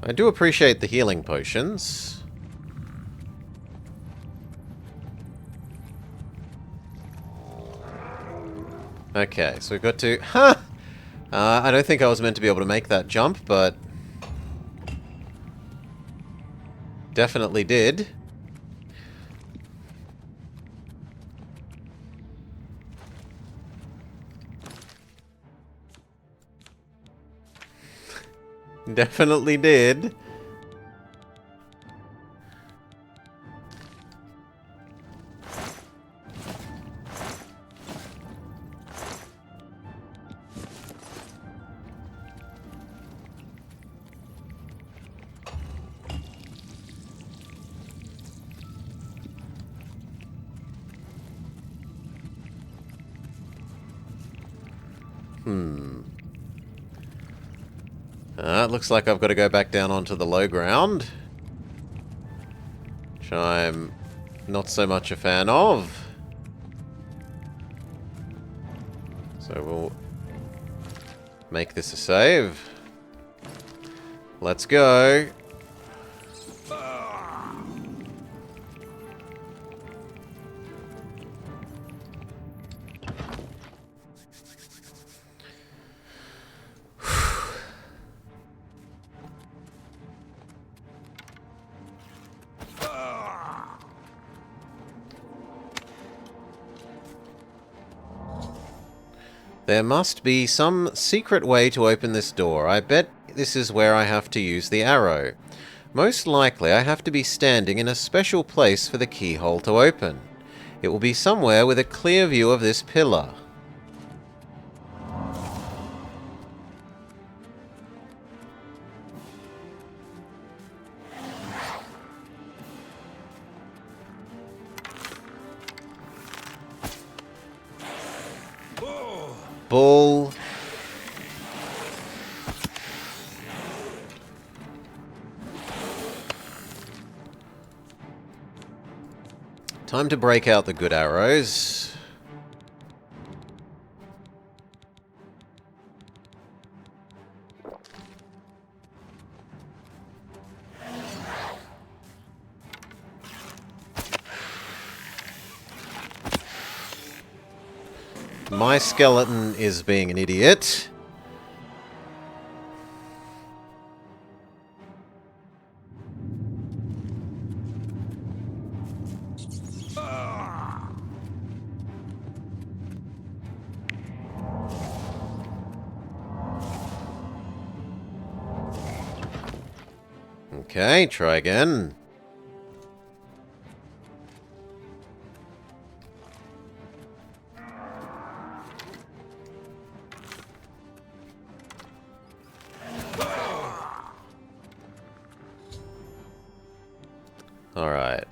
I do appreciate the healing potions. Okay, so we've got to... Huh! I don't think I was meant to be able to make that jump, but... definitely did. Definitely did. It looks like I've got to go back down onto the low ground, which I'm not so much a fan of. So we'll make this a save. Let's go. There must be some secret way to open this door. I bet this is where I have to use the arrow. Most likely I have to be standing in a special place for the keyhole to open. It will be somewhere with a clear view of this pillar. Bull. Time to break out the good arrows. My skeleton is being an idiot. Okay, try again. Alright.